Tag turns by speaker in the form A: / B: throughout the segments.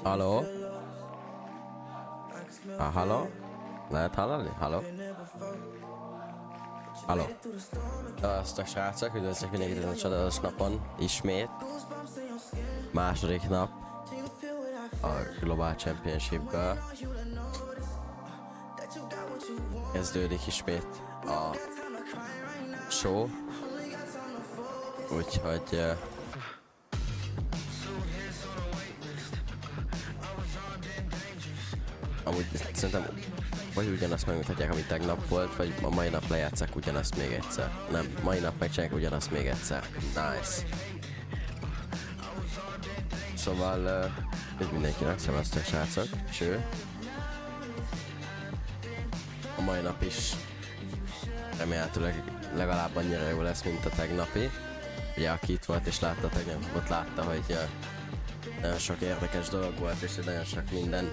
A: Halló? Halló? Lehet hallani? Halló? Halló? Sziasztok srácok, üdvözlök mindenkit ezen a csodálatos napon, ismét. Második nap a Global Championship-ből. Kezdődik ismét a show. Úgyhogy amúgy szerintem vagy ugyanazt megmutatják, amit tegnap volt, vagy a mai nap lejátszák ugyanazt még egyszer. Nem, mai nap megcsinálják ugyanazt még egyszer. Nice. Szóval üdv mindenkinek, szevasztok srácok. Cső. A mai nap is remélhetőleg legalább annyira jó lesz, mint a tegnapi. Ugye aki itt volt és látta tegnap, ott látta, hogy nagyon sok érdekes dolog volt, és nagyon sok minden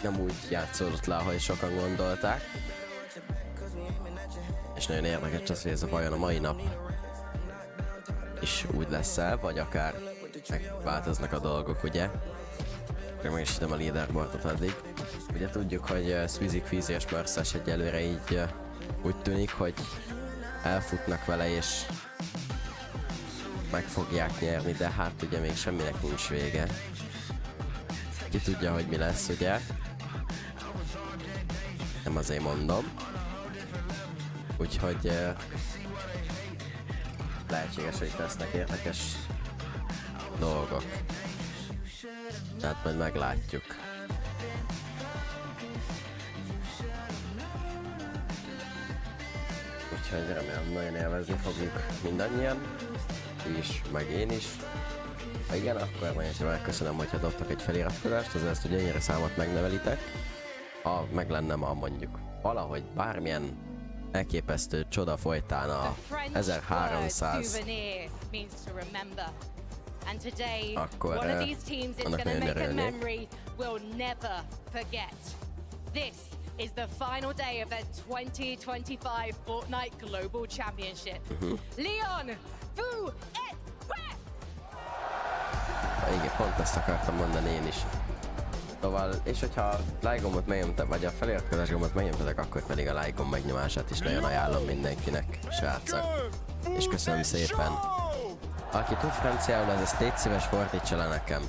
A: nem úgy játszódott le, ahogy sokan gondolták. És nagyon érdekes az, hogy ez a vajon a mai nap is úgy lesz el, vagy akár megváltoznak a dolgok, ugye? Akkor meg is hiszem a leaderboardot addig. Ugye tudjuk, hogy Squeezy, Queasy és Merces egyelőre így úgy tűnik, hogy elfutnak vele és meg fogják nyerni, de hát ugye még semminek nincs vége. Ki tudja, hogy mi lesz, ugye? Nem azért mondom. Úgyhogy lehetséges, hogy lesznek érdekes dolgok. Tehát majd meglátjuk. Úgyhogy remélem nagyon élvezni fogjuk mindannyian. Ti is, meg én is. Ha igen, akkor nagyon megköszönöm, hogyha dobtak egy feliratkozást, azért, hogy ennyire számot megnevelitek. Ha meg lenne ma mondjuk valahogy bármilyen elképesztő csoda folytán a 1300, akkor annak nagyon örülnék.
B: Is the final day of the 2025 Fortnite Global Championship. Leon, Fu, et,
A: Igen, pont ezt akartam mondani én is. Szóval, és hogyha like gombot megnyomtak, vagy a feliratkozás gombot megnyomtatok, akkor pedig a like gomb megnyomását is nagyon ajánlom mindenkinek, srácok. És köszönöm szépen. Aki tud franciául, az ezt légy szíves, fordítsa le nekem.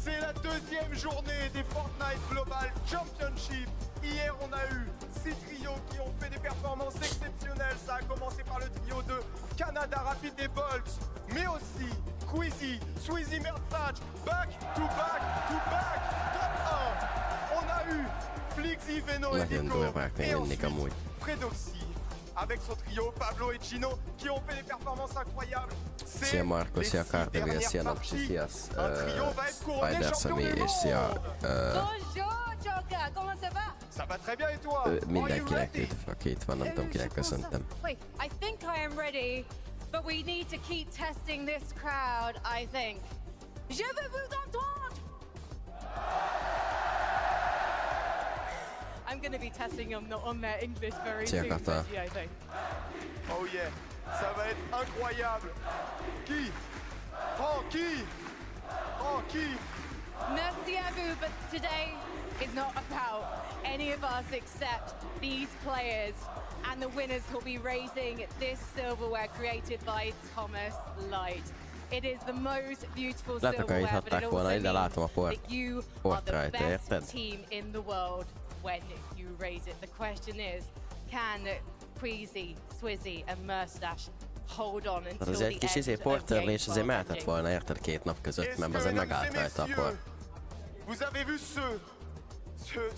C: C'est la deuxième journée des Fortnite Global Championship. Hier, on a eu 6 trios qui ont fait des performances exceptionnelles. Ça a commencé par le trio de Canada Rapid et Bolt, mais aussi Queasy, Squeezy, Mertzatch, back to back to back, top 1. On a eu Flixy, Veno et Nico, et ensuite Predoxy, avec son trio Pablo et Gino, qui ont fait des performances incroyables.
A: Szia Marco, szia Cardeville, szia Napsi, szia Spider Sammy és szia
C: Ça va très bien et toi?
A: mindenkinek, aki itt van, nem tudom kinek köszöntem.
B: Wait, I think I am ready, but we need to keep testing this crowd, I think. Je veux vous entendre! I'm going to be testing on their English very soon, I think.
C: Oh yeah, ça va être incroyable. Qui? Oh, qui? Oh, qui?
B: Merci à vous, but today is not about any of us except these players and the winners who'll be raising this silverware created by Thomas Light. It is the most beautiful silverware, but it also means that you are the best team in the world when you raise it. The question is, can Queasy, Swizzy and Merstash hold on until
A: az
B: the
A: egy kis
B: end of
A: portörlés azért mehetett volna, érted, 2 nap között, mert azért megállt rajta a por.
C: Vous avez vu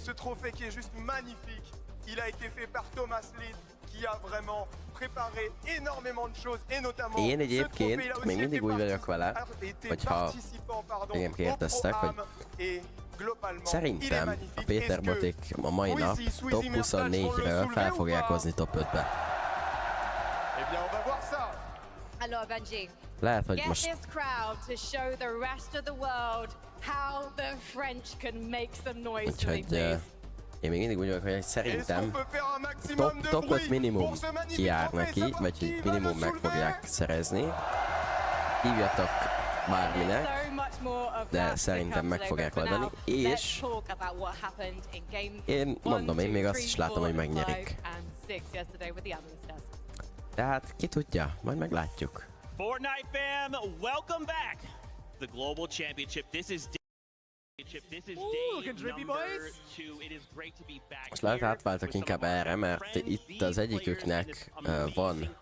C: ce trophée qui est juste magnifique. Il a été fait par Thomas Litt, qui a vraiment préparé énormément de choses, et notamment
A: én egyébként még mindig úgy vagyok vele, hogyha engem kérdeztek, hogy szerintem a Péter Botik a mai nap top 24-ről fel fogják hozni top 5-be.
B: Alors Benji,
A: lehet, hogy
B: get
A: most
B: this crowd to show the rest of the world how the French can make some noise to me, please.
A: Én még mindig úgy vagyok, hogy szerintem top 5 minimum jár neki, vagy minimum meg fogják szerezni. Hívjatok bárminek,
B: So much more of
A: de
B: that to
A: szerintem
B: come
A: meg
B: today,
A: fogják
B: but for
A: oldani,
B: now, let's
A: és
B: talk about what happened in game
A: én mondom, én még azt is látom, hogy megnyerik.
B: 1, 2, 3, 4, and 6 yesterday with the analyst test.
A: Tehát ki tudja, majd meglátjuk.
D: Fortnite fam, welcome back. The Global Championship. This is day number 2. It is great to be back.
A: Most lehet átváltak inkább erre, mert itt az egyiküknek van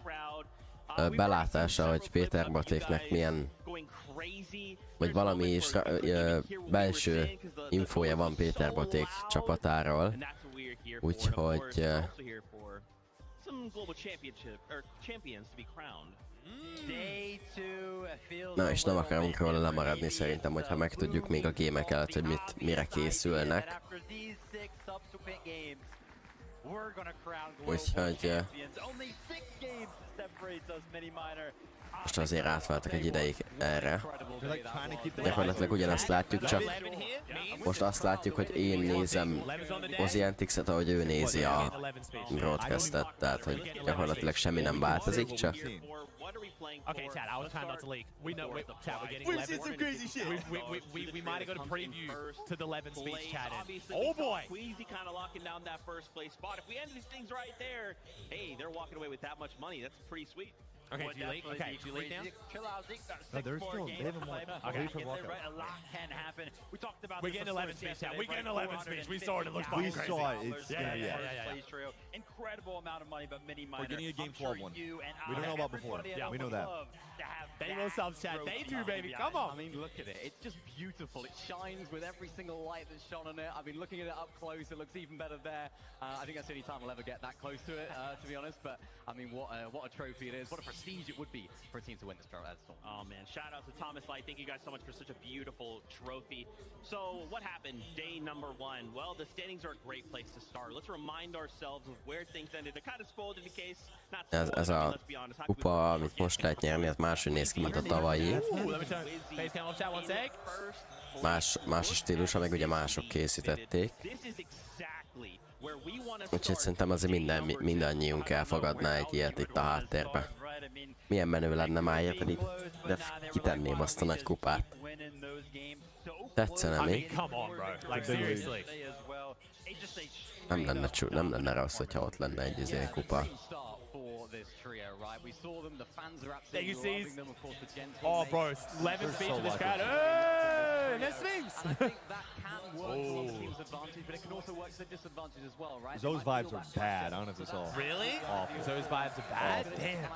A: belátása, hogy Péter Batéknek milyen, vagy valami is belső infója van Péter Baték csapatáról, úgyhogy na és nem akarunk róla lemaradni szerintem, hogyha megtudjuk még a gémek előtt, hogy mire készülnek. Úgyhogy most azért átváltak egy ideig erre. Gyakorlatilag ugyanazt látjuk, csak most azt látjuk, hogy én nézem Oziantixet, ahogy ő nézi a broadcastet, tehát hogy gyakorlatilag semmi nem változik, csak
E: Okay, Chad, I was trying not to leak. We know, Chad, we're getting 11.
C: We've seen some crazy shit.
E: We might have got a preview to the 11 speech, Chad. Oh boy!
D: Queasy kind of locking down that first place spot. If we end these things right there, hey, they're walking away with that much money. That's pretty sweet.
E: Okay, do you leak? Okay, do you leak now?
F: Chill out, Zeke.
C: No, they're still, they haven't won.
E: Okay.
F: A lot can happen. We talked about
E: We're getting 11 speech, Chad. We're getting 11 speech. We saw it. It looks
C: We
E: fucking crazy.
C: saw it. It's
E: Yeah.
F: Trio. Incredible amount of money, but mini minor.
C: We're getting a game
F: I'm sure
C: 12 one.
F: you and
C: We don't know about before.
F: everybody
C: Yeah,
F: else
C: we know
F: would
C: that.
F: love to have
E: They
F: that
E: will subs, Chad.
F: trophy
E: They do,
F: up,
E: baby.
F: to be
E: Come
F: honest.
E: on.
F: I mean, look at it. It's just beautiful. It shines with every single light that's shone on it. I mean, looking at it up close, it looks even better there. I think that's the only time I'll ever get that close to it, to be honest. But I mean, what a trophy it is. What a prestige it would be for a team to win this trophy.
D: Oh man, shout out to Thomas Light. Thank you guys so much for such a beautiful trophy. So what happened day number 1? Well, the standings are a great place to start. Let's remind ourselves of where things ended. They're kind of spoiled in the case. Not spoiled,
A: ez a
D: let's be honest.
A: kupa, amit most lehet nyerni, az máshogy néz ki, mint a tavalyi.
E: Ooh, let me turn. Face cam off, Chad. One sec.
A: Más a stílusa, meg ugye mások készítették. Úgyhogy szerintem azért mindannyiunk elfogadná egy ilyet itt a háttérbe. Milyen menő lenne már, pedig de kitenném azt a nagy kupát. Tetszene
E: I mean,
A: mi?
E: come on, bro. Like, seriously.
A: Nem lenne rossz, hogyha ott lenne egy kupa.
E: There you see. Oh, bro. 11 speech in this crowd. Hey, and there's things.
C: Those vibes are bad. I don't know if it's all.
E: Really? Those vibes are bad? Damn.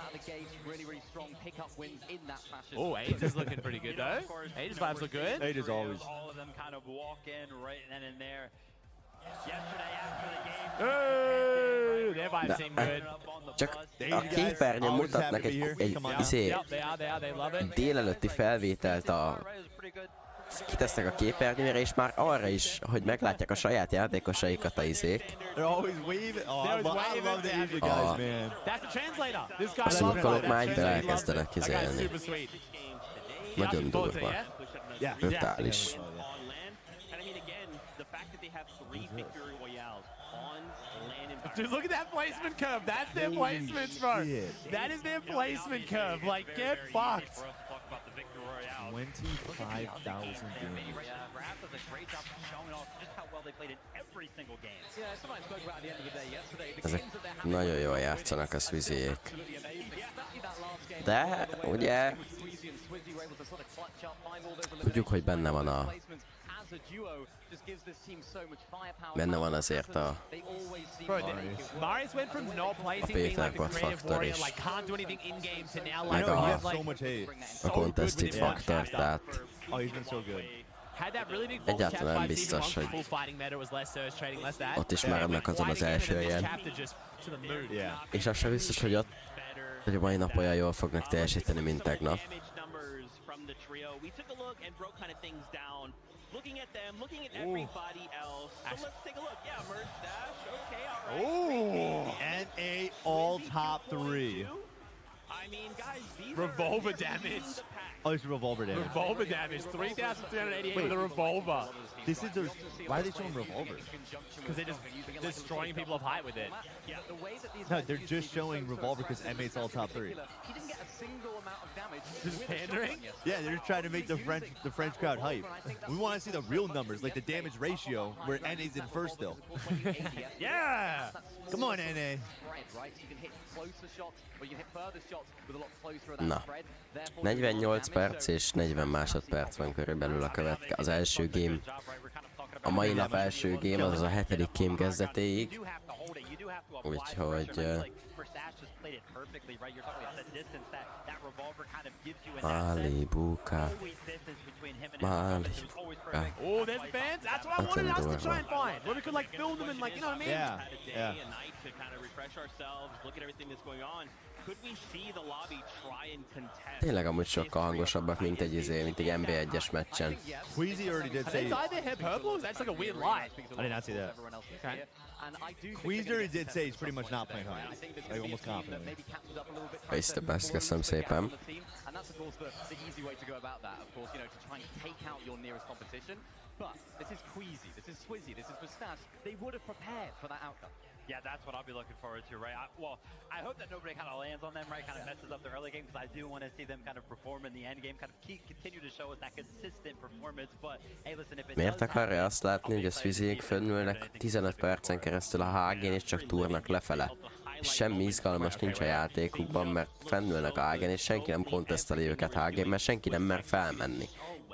E: Oh, Age is looking pretty good, though. Age's vibes look good.
C: Age is always.
F: All of them kind of walk in right then and there. Yesterday after the game.
E: Hey, their vibes seem good.
A: Csak a képernyőn mutatnak egy délelőtti felvételt kitesznek a képernyőre, és már arra is, hogy meglátják a saját játékosaikat a izék. A szurkolók már egyből elkezdenek izélni. Nagyon durva. Brutális.
E: Dude, look at that placement curve. That's their placements, bro. That is their placement curve. Like, get fucked.
C: 25,000
A: Ezek nagyon jól játszanak a Swizzyék. De, ugye, tudjuk, hogy benne van azért a
E: Marius went from not placing being like the creative warrior, like can't do anything in game to now like
A: a contested faktor, tehát egyáltalán nem biztos, hogy ott is maradnak azon az első helyen. És az sem biztos, hogy ott, hogy a mai nap olyan jól fognak teljesíteni, mint tegnap.
D: Looking at them, looking at everybody else. So let's take a look. Yeah, merge dash. Okay, all right.
C: NA all top 3.
D: I mean, guys, these
E: Revolver
D: are
E: damage.
G: Oh, it's revolver damage.
E: Revolver damage. 3,388 with a revolver.
G: This is the. Why are they showing revolver?
E: Because they're just destroying people of height with it.
G: No, they're just showing revolver because M8's all top 3.
F: He didn't get a single amount of damage.
E: Just pandering?
G: Yeah, they're just trying to make the French crowd hype. We want to see the real numbers, like the damage ratio, where NA's in first still.
E: Yeah!
G: Come on, NA.
A: Na, 48 perc és 40 másodperc van körülbelül a az első game. A mai nap első game, az a 7. game kezdetéig. Úgyhogy... Malibuka. Malibuka.
E: Oh, there's fans. That's what I wanted us to try and find. Where we could like film them and like, you know what I mean?
G: Yeah, yeah.
D: To kind of refresh ourselves, look at everything that's going on. Could we see the lobby try and contest?
A: Tényleg amúgy sokkal hangosabbak, mint egy NB1-es meccsen.
G: Queasy already did say.
E: Did they dye their hair purple? That's like a weird light.
G: I did not see that.
E: Okay.
G: Queasy already did say he's pretty much not playing hard. Like almost confidently.
A: Face the best, köszönöm szépen.
F: And that's of course the easy way to go about that, of course, you know, to try and take out your nearest competition. But this is Queasy, this is Swizzy, this is Mustache. They would have prepared for that outcome.
H: Yeah, that's what I'll be looking forward to, right? I hope that nobody kind of lands on them, right? Kind of messes up the early game, because I do want to see them kind of perform in the end game, kind of continue to show us that consistent performance. But hey, listen, if it
A: Miért akarja azt látni, hogy a Swizzyék fönnülnek 15 percen keresztül a HG-n és csak túrnak lefele? Semmi izgalmas nincs a játékukban, mert fennülnek a HG-n és senki nem konteszteli őket HG-n, mert senki nem mer felmenni.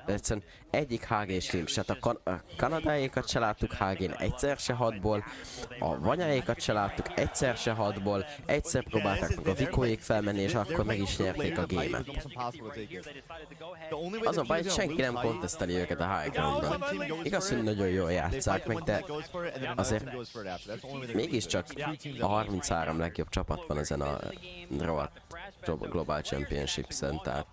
A: De egyszerűen egyik HG-s team, se a kanadáékat se láttuk HG-n egyszer se 6-ból, a vanyáékat se láttuk egyszer se 6-ból, egyszer próbálták meg a vikóék felmenni, és akkor meg is nyerték a gémet. Azonban senki nem konteszteli őket a high groundban. Igaz, hogy nagyon jól játsszák meg, de azért mégiscsak a 33 legjobb csapat van ezen a rohadt Global Championship-en, tehát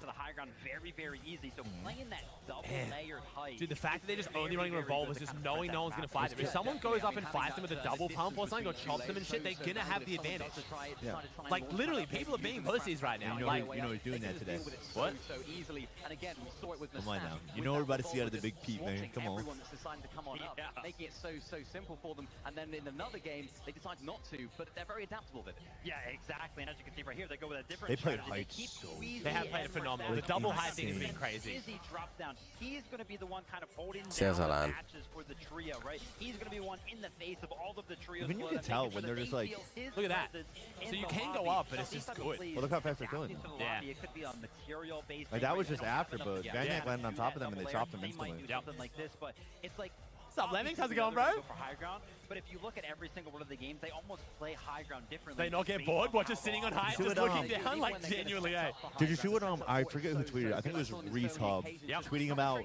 E: Dude, the fact that they're just only running revolvers, just knowing no one's gonna fight them. If someone goes up and fights them with a double pump or something, or chops them and shit, they're gonna have the advantage.
G: Yeah.
E: Like, literally, people are being pussies right now.
G: You know who's doing that today.
E: What?
G: Come on now. You know we're about to see out of the big peep, man. Come on.
F: Making it so simple for them, and then in another game, they decide not to, but they're very adaptable with it.
H: Yeah, exactly. And as you can see right here, they go with a different
G: They played
H: strategy.
G: height so
E: They have played it phenomenal. The double high thing has been crazy.
H: Izzy drops down. He's going to be the one kind of holding
A: Says
H: down the
A: Alan.
H: matches for the trio, right? He's going to be one in the face of all of the trios.
G: I mean, you can tell when they're just like,
E: look at that. So you can go up, but it's just good.
G: Well, look how fast they're killing them.
E: Yeah.
H: It could be a material based.
G: Like that was just after, but Gagnac landed on top of them and they chopped them instantly.
H: Something like this, but it's like.
E: What's up, Lemmings? How's it going, bro?
H: For high ground, but if you look at every single one of the games, they almost play high ground differently.
E: They not get bored? What, just sitting on high,
G: See
E: just
G: what,
E: looking down, like genuinely, eh?
G: Did you see what I forget who tweeted? I think it was Reese Hub tweeting about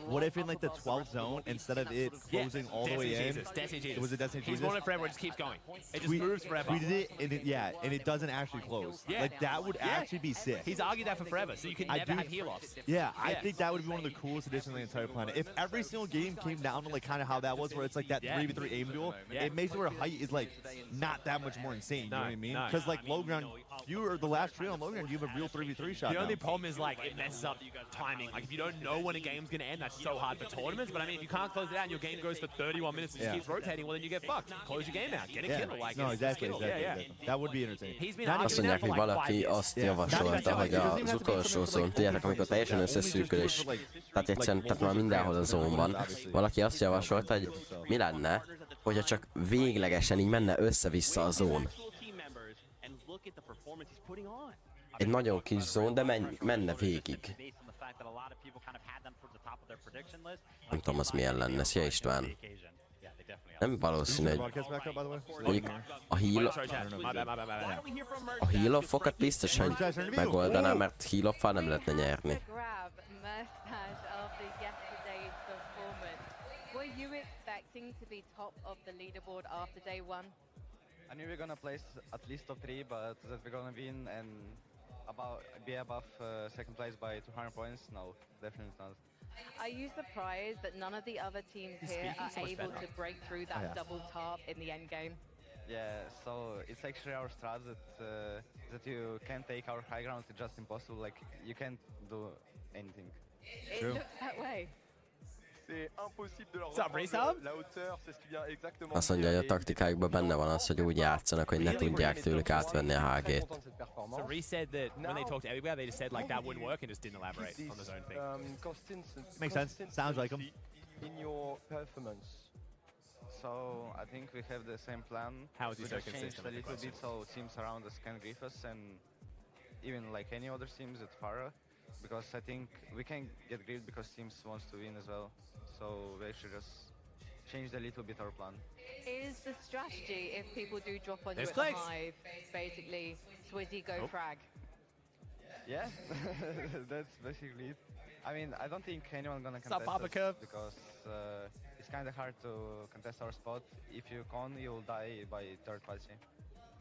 G: what if in like the 12th zone instead of it closing all the way in, it was a Destiny
E: He's
G: Jesus.
E: going it forever, it just keeps going. It just moves forever.
G: Tweeted it and and it doesn't actually close.
E: Yeah.
G: Like that would actually be sick.
E: He's argued that for forever, so you can never have heal-offs.
G: Yeah, I think that would be one of the coolest additions on the entire planet. If every single game came down to like kind of how that was, where it's like that 3v3 aim duel, it makes it where height is like not that much more insane. You know what I mean? Because like low ground, you are the last trio on low ground, you have a real 3v3 shot.
E: The
G: now.
E: only problem is like it messes up timing. Like if you don't know when a game's gonna end, that's so hard for tournaments. But I mean, if you can't close it out and your game goes for 31 minutes and just keeps rotating, well then you get fucked. Close your game out, get a kill. Like
G: no, exactly.
E: Yeah.
G: That would be entertaining.
E: He's been
A: Azt mondják, hogy valaki azt javasolta, hogy az utolsó zón, tudjátok, amikor teljesen összeszűkül, és tehát egyszerűen tehát már mindenhol a zón van. Valaki azt javasolta, hogy mi lenne, hogyha csak véglegesen így menne össze-vissza a zón. Egy nagyon kis zón, de menne végig. Nem tudom, az milyen lenne. Szia István! Nem valószínű, hogy mondjuk a heal-offokat biztos, hogy megoldaná, mert heal-offal nem lehetne nyerni.
B: Were you expecting to be top of the leaderboard after day one?
I: I knew we were gonna place at least top 3, but that we're gonna win and be above second place by 200 points? No, definitely not.
B: Are you surprised that none of the other teams here are able to break through that double top in the end game?
I: Yeah, so it's actually our strat that you can't take our high ground. It's just impossible. Like you can't do anything.
B: It looks that way.
C: C'est impossible de leur
E: What's up,
C: reprendre
E: Rehab?
C: la hauteur, c'est ce qui vient exactement.
A: Azt mondja, hogy a taktikájukban benne van az, hogy úgy játszanak, hogy ne tudják tőlük átvenni a HG-t.
E: So Reese said that when they talked everywhere, they just said like that wouldn't work and just didn't elaborate on the zone thing.
G: Makes sense. Sounds like him.
C: In your performance.
I: So I think we have the same plan.
E: How is he
I: we
E: so
I: just changed
E: consistent
I: a
E: with the
I: little bit so teams around us can grief us, and even like any other teams at Farah, because I think we can get griefed because teams wants to win as well. So we actually just changed a little bit our plan.
B: Is the strategy if people do drop on you
E: There's
B: at the
E: clicks.
B: hive, basically Swizzy go frag?
I: Yeah, that's basically it. I mean, I don't think anyone gonna
E: What's up,
I: contest
E: Papa
I: us
E: Curve?
I: because it's kind of hard to contest our spot. If you con, you'll die by third party.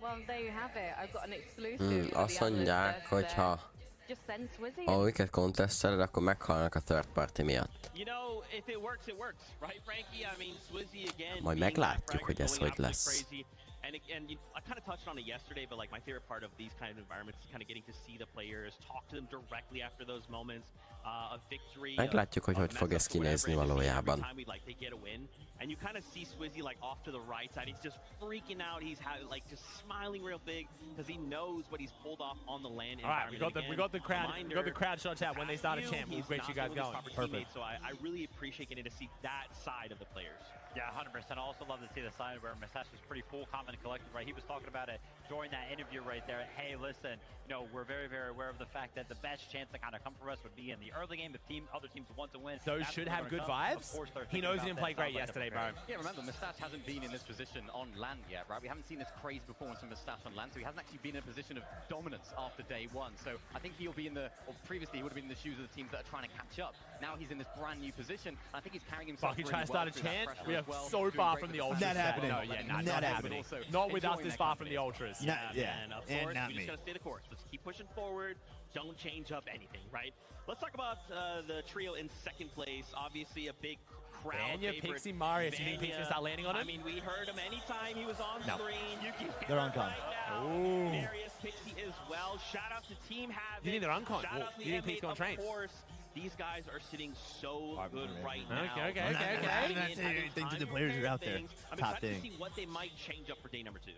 B: Well, there you have it. I've got an exclusive for
A: Azt
B: the
A: mondják,
B: analysts
A: hogyha
B: just send Swizzy.
A: ha őket contesteled, akkor meghalnak a third party miatt.
D: You know, if it works, right, Frankie? I mean, Swizzy again.
A: Majd
D: being
A: meglátjuk,
D: that
A: hogy ez
D: going
A: hogy
D: absolutely
A: lesz.
D: crazy. And I kind of touched on it yesterday, but like my favorite part of these kind of environments is kind of getting to see the players, talk to them directly after those moments of victory.
A: Meglátjuk, hogy hogy fog ez kinézni valójában.
D: They get a win, and you kind of see Swizzy like off to the right side. He's just freaking out. He's like just smiling real big because he knows what he's pulled off on the land.
E: All right, we got the crowd shots out when they start a chant. We'll get you guys going. Perfect.
D: So I really appreciate getting to see that side of the players.
H: Yeah, 100%. I also love to see the side where Mustache was pretty cool, calm, and collected, right? He was talking about it during that interview right there. Hey, listen, you know, we're very, very aware of the fact that the best chance to kind of come for us would be in the early game if other teams want to win.
E: Those should have good vibes. He knows he didn't play great yesterday, bro.
F: Yeah, remember, Mustache hasn't been in this position on land yet, right? We haven't seen this crazy performance from Mustache on land, so he hasn't actually been in a position of dominance after day one. So I think he'll be in previously he would have been in the shoes of the teams that are trying to catch up. Now he's in this brand new position, and I think he's carrying himself
E: Fucking
F: really
E: trying to
F: well
E: start a
F: through that
E: chant.
F: pressure
E: We
F: as
E: are
F: well,
E: so
F: doing
E: far
F: great
E: from
F: with
E: the
F: the
E: ultras.
G: Not happening.
E: No, yeah,
G: Not
E: not
G: happening.
E: happening. Not with us
F: enjoying
E: this
F: that
E: far from the
F: company.
E: ultras.
G: Yeah,
D: And of
G: and
D: course,
G: not
D: we
G: me.
D: just gotta stay the course. Let's keep pushing forward. Don't change up anything, right? Let's talk about the trio in second place. Obviously, a big crowd
E: Vanya,
D: favorite.
E: Pixie, Marius. You think Pixie's start landing on him?
D: I mean, we heard him anytime he was on
G: No.
D: screen. You can hear
G: They're
D: him
G: uncon.
D: right now.
E: Ooh.
D: Marius, Pixie as well. Shout out to Team Havoc.
E: You think they're uncon?
D: Shout out to
E: You think
D: the
E: Pete's gonna
D: M8,
E: train?
D: Of course. These guys are sitting so good right now.
E: Okay.
G: I'm not saying anything to the players that are out there.
D: I'm
G: Top
D: excited to
G: thing.
D: see what they might change up for day number 2.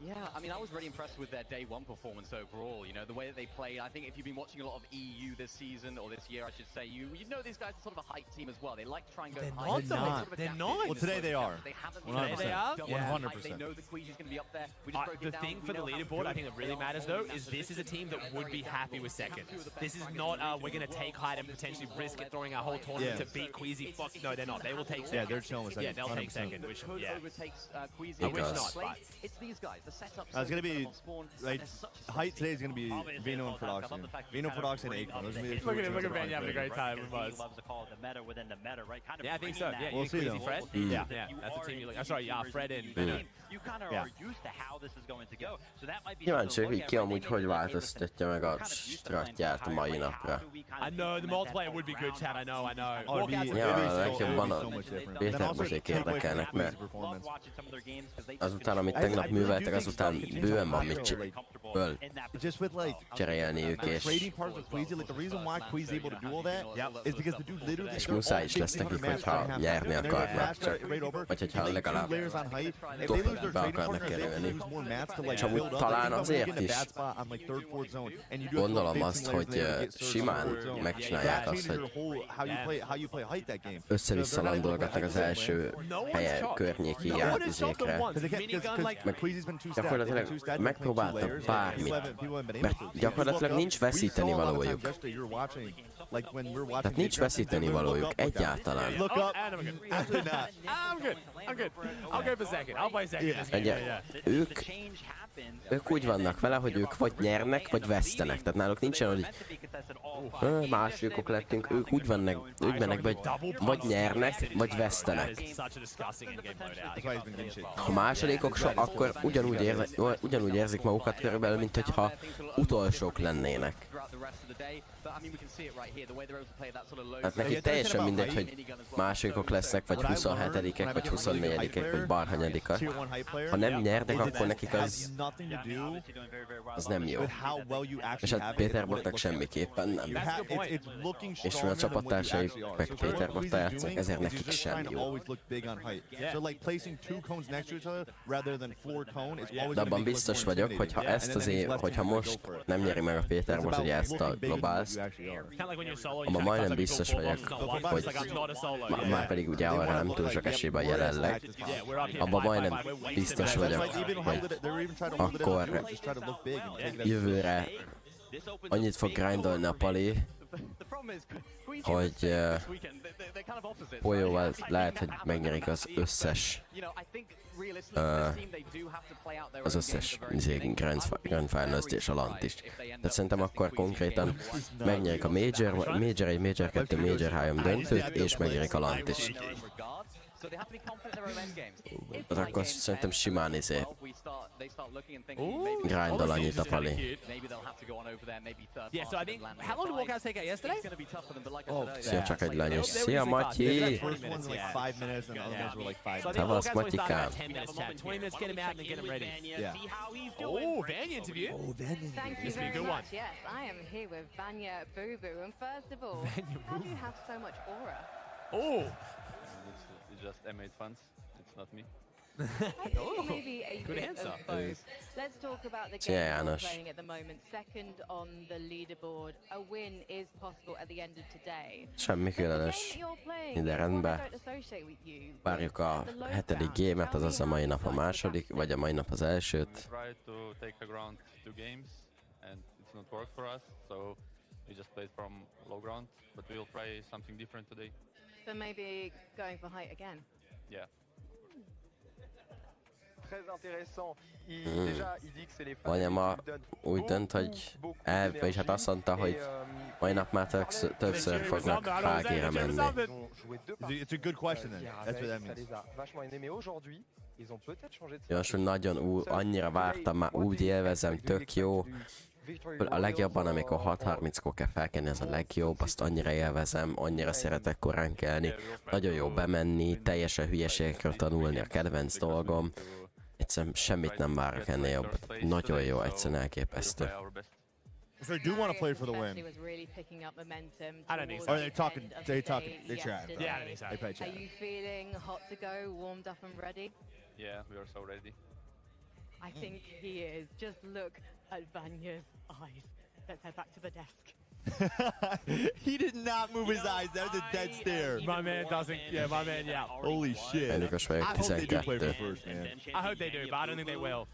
F: Yeah, I mean, I was really impressed with their day one performance overall. You know, the way that they played. I think if you've been watching a lot of EU this season, or this year, I should say, you know these guys are sort of a hype team as well. They like to try and go
E: They're
F: high.
E: not,
F: They
E: though.
F: sort of
E: They're
F: adapt
E: not.
F: in
G: Well,
F: this
G: today
F: sort of
G: they
F: stuff.
G: are.
F: They haven't
G: 100%.
E: They are?
F: done
E: Yeah.
F: hype.
G: 100%.
F: They know the Queasy's going to be up there. We just broke
E: The
F: it down.
E: thing
F: We
E: for the
F: know how
E: leaderboard, I
F: good
E: think that really
F: they are
E: matters
F: holding
E: though,
F: that
E: is this is a team that would be happy with second. This is not, we're going to take height and potentially risk it throwing our whole tournament
G: Yeah.
E: to beat Queasy. Fuck, no, they're not. They will take second.
G: Yeah, they're chilling with
E: Yeah,
G: second.
E: they'll take
G: 100%.
E: second. Which,
F: Could
E: yeah.
F: overtakes Queasy.
A: I wish
E: not, but-
F: It's these guys. The setup.
G: It's gonna be like
F: There's such a
G: height today is gonna be
H: Obviously,
G: Vino and
H: it's all about
G: Prodoxy.
H: the fact that
G: Vino,
H: you kind of
G: Prodoxy, and
H: bring
G: Akon.
H: up
G: Those are
H: the
G: the
H: hit
G: two
E: Look at him,
G: teams
E: look at
G: that are
E: Vanya having a
G: great.
E: great time with
H: Because
E: us.
H: he loves to call it the meta within the meta, right? Kind of
E: Yeah, I think
H: bringing
E: so.
H: that
E: Yeah,
G: We'll
E: you
G: see,
E: and
G: though.
E: Queasy, Fred.
G: Yeah.
E: Yeah, that's the team you like.
H: in
E: Sorry,
H: receivers
E: Fred
H: and
E: and
H: you-
E: Venom.
H: You kind of
G: Yeah.
H: are used to how this is going to go. So that might be
A: Kíváncsi,
H: something to
A: hogy
H: look
A: ki
H: at,
A: amúgy
H: right?
A: hogy
H: Maybe
A: változtatja meg a stratját a mai napra.
E: I know, the multiplayer would be good, Chad. I know.
G: Oh, it'd be,
E: Walkouts
G: it'd be
A: Yeah,
G: so,
A: like
G: it'd be
A: one of-
G: so much different.
A: Érted,
G: Then also
A: hogy
G: take away from
A: érdekelnek,
G: Queasy's
A: mert
G: performance.
A: azután, amit tegnap műveltek, azután bőven van mit föl
G: Just with like
A: cserélniük, és
G: trading parts with Queasy, like the reason why Queasy's able to do all that is because the dude literally
A: és muszáj is lesz nekik, hogyha nyerni akarnak, csak vagy hogyha legalább
G: layers on height. If
A: top
G: they lose their
A: 5-be
G: trading
A: akarnak
G: partner, they
A: kerülni.
G: can use more mats to like
A: És amúgy
G: build up.
A: talán
G: Like,
A: azért
G: in a
A: is
G: bad spot on like third, fourth zone, and you do have to
A: gondolom
G: build
A: azt,
G: 15 layers
A: hogy
G: there to get surge
A: simán
G: on fourth zone.
A: megcsinálják
G: That
A: azt,
G: changes
A: hogy
G: your whole how you play height that game.
A: össze-vissza landolgatnak az első helyen környéki játézékre.
G: Meg Queasy's been two-stat.
A: Gyakorlatilag megpróbáltak bármit, mert gyakorlatilag nincs veszíteni valójuk. Tehát nincs veszíteni valójuk egyáltalán.
G: Look up.
E: Actually not. I'm good. I'll go for second. I'll play second. This game.
A: Ugye, ők úgy vannak vele, hogy ők vagy nyernek, vagy vesztenek. Tehát náluk nincsen, hogy másodikok lettünk, ők úgy mennek be, hogy vagy nyernek, vagy vesztenek.
E: Such a disgusting in-game loadout.
A: Ha másodikok akkor ugyanúgy érzik magukat körülbelül, mint hogyha utolsók lennének. Hát nekik teljesen mindegy, hogy másodikok lesznek, vagy 27-ek, vagy 24-ek, vagy bárhanyadikak. Ha nem nyernek, akkor nekik az nem jó. És hát Peterbortnak semmiképpen nem. És mivel a csapattársai meg Peterborttal játszanak, ezért nekik sem jó. De abban biztos vagyok, hogyha ezt az év, hogyha most nem nyeri meg a Peterbort, hogy ezt a globált, abban majdnem biztos vagyok, hogy már pedig ugye arra nem túl sok esélyben jelenleg, abban majdnem biztos vagyok, hogy akkor jövőre annyit fog grindolni a Pali, hogy Polyóval lehet, hogy megnyerik az összes Grand Finals-t és a Lant is. Tehát szerintem akkor konkrétan megnyerik a Major 1, Major 2, Major 3 döntőt, és megnyerik a Lant is. Hát akkor szerintem simán grindol annyit a Pali. Szia, csak egy lány, és szia Matyi! Tavasz Matyikám!
E: Oh, Vanya interview.
B: Thank you very much. Yes, I am here with Vanya Boo Boo, and first of all, how do you have so much aura?
E: Oh.
J: It's just M8 fans. It's not me.
B: I think maybe a bit of both. Let's talk about the game you're playing at the moment. Second on the leaderboard. A win is possible at the end of today.
A: Semmi különös. Minden rendben. Várjuk a 7. gémet, azaz a mai nap a második, vagy a mai nap az elsőt.
J: Try to take a ground 2 games and it's not work for us, so we just played from low ground, but we'll try something different today.
B: So maybe going for height again.
J: Yeah.
C: Très intéressant. Déjà, il dit que c'est les fans.
A: Vanya ma úgy dönt, hogy vagy hát azt mondta, hogy mai nap már többször fognak HG-re menni.
G: It's a good question then. That's what that means.
C: Vachement aimé aujourd'hui. Ils ont peut-être changé de
A: Jós, nagyon annyira vártam, már úgy élvezem, tök jó. A legjobban, amikor 6:30-kor kell felkelni, ez a legjobb, azt annyira élvezem, annyira szeretek korán kelni. Nagyon jó bemenni, teljesen hülyeségekről tanulni, a kedvenc dolgom. Egyszerűen semmit nem várok ennél jobb. Nagyon jó, egyszerűen elképesztő.
G: If they do want to play for the win.
E: I don't think so.
G: Or they chat.
B: Yeah,
E: I don't think so.
G: They play chat.
B: Are you feeling hot to go, warmed up and ready?
J: Yeah, we are so ready.
B: I think he is. Just look at Vanya's eyes. Let's head back to the desk.
G: He did not move his eyes. That was a dead stare.
E: My man doesn't. Yeah, my man. Yeah.
G: Holy shit.
A: Elégos vagyok,
G: I hope they do play for
A: 12.
G: first, man.
E: I hope they do, but I don't think they will.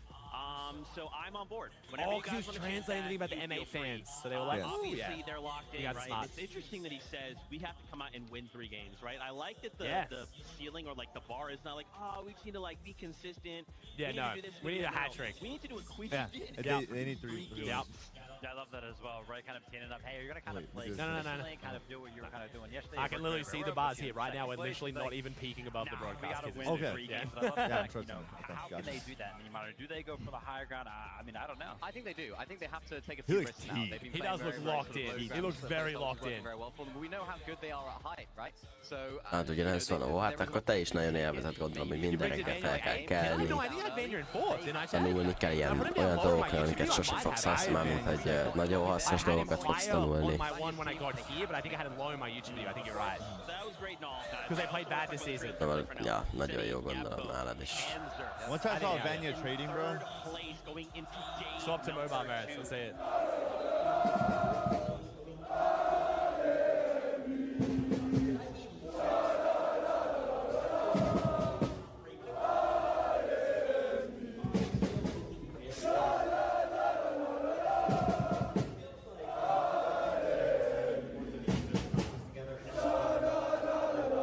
D: So I'm on board.
E: Oh, because he was translating the thing about the M8 fans, so they were like,
G: Yeah.
E: "Oh
D: Obviously,
E: yeah."
D: they're locked in,
E: You guys
D: right?
E: smart.
D: It's interesting that he says we have to come out and win 3 games, right? I like that the ceiling or like the bar is not like, oh, we just need to like be consistent.
E: Yeah, no, we need a hat trick.
D: We need to do a quick.
G: Yeah, they need 3.
E: Yep.
H: I love that as well, right? Kind of teeing up. Hey, you're gonna kind of play,
E: No.
H: kind of do what you were kind of doing yesterday.
E: I can literally see the bars here right now. We're literally not even peeking above the
H: We
E: broadcast.
H: gotta win
G: Okay.
H: 3
E: Yeah.
H: games. But I love the
G: Yeah,
H: fact,
G: trust
H: you know,
G: me. Okay,
H: how can
G: gotcha.
H: they do that? I mean, do they go for the higher ground? I mean, I don't know. I think they do. I think they have to take a
G: He
H: few
G: looks
H: risks now.
G: keen.
H: They've been
E: He
H: playing
E: does look
H: very, very
E: locked
H: sort of
E: in.
H: low
E: He
H: ground
E: looks
H: stuff.
E: very
H: It's
E: locked
H: working
E: in.
H: very well for them. We know how good they are at height, right? So
A: Hát ugyanez van, ó, hát akkor te is nagyon élvezed, gondolom, hogy minden reggel fel kell kelni.
E: No, I think I had Vanya in 4th, didn't I?
A: Tanulni kell ilyen olyan dolgokra, amiket sose fogsz használni, mint hogy nagyon hasznos dolgokat fogsz tanulni.
E: On my one when I got here, but I think I had him low in my YouTube video. I think you're right.
D: That was great and all.
E: Because they played bad this season.
A: Szóval, ja, nagyon jó gondolom nálad is.
G: Once I saw Vanya trading, bro.
E: Swap to mobile merits, let's see it.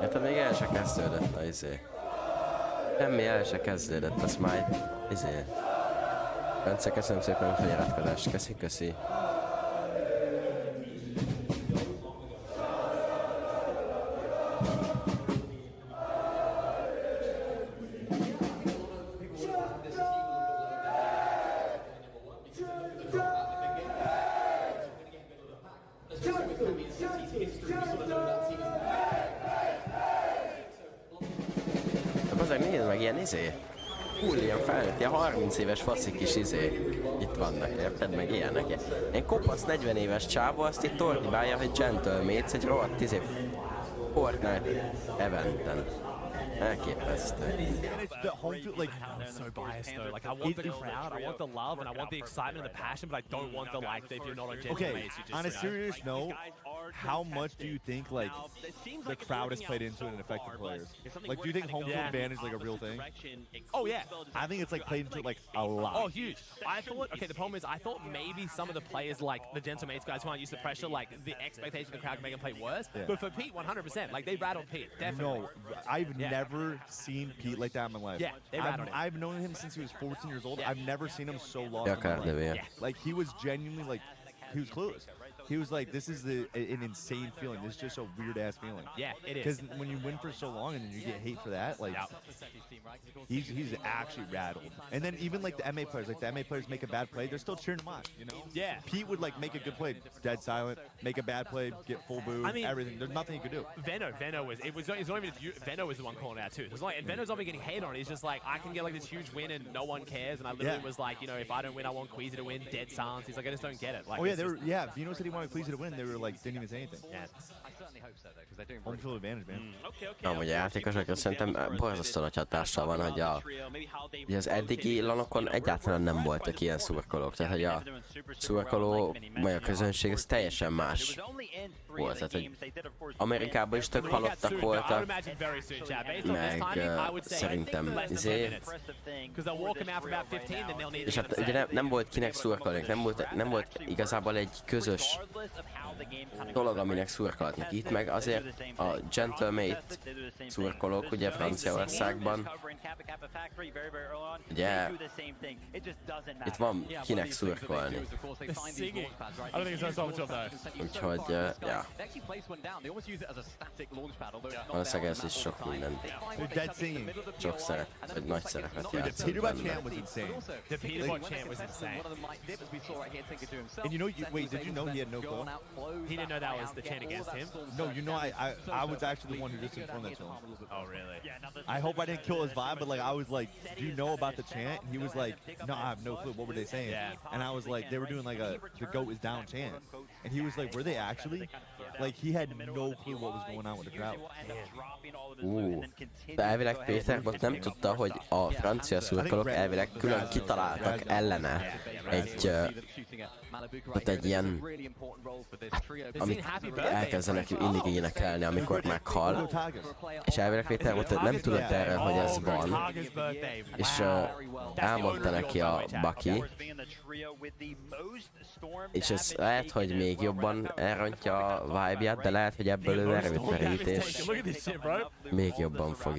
A: Hát még el se kezdődött a izé. Semmi el se kezdődött, azt már izé. Bence, köszönöm szépen a feliratkozást, köszi. De azért nézd meg, ilyen ilyen felnőtt, ilyen 30 éves faszik is itt vannak, érted? Meg ilyenek. Egy kopasz 40 éves csávó azt itt ordibálja, hogy Gentlemates egy rohadt Fortnite eventen. Elképesztő.
G: And it's the home field, like,
E: I'm so biased though. Like, I want the crowd, I want the love, and I want the excitement and the passion, but I don't want the like. If you're not on
G: okay,
E: Gentlemates, you just
G: on a serious note, how much do you think like the crowd has played into it and affected players? Like, do you think home field advantage is like a real thing?
E: Oh yeah,
G: I think it's like played into it like a lot.
E: oh huge. I thought, okay, the problem is I thought maybe some of the players like the Gentlemates guys who aren't used to pressure, like the expectation of the crowd can make them play worse.
G: Yeah.
E: But for Pete, 100%, like they rattled Pete, definitely.
G: No, I've never seen Pete like that in my life.
E: Yeah, they rattled him.
G: I've known him since he was 14 years old. I've never seen him so lost.
A: Yeah.
G: Like, he was genuinely like, he was clueless. He was like, this is an insane feeling. This is just a weird ass feeling.
E: Yeah, it is.
G: Because when you win for so long and then you get hate for that, like, he's actually rattled. And then even like the MA players make a bad play, they're still cheering him on, you know?
E: Yeah.
G: Pete would like make a good play, dead silent, make a bad play, get full boo,
E: I mean,
G: everything. There's nothing he could do.
E: Venno was it's not even Venno was the one calling out too. It's like, and Venno's not even getting hate on it. He's just like, I can get like this huge win and no one cares. And I literally was like, you know, if I don't win, I want Queasy to win. Dead silence. He's like, I just don't get it. Like,
G: Oh yeah, Vino said he wanted Queasy to win. They were like, didn't even say anything.
E: Yeah.
F: I certainly hope so though, because they're doing
G: Home field advantage, man.
A: Amúgy a játékosokra szerintem borzasztó nagy hatással van, hogy az eddigi lanokon egyáltalán nem voltak ilyen szurkolók, tehát hogy a szurkoló, vagy a közönség, az teljesen más volt, tehát hogy Amerikában is tök halottak voltak, meg szerintem és hát ugye nem volt kinek szurkolni, nem volt igazából egy közös dolog, aminek szurkolhatnak. Itt meg azért a Gentlemate szurkolók ugye Franciaországban, ugye itt van kinek szurkolni. Úgyhogy, ja. Valószínűleg ez is sok minden. Sok szerep, vagy nagy szerepet játszott benne.
E: The Peterbot chant was insane.
G: And you know, wait, did you know he had no goal?
E: He didn't know that was the chant against him?
G: No, you know, I was actually the one who just informed that to him.
E: Oh, really?
G: I hope I didn't kill his vibe, but like, I was like, do you know about the chant? And he was like, no, I have no clue. What were they saying?
E: Yeah.
G: And I was like, they were doing like the goat is down chant. And he was like, were they actually? Like, he had no clue what was going on with the crowd.
A: De elvileg Péter ott nem tudta, hogy a francia szurkolók elvileg külön kitaláltak ellene egy ilyen, amit elkezdenek mindig énekelni, amikor meghal. És elvileg Péter ott nem tudott erről, hogy ez van. És elmondta neki a Baki. És ez lehet, hogy még jobban elrontja a vibe-ját, de lehet, hogy ebből ő erőt merít, és még jobban fog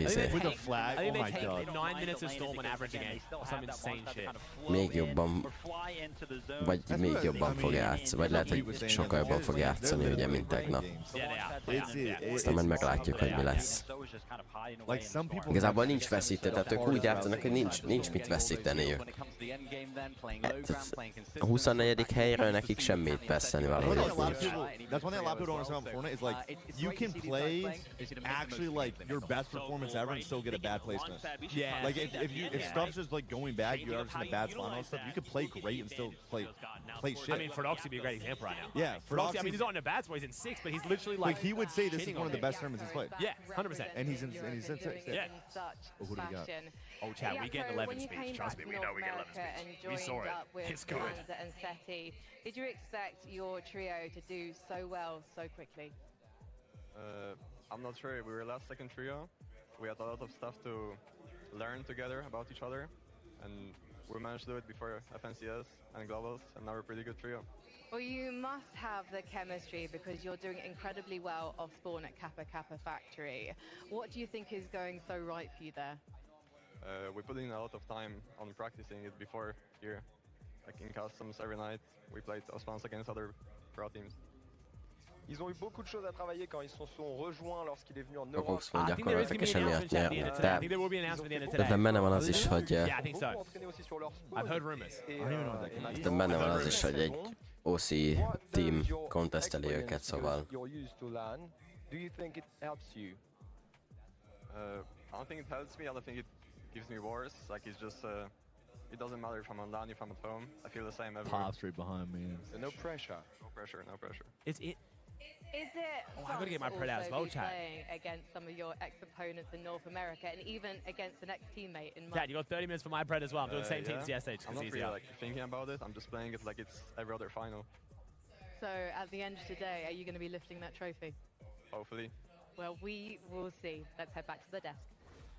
A: még jobban, vagy még jobban fog játszani, vagy lehet, hogy sokkal jobban fog játszani, ugye, mint tegnap. Aztán majd meglátjuk, hogy mi lesz. Igazából nincs veszítő, tehát ők úgy játszanak, hogy nincs mit veszíteniük. A 24. helyről nekik semmit veszteni valahogy nincs.
G: That's one thing a lot of people don't understand about Fortnite is like, you can play actually like your best performance ever and still get a bad placement.
E: Yeah.
G: Like if stuff's just like going bad, you're ever in a bad spot and all stuff, you can play great and still play shit.
E: I mean, Ferdoxy would be a great example right now.
G: Yeah,
E: Ferdoxy, I mean, he's not in a bad spot, he's in 6th, but he's literally like
G: he would say this is one of the best tournaments he's played.
E: Yeah, 100%.
G: And he's in 6th.
E: Yeah.
G: Who do we got?
E: Oh, Chad, we get 11 speeds. Trust me, we know we get 11 speeds. We saw it. It's good.
B: Did you expect your trio to do so well so quickly?
K: I'm not sure. We were last second trio. We had a lot of stuff to learn together about each other, and we managed to do it before FNCS and Globals, and now we're a pretty good trio.
B: Well, you must have the chemistry because you're doing incredibly well off spawn at Kappa Kappa Factory. What do you think is going so right for you there?
K: We put in a lot of time on practicing it before here. Like in customs every night, we played Osmans against other pro teams.
C: Ils ont eu beaucoup de choses à travailler quand ils se sont rejoints lorsqu'il est venu en Europe.
A: Gyakorlatilag és emiatt nyernek, de benne van az is, hogy
E: I've heard rumors.
A: benne van az is, hogy egy OC team contesteli őket, szóval.
C: You're used to LAN. Do you think it helps you?
K: I don't think it helps me. I don't think it gives me worse. Like it's just, it doesn't matter if I'm on LAN, if I'm at home. I feel the same everywhere.
G: Pops right behind me.
C: No pressure.
K: No pressure, no pressure.
E: It's it.
B: Is it
E: Oh, I gotta get my
B: fun
E: pred
B: to
E: out as
B: also
E: well,
B: be
E: chat.
B: playing against some of your ex-opponents in North America and even against an ex-teammate in
E: Dad, you got 30 minutes for my pred as well. I'm doing the same teams
K: Yeah.
E: yesterday.
K: I'm not really like thinking about it. I'm just playing it like it's every other final.
B: So at the end of today, are you going to be lifting that trophy?
K: Hopefully.
B: Well, we will see. Let's head back to the desk.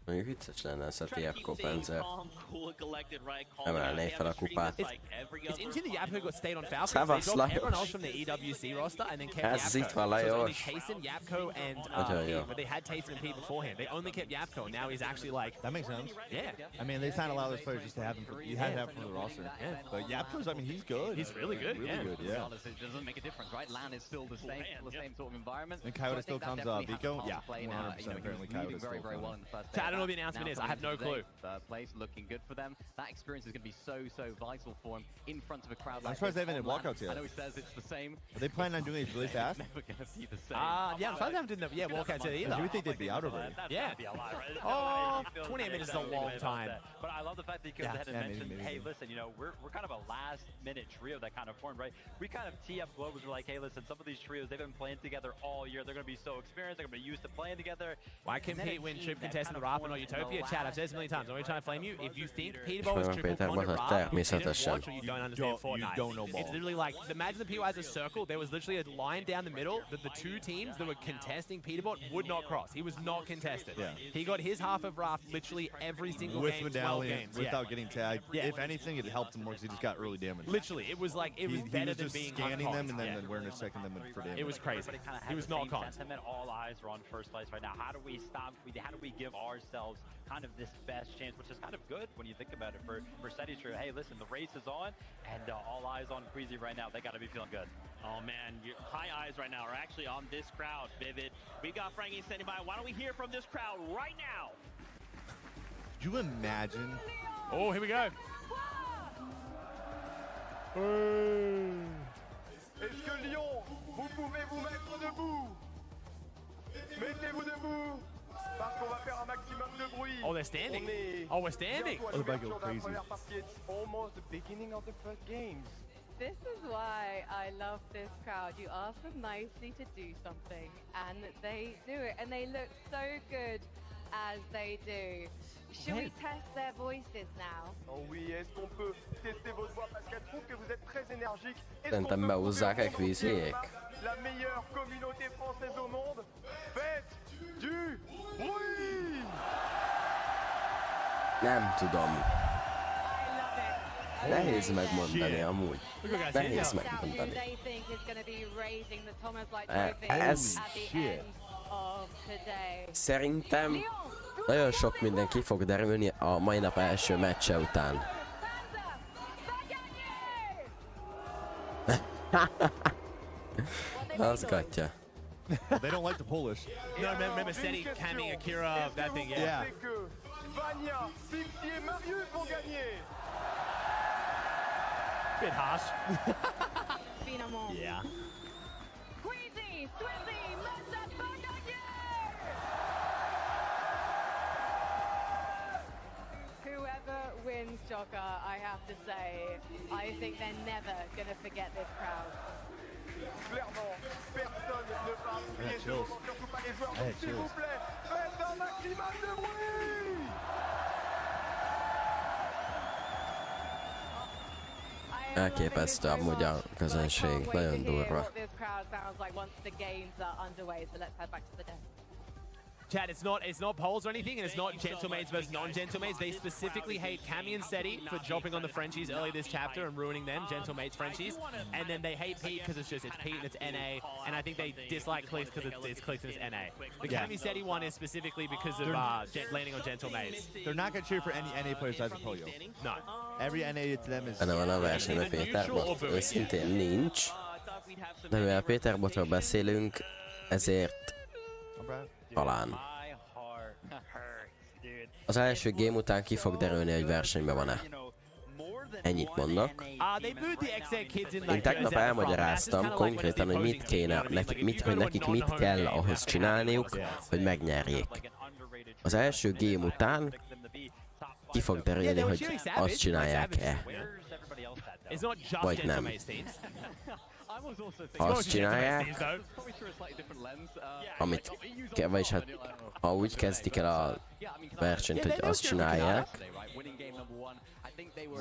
A: Mondjuk vicces lenne ez a
D: Trying to
A: TF
D: keep things
A: Kopenzer.
D: calm, cool, and collected, right? Calm
A: Emelné
D: down.
A: fel a
D: They have treating
A: kupát.
D: this like every
E: It's
D: other
E: interesting that Yapko got stayed on Falcons.
A: Szevasz,
E: They dropped everyone
A: Lajos.
E: else from the EWC roster and then kept
A: Ez itt
E: Yapko.
A: van,
E: So it was only
A: Lajos.
E: Tayson, Yapko, and
A: Nagyon jó.
E: Pete, but they had Tayson and Pete beforehand. They only kept Yapko, and now he's actually like,
G: That makes sense.
E: yeah.
G: I mean, they signed a lot of those players just to have them. You had to have them for the roster.
E: Yeah.
G: But Yapko's, I mean, he's good.
E: He's really good,
G: Really
E: yeah.
G: good,
F: To be
G: yeah.
F: honest, it doesn't make a difference, right? LAN is still the same, sort of environment.
G: And Coyote
F: So I think
G: still
F: that
G: comes,
F: definitely has
G: Vico?
F: a part to
G: Yeah,
F: play now.
G: 100%
F: You know,
G: apparently
F: he was
G: Coyote's
F: moving very,
G: still
F: very well
G: coming.
F: in the first
E: So I don't know what the
F: day.
E: announcement
F: Now
E: is. I have no
F: coming
E: clue.
F: into today's place, looking good for them. That experience is going to be so vital for him in front of a crowd like
G: surprised
F: this
G: they haven't
F: on
G: had
F: LAN.
G: walkouts yet.
F: I know he says it's the same.
G: Are they planning on doing it really fast?
F: Never going to be the same.
E: Yeah, I'm surprised they haven't done the walkouts yet either.
G: You would think they'd be out already.
H: That's
E: Yeah.
H: gotta be a lot, right? There's
E: Oh,
H: no way he feels
E: 28
H: any
E: minutes is a
H: type of
E: long
H: way about
E: time.
H: that. But I love the fact that he goes
E: Yeah.
H: ahead and
G: Yeah,
H: mentions,
G: maybe.
H: hey, listen, you know, we're kind of a last-minute trio that kind of formed, right? We kind of tee up Globals. We're like, hey, listen, some of these trios, they've been playing together all year. They're going to be so experienced. They're going to be used to playing together.
E: Why
H: And then a
E: compete when
H: team
E: Trip
H: that
E: contesting the
H: kind of
E: Rafa or
H: formed in the
E: Utopia? Chat, I've said this a million times. I'm only trying to flame you. If you think Peterball is
A: Sajnos
E: triple
A: Péter
E: corner
A: mutat
E: Rafa, you didn't
A: természetesen.
E: watch or you don't understand Fortnite.
G: you don't know ball.
E: It's literally like, imagine the PY as a circle. There was literally a line down the middle that the two teams that were contesting Peterbot would not cross. He was not contested.
G: Yeah.
E: He got his half of Raft literally every single
G: With
E: game, 12
G: medallion,
E: games.
G: without getting tagged.
E: Yeah.
G: If anything, it helped him more because he just got early damage.
E: Literally, it was like, it was
G: he
E: better
G: was
E: than
G: just
E: being
G: scanning
E: unconked.
G: them and then
E: Yeah.
G: the awareness checking them for damage.
E: It was crazy.
H: Everybody kind of
E: He was
H: has the
E: not
H: same
E: conned.
H: sentiment. All eyes are on first place right now. How do we stop? How do we give ourselves kind of this best chance, which is kind of good when you think about it for Steady True. Hey, listen, the race is on, and all eyes on Queasy right now. They got to be feeling good.
D: Oh man, your high eyes right now are actually on this crowd, Vivid. We got Frankie standing by. Why don't we hear from this crowd right now?
G: Could you imagine?
E: Oh, here we go.
C: Est-ce que Lyon, vous pouvez vous mettre debout? Mettez-vous debout parce qu'on va faire un maximum de bruit.
E: Oh, they're standing.
C: On est
E: Oh, we're standing.
C: bientôt à
G: Oh, they're about to go
C: l'ouverture de la
G: crazy.
C: première partie. It's almost the beginning of the first games.
B: This is why I love this crowd. You ask them nicely to do something, and they do it, and they look so good as they do. Should we test their voices now?
C: Oh oui, est-ce qu'on peut tester votre voix parce qu'elle trouve que vous êtes très énergique. Est-ce qu'on
A: Szerintem
C: peut
A: behúzzák
C: prouver au monde entier
A: Queasyék.
C: qu'on a la meilleure communauté française au monde? Faites du bruit!
A: Nem tudom.
B: I love it.
A: Nehéz megmondani amúgy.
E: Look at guys here.
A: Nehéz
B: Out who
A: megmondani.
B: they think is going to be raising the Thomas Light
A: Eh,
B: Trophy
A: ez-
B: at the
G: shit.
B: end of today.
A: Szerintem nagyon sok minden ki fog derülni a mai nap első meccse után. Az gatya.
G: They don't like the Polish.
E: No, remember Steady camming Akira, that thing, yeah.
C: C'est que Vania, Pixie et Marius vont gagner.
E: Bit harsh.
B: Finalement.
E: Yeah.
B: Queasy, Swizzy, let's pas gagner! Whoever wins Joker, I have to say, I think they're never going to forget this crowd.
C: Clairement, personne ne va oublier ce
G: chills.
C: moment, surtout pas les joueurs.
G: I had
C: Donc, s'il vous
G: chills.
C: plaît, faites un maximum de bruit!
A: Elképesztő amúgy a közönség, nagyon durva.
B: What this crowd sounds like once the games are underway, so let's head back to the desk.
E: Chad, it's not polls or anything, and it's not gentlemates versus non-gentlemates. They specifically hate Cammy and Steady for dropping on the Frenchies early this chapter and ruining them, gentlemates Frenchies. And then they hate Pete because it's Pete and it's NA. And I think they dislike Clicks because it's Clicks and it's NA. The
G: Yeah.
E: Cammy Steady one is specifically because of landing on gentlemates.
G: They're not going to cheer for any NA players besides Polio.
E: No.
G: Every NA to them is...
A: Benne van a versenyben Péterbot, őszintén nincs. De mivel Péterbotról beszélünk, ezért talán. Az első game után ki fog derülni, hogy versenyben van-e. Ennyit mondok.
E: They booed the XZ kids in
A: Én
E: like
A: tegnap
E: jerseys out the front, man. That's
A: elmagyaráztam
E: kinda like when
A: konkrétan,
E: it's
A: hogy
E: the
A: mit kéne, hogy nekik mit kell ahhoz csinálniuk, hogy megnyerjék. Az első game után ki fog derülni, hogy azt csinálják-e,
E: It's not just
A: vagy nem.
E: Gentlemans teams.
A: Ha azt csinálják, amit vagyis hát ha úgy kezdik el a versenyt, hogy azt csinálják,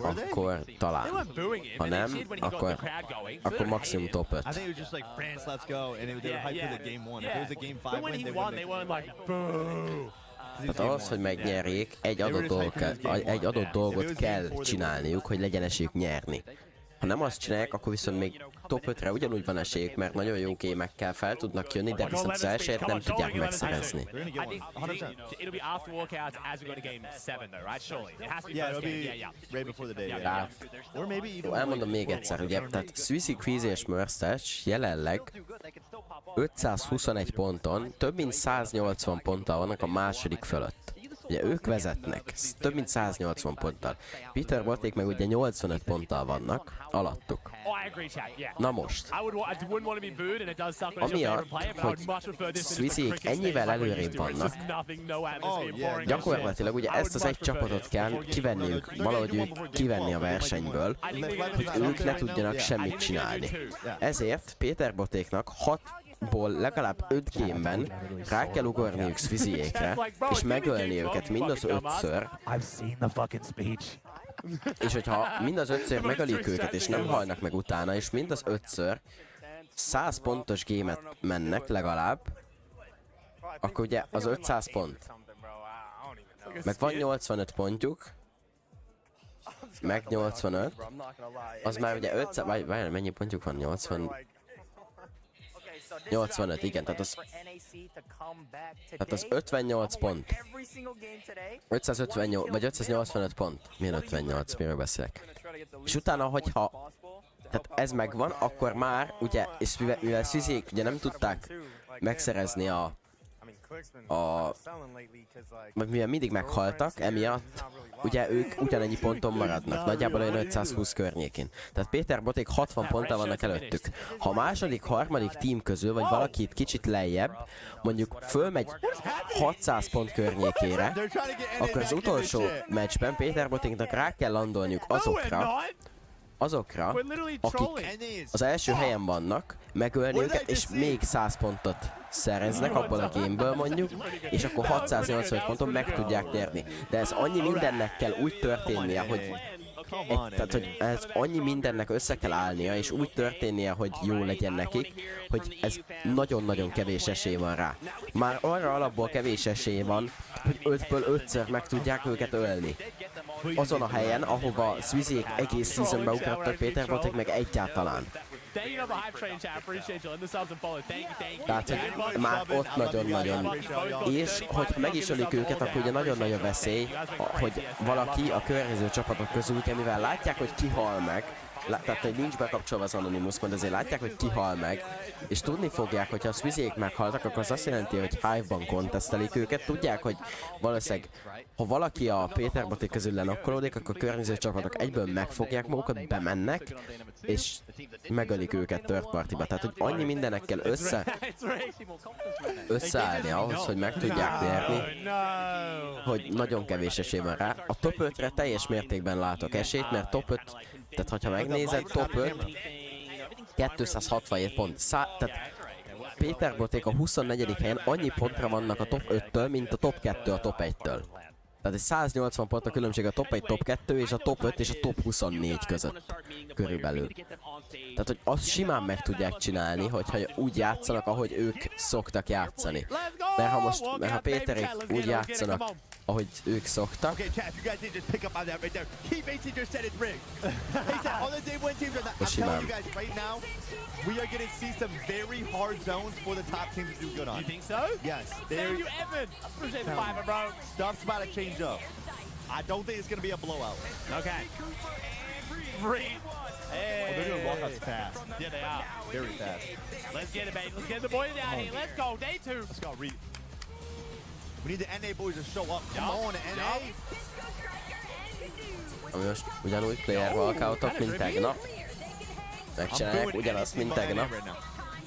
A: akkor talán. Ha nem, akkor maximum top 5.
G: I think it was just like France, let's go, and they were hyped for the game 1. If it was a game 5
E: But when
G: win,
E: he
G: they
E: won, they weren't like, boo.
A: Tehát ahhoz, hogy megnyerjék, egy adott dolgot kell csinálniuk, hogy legyen esélyük nyerni. Ha nem azt csinálják, akkor viszont még top 5-re ugyanúgy van esélyük, mert nagyon jó gémekkel fel tudnak jönni, de viszont az elsőt nem tudják megszerezni.
E: It'll be after walkouts as we go to game 7 though, right? Surely. It has to be
G: Yeah,
E: first
G: it'll
E: game.
G: be
E: Yeah.
G: right before the day.
A: Yeah.
G: Yeah. Or maybe even
A: Elmondom még egyszer, ugye, tehát Swissy, Quizy és Mörstach jelenleg 521 ponton, több mint 180 ponttal vannak a második fölött. Ugye ők vezetnek, több mint 180 ponttal. Peter Boték meg ugye 85 ponttal vannak alattuk. Na most, amiatt, hogy Swissyék ennyivel előrébb vannak, gyakorlatilag ugye ezt az egy csapatot kell kivenniük, valahogy ők kivenni a versenyből, hogy ők ne tudjanak semmit csinálni. Ezért Peter Botéknak 6-ból legalább 5 gameben rá kell ugorniuk Swissyékre, és megölni őket mind az 5-ször. És hogyha mind az 5-ször megölik őket, és nem halnak meg utána, és mind az 5-ször 100 pontos gémet mennek legalább, akkor ugye az 500 pont. Meg van 85 pontjuk, meg 85, az már ugye 500, vagy mennyi pontjuk van? 85, igen, tehát az 58 pont. 558, vagy 585 pont. Milyen 58? Miről beszélek? És utána, hogyha tehát ez megvan, akkor már, ugye, és mivel Swissy-ék ugye nem tudták megszerezni vagy mivel mindig meghaltak, emiatt ugye ők ugyanennyi ponton maradnak, nagyjából olyan 520 környékén. Tehát Péter Boték 60 ponttal vannak előttük. Ha a második, harmadik tím közül, vagy valaki itt kicsit lejjebb, mondjuk fölmegy 600 pont környékére, akkor az utolsó meccsben Péter Botéknak rá kell landolniuk azokra, akik az első helyen vannak, megölni őket, és még 100 pontot szereznek abból a gameből mondjuk, és akkor 680 ponton meg tudják nyerni. De ez annyi mindennek kell úgy történnie, hogy tehát, hogy ez annyi mindennek össze kell állnia, és úgy történnie, hogy jó legyen nekik, hogy ez nagyon-nagyon kevés esély van rá. Már arra alapból kevés esély van, hogy 5-ből 5-ször meg tudják őket ölni. Azon a helyen, ahova Swissy-ék egész seasonbe ugrottak, Péter Boték meg egyáltalán. Tehát, hogy már ott nagyon-nagyon. És, hogy meg is ölik őket, akkor ugye nagyon nagy a veszély, hogy valaki a környező csapatok közül, ugye, mivel látják, hogy ki hal meg, tehát, hogy nincs bekapcsolva az Anonymous, mert azért látják, hogy ki hal meg, és tudni fogják, hogy ha a Swissy-ék meghaltak, akkor az azt jelenti, hogy Hive-ban contesztelik őket, tudják, hogy valószínűleg, ha valaki a Péter Boték közül lenakkolódik, akkor a környező csapatok egyből megfogják magukat, bemennek, és megölik őket third partyba. Tehát, hogy annyi mindennek kell összeállni ahhoz, hogy meg tudják nyerni, hogy nagyon kevés esély van rá. A top 5-re teljes mértékben látok esélyt, mert top 5, tehát ha megnézed, top 5, 267 pont. Tehát Péter Boték a 24. helyen annyi pontra vannak a top 5-től, mint a top 2 a top 1-től. Tehát egy 180 pont a különbség a top 1, top 2 és a top 5 és a top 24 között körülbelül. Tehát, hogy azt simán meg tudják csinálni, hogyha úgy játszanak, ahogy ők szoktak játszani. Mert ha Péterék úgy játszanak, ahogy ők szoktak, simán.
G: We are going to see some very hard zones for the top teams to do good on.
E: You think so?
G: Yes.
E: Thank you, Evan. Appreciate the fiver, bro.
G: Stuff's about to change up. I don't think it's going to be a blowout.
E: Okay.
G: Hey. Oh, they're doing walkouts fast.
E: Yeah, they are.
G: Very fast.
E: Let's get it, baby. Let's get the boys down here. Let's go. Day 2.
G: Let's go, Reed. We need the NA boys to show up. Come on, NA.
A: Ami most ugyanúgy player walkoutok, mint tegnap. Megcsinálják ugyanazt, mint tegnap.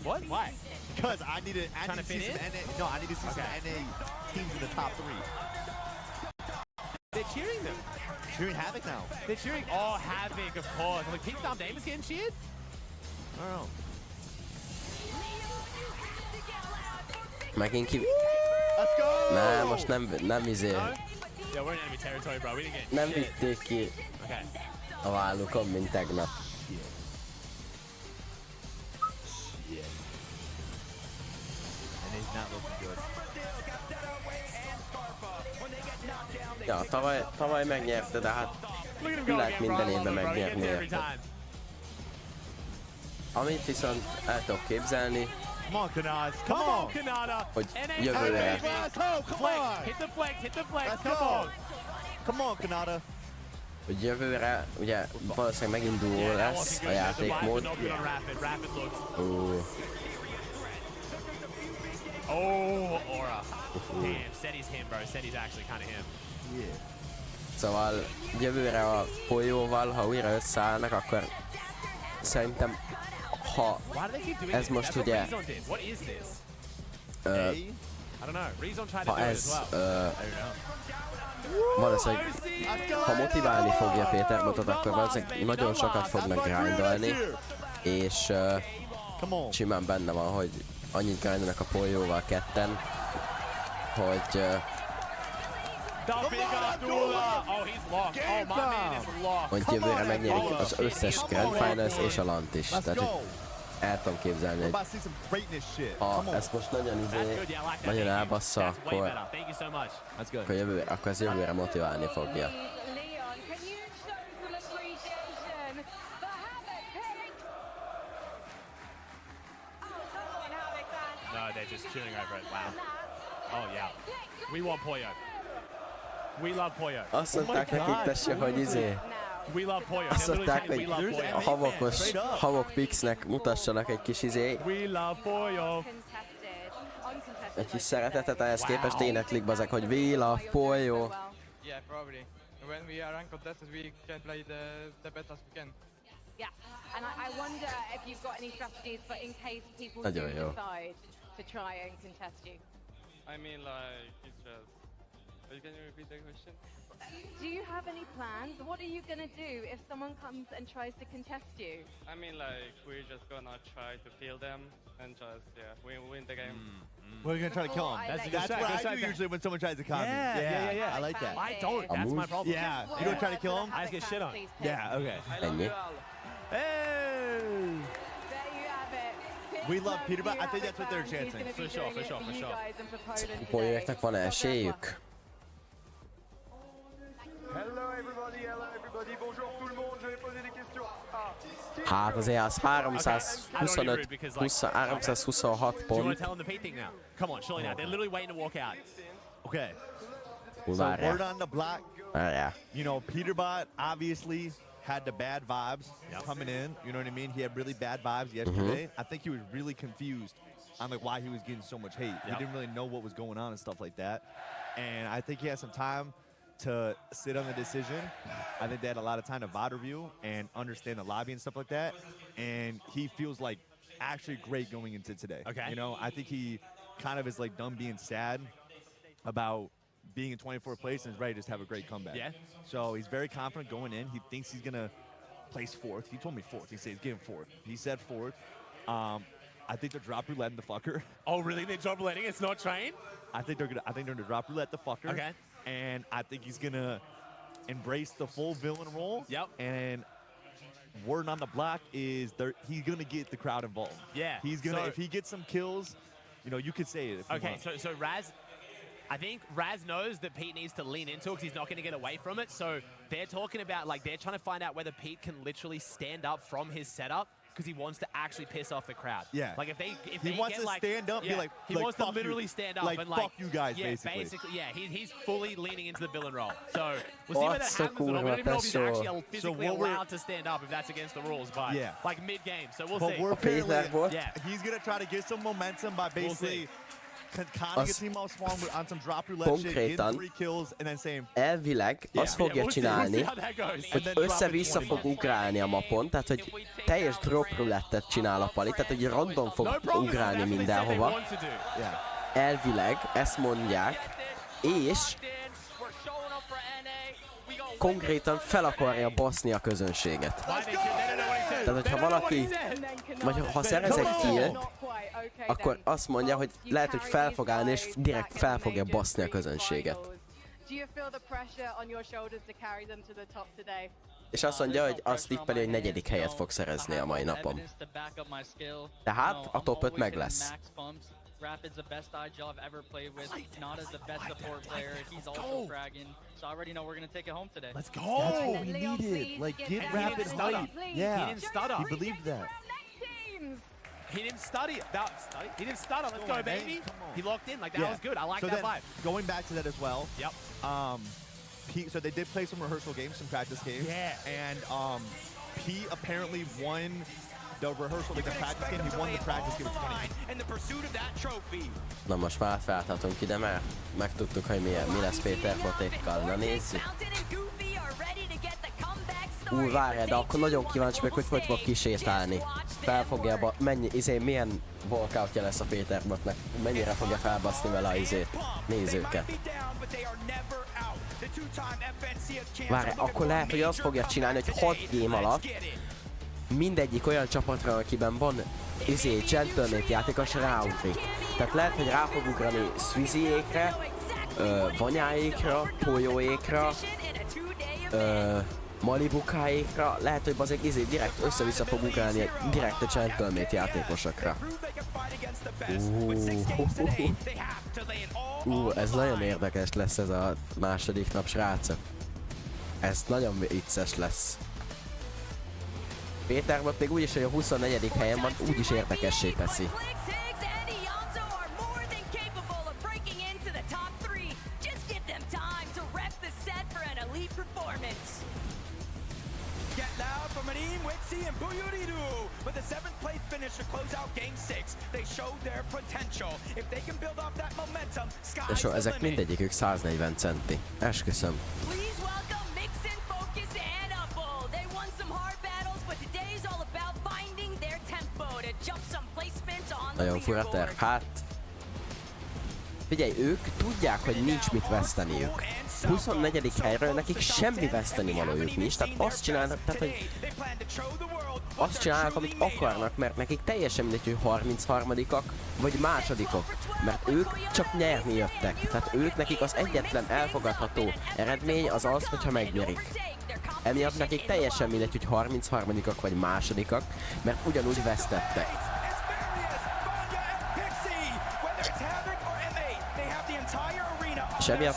E: What? Why?
G: Because I need to see some NA. No, I need to see some NA teams in the top 3.
E: They're cheering them.
G: Cheering Havoc now.
E: They're cheering. Oh, Havoc, of course. Like, Pink Storm Damon's getting cheered? I don't know.
A: Megint ki...
G: Let's go!
A: Nem, most nem izé...
E: Yeah, we're in enemy territory, bro. We didn't get
A: Nem
E: shit.
A: vitték ki
E: Okay.
A: a vállukon, mint tegnap.
G: And he's not looking good.
A: Ja, tavaly megnyerte, de hát lehet minden évben megnyerni érte. Amit viszont el tudok képzelni,
G: Come on, Kanaz. Come on.
E: Kanada.
A: hogy jövőre,
E: Hit the flex, hit the flex.
G: Let's
E: Come
G: go.
E: on.
G: Come on, Kanada.
A: hogy jövőre ugye valószínűleg megint duó lesz a játékmód.
E: Oh, Aura. Damn, Seti's him, bro. Seti's actually kind of him.
G: Yeah.
A: Szóval jövőre a folyóval, ha újra összeállnak, akkor szerintem, ha ez most ugye... ha ez... valószínűleg, ha motiválni fogja Péter Botot, akkor valószínűleg nagyon sokat fognak grindolni, és simán benne van, hogy annyit grindolnak a folyóval ketten, hogy hogy jövőre megnyerik az összes Grand Finals és a LAN-t is. Tehát, hogy el tudom képzelni, hogy ha ezt most nagyon elbassza, akkor ez jövőre motiválni fogja.
E: No, they're just cheering over it. Wow. Oh, yeah. We want Pollo. We love Pollo.
A: Azt mondták nekik, tessék, hogy
E: We love Pollo.
A: azt mondták, hogy a havok pixnek mutassanak egy kis
E: We love Pollo.
A: egy kis szeretetet, ehhez képest éneklik bazeg, hogy we love Pollo.
L: Yeah, probably. When we are uncontested, we can play the best as we can.
B: Yeah, and I wonder if you've got any strategies for in case people
A: Nagyon
B: do
A: jó.
B: decide to try and contest you.
L: I mean, like, it's just... Can you repeat the question?
B: Do you have any plans? What are you gonna do if someone comes and tries to contest you?
L: I mean, like, we're just gonna try to kill them and just, yeah, win the game.
G: We're gonna try to kill him. That's what I do usually when someone tries to copy.
E: Yeah.
G: I like that.
E: I don't. That's my problem.
G: Yeah. You don't try to kill him?
E: I just get shit on.
G: Yeah, okay.
A: Ennyi.
E: Hey!
B: There you have it.
G: We love Peter, but I think that's what they're chanting.
E: For sure.
A: Polyeknek van esélyük?
C: Hello everybody, bonjour tout le monde, je vais poser des questions.
A: Hát azért az 326
E: Do you want
A: pont.
E: to tell them the Pete thing now? Come on, surely now. They're literally waiting to walk out.
G: Okay. So word on the block.
A: Várjál.
G: You know, Peterbot obviously had the bad vibes coming in. You know what I mean? He had really bad vibes yesterday. I think he was really confused on like why he was getting so much hate. He didn't really know what was going on and stuff like that. And I think he had some time to sit on the decision. I think they had a lot of time to VOD review and understand the lobby and stuff like that. And he feels like actually great going into today.
E: Okay.
G: You know, I think he kind of is like done being sad about being in 24th place and is ready to just have a great comeback.
E: Yeah.
G: So he's very confident going in. He thinks he's gonna place 4th. He told me 4th. He said he's getting 4th. He said 4th. I think they're drop roulette the fucker.
E: Oh, really? They're drop rouletting? It's not train?
G: I think they're gonna drop roulette the fucker.
E: Okay.
G: And I think he's gonna embrace the full villain role.
E: Yep.
G: And word on the block is he's gonna get the crowd involved.
E: Yeah.
G: He's gonna
E: So-
G: if he gets some kills, you know, you could say it. If you
E: Okay,
G: want.
E: so Raz, I think Raz knows that Pete needs to lean into it because he's not going to get away from it. So they're talking about, like, they're trying to find out whether Pete can literally stand up from his setup because he wants to actually piss off the crowd.
G: Yeah.
E: Like, if they
G: He wants
E: get,
G: to
E: like,
G: stand up, be
E: yeah,
G: like,
E: he
G: like,
E: wants to
G: fuck you.
E: literally stand up
G: Like,
E: and, like,
G: fuck you guys,
E: yeah,
G: basically.
E: yeah, he's fully leaning into the villain role. So we'll see where that
A: What's so
E: happens.
A: cool
E: We don't even
A: about
E: know if he's
A: that
E: actually
A: show?
E: physically
G: what we're-
E: allowed to stand up if that's against the rules, but
G: Yeah.
E: like mid-game. So we'll
G: But
E: see.
G: we're
A: Peter
G: apparently,
A: Boy.
E: Yeah.
G: he's gonna try to get some momentum by basically
A: az konkrétan elvileg azt fogja csinálni, hogy össze-vissza fog ugrálni a mapon, tehát hogy teljes drop roulettet csinál a Pali, tehát hogy random fog ugrálni mindenhova. Elvileg ezt mondják, és konkrétan fel akarja baszni a közönséget. Tehát, hogyha valaki, vagy ha szerez egy killt, akkor azt mondja, hogy lehet, hogy fel fog állni, és direkt fel fogja baszni a közönséget. És azt mondja, hogy azt tippeli, hogy 4. helyet fog szerezni a mai napon. Tehát a top 5 meg lesz.
M: Rapid's the best IGL I've ever played with. Not as the best support player. He's also fragging. So I already know we're gonna take it home today.
G: Let's go! That's what we needed. Like, get Rapid hype. Yeah.
E: He didn't stutter.
G: He believed that.
E: He didn't study. He didn't stutter. Let's go, baby. He locked in. Like, that was good. I like that vibe.
G: Going back to that as well.
E: Yep.
G: So they did play some rehearsal games, some practice games.
E: Yeah.
G: And P apparently won the rehearsal, like the practice game. He won the practice game with 20.
A: Na most már feltartunk ide, mert megtudtuk, hogy mi lesz Péter botékkal. Na nézzük. Várjál, de akkor nagyon kíváncsi meg, hogy fog kisétálni. Felfogja, milyen walkoutja lesz a Péter botnak. Mennyire fogja felbaszni vele a nézőket. Várjál, akkor lehet, hogy azt fogja csinálni, hogy 6 game alatt mindegyik olyan csapatra, akiben van gentleman játékos ráugrik. Tehát lehet, hogy rá fog ugrani Swizzyékre, Vanyáékra, Pojóékra, Malibukáékra, lehet, hogy azok direkt össze-vissza fog ugrálni direkt a gentleman játékosokra. Ez nagyon érdekes lesz ez a második nap, srácok. Ez nagyon vicces lesz. Péter volt még úgyis, hogy a 24. helyen van, úgyis érdekessé teszi. És ezek mindegyikük 140 centi. Esküszöm. Nagyon fura terv. Hát... Figyelj, ők tudják, hogy nincs mit veszteniük. 24. helyről nekik semmi vesztenivalójuk nincs, tehát azt csinálnak, amit akarnak, mert nekik teljesen mindegy, hogy 33-ak vagy másodikok, mert ők csak nyerni jöttek. Tehát nekik az egyetlen elfogadható eredmény az az, hogyha megnyerik. Emiatt nekik teljesen mindegy, hogy 33-ak vagy másodikak, mert ugyanúgy vesztettek. És emiatt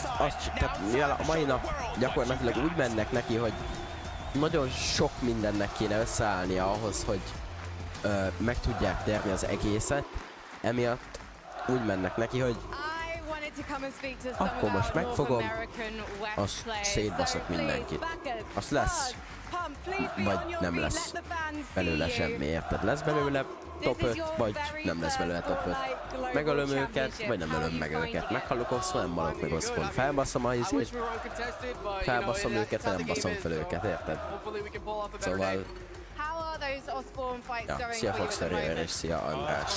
A: mivel a mai nap gyakorlatilag úgy mennek neki, hogy nagyon sok mindennek kéne összeállnia ahhoz, hogy meg tudják terni az egészet, emiatt úgy mennek neki, hogy akkor most megfogom, azt szétbaszok mindenkit. Azt lesz, vagy nem lesz belőle semmi, érted? Lesz belőle top 5, vagy nem lesz belőle top 5. Megölöm őket, vagy nem ölöm meg őket. Meghalok osztva, nem halok meg osztva. Felbaszom a izét, felbaszom őket, vagy nem baszom fel őket, érted? Szóval... Ja, szia Foxterrier és szia András.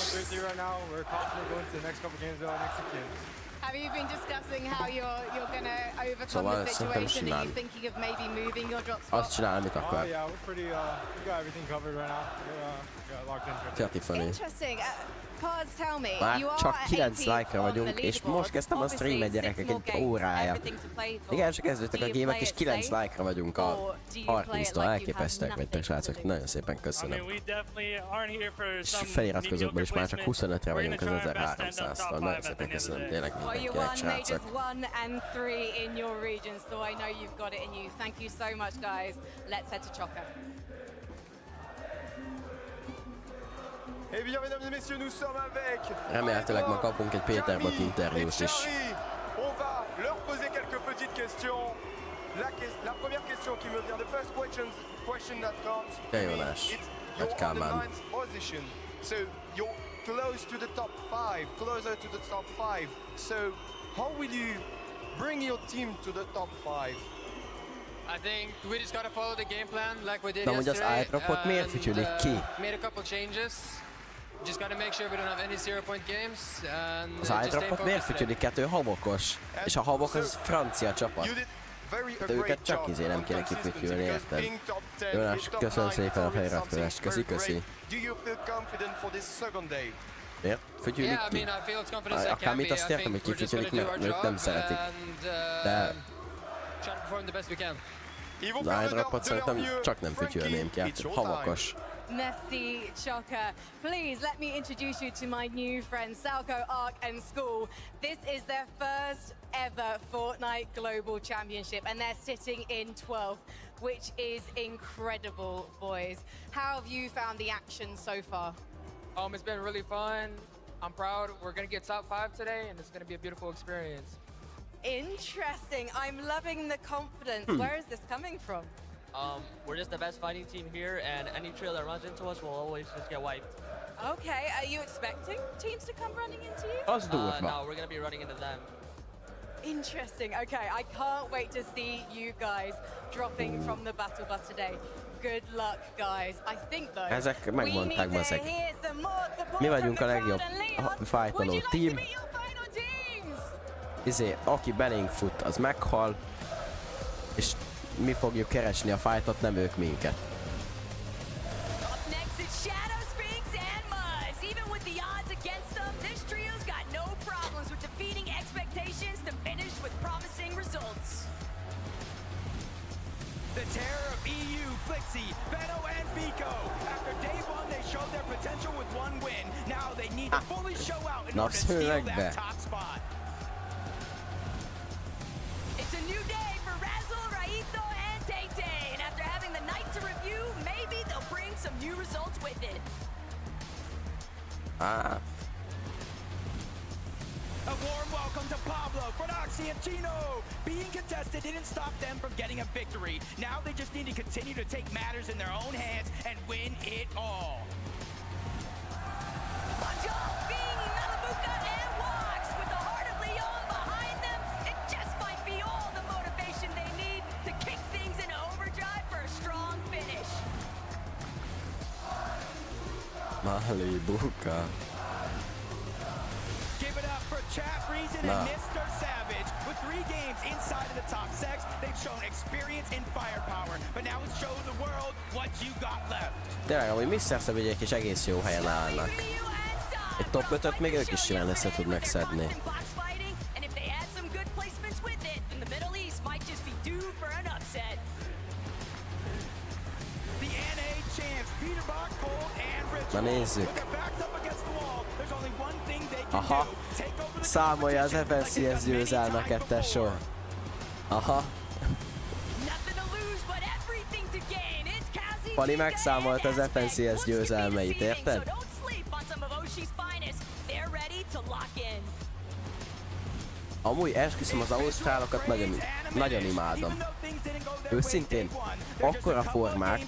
B: Have you been discussing how you're gonna overcome the situation? Are you thinking of maybe moving your drop spot?
A: Azt csinál, amit akar.
C: Yeah, we're pretty, we got everything covered right now. We're locked in.
B: Interesting. Paz, tell me,
A: már csak 9 like-ra vagyunk, és most kezdtem a streamet, gyerekek, egy órája. Igen, csak kezdődtek a gémek, és 9 like-ra vagyunk a 30-tól. Elképesztőek vagytok, srácok. Nagyon szépen köszönöm. És feliratkozókban is már csak 25-re vagyunk az 1300-tól. Nagyon szépen köszönöm tényleg mindenkinek, srácok.
C: Eh bien, mesdames et messieurs, nous sommes avec...
A: Remélhetőleg ma kapunk egy Péterbot interjút is.
C: On va leur poser quelques petites questions. La première question qui me vient, the first question that comes,
A: Jajolás,
C: it's you're on the 9th position. So, close to the top 5, closer to the top 5. So how will you bring your team to the top 5?
N: I think we just gotta follow the game plan like we did
A: Na, hogy az
N: yesterday.
A: iDropot miért fütyülik ki?
N: Made a couple changes. Just gotta make sure we don't have any 0-point games. And
A: Az iDropot miért fütyülik? Hát ő habokos. És a habok az francia csapat. De őket csak izé nem kéne kifütyülni, érted? Jónás, köszönöm szépen a feliratkozást. Köszi. Miért? Fütyülik ki? Akár mit azt értem, hogy kifütyülik, mert ők nem szeretik. De... az iDropot szerintem csak nem fütyülném ki, hát habokos.
B: Merci, Chaka. Please let me introduce you to my new friends, Salco, Ark, and School. This is their first ever Fortnite Global Championship, and they're sitting in 12th, which is incredible, boys. How have you found the action so far?
O: It's been really fun. I'm proud. We're gonna get top 5 today, and it's gonna be a beautiful experience.
B: Interesting. I'm loving the confidence. Where is this coming from?
P: We're just the best fighting team here, and any trail that runs into us will always just get wiped.
B: Okay, are you expecting teams to come running into you?
P: No, we're gonna be running into them.
B: Interesting. Okay, I can't wait to see you guys dropping from the battle bus today. Good luck, guys. I think though,
A: ezek megmondták, bazeg. Mi vagyunk a legjobb fightoló team. Izé, aki belénk fut, az meghal. És mi fogjuk keresni a fightot, nem ők minket.
Q: The terror of EU, Flixie, Benno, and Vico. After day 1, they showed their potential with 1 win. Now they need to fully show out in order to steal that top spot.
R: It's a new day for Razzle, Raito, and Tay-Tay. And after having the night to review, maybe they'll bring some new results with it.
Q: A warm welcome to Pablo, Fronoxy, and Chino. Being contested didn't stop them from getting a victory. Now they just need to continue to take matters in their own hands and win it all.
R: Majal, Bing, Nalabuka, and Wax with the heart of Leon behind them. It just might be all the motivation they need to kick things into overdrive for a strong finish.
A: Nalabuka.
Q: Give it up for Chap Reason and Mr. Savage. With 3 games inside of the top 6, they've shown experience and firepower. But now it's show the world what you got left.
A: Tényleg, amúgy Mr. Savage-ék is egész jó helyen állnak. Egy top 5-öt még ők is simán össze tudnak szedni. Na nézzük. Aha. Számolja az FNCS győzelmeket, tesó. Aha. Pali megszámolt az FNCS győzelmeit, érted? Amúgy esküszöm, az ausztrálokat nagyon imádom. Őszintén, akkora formák,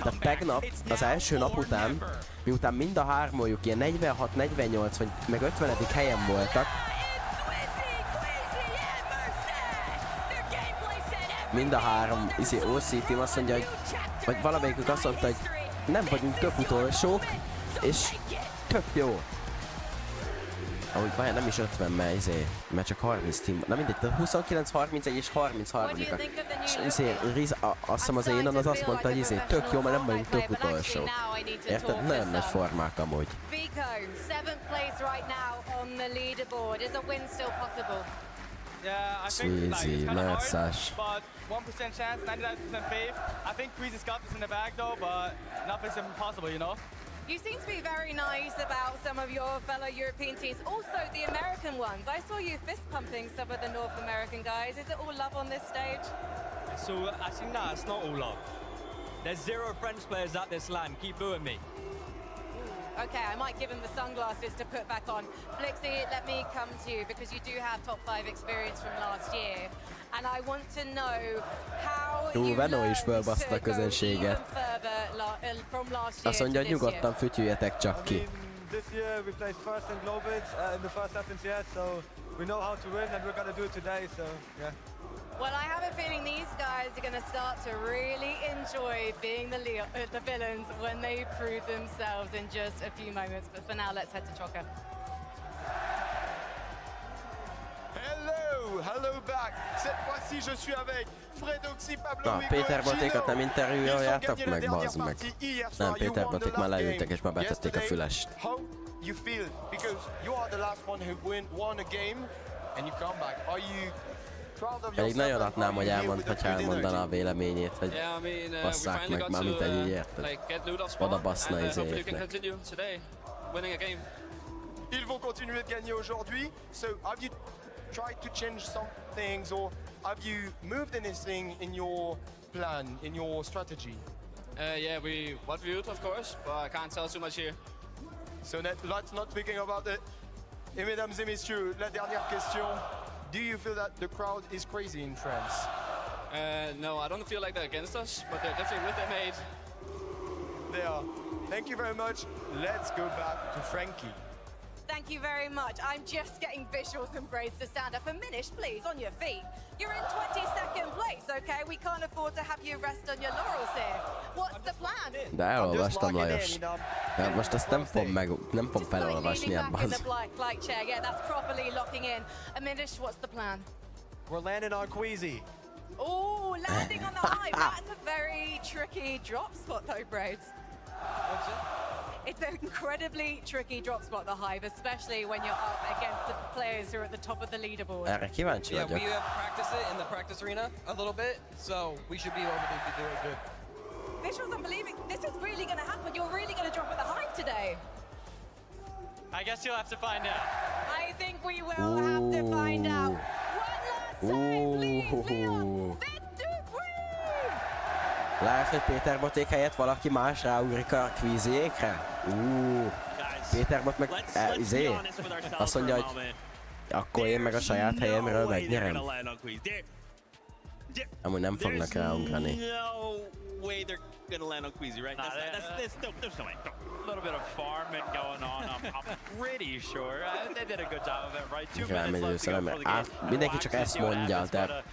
A: de tegnap, az első nap után, miután mind a hármójuk ilyen 46, 48 vagy meg 50. helyen voltak, mind a három OC team azt mondja, hogy vagy valamelyikük azt mondta, hogy nem vagyunk tök utolsók, és tök jó. Ahogy várjál, nem is 50, mert csak 30 team. Na mindegy, 29, 31 és 33-ak. És azt hiszem az Énon az azt mondta, hogy tök jó, mert nem vagyunk tök utolsó. Érted? Nagyon nagy formák amúgy.
B: Vico, 7th place right now on the leaderboard. Is a win still possible?
L: Yeah, I think
A: Sweezy,
L: it's kind of hard,
A: Mersash.
L: but 1% chance, 99% faith. I think Queezy's got this in the bag though, but nothing's impossible, you know?
B: You seem to be very nice about some of your fellow European teams, also the American ones. I saw you fist pumping some of the North American guys. Is it all love on this stage?
S: So actually, no, it's not all love. There's 0 French players at this LAN. Keep booing me.
B: Okay, I might give him the sunglasses to put back on. Flixie, let me come to you because you do have top 5 experience from last year. And I want to know how you learned to go even further from last year.
A: Azt mondja, hogy nyugodtan fütyüljetek csak ki.
L: this year we placed first in Globals in the first FNCS, so we know how to win and we're gonna do it today, so yeah.
B: Well, I have a feeling these guys are going to start to really enjoy being the villains when they prove themselves in just a few moments. But for now, let's head to Chocker.
C: Hello back. Cette fois-ci, je suis avec Fredoxy, Pablo
A: Na, Péter Botékat nem interjúoljátok meg, bazd meg. Nem, Péter Boték már leültek és már betették a fülest.
C: How you feel? Because you are the last one who won a game and you come back. Are you proud of
A: Pedig
C: yourself?
A: nagyon adnám, hogy elmondaná a véleményét, hogy basszák meg már, mint egy így érted. Oda basszna izéjéknek.
C: Ils vont continuer de gagner aujourd'hui. So have you tried to change some things or have you moved anything in your plan, in your strategy?
T: Yeah, we what viewed, of course, but I can't tell too much here.
C: So let's not speaking about it. Et mesdames et messieurs, la dernière question. Do you feel that the crowd is crazy in France?
T: No, I don't feel like they're against us, but they're definitely with their mate.
C: They are. Thank you very much. Let's go back to Frankie.
B: Thank you very much. I'm just getting visuals and braids to stand up. And Minish, please, on your feet. You're in 22nd place, okay? We can't afford to have you rest on your laurels here. What's the plan?
A: De elolvastam, Lajos. De most azt nem fogom felolvasni ebben.
B: Flight chair. Yeah, that's properly locking in. And Minish, what's the plan?
L: We're landing on Queasy.
B: Oh, landing on the high. That's a very tricky drop spot, though, Braids. It's an incredibly tricky drop spot, the Hive, especially when you're up against the players who are at the top of the leaderboard.
A: Erre kíváncsi
U: Yeah,
A: vagyok.
U: we have practiced it in the practice arena a little bit, so we should be able to do it good.
B: Visuals unbelieving. This is really going to happen. You're really going to drop at the Hive today.
M: I guess you'll have to find out.
B: I think we will have to find out. One last time, please, Leon.
A: Lehet, hogy Péter Boték helyett valaki más ráugrik a kvíziékre? Péter Bot meg azt mondja, hogy akkor én meg a saját helyemről megnyerem. Amúgy nem fognak ráugrani.
D: Gonna land on Queasy, right? There's no way.
F: A little bit of farming going on. I'm pretty sure they did a good job of it, right? 2 minutes left to go for the game.
A: Mindenki csak ezt mondja, de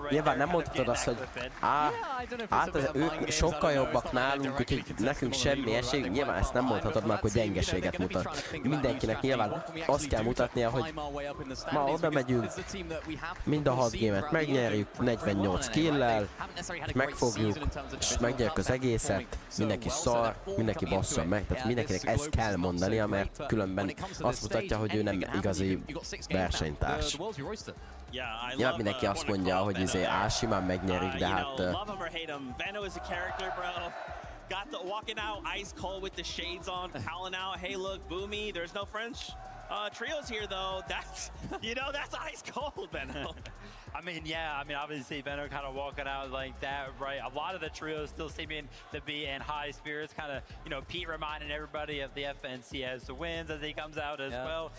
A: nyilván nem mondhatod azt, hogy ők sokkal jobbak nálunk, úgyhogy nekünk semmi esélyünk. Nyilván ezt nem mondhatod már, hogy gyengeséget mutat. Mindenkinek nyilván azt kell mutatnia, hogy ma oda megyünk, mind a 6 gémet megnyerjük, 48 kill-lel, megfogjuk, és megnyerjük az egészet, mindenki szar, mindenki basszon meg, tehát mindenkinek ezt kell mondania, mert különben azt mutatja, hogy ő nem igazi versenytárs. Ja, mindenki azt mondja, hogy simán megnyerik, de hát...
D: Got the walking out ice cold with the shades on, howling out, hey look, Boomy, there's no French trios here though. That's, that's ice cold, Benno.
F: Obviously Benno kind of walking out like that, right? A lot of the trios still seeming to be in high spirits, kind of, Pete reminding everybody of the FNCS wins as he comes out as well.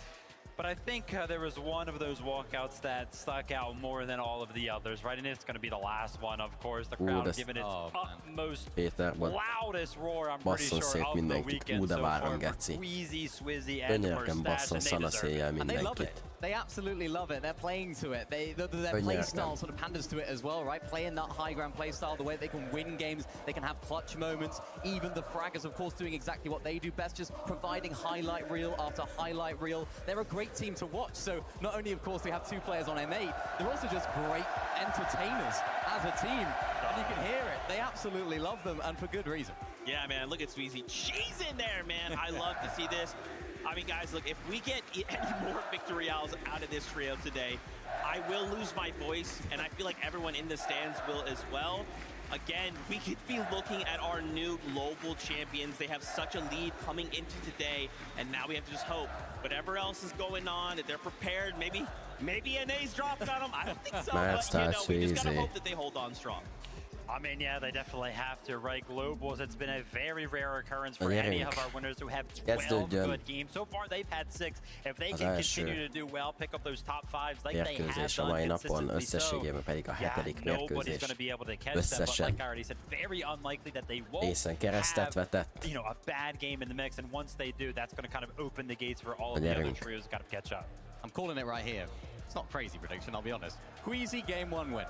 F: But I think there was one of those walkouts that stuck out more than all of the others, right? And it's going to be the last one, of course. The crowd giving its utmost, loudest roar, I'm pretty sure, of the weekend so far. Queasy, Swizzy, and Mustache, and they deserve it.
V: They absolutely love it. They're playing to it. Their play style sort of panders to it as well, right? Playing that high ground play style, the way they can win games, they can have clutch moments. Even the fraggers, of course, doing exactly what they do best, just providing highlight reel after highlight reel. They're a great team to watch. So not only, of course, we have 2 players on M8, they're also just great entertainers as a team. And you can hear it. They absolutely love them, and for good reason.
D: Yeah, man, look at Sweezy. She's in there, man. I love to see this. I mean, guys, look, if we get any more victorials out of this trio today, I will lose my voice, and I feel like everyone in the stands will as well. Again, we could be looking at our new global champions. They have such a lead coming into today, and now we have to just hope whatever else is going on, that they're prepared. Maybe an ace drops on them. I don't think so, but we just gotta hope that they hold on strong.
H: I mean, yeah, they definitely have to, right? Globals, it's been a very rare occurrence for any of our winners who have 12 good games. So far, they've had 6. If they can continue to do well, pick up those top 5s like they have
A: mérkőzés a mai napon, összességében pedig a 7. mérkőzés. Összesen. Észen keresztet vetett.
H: You know, a bad game in the mix, and once they do, that's going to kind of open the gates for all of the other trios to kind of catch up.
V: I'm calling it right here. It's not a crazy prediction, I'll be honest. Queasy game 1 win.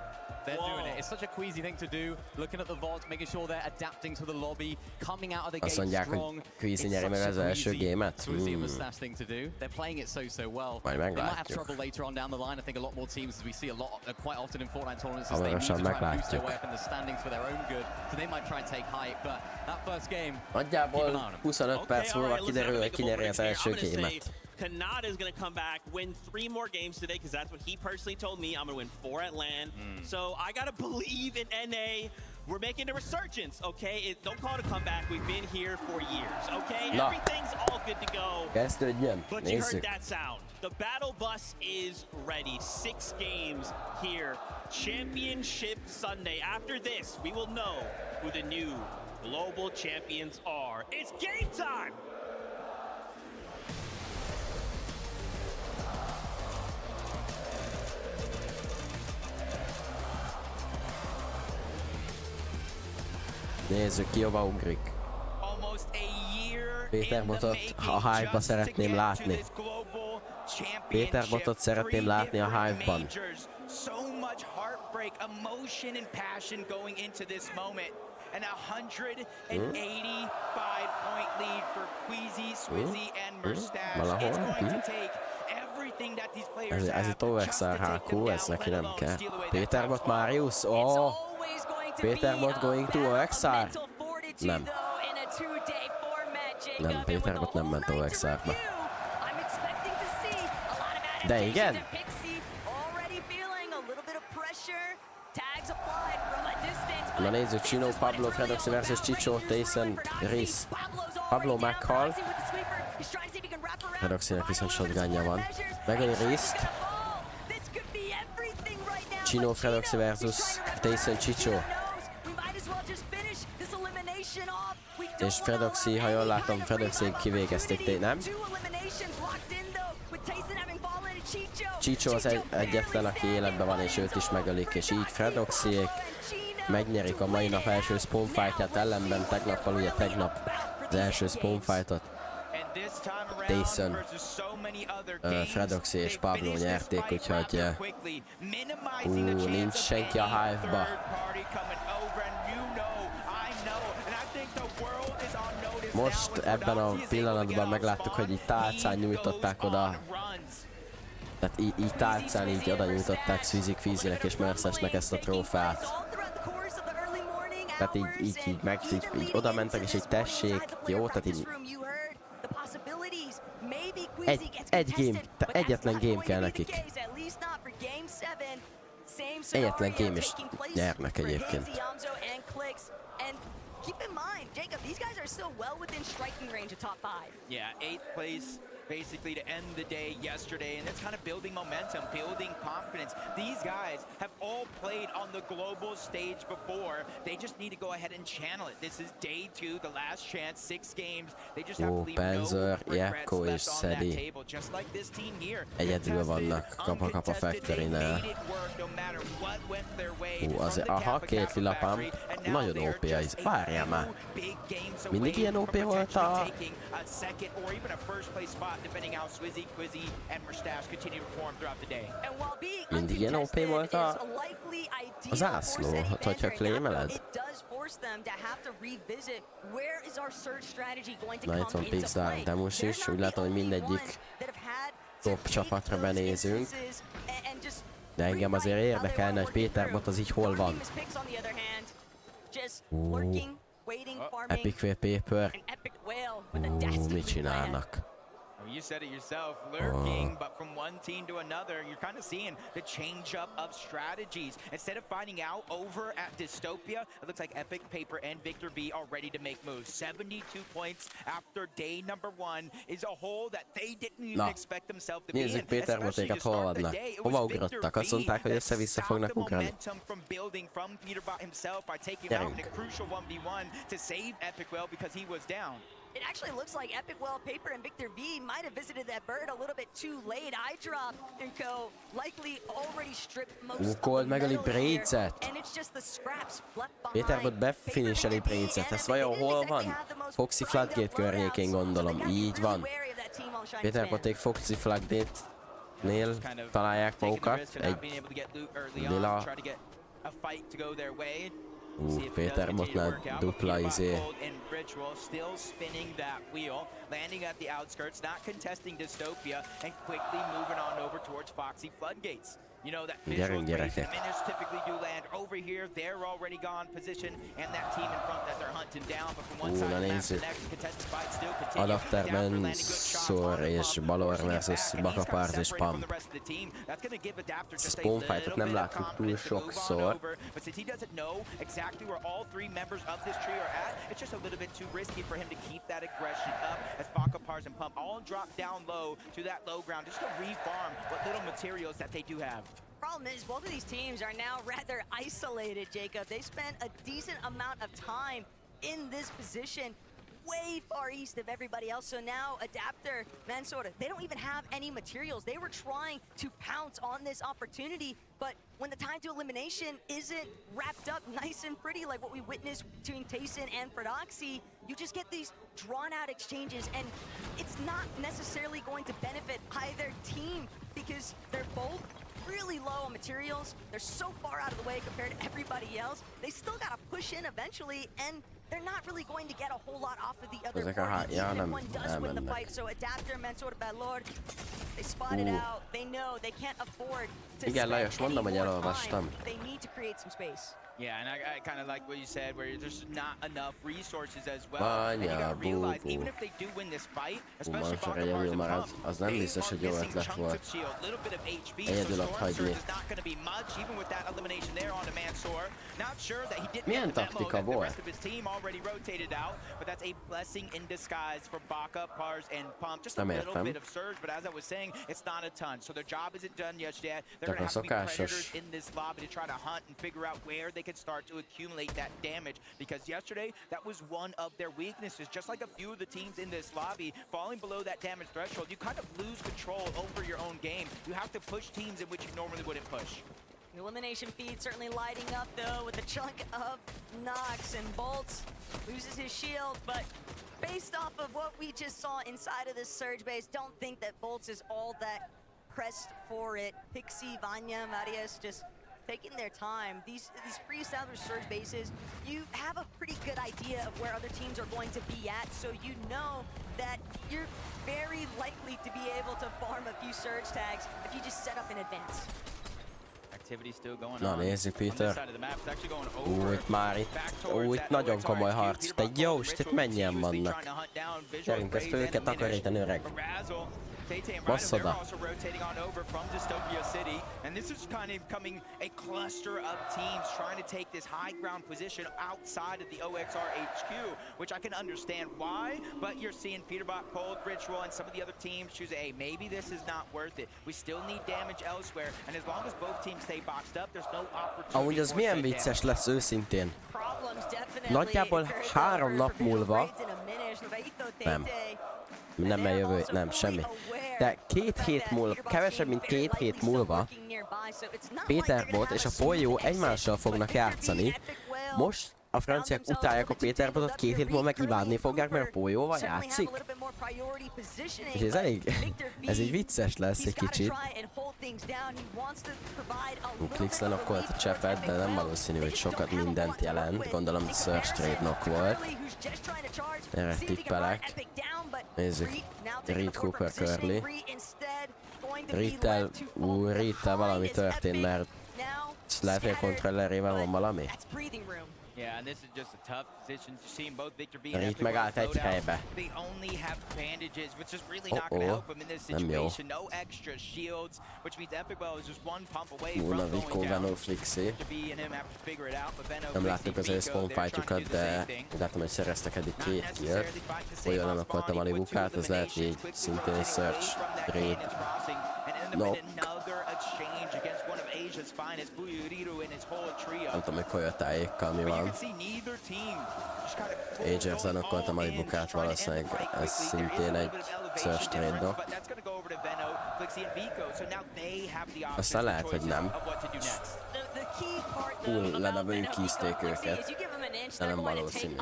V: They're doing it. It's such a Queasy thing to do. Looking at the VODs, making sure they're adapting to the lobby, coming out of the gate strong.
A: Queasy nyeri meg az első gémet.
V: Swizzy and Mustache thing to do. They're playing it so well. They might have trouble later on down the line. I think a lot more teams, as we see a lot, quite often in Fortnite tournaments, they need to try and boost their way up in the standings for their own good. So they might try and take height, but that first game,
A: nagyjából 25 perc múlva kiderül, hogy ki nyeri az első gémet.
D: Kanada is going to come back, win 3 more games today, because that's what he personally told me. I'm going to win 4 at LAN. So I got to believe in NA. We're making a resurgence, okay? Don't call it a comeback. We've been here for years, okay? Everything's all good to go. But you heard that sound. The battle bus is ready. 6 games here. Championship Sunday. After this, we will know who the new global champions are. It's game time!
A: Nézzük ki, jobban ugrik. Péter Botot a Hive-ba szeretném látni. Péter Botot szeretném látni a Hive-ban.
Q: So much heartbreak, emotion and passion going into this moment. And a 185-point lead for Queasy, Swizzy and Mustache. It's going to take everything that these players have.
A: Ez itt OXR HQ, ez neki nem kell. Péter Bot Marius, Péter Bot going to OXR? Nem. Nem, Péter Bot nem ment OXR-ba. De igen? Na nézzük, Chino, Pablo, Fredoxy versus Chicho, Tyson, Reese. Pablo meghal. Fredoxynek viszont shotgunja van. Megöli Reese-t. Chino, Fredoxy versus Tyson, Chicho. És Fredoxy, ha jól látom, Fredoxy kivégezték, nem? Chicho az egyetlen, aki életben van, és őt is megölik, és így Fredoxyék megnyerik a mai nap első spawn fightját, ellenben tegnap az első spawn fightot Tyson, Fredoxy és Pablo nyerték, úgyhogy nincs senki a Hive-ba. Most ebben a pillanatban megláttuk, hogy így tálcán nyújtották oda, tehát így tálcán így oda nyújtották Swizzy, Queasynek és Mercesnek ezt a trófeát. Tehát így oda mentek és így tessék, jó, tehát így egy game, egyetlen game kell nekik. Egyetlen game is nyernek egyébként.
R: Keep in mind, Jacob, these guys are still well within striking range of top 5.
Q: Yeah, 8th place basically to end the day yesterday, and it's kind of building momentum, building confidence. These guys have all played on the global stage before. They just need to go ahead and channel it. This is day 2, the last chance, 6 games. They just have to leave no regrets left on that table, just like this team here.
A: Egyedül vannak Kapa Factory-nál. Azért, aha, 2 lilapám, nagyon OP az. Várjál már. Mindig ilyen OP volt a... Mindig ilyen OP volt a zászló, hogyha claimeled. Na itt van Pixar Demus is, úgy látom, hogy mindegyik top csapatra benézünk. De engem azért érdekelne, hogy Péter Bot az így hol van.
V: Epic Whale Paper.
A: Mit csinálnak?
Q: you said it yourself, lurking, but from one team to another, you're kind of seeing the change up of strategies. Instead of finding out over at Dystopia, it looks like Epic, Paper, and Victor V are ready to make moves. 72 points after day number 1 is a hole that they didn't even expect themselves to be in.
A: Nézzük Péter Botékat hol vannak. Hova ugrottak? Azt mondták, hogy össze-vissza fognak ugrani. Gyerünk.
R: It actually looks like Epic Well, Paper, and Victor V might have visited that bird a little bit too late. I drop and Co likely already stripped most
A: Kold megöli Brécet.
R: and it's just the scraps left behind.
A: Péter Bot befiniseli Brécet. Ez vajon hol van? Foxy Floodgate környékén gondolom. Így van. Péter Boték Foxy Floodgate-nél találják magukat. Egy lila. Péter Botnál dupla izé.
Q: Still spinning that wheel, landing at the outskirts, not contesting Dystopia, and quickly moving on over towards Foxy Floodgates. You know that visual Minish typically do land over here. They're already gone position, and that team in front that they're hunting down. But from one side of the map to the next, contested fight still continues.
A: Adapter Menszor és Balor versus Bakapárz és Pump. Spawn fightot nem láttuk túl sokszor.
Q: But since he doesn't know exactly where all 3 members of this trio are at, it's just a little bit too risky for him to keep that aggression up as Bakapárz and Pump all drop down low to that low ground just to re-farm what little materials that they do have.
R: Problem is, both of these teams are now rather isolated, Jacob. They spent a decent amount of time in this position, way far east of everybody else. So now Adapter, Mansour, they don't even have any materials. They were trying to pounce on this opportunity, but when the time to elimination isn't wrapped up nice and pretty like what we witnessed between Tayson and Fredoxy, you just get these drawn-out exchanges, and it's not necessarily going to benefit either team because they're both really low on materials. They're so far out of the way compared to everybody else. They still gotta push in eventually, and they're not really going to get a whole lot off of the other party, even if one does win the fight. So Adapter, Mansour, Balor, they spot it out. They know they can't afford to spend any more time. They need to create some space.
Q: Yeah, and I kind of like what you said, where there's not enough resources as well. And you gotta realize, even if they do win this fight, especially Bakapárz and Pump, they are missing chunks of shield, little bit of HP, so Storm Surge is not going to be much, even with that elimination there on the Mansour. Not sure that he didn't get the memo that the rest of his team already rotated out, but that's a blessing in disguise for Bakapárz and Pump. Just a little bit of surge, but as I was saying, it's not a ton. So their job isn't done yet. They're going to have to be predators in this lobby to try to hunt and figure out where they can start to accumulate that damage, because yesterday that was one of their weaknesses. Just like a few of the teams in this lobby, falling below that damage threshold, you kind of lose control over your own game. You have to push teams in which you normally wouldn't push.
R: The elimination feed certainly lighting up though with a chunk of Nox, and Bolts loses his shield, but based off of what we just saw inside of this Surge base, don't think that Bolts is all that pressed for it. Pixie, Vanya, Marius just taking their time. These pre-established Surge bases, you have a pretty good idea of where other teams are going to be at, so you know that you're very likely to be able to farm a few Surge tags if you just set up in advance.
Q: Activity still going
A: Na nézzük, Peter. Itt nagyon komoly harc. Te jó, itt mennyien vannak. Gyerünk, ezt föl kell takarítani, öreg. Basszod.
Q: Also rotating on over from Dystopia City, and this is kind of becoming a cluster of teams trying to take this high ground position outside of the OXR HQ, which I can understand why, but you're seeing Peterbot, Cold, Ritual, and some of the other teams choose, hey, maybe this is not worth it. We still need damage elsewhere, and as long as both teams stay boxed up, there's no opportunity.
A: Amúgy az milyen vicces lesz őszintén. Nagyjából 3 nap múlva... Nem eljövő, nem, semmi. De 2 hét múlva, kevesebb mint 2 hét múlva Peterbot és a Polyó egymással fognak játszani. Most a franciák utálják a Peterbotot, 2 hét múlva meg imádni fogják, mert a Polyóval játszik. És ez elég, ez így vicces lesz egy kicsit. Kliksz lenokkolt a csepet, de nem valószínű, hogy sokat mindent jelent. Gondolom, Search Trade knock volt. Erre tippelek. Nézzük. Reed Cooper Curly. Reed-tel valami történt, mert lehet, hogy a kontrollerével van valami.
Q: Yeah, and this is just a tough position to see both Victor V and
A: Itt megállt egy helybe.
Q: They only have bandages, which is really not going to help him in this situation. No extra shields, which means Epic Well is just one pump away from going down. Victor V and him have to figure it out, but Veno,
A: Nem láttuk az spawn fight-jukat, de látom, hogy szereztek eddig 2 killt. Olyan alakult a Malibukát, az lehet, hogy így szintén Search, Ray. No. Nem tudom, hogy Koyotáékkal mi van. Agers elnökkolt a Malibukát, valószínűleg ez szintén egy Search trade-do. Aztán lehet, hogy nem. Legalább kízték őket, de nem valószínű.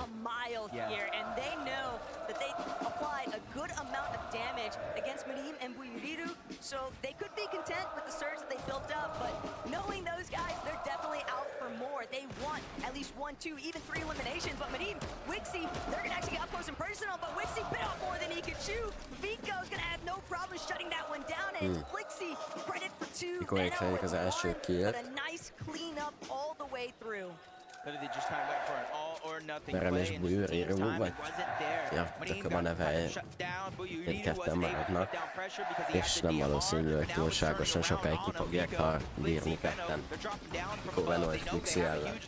R: Good amount of damage against Madim and Buyuriru, so they could be content with the surge that they built up, but knowing those guys, they're definitely out for more. They want at least 1, 2, even 3 eliminations, but Madim, Wixie, they're gonna actually get up close and personal, but Wixie bit off more than he could chew. Vico's gonna have no problem shutting that one down, and Wixie credit for 2. But a nice clean up all the way through.
Q: They just kind of went for an all or nothing
A: Merem
Q: play,
A: és
Q: and
A: Buyuriru vagy? Ja, csak a neve egy-ketten maradnak, és nem valószínű, hogy túlságosan sokáig ki fogják bírni ketten. Akkor Veno és Flixi ellen.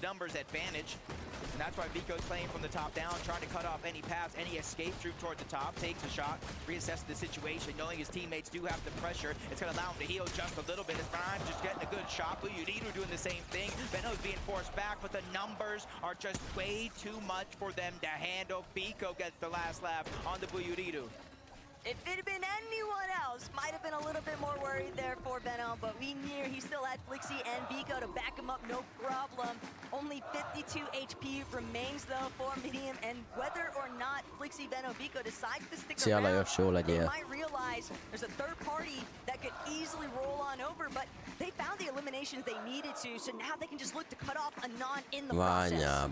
Q: And that's why Vico's playing from the top down, trying to cut off any paths, any escape through towards the top, takes a shot, reassesses the situation, knowing his teammates do have the pressure. It's going to allow him to heal just a little bit. As Brian's just getting a good shot. Buyuriru doing the same thing. Veno's being forced back, but the numbers are just way too much for them to handle. Vico gets the last laugh on the Buyuriru.
R: If it had been anyone else, might have been a little bit more worried there for Venom, but we knew he still had Flixi and Vico to back him up, no problem. Only 52 HP remains though for Medium, and whether or not Flixi, Venom, Vico decide to stick around, they might realize there's a third party that could easily roll on over, but they found the eliminations they needed to, so now they can just look to cut off Anon in the process.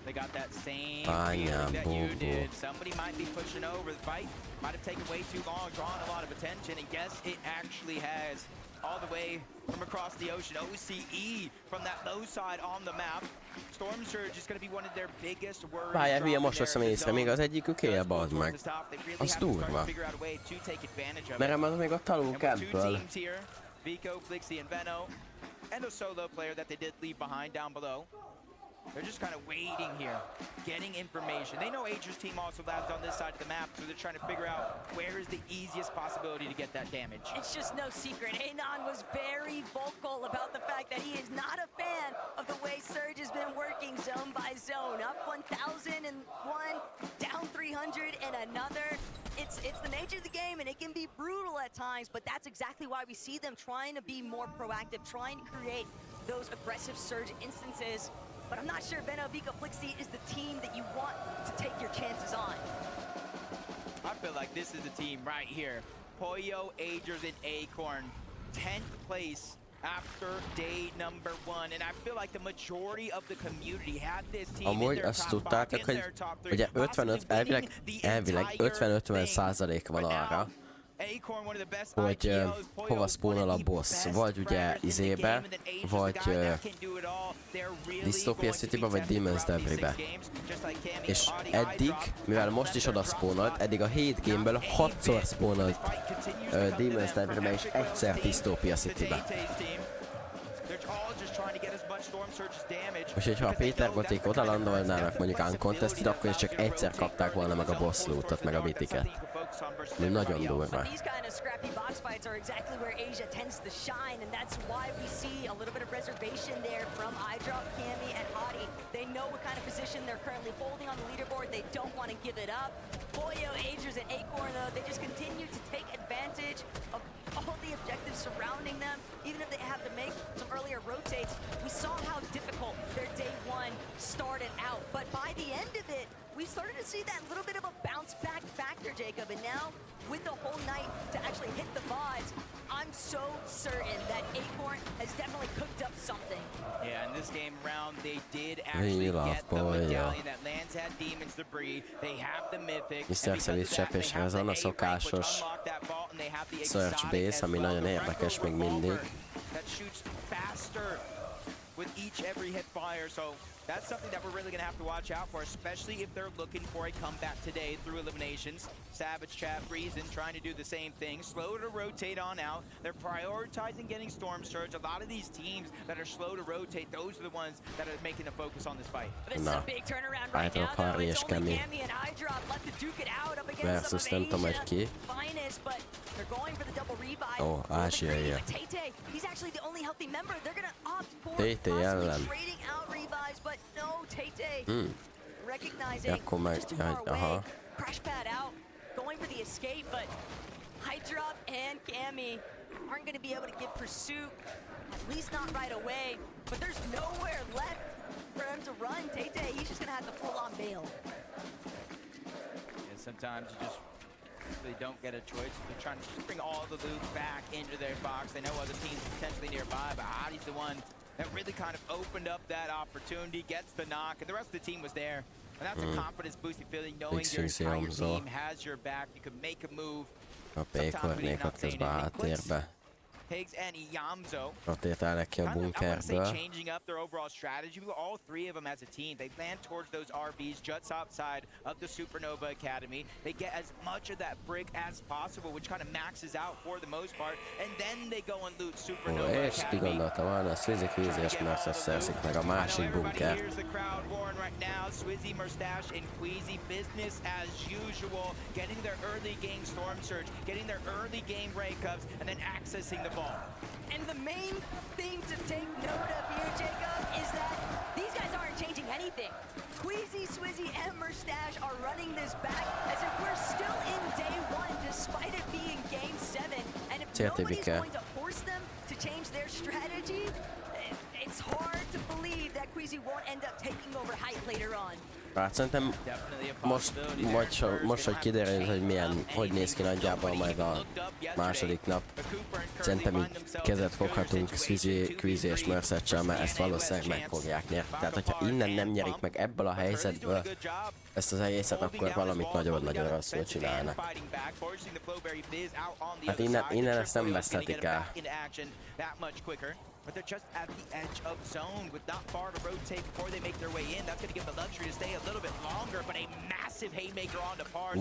Q: They got that same feeling that you did. Somebody might be pushing over. The fight might have taken way too long, drawing a lot of attention, and yes, it actually has. All the way from across the ocean, OCE from that low side on the map. Storm Surge is going to be one of their biggest worries.
A: Várjál, hülye, most veszem észre, még az egyikük él, bazd meg. Az durva. Merem az még ott alul campbell.
Q: Vico, Flixi, and Veno, and a solo player that they did leave behind down below. They're just kind of waiting here, getting information. They know Ager's team also lands on this side of the map, so they're trying to figure out where is the easiest possibility to get that damage.
R: It's just no secret. Anon was very vocal about the fact that he is not a fan of the way Surge has been working zone by zone. Up 1,000 and one, down 300 and another. It's the nature of the game, and it can be brutal at times, but that's exactly why we see them trying to be more proactive, trying to create those aggressive Surge instances. But I'm not sure Veno, Vico, Flixi is the team that you want to take your chances on.
Q: I feel like this is the team right here. Pollo, Agers, and Acorn. 10th place after day number 1. And I feel like the majority of the community had this team
A: Amúgy
Q: in their
A: azt
Q: top 5,
A: tudtátok, hogy ugye 55, elvileg 50-50% van arra, hogy hova spawnol a boss, vagy ugye izébe, vagy Dystopia City-be, vagy Demon's Debris-be. És eddig, mivel most is oda spawnolt, eddig a 7 gameből 6-szor spawnolt Demon's Debris-be és egyszer Dystopia City-be. Úgyhogy ha a Péterboték oda landolnának mondjuk uncontested, akkor is csak egyszer kapták volna meg a boss lootot, meg a bitiket. Nagyon durva.
R: These kind of scrappy box fights are exactly where Asia tends to shine, and that's why we see a little bit of reservation there from iDrop, Cammy, and Hottie. They know what kind of position they're currently holding on the leaderboard. They don't want to give it up. Pollo, Agers, and Acorn, though, they just continue to take advantage of all the objectives surrounding them, even if they have to make some earlier rotates. We saw how difficult their day 1 started out, but by the end of it, we started to see that little bit of a bounce back factor, Jacob, and now with the whole night to actually hit the VODs, I'm so certain that Acorn has definitely cooked up something.
Q: Yeah, in this game round, they did actually get the medallion that lands at Demon's Debris. They have the Mythic.
A: Visszaszervisz csepésre, ez a szokásos search base, ami nagyon érdekes még mindig.
Q: with every hit fire. So that's something that we're really going to have to watch out for, especially if they're looking for a comeback today through eliminations. Savage, Chat, Reason trying to do the same thing. Slow to rotate on out. They're prioritizing getting Storm Surge. A lot of these teams that are slow to rotate, those are the ones that are making a focus on this fight.
R: This is a big turnaround right now, though. It's only Cammy and Hydrop left to duke it out up against some of Asia's finest, but they're going for the double revive.
A: Oh, Ázsia.
R: Tay, he's actually the only healthy member. They're going to opt for
A: Tay ellen.
R: trading out revives, but no, Tay recognizing
A: Akkor meg,
R: just too far away.
A: aha.
R: Crash pad out, going for the escape, but Hydrop and Cammy aren't going to be able to give pursuit, at least not right away, but there's nowhere left for him to run. Tay, he's just going to have to full-on bail.
Q: And sometimes you just really don't get a choice. They're trying to just bring all the loot back into their box. They know other teams potentially nearby, but Adi's the one that really kind of opened up that opportunity, gets the knock, and the rest of the team was there. And that's a confidence-boosting feeling, knowing your entire team has your back. You can make a move.
A: A pékornék ott közben a háttérbe.
Q: Higgs and Yamzo
A: Rotétál neki a
Q: I want to say
A: bunkerből.
Q: changing up their overall strategy. All three of them as a team, they land towards those RBs just outside of the Supernova Academy. They get as much of that brick as possible, which kind of maxes out for the most part, and then they go and loot Supernova
A: És ki
Q: Academy.
A: gondolta volna, Swizzy és Mercer szerzik meg a másik bunker.
Q: Here's the crowd roaring right now. Swizzy, Mustache, and Queasy, business as usual, getting their early game Storm Surge, getting their early game rank ups, and then accessing the ball.
R: And the main thing to take note of here, Jacob, is that these guys aren't changing anything. Queasy, Swizzy, and Mustache are running this back as if we're still in day one, despite it being game 7. And if nobody's going to force them to change their strategy, it's hard to believe that Queasy won't end up taking over height later on.
A: Hát szerintem most, hogy kiderül, hogy hogy néz ki nagyjából majd a második nap, szerintem így kezet foghatunk Swizzy, Queasy és Mercer-csel, mert ezt valószínűleg meg fogják nyerni. Tehát, hogyha innen nem nyerik meg ebből a helyzetből ezt az egészet, akkor valamit nagyon-nagyon rosszul csinálnak. Hát innen ezt nem veszthetik el.
Q: But they're just at the edge of zone with not far to rotate before they make their way in. That's going to give the luxury to stay a little bit longer, but a massive haymaker on the part.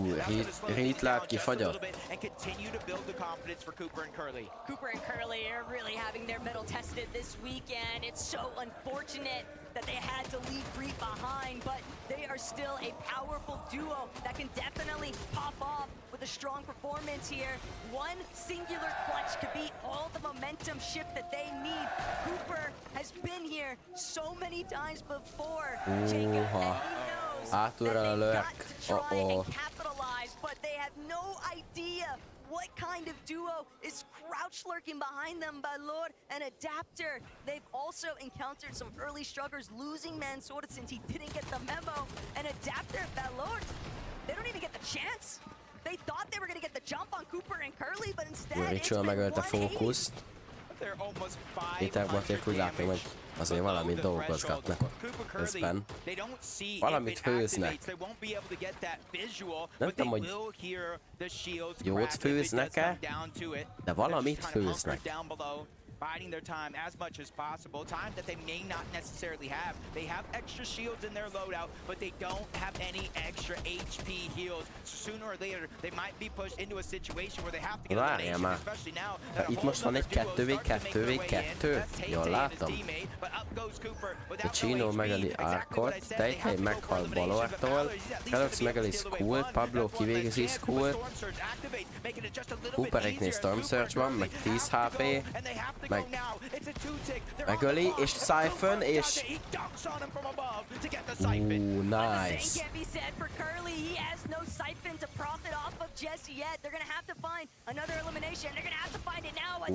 A: Hit lát kifagyott.
Q: And continue to build the confidence for Cooper and Curly.
R: Cooper and Curly are really having their mettle tested this weekend. It's so unfortunate that they had to leave Breed behind, but they are still a powerful duo that can definitely pop off with a strong performance here. One singular clutch could be all the momentum shift that they need. Cooper has been here so many times before, Jacob, and he knows that they've got to try and capitalize, but they have no idea what kind of duo is crouch lurking behind them by Lord and Adapter. They've also encountered some early struggles, losing Mansoor since he didn't get the memo. And Adapter, Lord, they don't even get the chance. They thought they were going to get the jump on Cooper and Curly, but instead it's been
A: megölte
R: one
A: fókuszt. Éterbaték úgy látom, hogy azért valamit dolgozgatnak ott közben. Valamit főznek. Nem tudom, hogy jót főznek-e, de valamit főznek.
Q: Biding their time as much as possible, time that they may not necessarily have. They have extra shields in their loadout, but they don't have any extra HP heals. So sooner or later, they might be pushed into a situation where they have to get elimination, especially now.
A: Itt most van egy 2v2v2, jól látom. A Chino megöli Arkot, Tay meghal Balortól, Kellogg's megöli Skull, Pablo kivégzi Skull, Cooperéknél Storm Surge van, meg 10 HP, megöli, és Siphon, és... nice.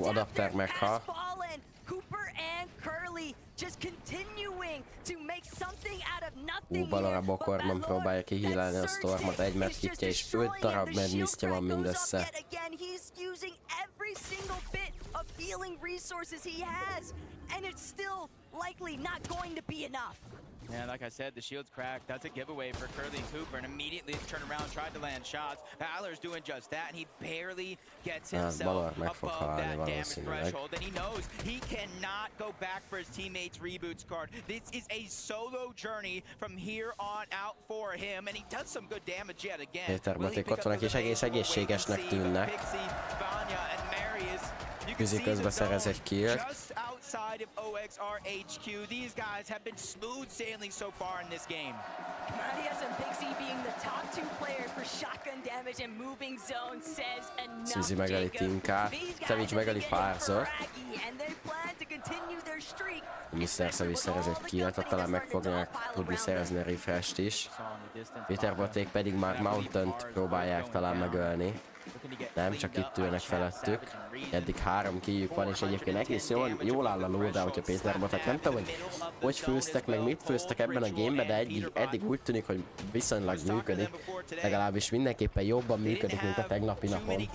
A: Adapter meghal. Balora bokorban próbálja kihílálni a Stormot, egy medkitje és 5 darab medmisztje van mindössze.
R: Of healing resources he has, and it's still likely not going to be enough.
Q: Yeah, like I said, the shield's cracked. That's a giveaway for Curly and Cooper, and immediately turned around, tried to land shots. Valor's doing just that, and he barely gets himself above that damage threshold. And he knows he cannot go back for his teammates' reboots card. This is a solo journey from here on out for him, and he does some good damage yet again.
A: Péterboték ott vannak és egész egészségesnek tűnnek. Küzi közben szerez egy killt.
Q: Outside of OXR HQ, these guys have been smooth sailing so far in this game.
R: Marias and Pixie being the top two players for shotgun damage and moving zone says enough.
A: Szizi megöli Tinkát, Savage megöli párszor.
R: And they plan to continue their streak.
A: Mr. Savage szerez egy killt, talán meg fogják tudni szerezni a refresh-t is. Péterboték pedig már Mountain-t próbálják talán megölni. Nem, csak itt ülnek felettük. Eddig 3 killjük van, és egyébként egész jól áll a lóra, hogyha Péterbotek. Nem tudom, hogy főztek, meg mit főztek ebben a gameben, de eddig úgy tűnik, hogy viszonylag működik. Legalábbis mindenképpen jobban működik, mint a tegnapi napon.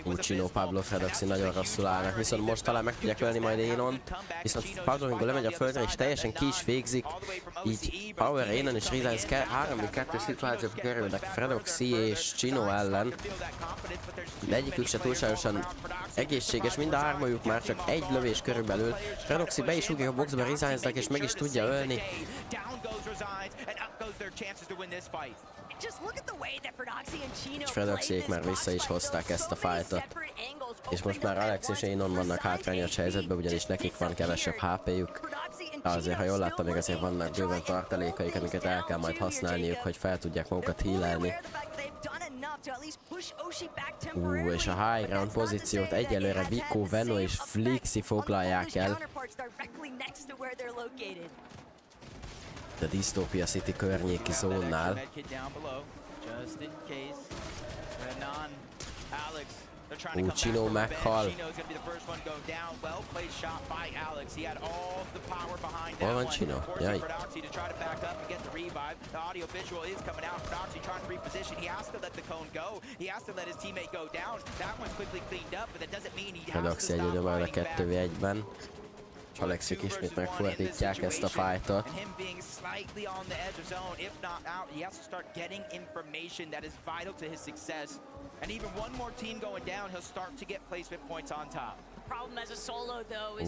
A: Uchino, Pablo, Fredoxy nagyon rosszul állnak, viszont most talán meg tudják ölni majd Énon. Viszont Pablo, amikor lemegy a földre, és teljesen ki is végzik, így Power, Énon és Rizans 3v2 szituációba kerülnek Fredoxy és Chino ellen. De egyikük se túlságosan egészséges, mind a hármajuk már csak egy lövés körülbelül. Fredoxy be is ugrik a boxba Rizansnak, és meg is tudja ölni. És Fredoxyék már vissza is hozták ezt a fightot. És most már Alex és Énon vannak hátrányos helyzetben, ugyanis nekik van kevesebb HP-juk. Azért, ha jól láttam, még azért vannak bőven tartalékaik, amiket el kell majd használniuk, hogy fel tudják magukat healelni. És a high ground pozíciót egyelőre Vico, Veno és Flixi foglalják el. A Dystopia City környéki zónál. Chino meghal. Hol van Chino? Jaj. Fredoxy egyedül majd a 2v1-ben. Alexik ismét megfordítják ezt a fightot.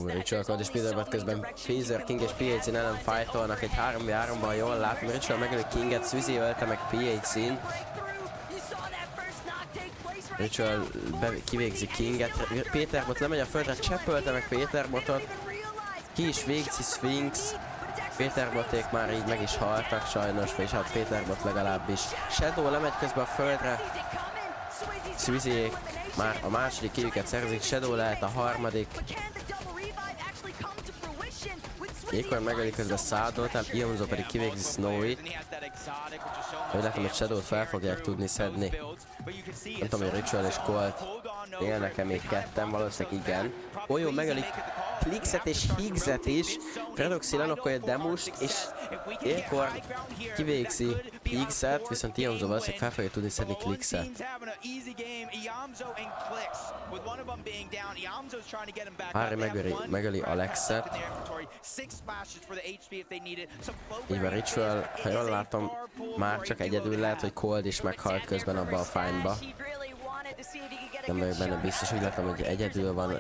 A: Ritual és Peterbot közben Phaser, King és PHC-n ellen fightolnak egy 3v3-ban, jól látom. Ritual megöli Kinget, Swizy ölte meg PHC-n. Ritual kivégzi Kinget, Peterbot lemegy a földre, cseppölte meg Peterbotot. Ki is végzi Sphinx. Péterboték már így meg is haltak sajnos, vagyis hát Péterbot legalábbis. Shadow lemegy közben a földre. Swizyék már a második killüket szerzik, Shadow lehet a harmadik. Ékor megöli közben Szádot, tehát Ionzo pedig kivégzi Snowy-t. Hogy látom, hogy Shadow-t fel fogják tudni szedni. Nem tudom, hogy Ritual és Colt élnek-e még ketten, valószínűleg igen. Olyó megöli Klixet és Higgset is. Fredoxy lenokolja Demust, és Ékor kivégzi Higgset, viszont Ionzo valószínűleg fel fogja tudni szedni Klixet. Harry megöli Alexet. Így van Ritual, ha jól látom, már csak egyedül lehet, hogy Cold is meghalt közben abba a fine-ba. Nem vagyok benne biztos, úgy látom, hogy egyedül van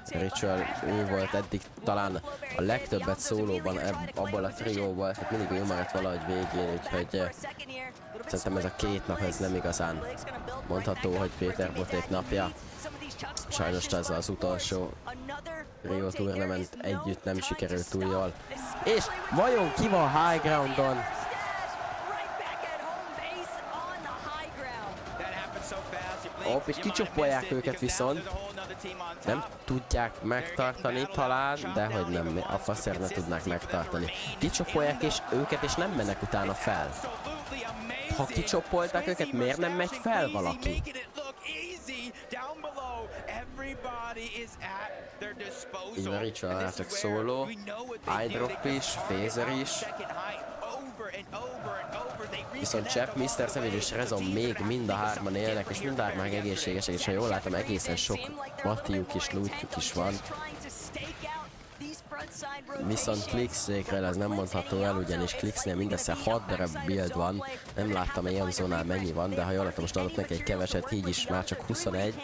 A: Ritual, ő volt eddig talán a legtöbbet szólóban abból a trióból, tehát mindig ő maradt valahogy végén, úgyhogy szerintem ez a 2 nap ez nem igazán mondható, hogy Péterboték napja. Sajnos ez az utolsó Rio Tournament együtt nem sikerült túl jól. És vajon ki van high groundon? Hopp, és kicsapolják őket viszont. Nem tudják megtartani talán, de hogy nem, a faszért ne tudnák megtartani. Kicsapolják és őket, és nem mennek utána fel. Ha kicsapolták őket, miért nem megy fel valaki? Így van, Ritual csak szóló, iDrop is, Phaser is. Viszont Chap, Mr. Savage és Rezon még mind a hárman élnek, és mind a hárman egészségesek, és ha jól látom, egészen sok Mattiuk és Lootjuk is van. Viszont Clixékről ez nem mondható el, ugyanis Clixnél mindössze 6 darab build van. Nem láttam ilyen zónál mennyi van, de ha jól látom, most adott neki egy keveset, így is már csak 21.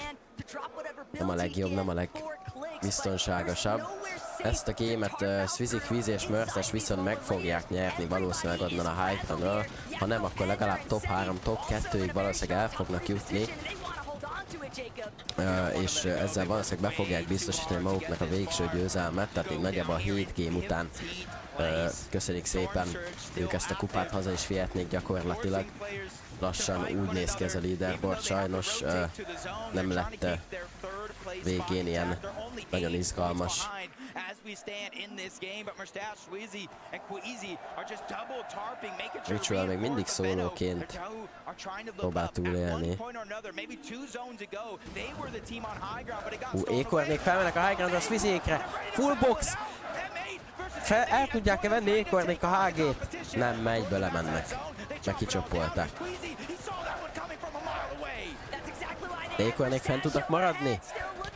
A: Nem a legjobb, nem a legbiztonságosabb. Ezt a gémet Swizzy, Quizy és Mörces viszont meg fogják nyerni valószínűleg onnan a Hype-ról. Ha nem, akkor legalább top 3, top 2-ig valószínűleg el fognak jutni. És ezzel valószínűleg be fogják biztosítani maguknak a végső győzelmet, tehát még nagyjából a 7 game után köszönjük szépen, ők ezt a kupát haza is vihetnék gyakorlatilag. Lassan úgy néz ki ez a leaderboard, sajnos nem lett végén ilyen nagyon izgalmas. Ritual még mindig szólóként próbál túlélni. Ékornék felmennek a high groundra, a Swizzyékre. Full box! El tudják-e venni Ékornék a HG-t? Nem megy, belemennek. Meg kicsapolták. Ékornék fent tudnak maradni?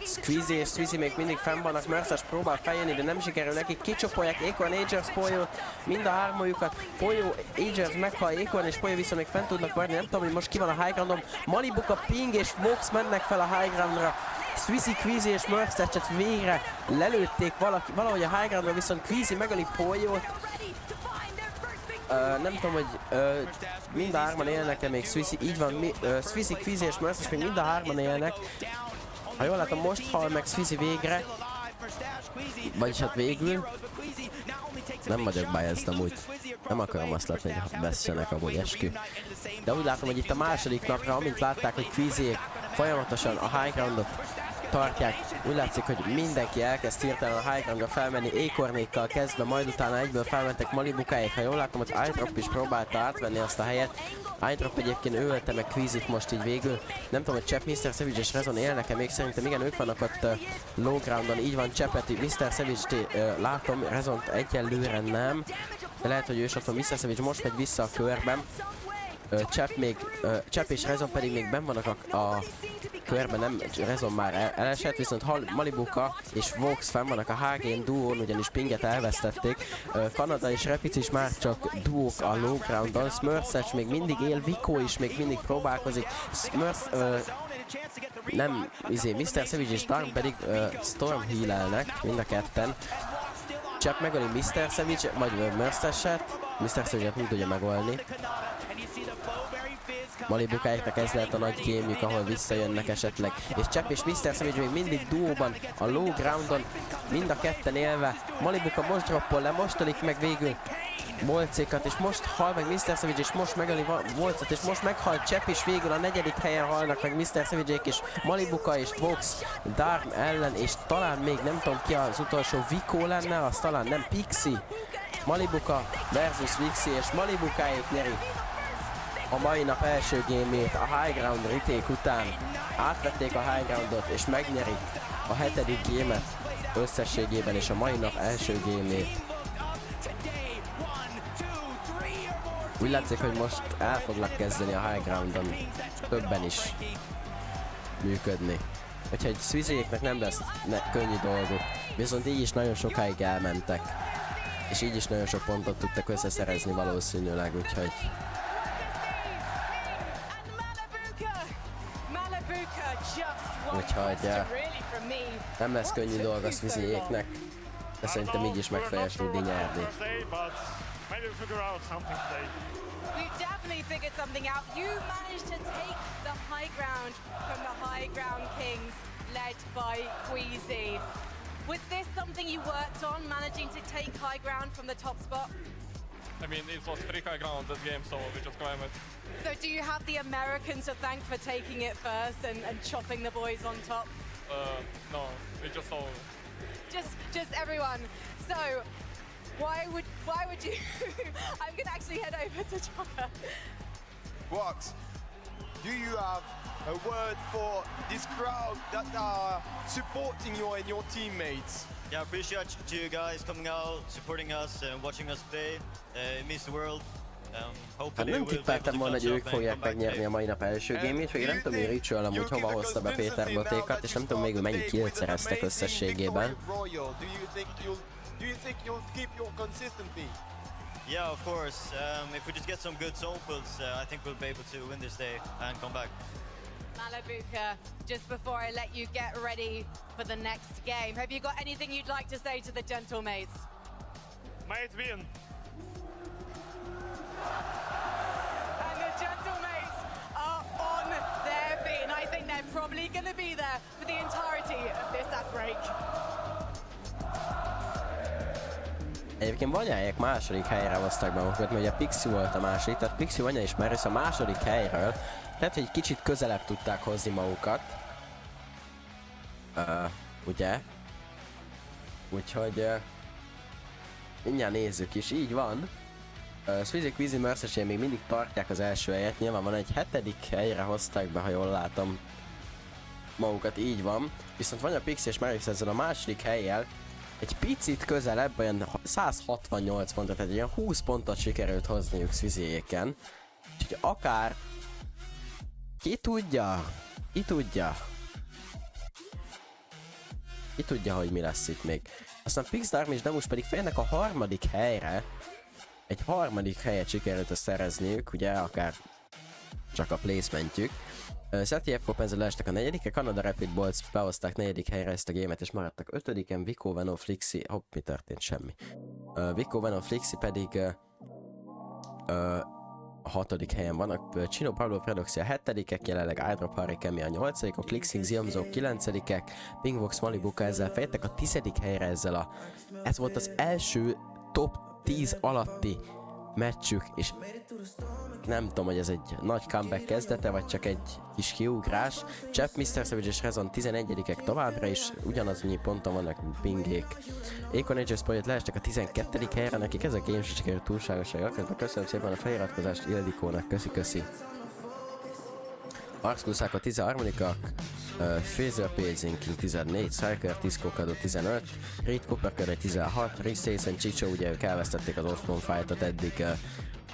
A: Squeezy és Swizzy még mindig fenn vannak, Mörces próbál feljönni, de nem sikerül nekik, kicsapolják Acorn, Agers, Poyo, mind a hármajukat, Poyo, Agers meghal, Acorn és Poyo viszont még fent tudnak maradni, nem tudom, hogy most ki van a high groundon, Malibuka, Ping és Vox mennek fel a high groundra, Swizzy, Quizy és Mörcecset végre lelőtték valahogy a high groundra, viszont Quizy megöli Poyot. Nem tudom, hogy mind a hárman élnek-e még Swizzy, így van, Swizzy, Quizy és Mörces még mind a hárman élnek. Ha jól látom, most hal meg Swizzy végre, vagyis hát végül. Nem vagyok biased amúgy. Nem akarom azt látni, hogy veszsenek amúgy, eskü. De úgy látom, hogy itt a második napra, amint látták, hogy Quizy folyamatosan a high groundot tartják, úgy látszik, hogy mindenki elkezd hirtelen a high groundra felmenni, Acornékkal kezdve, majd utána egyből felmentek Malibukáig. Ha jól látom, hogy iDrop is próbálta átvenni azt a helyet. iDrop egyébként ő ölte meg Quizyt most így végül. Nem tudom, hogy Chap, Mr. Savage és Rezon élnek-e még, szerintem igen, ők vannak ott low groundon, így van Chapet, Mr. Savage-t látom, Rezont egyelőre nem. De lehet, hogy ő is ott van, Mr. Savage most megy vissza a körben. Chap és Rezon pedig még benn vannak a körben, nem, Rezon már elesett, viszont Malibuka és Vox fenn vannak a HG-n duón, ugyanis Pinget elvesztették. Kanada és Repic is már csak duók a low groundon, Smurfs még mindig él, Vico is még mindig próbálkozik, Mr. Savage és Dark pedig Storm heal-elnek, mind a ketten. Chap megöli Mr. Savage, vagy Mörceset, Mr. Savage-et nem tudja megolni. Malibukáiknak ez lehet a nagy gémjük, ahol visszajönnek esetleg. És Chap és Mr. Savage még mindig duóban, a low groundon, mind a ketten élve. Malibuka most droppol le, most ölik meg végül Volcékat, és most hal meg Mr. Savage, és most megöli Volcot, és most meghal Chap is végül, a negyedik helyen halnak meg Mr. Savage-ék, és Malibuka és Vox Darm ellen, és talán még nem tudom ki az utolsó, Vico lenne, az talán nem, Pixie. Malibuka versus Vixi, és Malibukáék nyeri a mai nap első gémét a high ground retake után. Átvették a high groundot és megnyerik a 7. gémet összességében és a mai nap első gémét. Úgy látszik, hogy most el fognak kezdeni a high groundon többen is működni. Úgyhogy Swizzyéknek nem lesz könnyű dolguk, viszont így is nagyon sokáig elmentek. És így is nagyon sok pontot tudtak összeszerezni valószínűleg, úgyhogy... Úgyhogy nem lesz könnyű dolga Swizzyéknek, de szerintem így is meg fogják tudni nyerni.
B: We've definitely figured something out. You managed to take the high ground from the high ground kings led by Queasy. Was this something you worked on, managing to take high ground from the top spot?
I: I mean, it was pretty high ground this game, so we just climbed it.
B: So do you have the Americans to thank for taking it first and chopping the boys on top?
I: No, we just saw.
B: Just everyone. So why would you? I'm gonna actually head over to Chopper.
C: What? Do you have a word for this crowd that are supporting you and your teammates?
J: Yeah, I appreciate you guys coming out, supporting us and watching us play. It means the world.
A: Hát nem tippeltem volna, hogy ők fogják megnyerni a mai nap első gémét, végül nem tudom, hogy Ritual amúgy hova hozta be Péter botékat, és nem tudom még, hogy mennyi killt szereztek összességében.
C: Do you think you'll keep your consistency?
J: Yeah, of course. If we just get some good soulfuls, I think we'll be able to win this day and come back.
B: Malabuka, just before I let you get ready for the next game, have you got anything you'd like to say to the gentlemates?
I: Might win.
B: And the gentlemates are on their feet, and I think they're probably going to be there for the entirety of this ad break.
A: Egyébként Vanyáék második helyre hoztak magukat, mert ugye Pixie volt a második, tehát Pixie, Vanya és Maris a második helyről, tehát hogy egy kicsit közelebb tudták hozni magukat. Ugye? Úgyhogy mindjárt nézzük is, így van. Swizik, Vizi, Mercedes még mindig tartják az első helyet, nyilván van egy 7. helyre hozták be, ha jól látom magukat, így van. Viszont Vanya, Pixie és Maris ezzel a második hellyel egy picit közelebb, olyan 168 pontot, tehát olyan 20 pontot sikerült hozniuk Swizéjéken. Úgyhogy akár... Ki tudja, hogy mi lesz itt még. Aztán Pixdarm és Damus pedig félnek a harmadik helyre. Egy harmadik helyet sikerült szerezniük, ugye akár csak a placementjük. Szeti FK Penzel leestek a negyedike, Canada Rapid Bolts behozták negyedik helyre ezt a gémet és maradtak ötödiken, Vico, Venom, Flixi, mi történt? Semmi. Vico, Venom, Flixi pedig a 6. helyen vannak, Chino, Pablo, Fredoxi a 7-ek, jelenleg iDrop, Harikemi a 8-ok, Clixing, Ziamzo 9-ek, Pingvox, Malibuka ezzel fejtek a 10. helyre ezzel ez volt az első top 10 alatti meccsük, és nem tudom, hogy ez egy nagy comeback kezdete, vagy csak egy kis kiugrás. Chap, Mr. Savage és Rezon 11-ek továbbra is, ugyanaz ponton vannak, mint Pingék. Econ Ages Project leestek a 12. helyre, nekik ez a game se sikerült túlságosan jól. Köszönöm szépen a feliratkozást Ildikónak, köszi. Arxkuszák a 13-ak, Phaser Paging King 14, Cyker, Tisco Kado 15, Reed Cooper Curry 16, Ristace and Chicho, ugye ők elvesztették az Osmond Fight-ot, eddig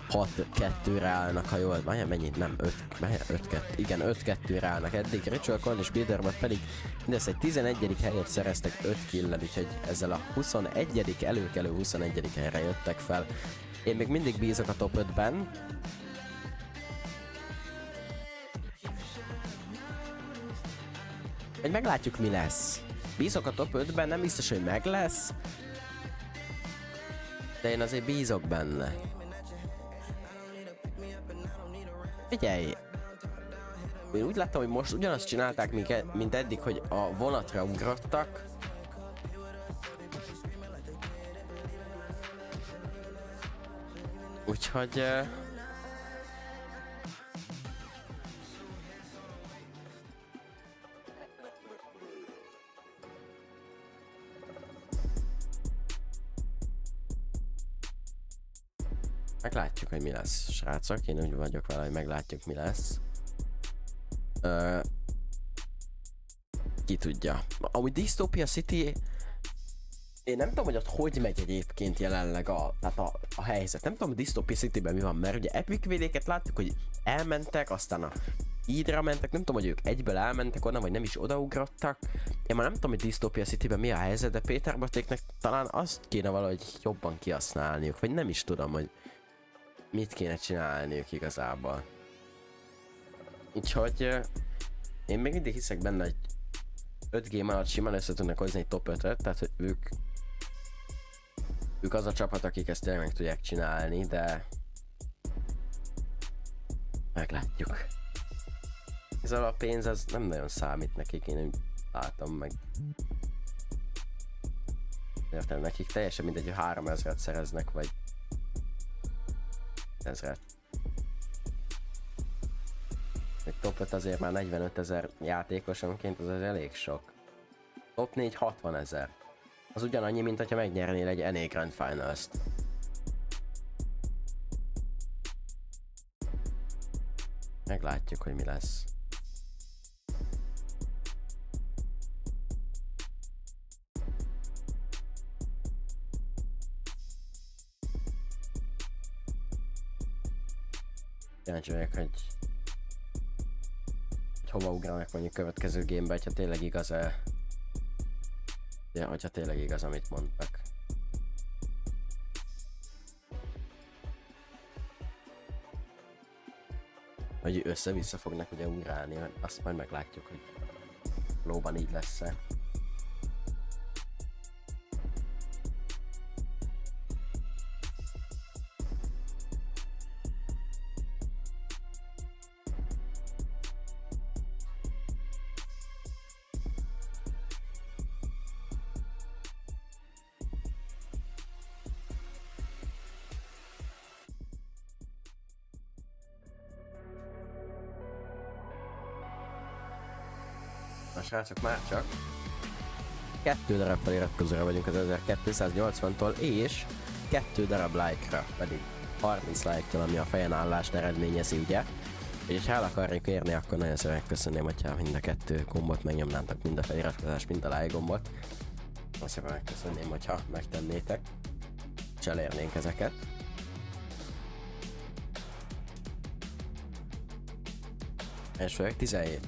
A: 6-2-re állnak, ha jól, mennyit? Nem, 5-2-re állnak eddig. Ritual Con és Biederbot pedig mindössze egy 11. helyet szereztek 5 kill-lel, úgyhogy ezzel a 21. előkelő 21. helyre jöttek fel. Én még mindig bízok a top 5-ben. Hogy meglátjuk, mi lesz. Bízok a top 5-ben, nem biztos, hogy meg lesz. De én azért bízok benne. Figyelj! Én úgy láttam, hogy most ugyanazt csinálták, mint eddig, hogy a vonatra ugrottak. Úgyhogy... meglátjuk, hogy mi lesz, srácok. Én úgy vagyok vele, hogy meglátjuk, mi lesz. Ki tudja. Amúgy Dystopia City... Én nem tudom, hogy ott hogy megy egyébként jelenleg a helyzet. Nem tudom, hogy Dystopia Cityben mi van, mert ugye Epic vidéket láttuk, hogy elmentek, aztán a Hydra mentek, nem tudom, hogy ők egyből elmentek onnan, vagy nem is odaugrottak. Én már nem tudom, hogy Dystopia Cityben mi a helyzet, de Péter Batéknek talán azt kéne valahogy jobban kihasználniuk, vagy nem is tudom, hogy mit kéne csinálniuk igazából. Úgyhogy én még mindig hiszek benne, hogy 5 game alatt simán össze tudnak hozni egy top 5-öt, tehát hogy ők az a csapat, akik ezt tényleg meg tudják csinálni, de meglátjuk. Ez a pénz az nem nagyon számít nekik, én úgy látom meg. Értem, nekik teljesen mindegy, hogy 3000-et szereznek, vagy 1000-et. Egy top 5 azért már 45 000 játékosonként, az elég sok. Top 4 60 000. Az ugyanannyi, mint hogyha megnyernél egy NA Grand Finals-t. Meglátjuk, hogy mi lesz. Kíváncsi vagyok, hogy hova ugranak mondjuk következő gamebe, hogyha tényleg igaz, hogyha tényleg igaz, amit mondtak. Hogy össze-vissza fognak ugye ugrálni, azt majd meglátjuk, hogy lóban így lesz-e. Na srácok, már csak 2 darab feliratkozóra vagyunk az 1280-tól, és 2 darab like-ra, pedig 30 like-től, ami a fejen állást eredményezi, ugye? És ha el akarjuk érni, akkor nagyon szépen megköszönném, hogyha mind a 2 gombot megnyomnátok, mind a feliratkozást, mind a like gombot. Nagyon szépen megköszönném, hogyha megtennétek, és elérnénk ezeket. És főleg 17.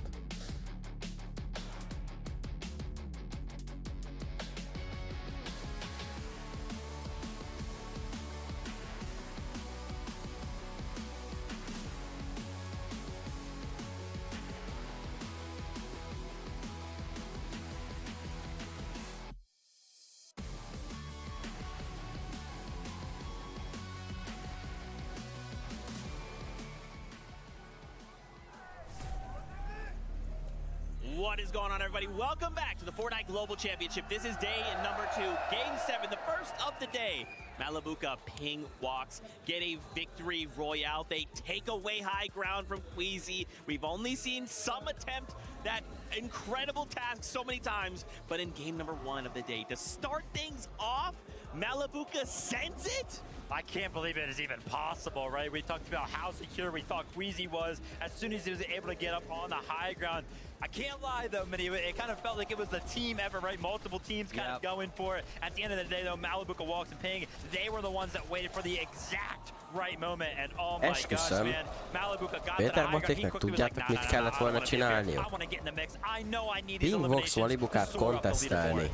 D: What is going on, everybody? Welcome back to the Fortnite Global Championship. This is day number 2, Game 7, the first of the day. Malibuca Ping Walks get a victory royale. They take away high ground from Queasy. We've only seen some attempt that incredible task so many times, but in game number 1 of the day, to start things off, Malibuca sends it?
H: I can't believe it is even possible, right? We talked about how secure we thought Queasy was as soon as he was able to get up on the high ground. I can't lie though, Minnie, it kind of felt like it was the team effort, right? Multiple teams kind of going for it. At the end of the day though, Malibuca Walks and Ping, they were the ones that waited for the exact right moment, and oh my gosh, man, Malibuca got to the high ground. He quickly was like, nah, I want to get in the mix. I know I need these eliminations.
A: Malibukát kontesztelni.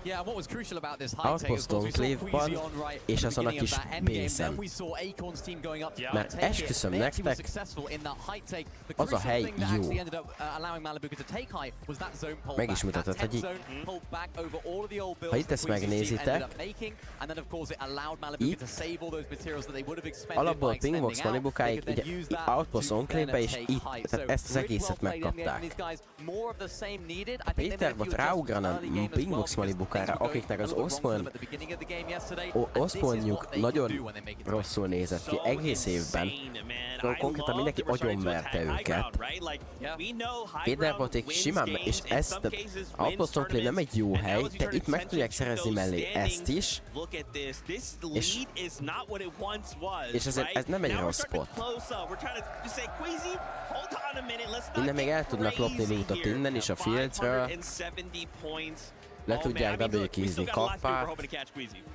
A: Outposton Cliffban és azon a kis bészen. Mert esküszöm nektek, az a hely jó. Meg is mutatod, hogy így, ha itt ezt megnézitek, itt alapból Pingbox Malibukáig ugye Outpost Enclave-be és itt, tehát ezt az egészet megkapták. A Peterbot ráugrana Pingbox Malibukára, akiknek az Osbornjuk nagyon rosszul nézett ki egész évben. Konkrétan mindenki agyonverte őket. Peterboték simán, és ezt, Outpost Enclave nem egy jó hely, de itt meg tudják szerezni mellé ezt is, és ez nem egy rossz spot. Innen még el tudnak lopni lootot innen is a Fieldsről. Le tudják double-kizni kappát.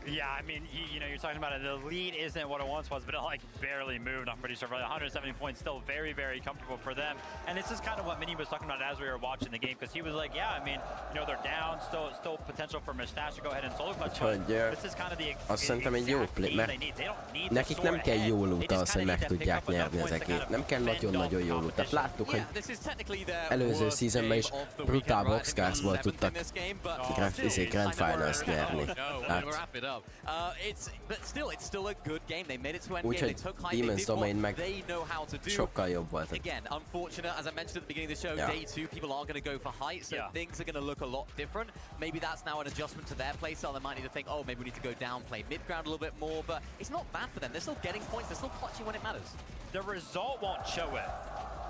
H: Yeah, I mean, you know, you're talking about it. The lead isn't what it once was, but it like barely moved. I'm pretty sure, right? 170 points, still very, very comfortable for them. And this is kind of what Minnie was talking about as we were watching the game, because he was like, yeah, I mean, you know, they're down, still potential for Mustache to go ahead and solo clutch. This is kind of the
A: azt szerintem egy jó play, mert nekik nem kell jó loot az, hogy meg tudják nyerni az egész. Nem kell nagyon-nagyon jó loot. Tehát láttuk, hogy előző seasonben is brutál boxcastból tudtak Grand Finals nyerni. Úgyhogy Demon's Domain meg sokkal jobb volt.
V: Again, unfortunate, as I mentioned at the beginning of the show, day 2, people are going to go for height, so things are going to look a lot different. Maybe that's now an adjustment to their playstyle. They might need to think, oh, maybe we need to go down, play mid-ground a little bit more, but it's not bad for them. They're still getting points, they're still clutching when it matters.
H: The result won't show it,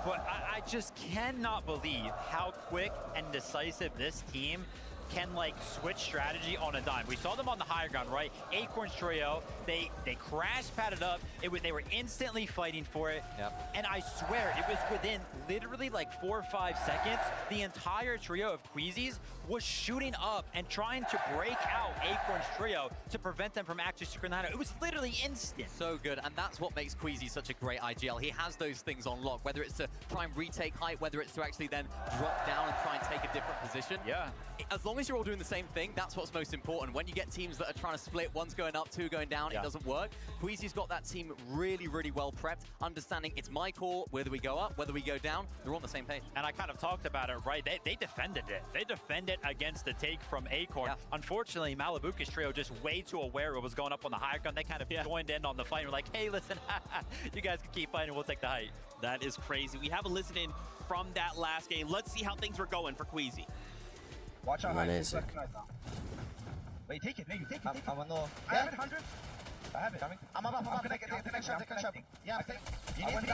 H: but I just cannot believe how quick and decisive this team can like switch strategy on a dime. We saw them on the higher ground, right? Acorns trio, they crash padded up. They were instantly fighting for it. And I swear it was within literally like 4 or 5 seconds, the entire trio of Queasies was shooting up and trying to break out Acorns trio to prevent them from actually securing the hideout. It was literally instant.
V: So good, and that's what makes Queasy such a great IGL. He has those things on lock, whether it's to try and retake height, whether it's to actually then drop down and try and take a different position.
H: Yeah.
V: As long long as you're all doing the same thing, that's what's most important. When you get teams that are trying to split, one's going up, two going down, it doesn't work. Queasy's got that team really, really well prepped, understanding it's my call, whether we go up, whether we go down, they're on the same page.
H: And I kind of talked about it, right? They defended it. They defended against the take from Acorn.
V: Yeah.
H: Unfortunately, Malibuka's trio just way too aware of what was going up on the high ground. They kind of joined in on the fight and were like, hey, listen, you guys can keep fighting, we'll take the height.
D: That is crazy. We have a listen in from that last game. Let's see how things were going for Queasy.
E: Watch out.
A: Amazing.
E: Wait, take it. No, you take it. I have it, 100. I have it. I'm gonna take a shot. Yeah, I think. You need to take.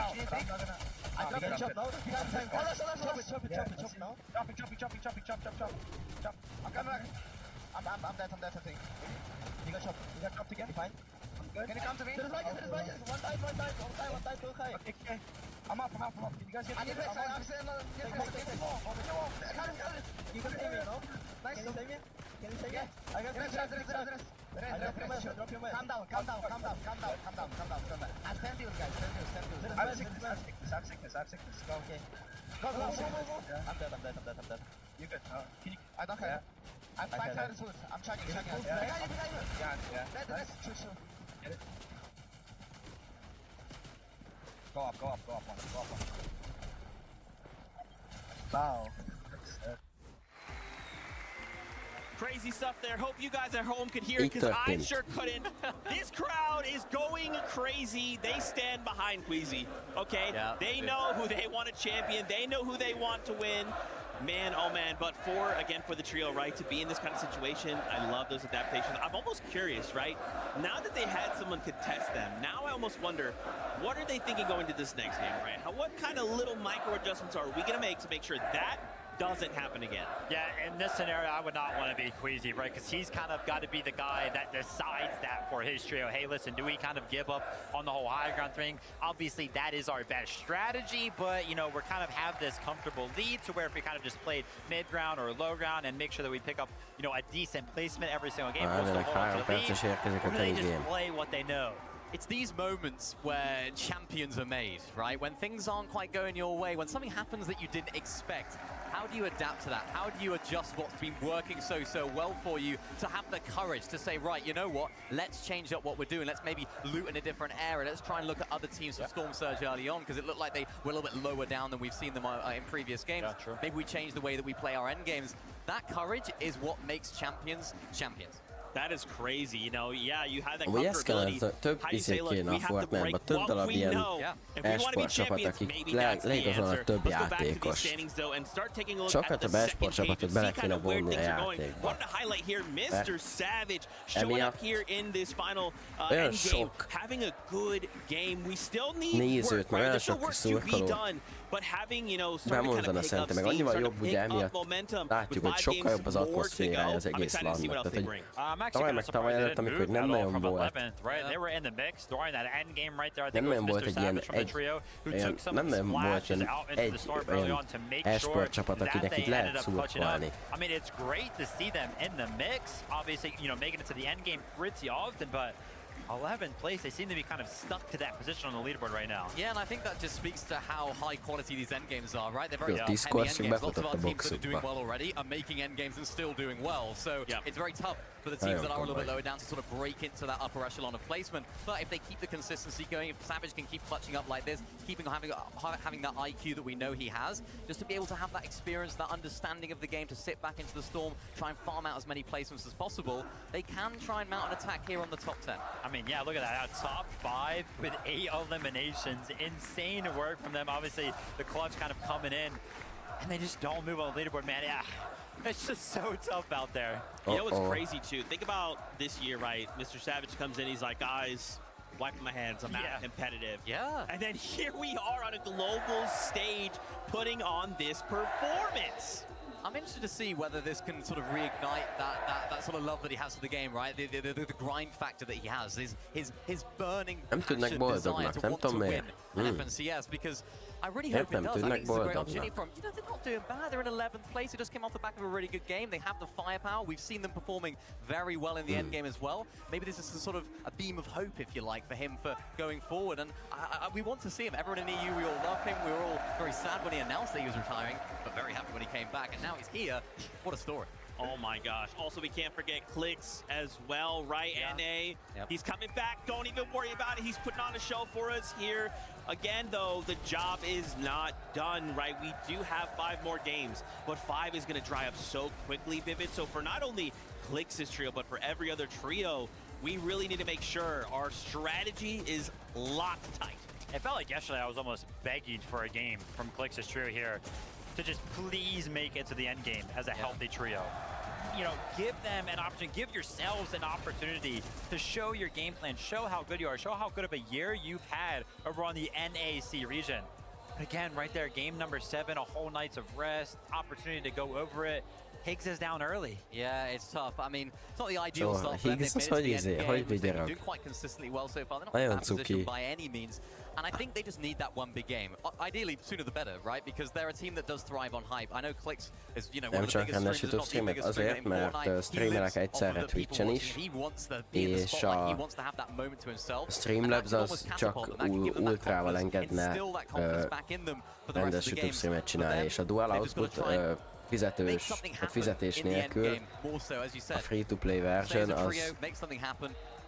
E: I got the chop now. Chop now. Chop. I'm coming back. I'm dead, I think. You got chopped again? Fine. I'm good. Can you come to me? One time, go high. Okay. I'm up. You guys get me? I'm saying another. You can save me, you know? Nice. Can you save me? I got pressure. Drop your man. Calm down. I stand you guys. I have sickness. Go, okay. Go. I'm dead. You good? Can you? I don't care. I'm 5 foot. I'm chugging. Yeah. That's true. Get it. Go up. Wow.
D: Crazy stuff there. Hope you guys at home could hear it, because I sure couldn't. This crowd is going crazy. They stand behind Queasy, okay? Yeah, they know who they want to champion. They know who they want to win. Man, oh man, but for the trio, right, to be in this kind of situation, I love those adaptations. I'm almost curious, right? Now that they had someone contest them, now I almost wonder, what are they thinking going to this next game, right? What kind of little micro adjustments are we going to make sure that doesn't happen again?
H: Yeah, in this scenario, I would not want to be Queasy, right? Because he's kind of got to be the guy that decides that for his trio. Hey, listen, do we kind of give up on the whole high ground thing? Obviously, that is our best strategy, but, you know, we're kind of have this comfortable lead to where if we kind of just played mid ground or low ground and make sure that we pick up, you know, a decent placement every single game, we'll still hold on to the lead, or do they just play what they know?
V: It's these moments where champions are made, right? When things aren't quite going your way, when something happens that you didn't expect, how do you adapt to that? How do you adjust what's been working so well for you to have the courage to say, right, you know what? Let's change up what we're doing. Let's maybe loot in a different area. Let's try and look at other teams from Storm Surge early on, because it looked like they were a little bit lower down than we've seen them in previous games.
H: Yeah, true.
V: Maybe we change the way that we play our end games. That courage is what makes champions champions.
D: That is crazy, you know. Yeah, you have that
A: Amúgy ezt kellene
D: comfortability.
A: több izé kéne a Fortnite-ba, több darab ilyen e-sport csapat, akik leigazolnak több játékost. Sokkal több e-sport csapatot bele kéne vonni a játékba. Emiatt olyan sok nézőt, meg olyan sok szurkolót bemondana szerintem, meg annyival jobb, ugye emiatt látjuk, hogy sokkal jobb az atmoszférája az egész landnak. Tehát, hogy tavaly meg tavaly előtt, amikor nem nagyon volt. Nem nagyon volt egy ilyen nem nagyon volt egy olyan e-sport csapat, akinek így lehet szurkolni.
H: I mean, it's great to see them in the mix, obviously, you know, making it to the end game pretty often, but 11th place, they seem to be kind of stuck to that position on the leaderboard right now.
V: Yeah, and I think that just speaks to how high quality these end games are, right? They're very
A: Jó,
V: heavy end games. Lots of our teams that are doing
A: boxukba.
V: well already are making end games and still doing well. So it's very tough for the teams that are a little bit lower down to sort of break into that upper echelon of placement. But if they keep the consistency going, if Savage can keep clutching up like this, having that IQ that we know he has, just to be able to have that experience, that understanding of the game, to sit back into the Storm, try and farm out as many placements as possible, they can try and mount an attack here on the top 10.
H: I mean, yeah, look at that. Top 5 with 8 eliminations. Insane work from them. Obviously, the clutch kind of coming in, and they just don't move on the leaderboard, man. Yeah, it's just so tough out there.
D: You know what's crazy, too? Think about this year, right? Mr. Savage comes in, he's like, guys, wiping my hands, I'm not competitive.
V: Yeah.
D: And then here we are on a global stage putting on this performance.
V: I'm interested to see whether this can sort of reignite that sort of love that he has for the game, right? The grind factor that he has, his burning passion, desire to want to win an FNCS, because I really hope it does. I think it's a great opportunity for him. You know, they're not doing bad. They're in 11th place. It just came off the back of a really good game. They have the firepower. We've seen them performing very well in the end game as well. Maybe this is a sort of a beam of hope, if you like, for him for going forward. And we want to see him. Everyone in EU, we all love him. We were all very sad when he announced that he was retiring, but very happy when he came back. And now he's here. What a story.
D: Oh my gosh. Also, we can't forget Clicks as well, right? NA. He's coming back. Don't even worry about it. He's putting on a show for us here. Again, though, the job is not done, right? We do have 5 more games, but 5 is going to dry up so quickly, Vivid. So for not only Clicks' trio, but for every other trio, we really need to make sure our strategy is locked tight.
H: It felt like yesterday I was almost begging for a game from Clicks' trio here to just please make it to the end game as a healthy trio. You know, give them an opportunity, give yourselves an opportunity to show your game plan, show how good you are, show how good of a year you've had over on the NAC region. But again, right there, game number 7, a whole night's of rest, opportunity to go over it. Higgs is down early.
V: Yeah, it's tough. I mean, it's not the ideal
A: So,
V: start for them.
A: Higgs
V: They've
A: az
V: made it to the end
A: hogy
V: game, which they've been
A: vigyarog?
V: doing quite consistently well so far. They're not in
A: Nagyon
V: that position
A: cuki.
V: by any means. And I think they just need that one big game. Ideally, sooner the better, right? Because they're a team that does thrive on hype. I know Clicks is, you know, one
A: Nem
V: of the
A: csak
V: biggest
A: rendes
V: streamers, if
A: YouTube
V: not the
A: streamek,
V: biggest streamer
A: azért,
V: in
A: mert
V: Fortnite.
A: streamelek
V: He lives
A: egyszerre
V: off of the people
A: Twitchen is,
V: watching. He wants to be in the
A: és
V: spotlight. He wants to have that moment to himself.
A: Streamlabs az csak ultrával engedne rendes YouTube streamet csinálni, és a Dual Output fizetős, vagy fizetés nélkül a free-to-play version az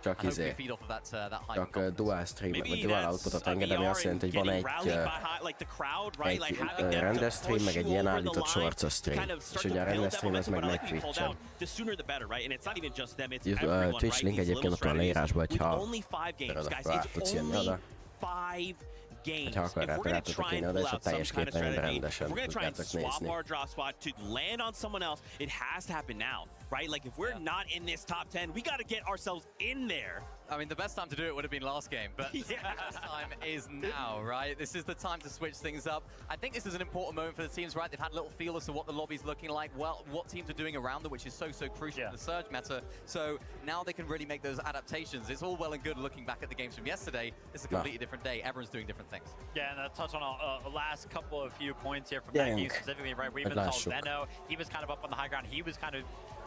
A: csak csak dual stream, vagy dual outputot enged, ami azt jelenti, hogy van egy rendes stream, meg egy ilyen állított shorts stream. És ugye a rendes stream az meg megy Twitch-en. Twitch link egyébként ott van a leírásban, hogyha rá tudsz jönni oda. Ha akarjátok, rá tudok jönni oda, és a teljes képernyőn rendesen tudjátok nézni.
D: Right? Like, if we're not in this top 10, we got to get ourselves in there.
V: I mean, the best time to do it would have been last game, but the best time is now, right? This is the time to switch things up. I think this is an important moment for the teams, right? They've had a little feel as to what the lobby's looking like, well, what teams are doing around them, which is so crucial in the Surge meta. So now they can really make those adaptations. It's all well and good looking back at the games from yesterday. It's a completely different day. Everyone's doing different things.
H: Yeah, and I'll touch on a last couple of few points here from that game specifically, right? We even saw Venno. He was kind of up on the high ground. He was kind of,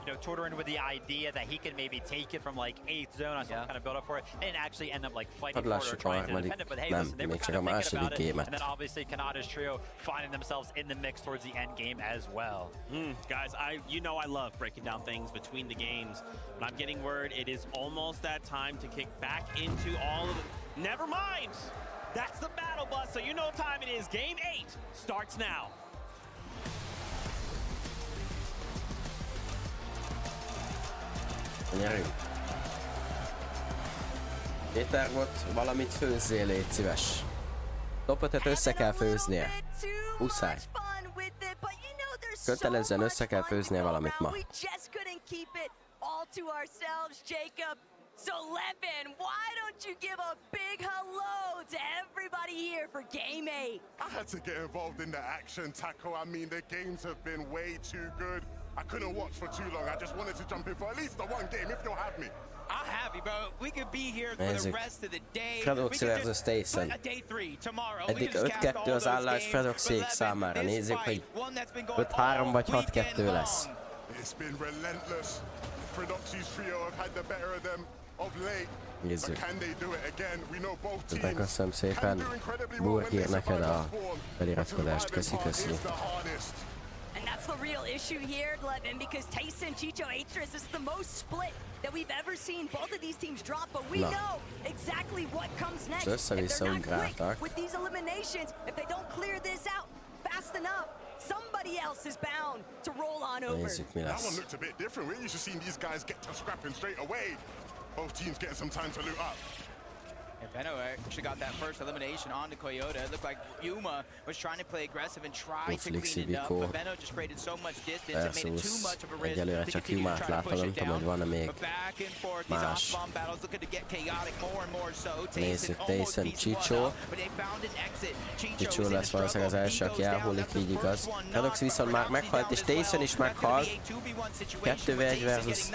H: you know, tutoring with the idea that he could maybe take it from like 8th zone or some kind of build up for it, and actually end up like fighting for it or trying to defend it. But hey, listen, they were kind of thinking about it, and then obviously Kanada's trio finding themselves in the mix towards the end game as well.
D: Guys, you know I love breaking down things between the games, but I'm getting word it is almost that time to kick back into all of the... Never mind! That's the battle bus, so you know what time it is. Game 8 starts now.
A: Nyerünk. Pétergot, valamit főzzél, légy szíves. Topötet össze kell főznie. Muszáj. Kötelezően össze kell főznie valamit ma.
R: So Levin, why don't you give a big hello to everybody here for Game 8?
G: I had to get involved in the action, Taco. I mean, the games have been way too good. I couldn't watch for too long. I just wanted to jump in for at least the one game, if you'll have me.
Q: I'll have you, bro. We could be here for the rest of the day.
A: Fredoxy versus Tyson. Eddig 5-2 az állás Fredoxyék számára. Nézzük, hogy 5-3 vagy 6-2 lesz.
G: It's been relentless. Fredoxy's trio have had the better of them of late.
A: Nézzük.
G: Can they do it again? We know both teams.
A: Köszönöm szépen. Burgír neked a feliratkozást. Köszi.
R: And that's the real issue here, Levin, because Tyson, Chicho, Atris is the most split that we've ever seen both of these teams drop, but we know exactly what comes next. If they're not quick with these eliminations, if they don't clear this out fast enough, somebody else is bound to roll on over.
G: That one looked a bit different. We're used to seeing these guys get to scrapping straight away. Both teams getting some time to loot up.
Q: And Venno actually got that first elimination on the Coyote. It looked like Yuma was trying to play aggressive and try to clean it up, but Venno just created so much distance and made it too much of a risk to continue to try to push it down. But back and forth, these off-bomb battles looking to get chaotic more and more so.
A: Tyson, Chicho. Chicho lesz valószínűleg az első, aki elhullik, így igaz. Fredox viszont már meghalt, és Tyson is meghal. 2v1 versus...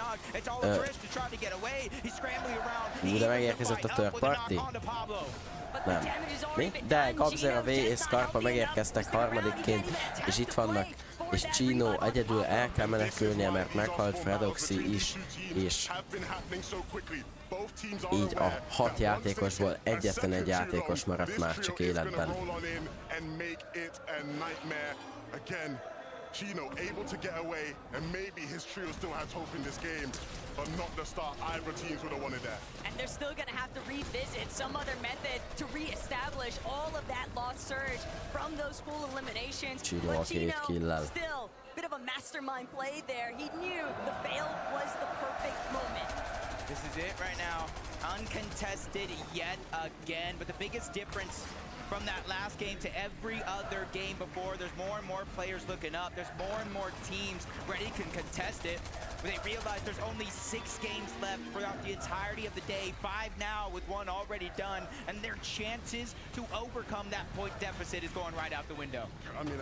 A: de megérkezett a third party? Nem. Mi? De Gabzera V és Scarpa megérkeztek harmadikként, és itt vannak, és Chino egyedül el kell menekülnie, mert meghalt Fredoxy is, és így a 6 játékosból egyetlen egy játékos maradt már csak életben.
G: Chino able to get away, and maybe his trio still has hope in this game, but not the start either teams would have wanted that.
R: And they're still going to have to revisit some other method to reestablish all of that lost surge from those full eliminations.
A: Chino
R: But
A: a két killel.
R: still, bit of a mastermind play there. He knew the fail was the perfect moment.
Q: This is it right now. Uncontested yet again, but the biggest difference from that last game to every other game before, there's more and more players looking up. There's more and more teams ready to contest it. But they realize there's only 6 games left throughout the entirety of the day. 5 now with 1 already done. And their chances to overcome that point deficit is going right out the window.
G: I mean,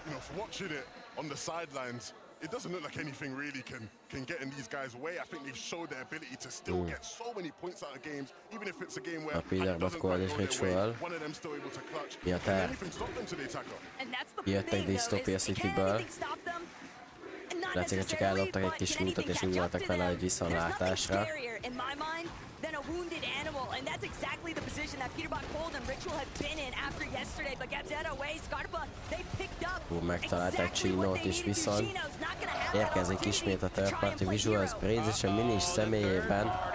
G: you know, for watching it on the sidelines, it doesn't look like anything really can get in these guys' way. I think they've showed their ability to still get so many points out of games, even if it's a game where it doesn't quite go their way, one of them still able to clutch. Can anything stop them today, Taco?
R: And that's the
A: Jöttek
R: thing, though,
A: disztópia
R: is
A: Cityből.
R: can anything stop them? Not
A: Látszik, csak elloptak egy kis lootot, és úgy voltak vele, hogy viszontlátásra.
R: In my mind, than a wounded animal, and that's exactly the position that Peterbot Cold and Ritual have been in after yesterday. But Gabzetta away, Scarpa, they picked up
A: Megtalálták Csinót is, viszont érkezik ismét a third party Visuals Braids és a Minis személyében.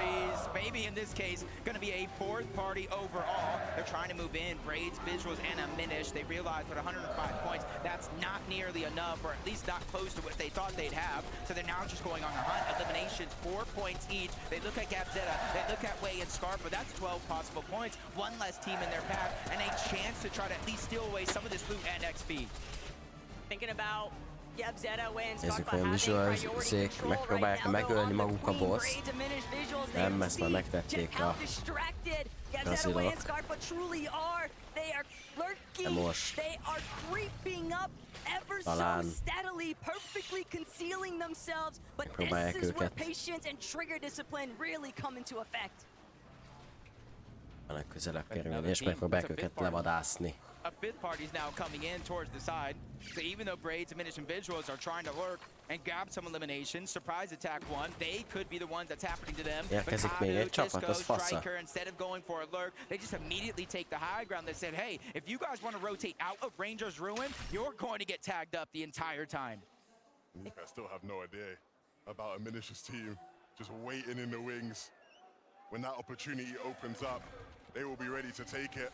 Q: Maybe in this case, going to be a 4th party overall. They're trying to move in. Braids, Visuals, and a Minish. They realize with 105 points, that's not nearly enough, or at least not close to what they thought they'd have. So they're now just going on a hunt. Eliminations, 4 points each. They look at Gabzetta. They look at Way and Scarpa. That's 12 possible points. 1 less team in their pack, and a chance to try to at least steal away some of this loot and XP.
R: Thinking about
A: Nézzük, olyan Visuals-ék megpróbálják megölni maguk a boss-t. Nem, ezt már megtették a brazilok. De most talán megpróbálják őket. Vannak közelebb kerülni, és megpróbálják őket levadászni.
Q: A 5th party's now coming in towards the side. So even though Braids, Minish, and Visuals are trying to lurk and grab some eliminations, surprise attack 1, they could be the ones that's happening to them.
A: Érkezik még egy csapat, az fassa.
Q: Striker, instead of going for a lurk, they just immediately take the high ground. They said, hey, if you guys want to rotate out of Ranger's Ruin, you're going to get tagged up the entire time.
G: I still have no idea about a Minish's team just waiting in the wings. When that opportunity opens up, they will be ready to take it.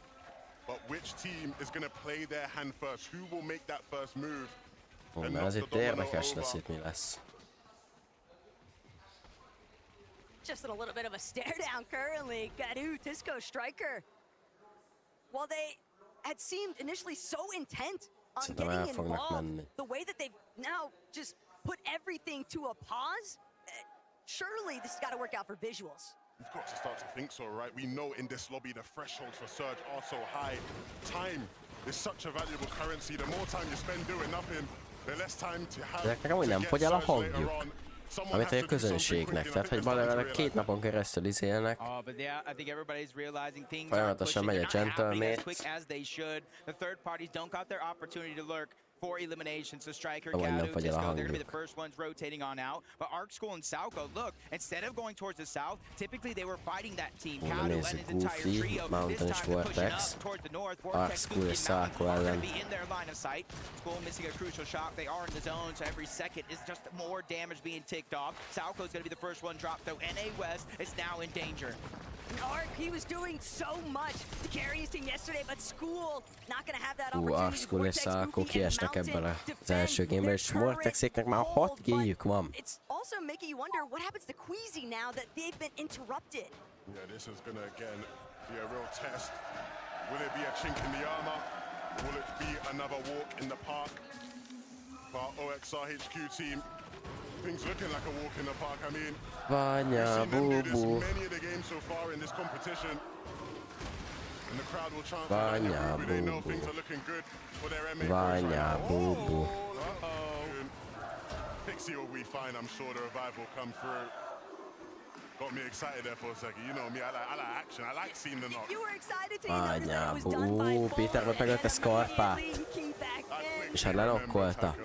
G: But which team is going to play their hand first? Who will make that first move?
A: Na, ez itt érdekes lesz, itt mi lesz.
R: Just a little bit of a stare down currently. Gadu, Tisco, Striker. While they had seemed initially so intent on getting involved, the way that they've now just put everything to a pause, surely this has got to work out for Visuals.
G: We've got to start to think so, right? We know in this lobby the thresholds for Surge are so high. Time is such a valuable currency. The more time you spend doing nothing, the less time to have
A: Ezeknek amúgy nem fogy el a hangjuk. Amit a közönségnek, tehát hogy valami 2 napon keresztül izélnek. Folyamatosan megy a Gentlemate.
Q: The third parties don't got their opportunity to lurk for elimination. So Striker,
A: Gadu,
Q: Tisco, they're going to be the first ones rotating on out. But Arc School and Sauco, look, instead of going towards the south, typically they were fighting that team. Gadu and his entire trio. This time they're pushing up towards the north. Vortex Goofy Mountain are going to be in their line of sight. School missing a crucial shot. They are in the zone, so every second is just more damage being ticked off. Sauco's going to be the first one dropped, though. NA West is now in danger.
R: Arc, he was doing so much to carry his team yesterday, but School not going to have that opportunity.
A: Arc School és Sauco kiesnek ebből az első gameből, és Vortexéknek már 6 géjük van.
R: It's also making you wonder what happens to Queasy now that they've been interrupted.
G: Yeah, this is going to again be a real test. Will it be a chink in the armor? Will it be another walk in the park for our OXR HQ team? Things looking like a walk in the park. I mean,
A: Vanya,
G: we've seen them do this
A: boo-boo.
G: many of the games so far in this competition. And the crowd will chant
A: Vanya,
G: like they know
A: boo-boo.
G: things are looking good for their MA
A: Vanya, boo-boo.
G: Pixie will be fine. I'm sure the revive will come through. got me excited there for a second. You know me, I like action. I like seeing the knock.
R: You were excited to notice that it was done by
A: Péter volt megölte Scarpát. És hát lenokkolta.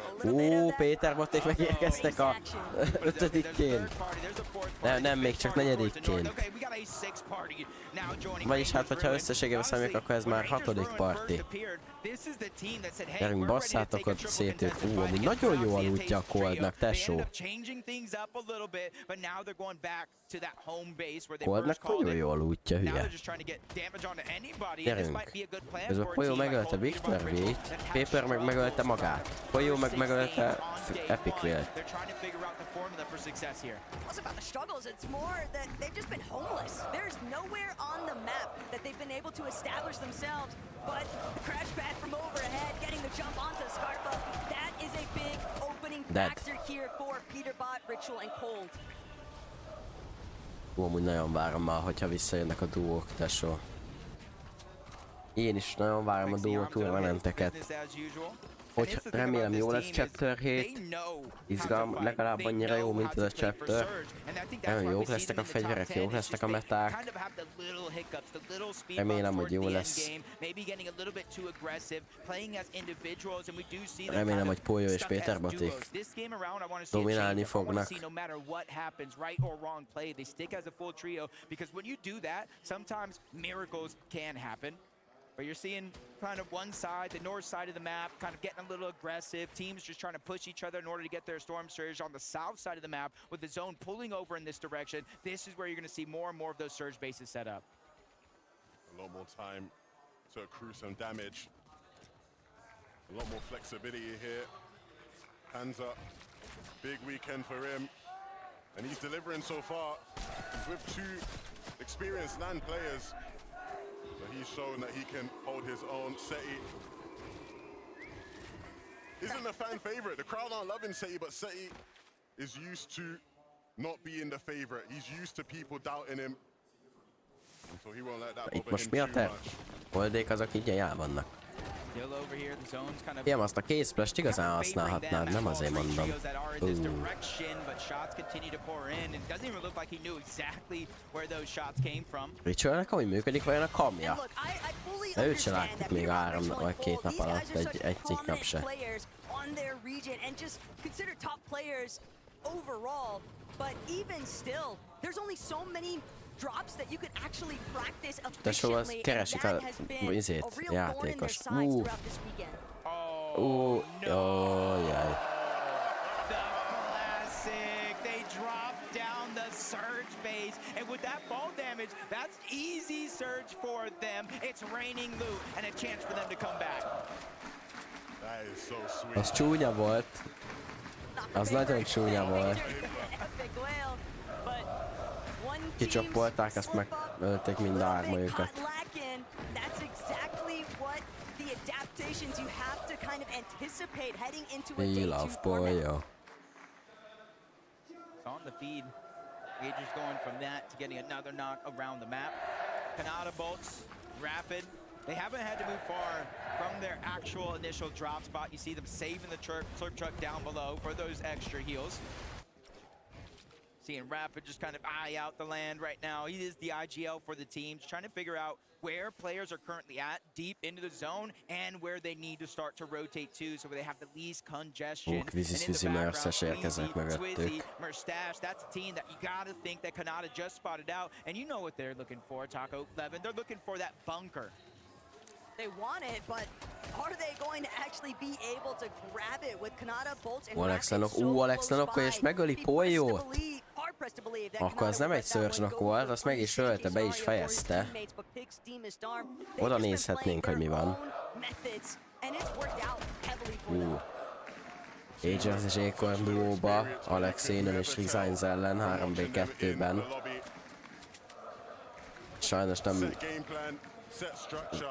A: Péter volt és megérkeztek a 5-kén. Nem, még csak 4-kén. Vagyis hát, hogyha összességében számoljuk, akkor ez már 6. parti. Gyerünk, basszátok ott szét ők. Amúgy nagyon jó aludja a Coldnak, tesó. Coldnak nagyon jó aludja, hülye. Gyerünk. Közben Poyó megölte Victor V-t, Paper meg megölte magát. Poyó meg megölte Epic Whale-t.
R: It's about the struggles. It's more that they've just been homeless. There's nowhere on the map that they've been able to establish themselves. But the crash pad from overhead, getting the jump onto Scarpa, that is a big opening factor here for Peterbot, Ritual, and Cold.
A: Amúgy nagyon várom már, hogyha visszajönnek a duók, tesó. Én is nagyon várom a duó turnamenteket. Hogy remélem jó lesz Chapter 7. Izgalom, legalább annyira jó, mint ez a Chapter. Nagyon jók lesznek a fegyverek, jók lesznek a meták. Remélem, hogy jó lesz. Remélem, hogy Poyó és Péter Batik dominálni fognak.
Q: But you're seeing kind of one side, the north side of the map, kind of getting a little aggressive. Teams just trying to push each other in order to get their Storm Surge. On the south side of the map, with the zone pulling over in this direction, this is where you're going to see more and more of those Surge bases set up.
G: A lot more time to accrue some damage. A lot more flexibility here. Hands up. Big weekend for him. And he's delivering so far. He's with 2 experienced LAN players. But he's shown that he can hold his own. Seti isn't a fan favorite. The crowd aren't loving Seti, but Seti is used to not being the favorite. He's used to people doubting him. And so he won't let that
A: Itt
G: bother
A: most
G: him
A: mi a
G: too
A: terv?
G: much.
A: Holdék azok így el vannak. Igen, azt a készplest igazán használhatnád, nem azért mondom. Ritualnek amúgy működik vajon a kamja? De őt se láttuk még 3 vagy 2 nap alatt, egyik nap se.
R: Drops that you could actually practice
A: Tesó, az
R: efficiently,
A: keresik
R: and
A: a
R: that has been
A: izét,
R: a real thorn in their
A: játékos.
R: sides throughout this weekend.
A: Jaj.
Q: The classic. They drop down the Surge base, and with that fall damage, that's easy Surge for them. It's raining loot, and a chance for them to come back.
G: That is so sweet.
A: Az csúnya volt. Az nagyon csúnya volt. Kicsapolták, azt megölték mind a 3-jukat. We love Poyo.
Q: On the feed, Gagers going from that to getting another knock around the map. Canada bolts, rapid. They haven't had to move far from their actual initial drop spot. You see them saving the slurp truck down below for those extra heals. Seeing Rapid just kind of eye out the land right now. He is the IGL for the team, just trying to figure out where players are currently at, deep into the zone, and where they need to start to rotate to, so they have the least congestion. And in the background, Swizzy, Merstash, that's a team that you gotta think that Canada just spotted out, and you know what they're looking for, Taco Levin. They're looking for that bunker.
R: They want it, but are they going to actually be able to grab it with Canada bolts and
A: Alex Lanokko és megöli Poyót. Akkor az nem egy Surge-nak volt, azt meg is ölte, be is fejezte. Oda nézhetnénk, hogy mi van. Agers és Acorn duóba, Alex Énen és Resigns ellen 3v2-ben. Sajnos nem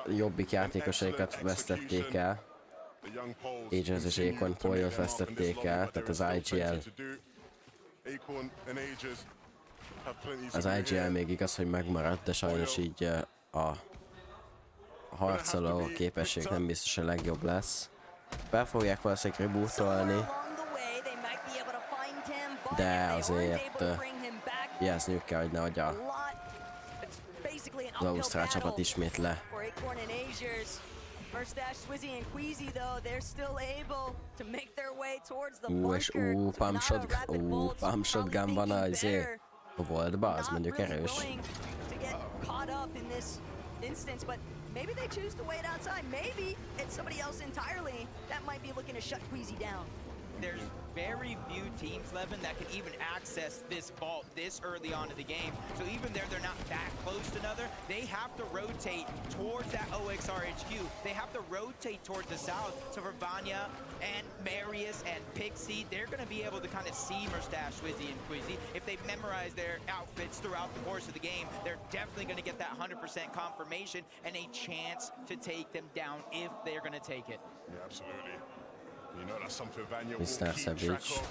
A: jobbik játékosaikat vesztették el. Agers és Acorn Poyót vesztették el, tehát az IGL. Az IGL még igaz, hogy megmaradt, de sajnos így a harcoló képesség nem biztos a legjobb lesz. Be fogják valószínűleg rebootolni, de azért Jelezniük kell, hogy ne adja az ausztrál csapat ismét le. És pump shotgun van a Voltba, az mondjuk erős.
R: Instance, but maybe they choose to wait outside. Maybe it's somebody else entirely that might be looking to shut Queasy down.
Q: There's very few teams, Levin, that can even access this vault this early on in the game. So even there, they're not that close to another. They have to rotate towards that OXR HQ. They have to rotate towards the south. So for Vanya and Marius and Pixie, they're going to be able to kind of see Mustache, Wizzy, and Quizzy. If they memorize their outfits throughout the course of the game, they're definitely going to get that 100% confirmation and a chance to take them down if they're going to take it.
G: Yeah, absolutely. You know, that's something Vanya will
A: Mr.
G: keep
A: Savage.
G: track of.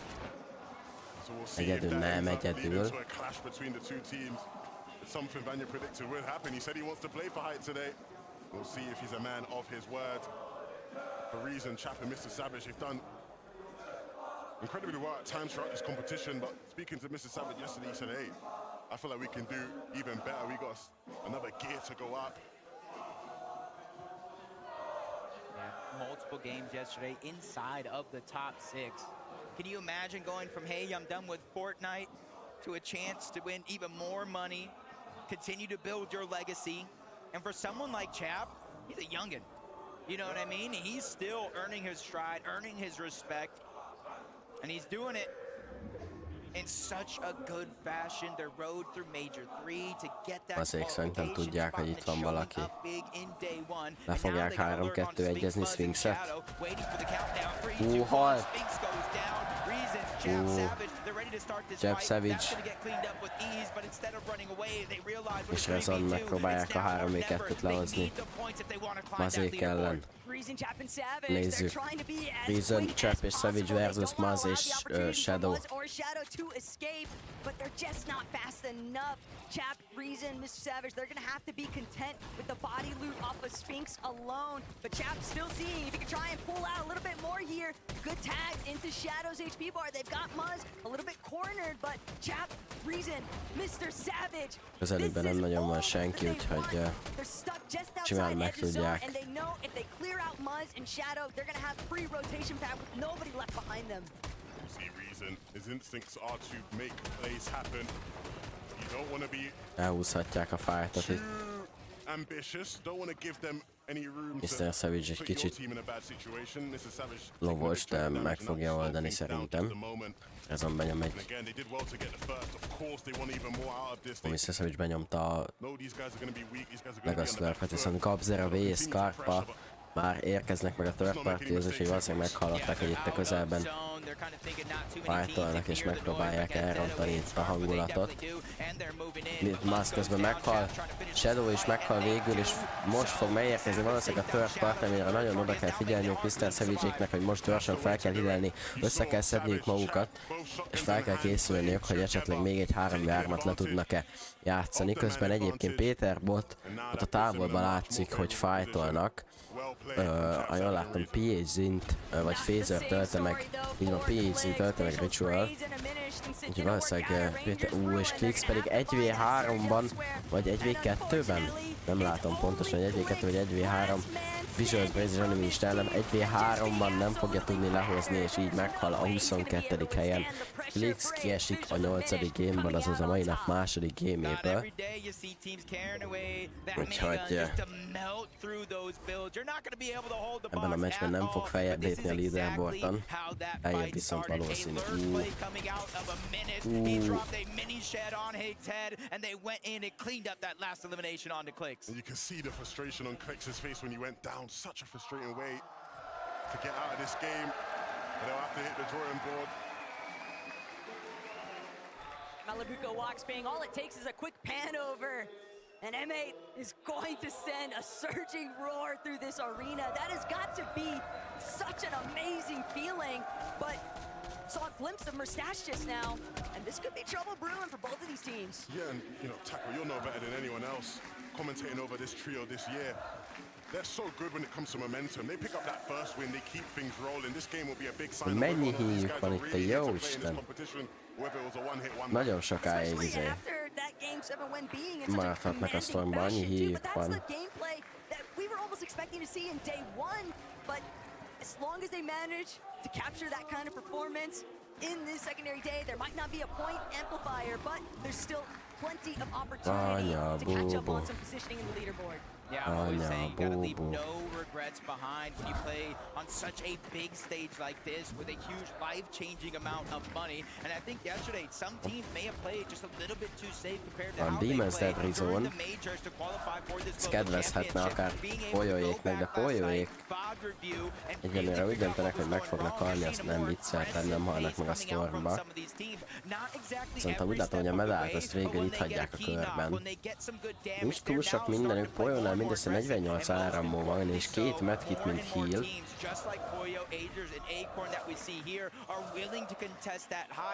G: So we'll see if that ends up leading to a clash between the two teams. It's something Vanya predicted would happen. He said he wants to play for Height today. We'll see if he's a man of his word. For reason, Chap and Mr. Savage, they've done incredibly well at times throughout this competition, but speaking to Mr. Savage yesterday, he said, hey, I feel like we can do even better. We got another gear to go up.
Q: Multiple games yesterday inside of the top 6. Can you imagine going from, hey, I'm done with Fortnite, to a chance to win even more money, continue to build your legacy? And for someone like Chap, he's a youngin'. You know what I mean? He's still earning his stride, earning his respect, and he's doing it in such a good fashion. The road through Major 3 to get that
A: Azért szerintem tudják, hogy itt van valaki. Le fogják 3-2-1-ezni Sphinxet. Halt! Jab Savage. És Rezon megpróbálják a 3-2-t lehozni Mazék ellen. Nézzük. Reason, Chap és Savage versus Maz és Shadow.
R: But they're just not fast enough. Chap, Reason, Mr. Savage, they're gonna have to be content with the body loot off of Sphinx alone. But Chap's still seeing if he can try and pull out a little bit more here. Good tag into Shadow's HP bar. They've got Muzz a little bit cornered, but Chap, Reason, Mr. Savage.
A: Közelükben nem nagyon van senki, úgyhogy simán meg tudják.
R: And they know if they clear out Muzz and Shadow, they're gonna have free rotation pad with nobody left behind them.
G: See Reason, his instincts are to make plays happen. You don't want to be
A: Elhúzhatják a fightot itt.
G: ambitious, don't want to give them any room
A: Mr. Savage egy kicsit lovos, de meg fogja oldani szerintem. Rezon benyom egy... Mr. Savage benyomta a Legaslurpet, viszont Gabzera, V, Scarpa már érkeznek meg a third party-hoz, úgyhogy valószínűleg meghallották, hogy itt a közelben fájtolnak és megpróbálják elrontani itt a hangulatot. Maz közben meghal, Shadow is meghal végül, és most fog megérkezni valószínűleg a third party, amire nagyon oda kell figyelniük Mr. Savage-éknek, hogy most gyorsan fel kell hidalni, össze kell szedniük magukat, és fel kell készülniük, hogy esetleg még egy 3v3-at le tudnak-e játszani. Közben egyébként Péter Bot ott a távolban látszik, hogy fájtolnak. Ha jól láttam, PhD-t, vagy Phaser tölte meg, így van, PhD tölte meg Ritual. Úgyhogy valószínűleg Péter, és Klix pedig 1v3-ban, vagy 1v2-ben? Nem látom pontosan, hogy 1v2 vagy 1v3. Visuals Brazen Animist ellen 1v3-ban nem fogja tudni lehozni, és így meghal a 22. helyen. Klix kiesik a 8. gameből, azaz a mai nap második gaméből. Úgyhogy ebben a meccsben nem fog feljebb lépni a leaderboardon. Eljebb viszont valószínű.
G: You can see the frustration on Klix's face when he went down. Such a frustrating way to get out of this game. But they'll have to hit the drawing board.
R: Malabuko walks being all it takes is a quick pan over. And M8 is going to send a surging roar through this arena. That has got to be such an amazing feeling. But saw a glimpse of Mustache just now, and this could be trouble brewing for both of these teams.
G: Yeah, and you know, Taco, you'll know better than anyone else commentating over this trio this year. They're so good when it comes to momentum. They pick up that first win, they keep things rolling. This game will be a big sign of whether these guys are really into playing this competition.
A: nagyon sokáig maradhatnak a Stormban, annyi híjük van.
R: As long as they manage to capture that kind of performance in this secondary day, there might not be a point amplifier, but there's still plenty of opportunity to catch up on some positioning in the leaderboard.
Q: Yeah, I'm always saying you gotta leave no regrets behind when you play on such a big stage like this with a huge life-changing amount of money. And I think yesterday some teams may have played just a little bit too safe compared to how they played during the majors to qualify for this global championship. Being able to go back last night, VOD review, and
A: egyelőre úgy döntenek, hogy meg fognak halni, azt nem viccel, tehát nem halnak meg a Stormba. Szerintem úgy látom, hogy a medált azt végül itt hagyják a körben. Nincs túl sok mindenük, Poyónál mindössze 48 áramból van, és 2 medkit, mint heal.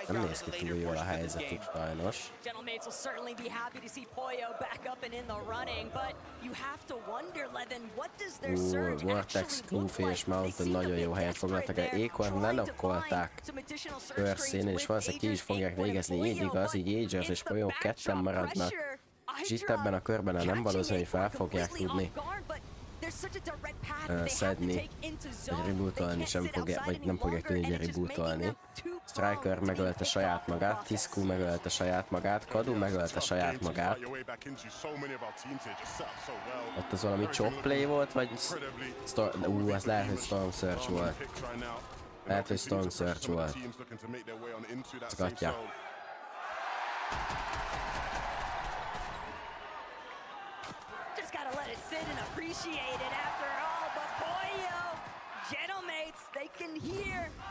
A: Nem néz ki túl jól a helyzetük sajnos. Vortex, Goofy és Mountain nagyon jó helyet foglaltak el. Acorn lelokkolták Percy-n, és valószínűleg ki is fogják végezni. Így igaz, így Agers és Poyó ketten maradnak. És itt ebben a körben nem valószínű, hogy fel fogják tudni szedni, vagy rebootolni sem fogják, vagy nem fogják tudni rebootolni. Striker megölte saját magát, Tisku megölte saját magát, Kadu megölte saját magát. Ott az valami chop play volt, vagy... az lehet, hogy Storm Search volt. Lehet, hogy Storm Search volt. Szgatja.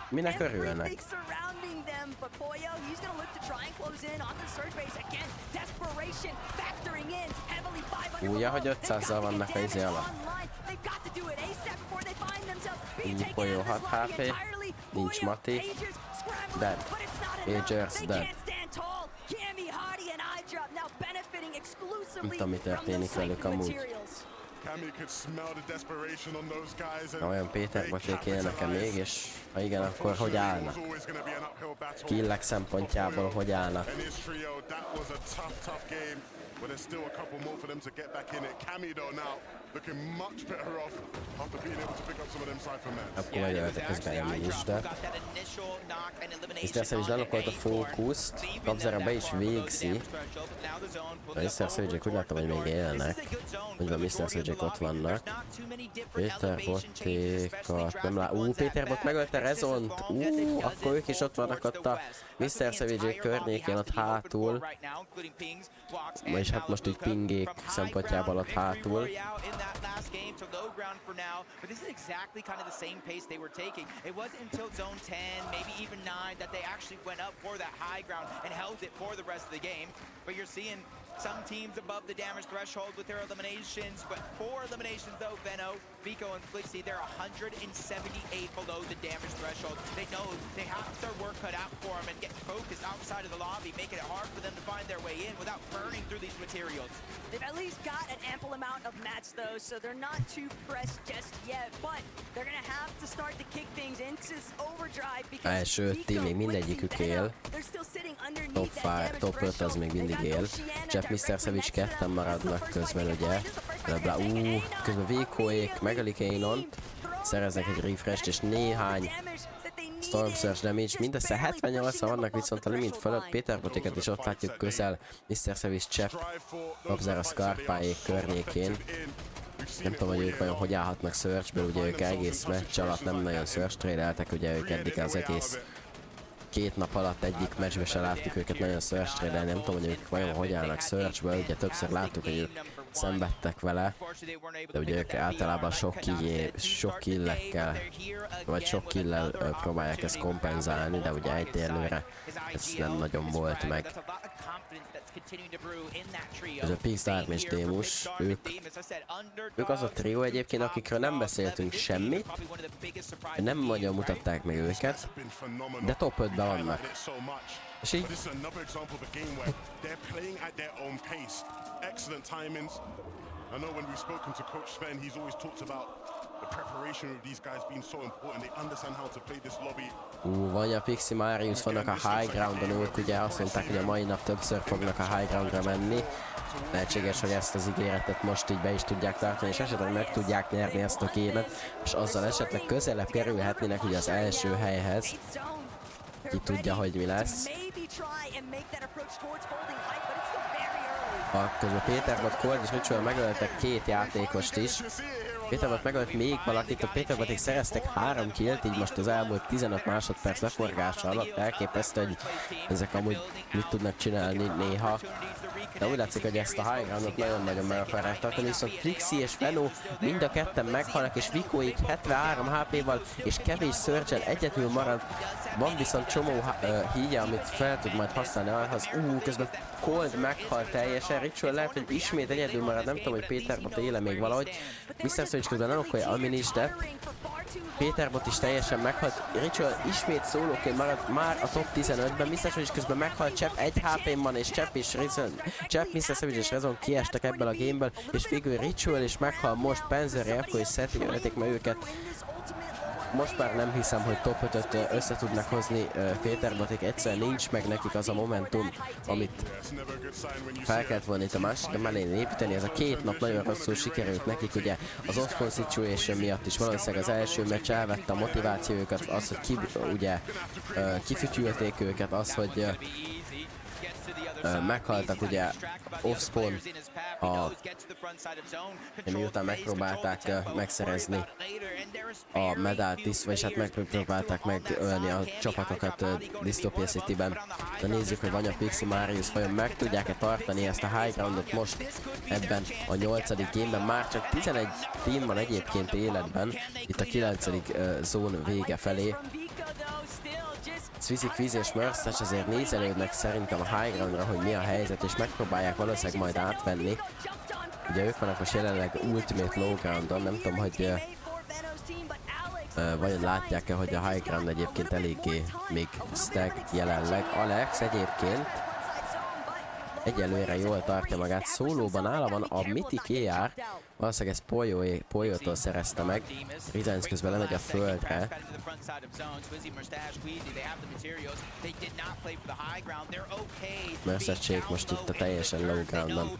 A: Minek örülnek? Újja, hogy 500-zal vannak a izé alatt. Így Poyó 6 HP, nincs Mati, dead. Agers dead. Nem tudom, mi történik velük amúgy. Olyan Péter boték él nekem még, és ha igen, akkor hogy állnak? Killek szempontjából hogy állnak? But there's still a couple more for them to get back in it. Cammy though now looking much better off after being able to pick up some of them cypher mans. Akkor megöltek közben Emil is, de... Mr. Savage lelokkolt a fókuszt, Kabzera be is végzi. A Mr. Savage-ek úgy láttam, hogy még élnek. Úgy van, Mr. Savage-ek ott vannak. Péter Bottékat nem lát... Péter Bot megölte Rezont! Akkor ők is ott vannak ott a Mr. Savage-ek környékén, ott hátul. És hát most így pingék szempontjából ott hátul.
Q: Some teams above the damage threshold with their eliminations, but 4 eliminations though, Veno, Vico, and Flixie, they're 178 below the damage threshold. They know they have their work cut out for them and get focused outside of the lobby, making it hard for them to find their way in without burning through these materials.
R: They've at least got an ample amount of mats though, so they're not too pressed just yet, but they're gonna have to start to kick things into overdrive because
A: első team még mindegyikük él. Top 5 az még mindig él. Mr. Savage ketten maradnak közben, ugye. Közben Vicoék megölik Ainont, szereznek egy refresh-t, és néhány Storm Surge damage, mindössze 78-an vannak viszont a limit fölött, Péter Botéket is ott látjuk közel, Mr. Savage csepp, Obzer a Scarpáék környékén. Nem tudom, hogy ők vajon hogy állhatnak Searchből, ugye ők egész meccs alatt nem nagyon Search trade-eltek, ugye ők eddig az egész 2 nap alatt egyik meccsbe se láttuk őket nagyon Search trade-elni, nem tudom, hogy ők vajon hogy állnak Searchből, ugye többször láttuk, hogy ők szenvedtek vele, de ugye ők általában sok killekkel, vagy sok killel próbálják ezt kompenzálni, de ugye egyelőre ez nem nagyon volt meg. Ez a Pix, Darm és Démus, ők az a trió egyébként, akikről nem beszéltünk semmit, nem nagyon mutatták meg őket, de top 5-ben vannak. És így...
G: Excellent timings. I know when we've spoken to Coach Sven, he's always talked about the preparation of these guys being so important. They understand how to play this lobby.
A: Vanya, Pixi, Marius vannak a high groundon, ők ugye azt mondták, hogy a mai nap többször fognak a high groundra menni. Lehetséges, hogy ezt az ígéretet most így be is tudják tartani, és esetleg meg tudják nyerni ezt a gémet, és azzal esetleg közelebb kerülhetnének ugye az első helyhez. Ki tudja, hogy mi lesz. Közben Péterbot, Cold és Ritual megöltek két játékost is. Péterbot megölt még valakit, a Péterboték szereztek 3 killt, így most az elmúlt 15 másodperc leforgása alatt elképesztő, hogy ezek amúgy mit tudnak csinálni néha. De úgy látszik, hogy ezt a high groundot nagyon-nagyon meg akarják tartani, viszont Flixi és Venno mind a ketten meghalnak, és Vikóik 73 HP-val és kevés Surge-el egyedül marad. Van viszont csomó hígye, amit fel tud majd használni ahhoz. Közben Cold meghal teljesen, Ritual lehet, hogy ismét egyedül marad, nem tudom, hogy Péterbot éle még valahogy. Mr. Switch közben nem okolja Amin is, de Péterbot is teljesen meghalt. Ritual ismét szólóként marad már a top 15-ben. Mr. Switch közben meghalt, Csepp 1 HP-n van, és Csepp és Mr. Savage és Rezon kiestek ebből a gameből, és végül Ritual is meghal most, Panzer, Jeffko és Seti ölték meg őket. Most már nem hiszem, hogy top 5-öt össze tudnak hozni Péterboték, egyszerűen nincs meg nekik az a momentum, amit fel kellett volna itt a második mellén építeni. Ez a 2 nap nagyon rosszul sikerült nekik, ugye az off-con situation miatt is valószínűleg az első meccs elvette a motivációjukat, az, hogy kifütyülték őket, az, hogy meghaltak ugye off-spawn, miután megpróbálták megszerezni a medált is, vagyis hát megpróbálták megölni a csapatokat Dystopia City-ben. De nézzük, hogy Vanya, Pixi, Marius vajon meg tudják-e tartani ezt a high groundot most ebben a 8. gameben. Már csak 11 team van egyébként életben, itt a 9. zón vége felé. Swizy, Quiz és Merces azért nézelődnek szerintem a high groundra, hogy mi a helyzet, és megpróbálják valószínűleg majd átvenni. Ugye ők vannak most jelenleg Ultimate Low Groundon, nem tudom, hogy vajon látják-e, hogy a high ground egyébként eléggé még stack jelenleg. Alex egyébként egyelőre jól tartja magát, szólóban nála van a Mythic AR, valószínűleg ezt Poyótól szerezte meg, Rizánc közben lemegy a földre. Mercedség most itt a teljesen low groundon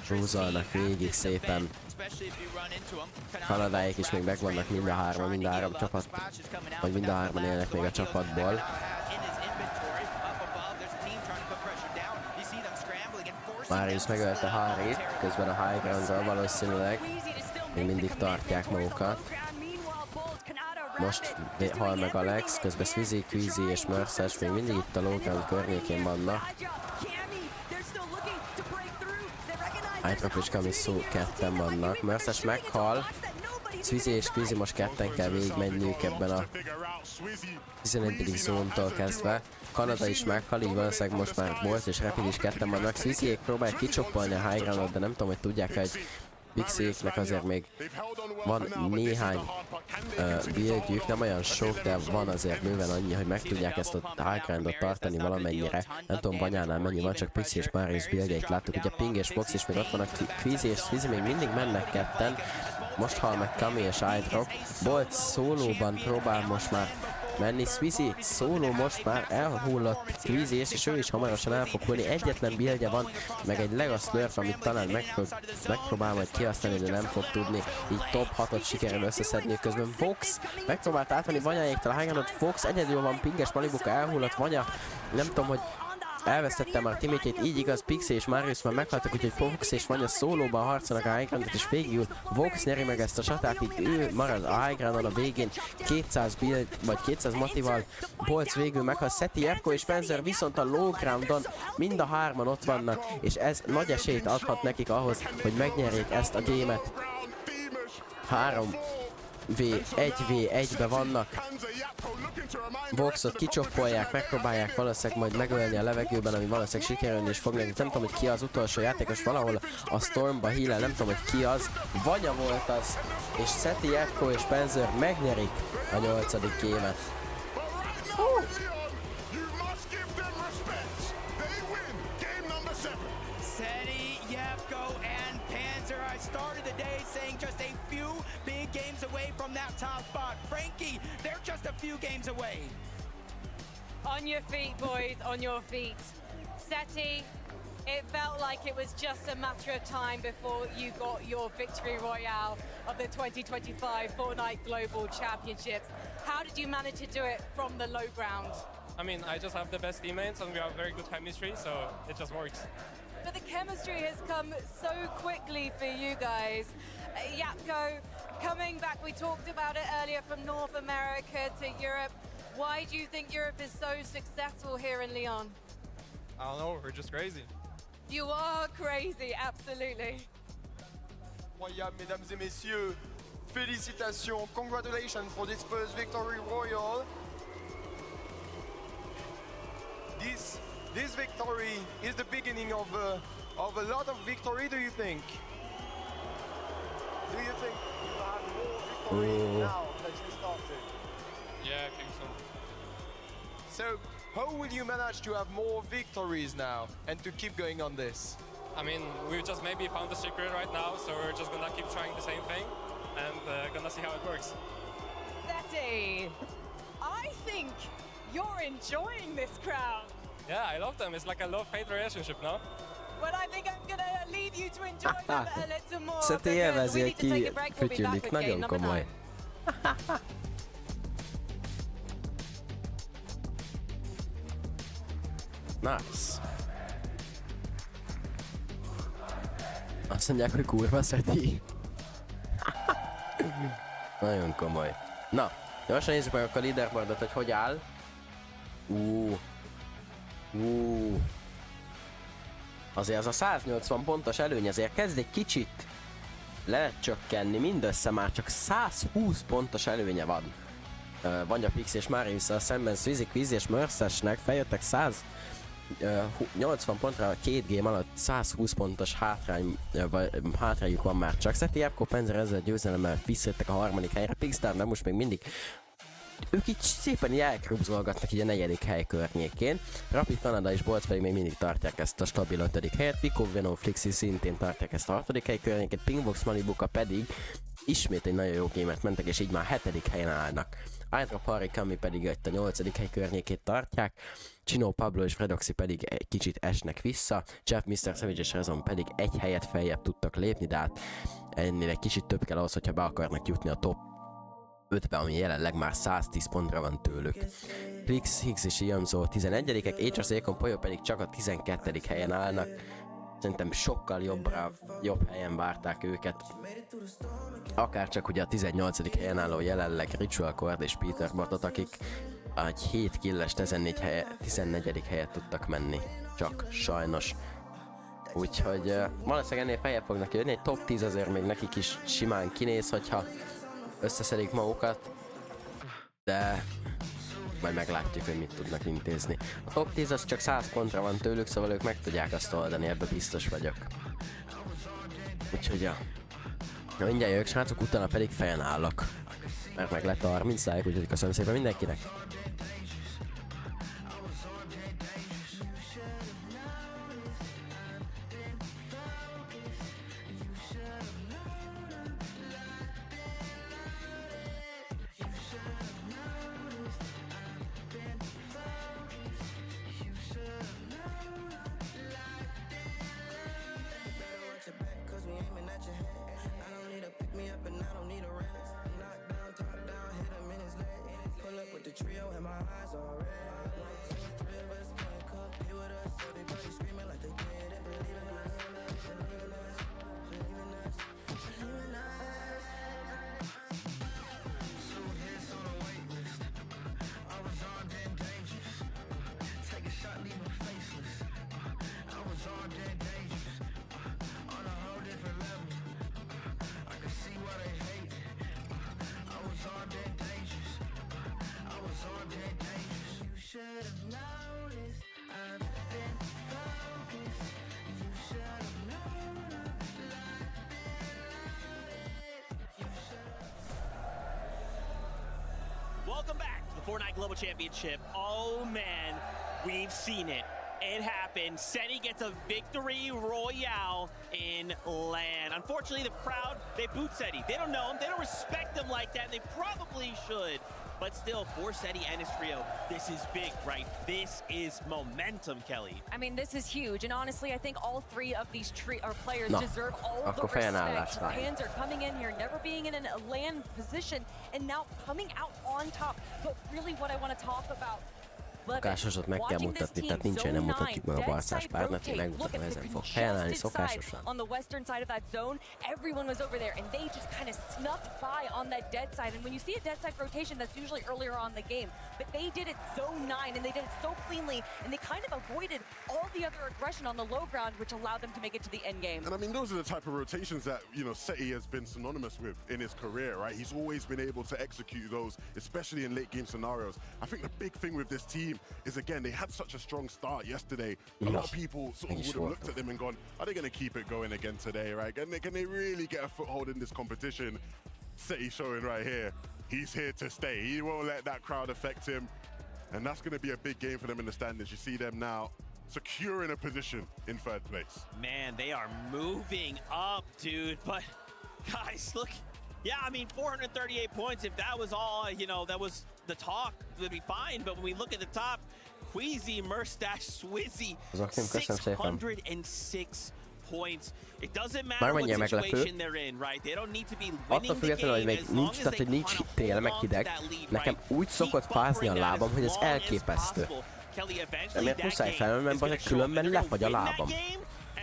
A: rúzolnak végig szépen. Kanadáik is még megvannak mind a három csapat, vagy mind a hárman élnek még a csapatból. Marius megölte Harryt, közben a high groundról valószínűleg még mindig tartják magukat. Most hal meg Alex, közben Swizy, Quizy és Merces még mindig itt a low ground környékén vannak. Hydrap és Kamisu ketten vannak, Merces meghal. Swizy és Quizy most ketten kell végigmenniük ebben a 11. zóntól kezdve. Kanada is meghal, így valószínűleg most már Bolt és Rapid is ketten vannak. Swizyék próbálják kicsopolni a high groundot, de nem tudom, hogy tudják-e, hogy Pixiéknek azért még van néhány buildjük, nem olyan sok, de van azért bőven annyi, hogy meg tudják ezt a high groundot tartani valamennyire. Nem tudom, Banyánál mennyi van, csak Pixi és Marius buildjeik láttuk, ugye Ping és Fox is még ott vannak, Quizy és Swizy még mindig mennek ketten. Most hal meg Kami és iDrop. Bolt szólóban próbál most már menni, Swizy szóló most már elhullott Quizy, és ő is hamarosan el fog hullni. Egyetlen buildje van, meg egy Legas Nerf, amit talán megpróbál majd kihasználni, de nem fog tudni. Így top 6-ot sikerül összeszedni, közben Fox megpróbált átvenni Vanyáéktól a high groundot. Fox egyedül van, Pinges Malibuka elhullott, Vanya nem tudom, hogy elvesztette már teammétjét, így igaz, Pixi és Marius már meghaltak, úgyhogy Fox és Vanya szólóban harcolnak a high groundot, és végül Vox nyeri meg ezt a csatát, így ő marad a high groundon a végén 200 build, vagy 200 motival. Bolc végül meghal, Seti, Jeffko és Spencer viszont a low groundon mind a hárman ott vannak, és ez nagy esélyt adhat nekik ahhoz, hogy megnyerjék ezt a gémet. 3v1v1-be vannak. Voxot kicsopolják, megpróbálják valószínűleg majd megölni a levegőben, ami valószínűleg sikerülni is fog nekik. Nem tudom, hogy ki az utolsó játékos, valahol a Stormba hílel, nem tudom, hogy ki az. Vanya volt az, és Seti, Jeffko és Spencer megnyerik a 8. gémet.
Q: Seti, Jeffko, and Panzer. I started the day saying just a few big games games away from that top spot. Frankie, they're just a few games away.
B: On your feet, boys, on your feet. Seti, it felt like it was just a matter of time before you got your victory royale of the 2025 Fortnite Global Championships. How did you manage to do it from the low ground?
I: I mean, I just have the best teammates and we have very good chemistry, so it just works.
B: But the chemistry has come so quickly for you guys. Yapko, coming back, we talked about it earlier, from North America to Europe. Why do you think Europe is so successful here in Lyon?
I: I don't know, we're just crazy.
B: You are crazy, absolutely.
C: Incroyable, mesdames et messieurs. Félicitations, congratulations for this first victory royal. This victory is the beginning of a lot of victory, do you think? Do you think you will have more victory now that you started?
I: Yeah, I think so.
C: So, how will you manage to have more victories now and to keep going on this?
I: I mean, we just maybe found the secret right now, so we're just gonna keep trying the same thing and gonna see how it works.
B: Seti, I think you're enjoying this crowd.
I: Yeah, I love them. It's like a love-hate relationship, no?
B: Well, I think I'm gonna leave you to enjoy them a little more.
A: Seti élvezi, aki fütyülik, nagyon komoly. Nice. Azt mondják, hogy kurva Seti. Nagyon komoly. Na, gyorsan nézzük meg a leaderboardot, hogy áll. Azért az a 180 pontos előny azért kezd egy kicsit lecsökkenni, mindössze már csak 120 pontos előnye van. Vanya Pix és Mariusszal szemben Swizik, Vizi és Mercesnek feljöttek 180 pontra a 2 game alatt, 120 pontos hátrányuk van már csak. Seti, Epko, Penzer ezzel győzelemmel visszajöttek a harmadik helyre, Pixstar nem most még mindig. Ők így szépen így elkrubzolgatnak így a 4. hely környékén. Rapid Canada és Bolc pedig még mindig tartják ezt a stabil 5. helyet. Vico, Venom, Flixi szintén tartják ezt a 6. hely környékét. Pingbox, Malibuka pedig ismét egy nagyon jó gémet mentek, és így már 7. helyen állnak. Aydra, Parikami pedig itt a 8. hely környékét tartják. Chino, Pablo és Fredoxi pedig egy kicsit esnek vissza. Jeff, Mr. Savage és Rezon pedig egy helyet feljebb tudtak lépni, de hát ennél egy kicsit több kell ahhoz, hogyha be akarnak jutni a top 5-be, ami jelenleg már 110 pontra van tőlük. Flix, Higgs és Iamzo 11-ek, Écsasz, Ékon, Polyó pedig csak a 12. helyen állnak. Szerintem sokkal jobb helyen várták őket. Akárcsak ugye a 18. helyen álló jelenleg Ritual Cord és Peter Botot, akik egy 7 killes 14. helyet tudtak menni. Csak sajnos. Úgyhogy valószínűleg ennél feljebb fognak jönni. Egy top 10 azért még nekik is simán kinéz, hogyha összeszedik magukat, de majd meglátjuk, hogy mit tudnak intézni. A top 10 az csak 100 pontra van tőlük, szóval ők meg tudják azt oldani, ebbe biztos vagyok. Úgyhogy mindjárt jövök, srácok, utána pedig fennállok. Mert meg lett a 30 like, úgyhogy köszönöm szépen mindenkinek.
D: Welcome back to the Fortnite Global Championship. Oh man, we've seen it. it happened. Seti gets a victory royale in LAN. Unfortunately, the crowd, they boot Seti. They don't know him. They don't respect him like that. And they probably should. But still, for Seti and his trio, this is big, right? This is momentum, Kelly.
K: I mean, this is huge. And honestly, I think all three of these players
A: No.
K: deserve all the
A: Akkor fejenállás
K: respect.
A: rá.
K: Fans are coming in here, never being in a LAN position, and now coming out on top. But really what I want to talk about,
A: Szokásosat meg kell mutatni, tehát nincsen, nem mutatjuk meg a barcás párnát, én megmutatom, ezen fog fejenállni szokásosan.
K: on the western side of that zone, everyone was over there, and they just kind of snuffed by on that dead side. And when you see a dead side rotation, that's usually earlier on in the game. But they did it zone 9, and they did it so cleanly, and they kind of avoided all the other aggression on the low ground, which allowed them to make it to the end game.
G: And I mean, those are the type of rotations that, you know, Seti has been synonymous with in his career, right? He's always been able to execute those, especially in late game scenarios. I think the big thing with this team is, again, they had such a strong start yesterday. A lot of people sort of would have looked at them and gone, are they going to keep it going again today, right? Can they really get a foothold in this competition? Seti showing right here, he's here to stay. He won't let that crowd affect him. And that's going to be a big game for them in the standings. You see them now securing a position in 3rd place.
D: Man, they are moving up, dude. But guys, look, yeah, I mean, 438 points. If that was all, you know, that was the talk, it would be fine. But when we look at the top, Queasy, Murstache, Swizzy, 606 points. It doesn't matter what situation they're in, right? They don't need to be winning the game as long as they kind of hold on to that lead,
A: Nekem úgy szokott fázni a lábam, hogy ez elképesztő. De miért muszáj felmennem, mert különben lefagy a lábam.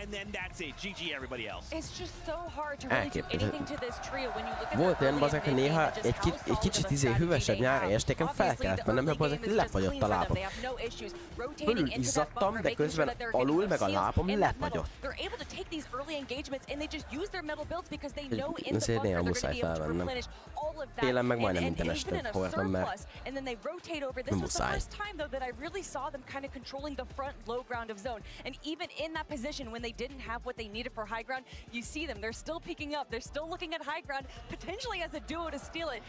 D: And then that's it. GG everybody else.
K: It's just so hard to really do anything to this trio when you look at
A: Volt olyan bazeg, hogy néha egy kicsit hűvösebb nyári estéken fel kellett mennem, mert bazeg lefagyott a lábam. Fölül izzadtam, de közben alul meg a lábam lefagyott. Ezért néha muszáj felvennem. Télen meg majdnem minden este hordom, mert nem muszáj.
K: They didn't have what they needed for high ground. You see them, they're still peeking up, they're still looking at high ground, potentially as a duo to steal it.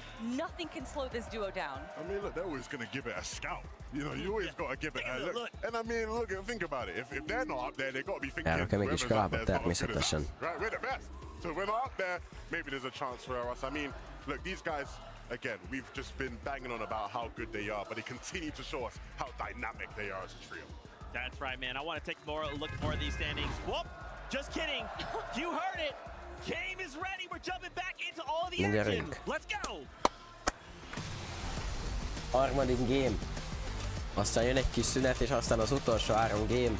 K: Nothing can slow this duo down.
G: I mean, look, they're always going to give it a scout. You know, you always got to give it a look. And I mean, look, think about it. If they're not up there, they got to be thinking, whoever's up there's not good enough. Right, we're the best. So if we're not up there, maybe there's a chance for us. I mean, look, these guys, again, we've just been banging on about how good they are, but they continue to show us how dynamic they are as a trio.
D: That's right, man. I want to take a look more at these standings. Whoop! Just kidding. You heard it. Game is ready. We're jumping back into all the action. Let's go.
A: Harmadik game. Aztán jön egy kis szünet, és aztán az utolsó 3 game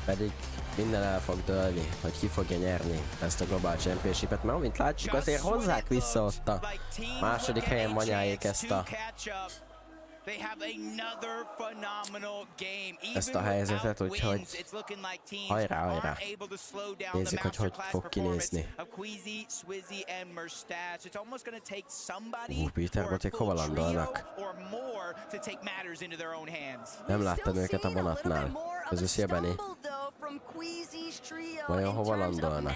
A: pedig minden el fog dőlni, hogy ki fogja nyerni ezt a Global Championship-et, mert amint látjuk, azért hozzák vissza ott a második helyen Manyáék ezt a helyzetet, úgyhogy hajrá. Nézzük, hogy fog kinézni. Peterboték hova landolnak? Nem láttam őket a vonatnál. Ez szia, Benny. Vajon hova landolnak?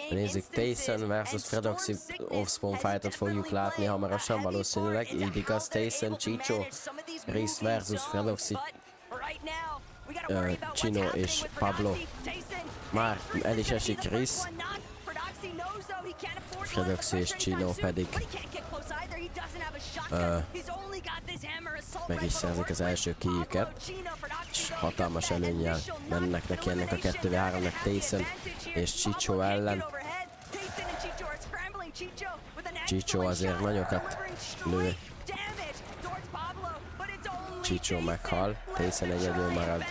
A: Nézzük, Tyson versus Fredoxy Offspawn fightot fogjuk látni hamarosan valószínűleg. Így igaz, Tyson, Chicho, Reese versus Fredoxy, Chino és Pablo. Már el is esik Reese. Fredoxy és Chino pedig meg is szerzik az első kijüket, és hatalmas előnnyel mennek neki ennek a 2v3-nek Tyson és Chicho ellen. Chicho azért nagyokat lő. Chicho meghal, Tyson egyedül marad.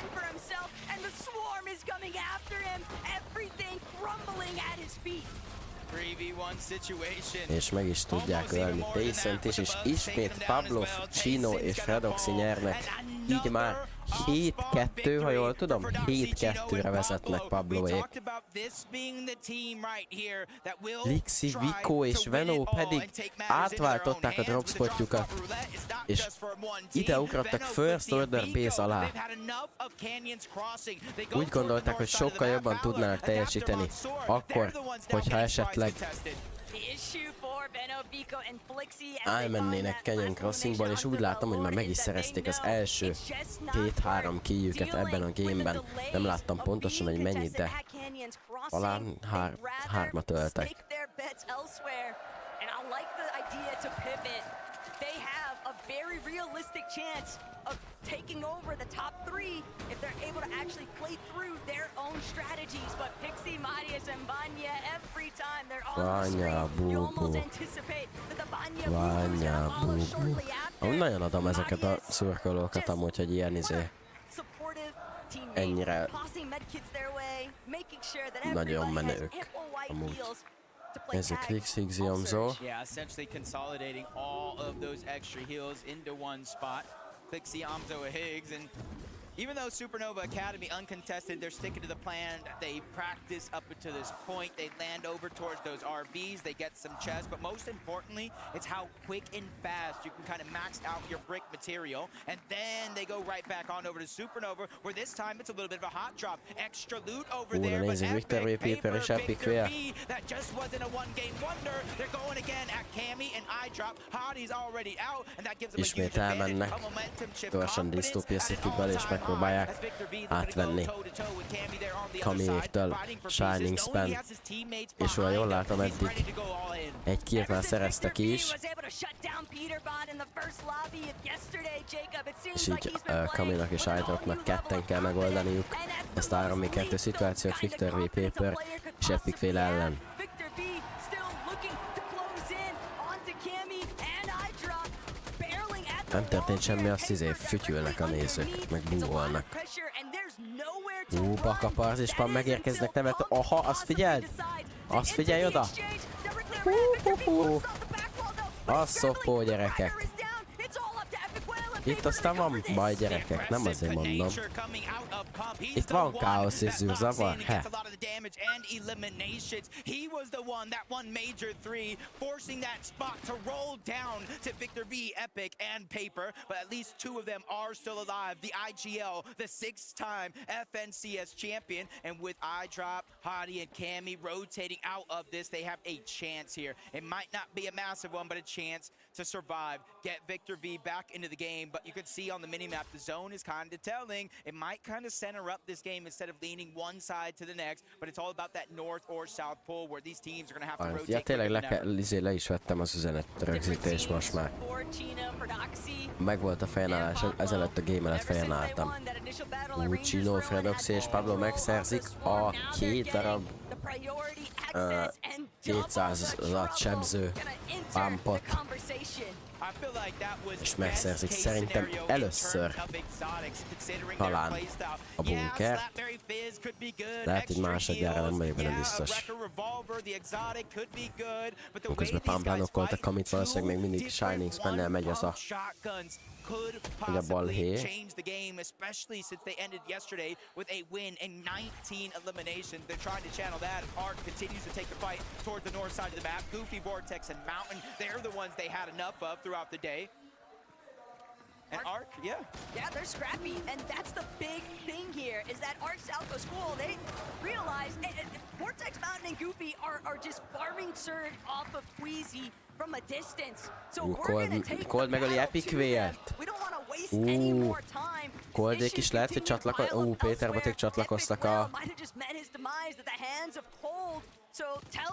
A: És meg is tudják ölni Tyson-t is, és ismét Pablo, Chino és Fredoxy nyernek. Így már 7-2, ha jól tudom, 7-2-re vezetnek Pabloék. Lixi, Vico és Veno pedig átváltották a dropspotjukat, és ide ugrottak First Order base alá. Úgy gondolták, hogy sokkal jobban tudnának teljesíteni, akkor, hogyha esetleg elmennének Canyon Crossingból, és úgy látom, hogy már meg is szerezték az első 2-3 killjüket ebben a gameben. Nem láttam pontosan, hogy mennyit, de talán 3-at öltek.
R: Very realistic chance of taking over the top 3 if they're able to actually play through their own strategies. But Pixie, Marius, and Vanya, every time they're on the screen, you almost anticipate that the Vanya will follow shortly after.
A: Nagyon adom ezeket a szurkolókat amúgy, hogy ilyen ennyire nagyon menők amúgy. There's a click 6 Yomzo.
Q: Yeah, essentially consolidating all of those extra heals into one spot. Clixie, Amzo, Higgs, and even though Supernova Academy uncontested, they're sticking to the plan. They practice up to this point. They land over towards those RVs. They get some chests, but most importantly, it's how quick and fast you can kind of max out your brick material, and then they go right back on over to Supernova, where this time it's a little bit of a hot drop. Extra loot over there, but Epic, Paper, Victor V, that just wasn't a one-game wonder. They're going again at Cammy and iDrop. Hadi's already out, and that gives them a huge advantage, a momentum shift, confidence
A: próbálják átvenni Kamiéktől Shining Span, és olyan jól látom eddig egy killt már szereztek is, és így Kaminak és iDropnak ketten kell megoldaniuk ezt a 3v2 szituációt Victor V, Paper és Epic féle ellen. Nem történt semmi, azt fütyülnek a nézők, meg búvolnak. Bakapart és Pan megérkeznek nevet. Aha, azt figyeld! Azt figyelj oda! Az szopó gyerekek! Itt aztán van baj, gyerekek, nem azért mondom. Itt van káosz és zűrzavar, he.
Q: He was the one that won Major 3, forcing that spot to roll down to Victor V, Epic, and Paper, but at least 2 of them are still alive. The IGL, the 6-time FNCS champion, and with iDrop, Hadi, and Cammy rotating out of this, they have a chance here. It might not be a massive one, but a chance to survive, get Victor V back into the game, but you can see on the minimap, the zone is kind of telling. It might kind of center up this game instead of leaning one side to the next, but it's all about that north or south pole where these teams are going to have to rotate.
A: Ja, tényleg le is vettem az üzenet rögzítés most már. Megvolt a fejenállás, ezelőtt a game előtt fejen álltam. Chino, Fredoxy és Pablo megszerzik a 2 darab 200 sebző pumpot. És megszerzik szerintem először talán a bunker. Lehet, hogy másodjára nem vagyok benne biztos. Közben pamplánokkoltak, amit valószínűleg még mindig Shining Spannel megy az a balhé.
Q: Change the game, especially since they ended yesterday with a win and 19 eliminations. They're trying to channel that. Arc continues to take the fight towards the north side of the map. Goofy, Vortex, and Mountain, they're the ones they had enough of throughout the day. And Arc, yeah.
R: Yeah, they're scrappy, and that's the big thing here, is that Arc South School, they realize Vortex, Mountain, and Goofy are just farming Surge off of Queasy from a distance. So we're gonna take
A: Cold megöli Epic V-et.
R: We don't want to waste any more time.
A: Coldék is lehet, hogy csatlakoztak. Péterboték csatlakoztak a...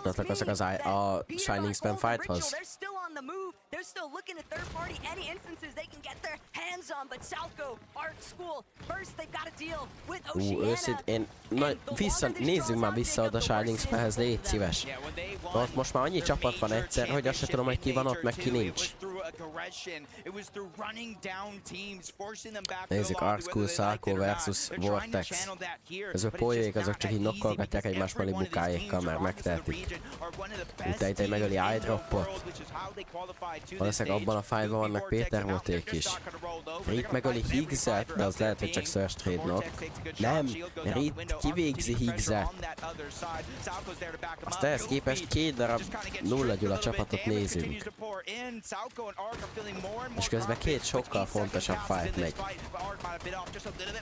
A: csatlakoztak az a Shining Span fighthoz.
R: They're still looking at third party, any instances they can get their hands on, but Southco, Art School, first they've got to deal with Oceana.
A: Nézzünk már vissza oda Shining Spanhez, légy szíves. Ott most már annyi csapat van egyszer, hogy azt se tudom, hogy ki van ott, meg ki nincs. Nézzük, Art School, Salco versus Vortex. Ezek a polyék, azok csak így nokkolgatják egymás mellé bukájékkal, mert megtehetik. Utána megöli iDropot. Valószínűleg abban a fájlban vannak Péterboték is. Reed megöli Higgs-et, de az lehet, hogy csak Search Trade-nok. Nem, Reed kivégzi Higgs-et. Azt ehhez képest 2 darab 0 gyula csapatot nézünk. És közben 2 sokkal fontosabb fight megy.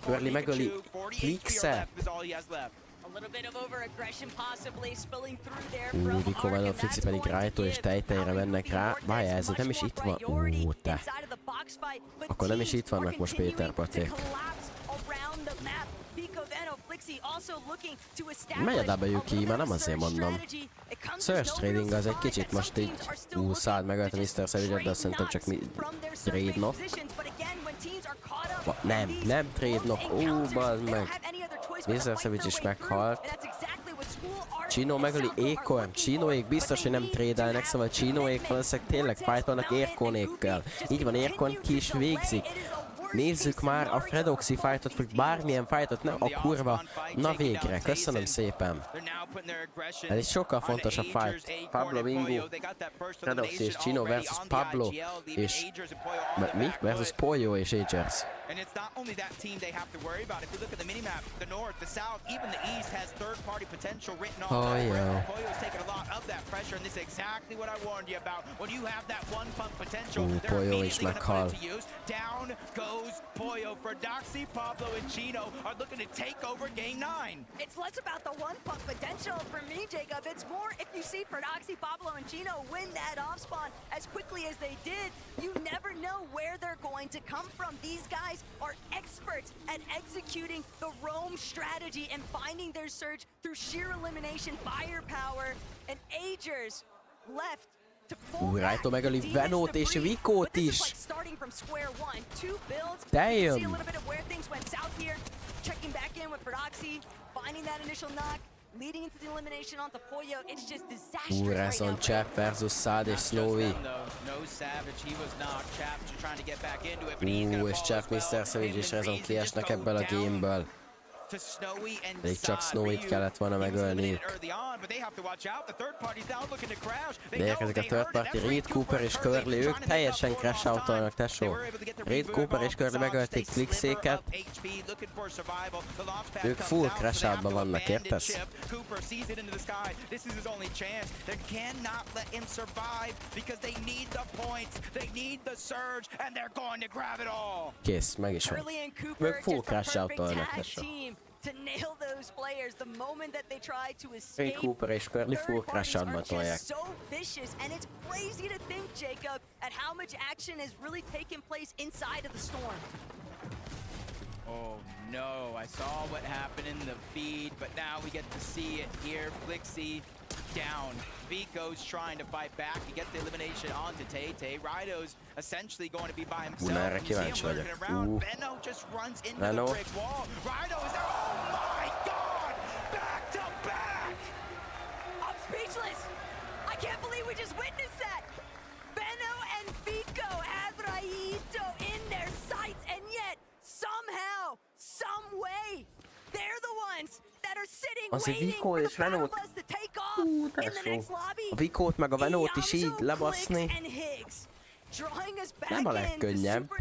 A: Curly megöli Higgs-et. Vikóval Flixi pedig Rájtó és Tejtejre mennek rá. Várjál, ez nem is itt van. Te. Akkor nem is itt vannak most Péter Paték. Megy a W-ki, már nem azért mondom. Search trading az egy kicsit most így úszád, megölt a Mr. Savage-et, de azt szerintem csak trade-nok. Nem trade-nok, bazd meg. Mr. Savage is meghalt. Chino megöli Acorn. Chinoék biztos, hogy nem trade-elnek, szóval Chinoék valószínűleg tényleg fightolnak Acornékkel. Így van, Acorn ki is végzik. Nézzük már a Fredoxy fightot, vagy bármilyen fightot, nem a kurva. Na végre, köszönöm szépen. Ez is sokkal fontosabb fight. Pablo Mingo, Fredoxy és Chino versus Pablo és... Mi? Versus Pollo és Agers.
Q: And it's not only that team they have to worry about. If you look at the minimap, the north, the south, even the east has third-party potential written all over. Pollo's taking a lot of that pressure, and this is exactly what I warned you about. When you have that one-pump potential, they're immediately going to put it to use. Down goes Pollo. Fredoxy, Pablo, and Chino are looking to take over Game 9.
R: It's less about the one-pump potential for me, Jacob. It's more if you see Fredoxy, Pablo, and Chino win that off-spawn as quickly as they did, you never know where they're going to come from. These guys are experts at executing the roam strategy and finding their surge through sheer elimination, firepower, and Agers left to pull back.
A: Rájtó megöli Venót és Vikót is.
R: Starting from square one, two builds.
A: Damn.
R: See a little bit of where things went south here. Checking back in with Fredoxy, finding that initial knock. Leading into the elimination onto Pollo, it's just disastrous right now.
A: Chap versus Sad és Snowy. És Chap Mr. Savage és Rezon kiesnek ebből a gameből. Pedig csak Snowy-t kellett volna megölniük. De érkezik a third party, Reed, Cooper és Curly, ők teljesen crash out-olnak, tesó. Reed, Cooper és Curly megölték Flixéket. Ők full crash out-ban vannak, értesz? Kész, meg is van. Ők full crash out-olnak, tesó.
R: To nail those players the moment that they try to escape.
A: Reed, Cooper és Curly full crash out-ban tolják.
R: So vicious, and it's crazy to think, Jacob, at how much action has really taken place inside of the storm.
Q: Oh no, I saw what happened in the feed, but now we get to see it here. Flixi down. Vico's trying to fight back. He gets the elimination onto Tay. Rido's essentially going to be by himself. You see him lurking around. Benno just runs into the brick wall. Rido is there. Oh my god! Back to back!
R: I'm speechless. I can't believe we just witnessed that. Benno and Vico have Raito in their sights, and yet somehow, some way, they're the ones that are sitting waiting for the Pablos to take off in the next lobby.
A: A Vikót meg a Venót is így lebaszni. Nem a legkönnyebb.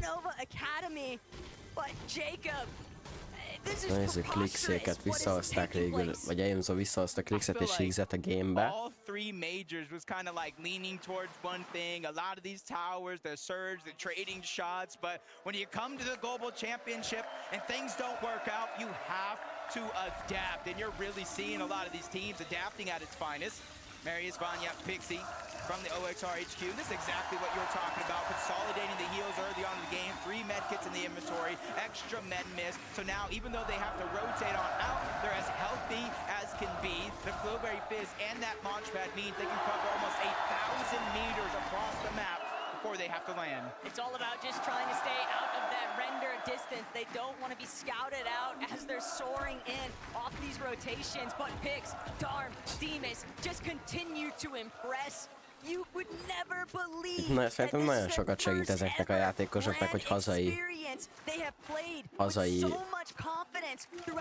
A: Nézzük, Clixéket visszahozták végül, vagy Aimzo visszahozta Clixet és Higgs-et a gamebe.
Q: All three majors was kind of like leaning towards one thing. A lot of these towers, the surge, the trading shots, but when you come to the global championship and things don't work out, you have to adapt, and you're really seeing a lot of these teams adapting at its finest. Marius Vanya, Pixie from the OXR HQ. This is exactly what you were talking about, consolidating the heals early on in the game, 3 med kits in the inventory, extra med miss. So now, even though they have to rotate on out, they're as healthy as can be. The Flowberry Fizz and that Launchpad means they can cover almost 1,000 meters across the map before they have to land.
R: It's all about just trying to stay out of that render distance. They don't want to be scouted out as they're soaring in off these rotations. But Pix, Darm, Demus just continue to impress. You would never believe
A: Szerintem nagyon sokat segít ezeknek a játékosoknak, hogy hazai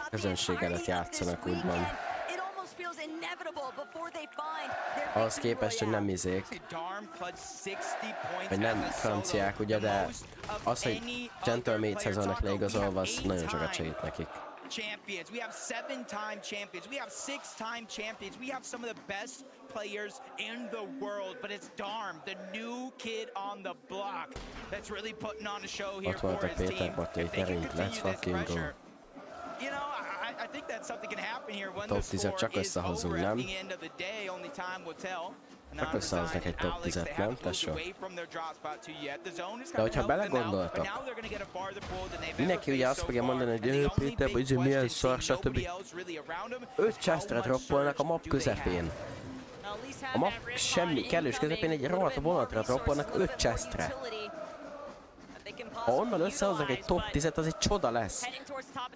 A: közönség előtt játszanak, úgymond. Ahhoz képest, hogy nem izék, vagy nem franciák, ugye, de az, hogy Gentleman szezonnak leigazolva, az nagyon sokat segít nekik.
Q: Champions. We have 7-time champions. We have 6-time champions. We have some of the best players in the world, but it's Darm, the new kid on the block, that's really putting on a show here for his team.
A: Let's fucking go.
Q: You know, I think that something can happen here when
A: Top
Q: the
A: 10-et csak
Q: score is
A: összehozunk,
Q: over at
A: nem?
Q: the end of the day. Only time will tell.
A: Csak összehoznak egy top 10-et, nem, tesó? De hogyha belegondoltok, mindenki ugye azt fogja mondani, hogy Péter, hogy milyen szar, stb. 5 chestre droppolnak a map közepén. A map semmi, kellős közepén egy rohadt vonatra droppolnak 5 chestre. Ha onnan összehoznak egy top 10-et, az egy csoda lesz.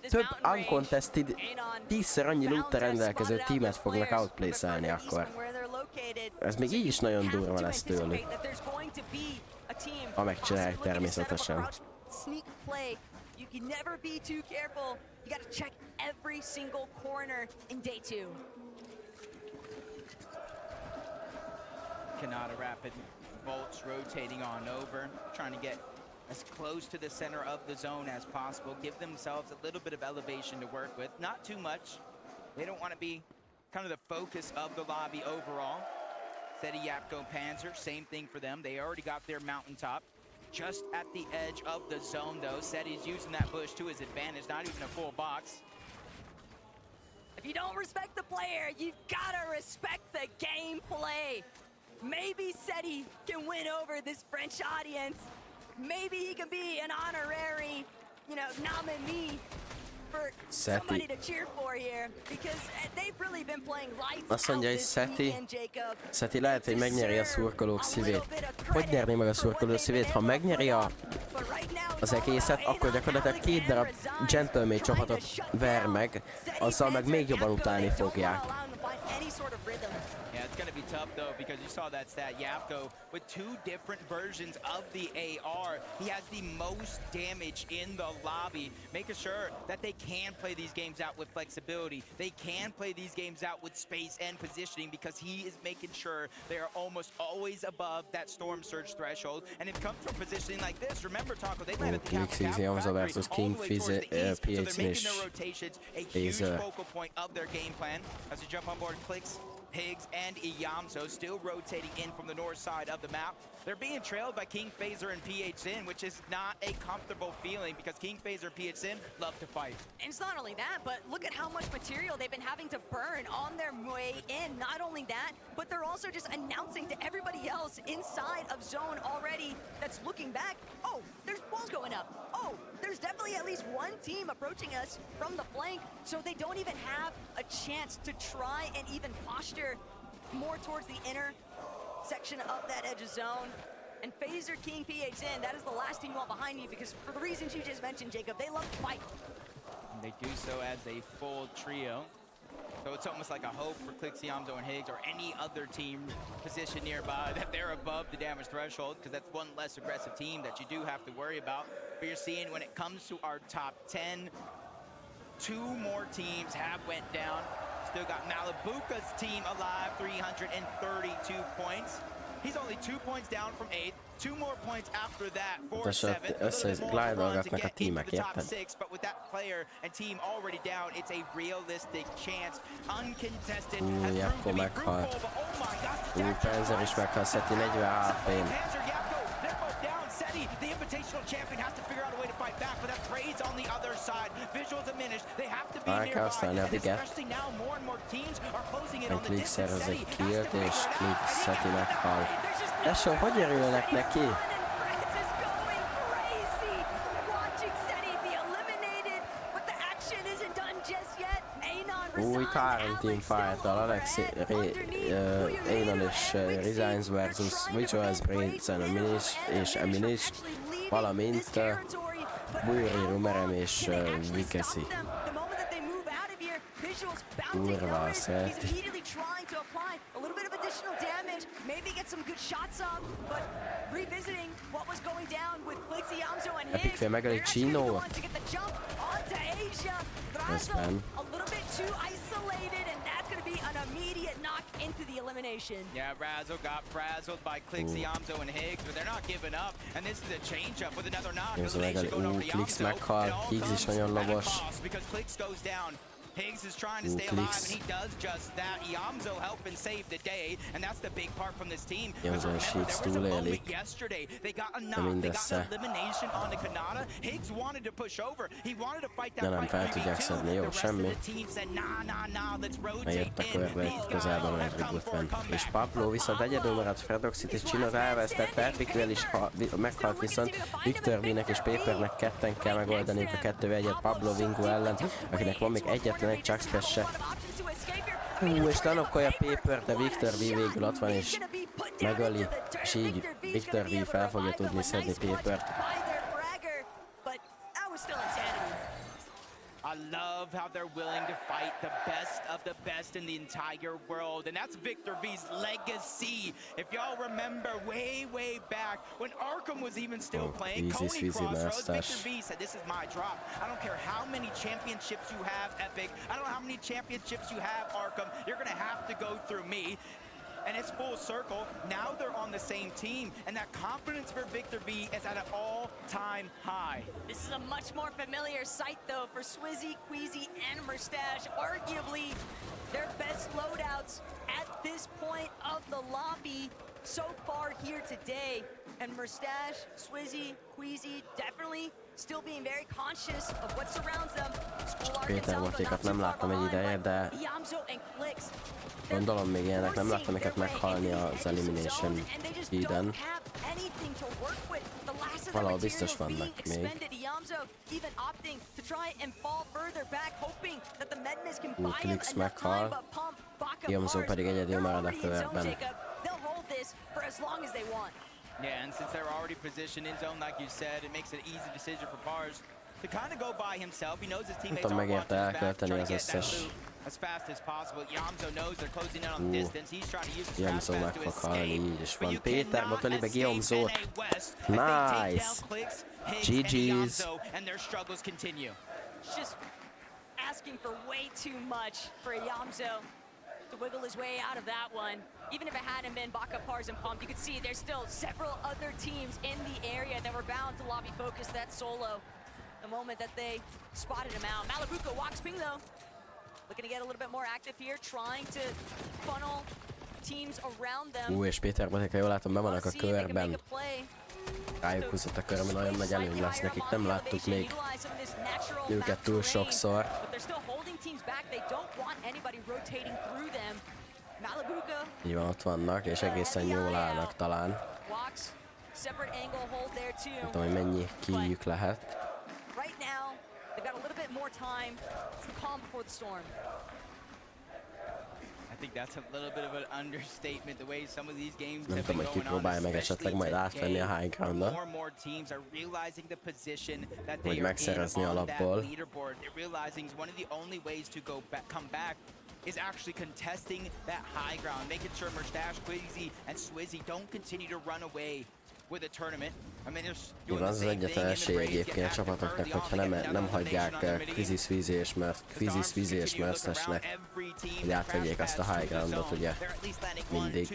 A: Több uncontested, 10-szer annyi loot rendelkező teamet fognak outplace-elni akkor. Ez még így is nagyon durva lesz tőlük. Ha megcsinálják természetesen.
Q: Canada Rapid bolts rotating on over, trying to get as close to the center of the zone as possible, give themselves a little bit of elevation to work with. Not too much. They don't want to be kind of the focus of the lobby overall. Seti, Yapko, Panzer, same thing for them. They already got their mountaintop. Just at the edge of the zone, though. Seti's using that bush to his advantage, not even a full box.
R: If you don't respect the player, you've got to respect the gameplay. Maybe Seti can win over this French audience. Maybe he can be an honorary, nominee for somebody to cheer for here, because they've really been playing lights
A: Azt
R: out
A: mondja, hogy
R: this weekend, Jacob.
A: Seti lehet, hogy megnyeri a szurkolók szívét. Hogy nyerné meg a szurkolók szívét? Ha megnyeri az egészet, akkor gyakorlatilag 2 darab gentleman csapatot ver meg, azzal meg még jobban utálni fogják.
Q: Yeah, it's going to be tough, though, because you saw that stat, Yapko, with 2 different versions of the AR. He has the most damage in the lobby, making sure that they can play these games out with flexibility. They can play these games out with space and positioning, because he is making sure they are almost always above that Storm Surge threshold. And it comes from positioning like this. Remember, Taco, they landed the Capital
A: versus King Fizzy, PH-Nish,
Q: a huge focal point of their game plan. As you jump on board, Clicks, Higgs, and Iyamso still rotating in from the north side of the map. They're being trailed by King Phaser and PHN, which is not a comfortable feeling, because King Phaser and PHN love to fight.
R: And it's not only that, but look at how much material they've been having to burn on their way in. Not only that, but they're also just announcing to everybody else inside of zone already that's looking back, oh, there's walls going up. Oh, there's definitely at least one team approaching us from the flank, so they don't even have a chance to try and even posture more towards the inner section of that edge of zone. And Phaser, King, PHN, that is the last team you want behind you, because for the reasons you just mentioned, Jacob, they love to fight.
Q: And they do so as a full trio. So it's almost like a hope for Clix, Iyamso, and Higgs, or any other team positioned nearby, that they're above the damage threshold, because that's one less aggressive team that you do have to worry about. But you're seeing when it comes to our top 10, 2 more teams have went down. Still got Malibuca's team alive, 332 points. He's only 2 points down from 8th. 2 more points after that for 7th.
A: Összeglide-olgatnak a tímek, érted?
Q: But with that player and team already down, it's a realistic chance. Uncontested.
A: Yapko meghalt. Panzer is meghalt, Seti 40 HP-n.
Q: The invitational champion has to figure out a way to fight back, but that preys on the other side. Visuals diminished. They have to be nearby, and especially now more and more teams are closing in on the distance.
A: Szerez egy killt, és Click Seti meghalt. Tesó, hogy örülnek neki? Új 3 teamfight-tal, Alexi, Anon és Resigns versus Visuals, Brazen, és Eminish, valamint Búri, Merem és Vikeszi. Kurva a Seti. Epic fél megöli Chino-t. Közben.
Q: Yeah, Razzle got frazzled by Clix, Iyamso, and Higgs, but they're not giving up. And this is a change-up with another knock.
A: Clix meghal, Higgs is nagyon lovas.
Q: Because Clix goes down. Higgs is trying to stay alive, and he does just that. Yamzo helping save the day, and that's the big part from this team.
A: Yamzo
Q: Remember, there was a moment yesterday. They got a knock, they got an elimination on the Kanata. Higgs wanted to push over. He wanted to fight that fight 3v2. The rest of the team said, nah, let's rotate in.
A: Közelben a Madrid és Pablo viszont egyedül maradt, Fredoxit és Csinot elvesztette, Vikvel is meghalt, viszont Victor V-nek és Papernek ketten kell megoldani a 2v1-et Pablo Vingo ellen, akinek van még egyetlen egy chuckspesse. És tanokkolja Paper, de Victor V végül ott van és megöli, és így Victor V fel fogja tudni szedni Papert.
Q: I love how they're willing to fight the best in the entire world, and that's Victor V's legacy. If y'all remember way back when Arkham was even still playing, Coney Crossroads, Victor V said, this is my drop. I don't care how many championships you have, Epic. I don't know how many championships you have, Arkham. You're gonna have to go through me. And it's full circle. Now they're on the same team, and that confidence for Victor V is at an all-time high.
R: This is a much more familiar sight, though, for Swizzy, Queasy, and Mustache. Arguably their best loadouts at this point of the lobby so far here today. And Mustache, Swizzy, Queasy definitely still being very conscious of what surrounds them.
A: Pétermatékat nem láttam egy ideje, de gondolom még ilyenek nem láttam őket meghalni az Elimination Feed-en. Valahol biztos vannak még. Klix meghal, Yamzo pedig egyedül marad a körben.
Q: Yeah, and since they're already positioned in zone, like you said, it makes it an easy decision for Pars to kind of go by himself. He knows his teammates are watching his back, trying to get that loop as fast as possible. Yamzo knows they're closing in on distance. He's trying to use his crash pad to escape. But you cannot escape NA West.
A: Nice. GG's.
Q: And their struggles continue.
R: Just asking for way too much for Yamzo to wiggle his way out of that one. Even if it hadn't been Baka, Pars, and Pump, you could see there's still several other teams in the area that were bound to lobby focus that solo the moment that they spotted him out. Malabuka walks ping though. Looking to get a little bit more active here, trying to funnel teams around them.
A: És Péter Matéka, jól látom, be vannak a körben. Rájuk húzott a körben, nagyon nagy előny lesz nekik, nem láttuk még őket túl sokszor. Így van, ott vannak, és egészen jól állnak talán. Nem tudom, hogy mennyi kijük lehet.
Q: I think that's a little bit of an understatement, the way some of these games
A: Nem
Q: have
A: tudom,
Q: been
A: hogy
Q: going
A: kipróbálja
Q: on,
A: meg esetleg majd átvenni a high ground-on.
Q: more and more teams are realizing the position that
A: Vagy
Q: they are in
A: megszerezni
Q: on that
A: alapból.
Q: leaderboard. They're realizing one of the only ways to come back is actually contesting that high ground, making sure Mustache, Quizzy, and Swizzy don't continue to run away with a tournament. I mean, there's doing the
A: Az
Q: same
A: egyetlen
Q: thing in the
A: esély
Q: Braves, get
A: egyébként a
Q: back and
A: csapatoknak,
Q: early
A: hogyha
Q: on, they
A: nem
Q: get
A: hagyják
Q: another elimination
A: Quizzy, Swizzy és Merstesnek, hogy átvegyék azt a high groundot, ugye, mindig.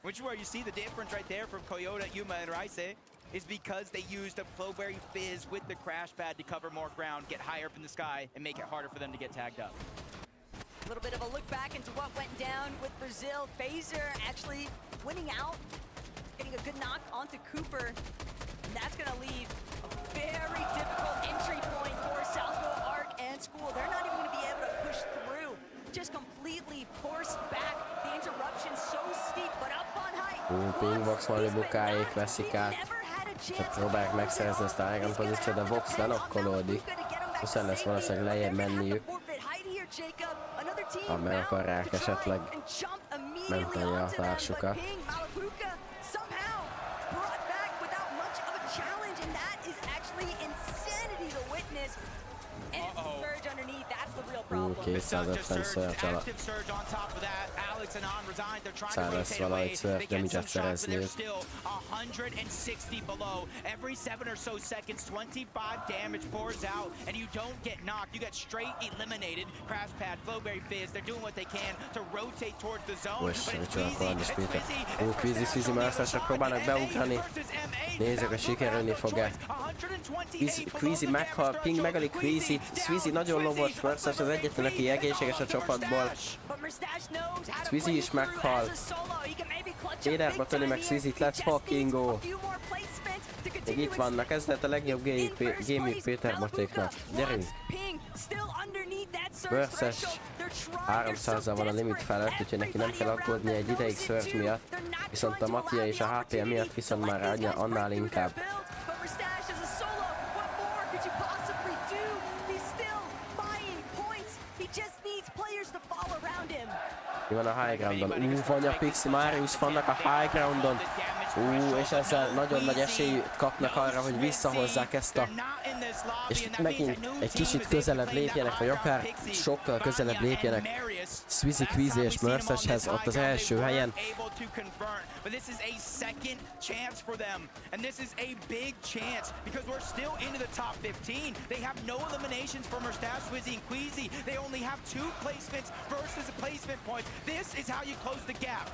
Q: Which is where you see the difference right there from Coyote, Yuma, and Raise, is because they used a Flowberry Fizz with the crash pad to cover more ground, get higher up in the sky, and make it harder for them to get tagged up.
R: A little bit of a look back into what went down with Brazil. Phaser actually winning out, getting a good knock onto Cooper. And that's going to leave a very difficult entry point for Southwell Arc and School. They're not even going to be able to push through. Just completely forced back. The interruption so steep, but up on height.
A: Pingbox Malibukáék veszik át. Tehát próbálják megszerezni ezt a high ground pozíciót, de Vox lenokkolódik. Hiszen lesz valószínűleg lejjebb menniük. Ha meg akarják esetleg menteni a társukat. Okay, 250 surge alatt. Szállás valahogy surge damage-et szerezniük.
Q: 160 below. Every 7 or so seconds, 25 damage pours out, and you don't get knocked. You get straight eliminated. Crash pad, Flowberry Fizz, they're doing what they can to rotate towards the zone. But it's Quizzy,
A: Quizzy Merstesre próbálnak beugrani. Nézzük, hogy sikerülni fog-e. Quizzy meghalt, Ping megölik Squeezy-t. Squeezy nagyon low volt, Merces az egyetlen, aki egészséges a csapatból. Squeezy is meghal. Léderbe töni meg Squeezy-t, let's fucking go! Még itt vannak, ez lehet a legjobb gaming Péterbotéknak. Gyerünk! Merces 300-zal van a limit felett, úgyhogy neki nem kell aggódni egy ideig Surge miatt. Viszont a Mattia és a HP miatt viszont már annál inkább. Mi van a high groundon? Van a Pixie, Marius vannak a high groundon. És ezzel nagyon nagy esély kapnak arra, hogy visszahozzák ezt a... És megint egy kicsit közelebb lépjenek, vagy akár sokkal közelebb lépjenek Squeezy, Queezy és Merceshez ott az első helyen.
Q: But this is a second chance for them, and this is a big chance because we're still into the top 15. They have no eliminations for Merstash, Wizzy, and Queezy. They only have 2 placements versus a placement points. This is how you close the gap.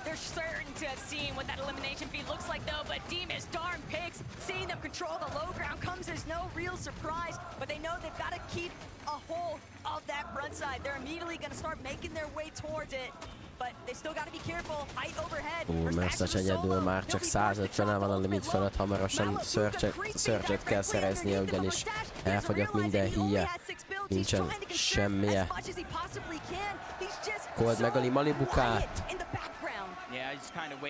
K: They're certain to have seen what that elimination feed looks like though, but Demas, darn picks, seeing them control the low ground comes as no real surprise, but they know they've got to keep a hold of that front side. They're immediately going to start making their way towards it. But they still got to be careful. Height overhead.
A: Merces egyedül már csak 150-en van a limit fölött, hamarosan Surge-et kell szereznie, ugyanis elfogyott minden híje. Nincsen semmije. Cold megöli Malibukát.
Q: Yeah, he's kind of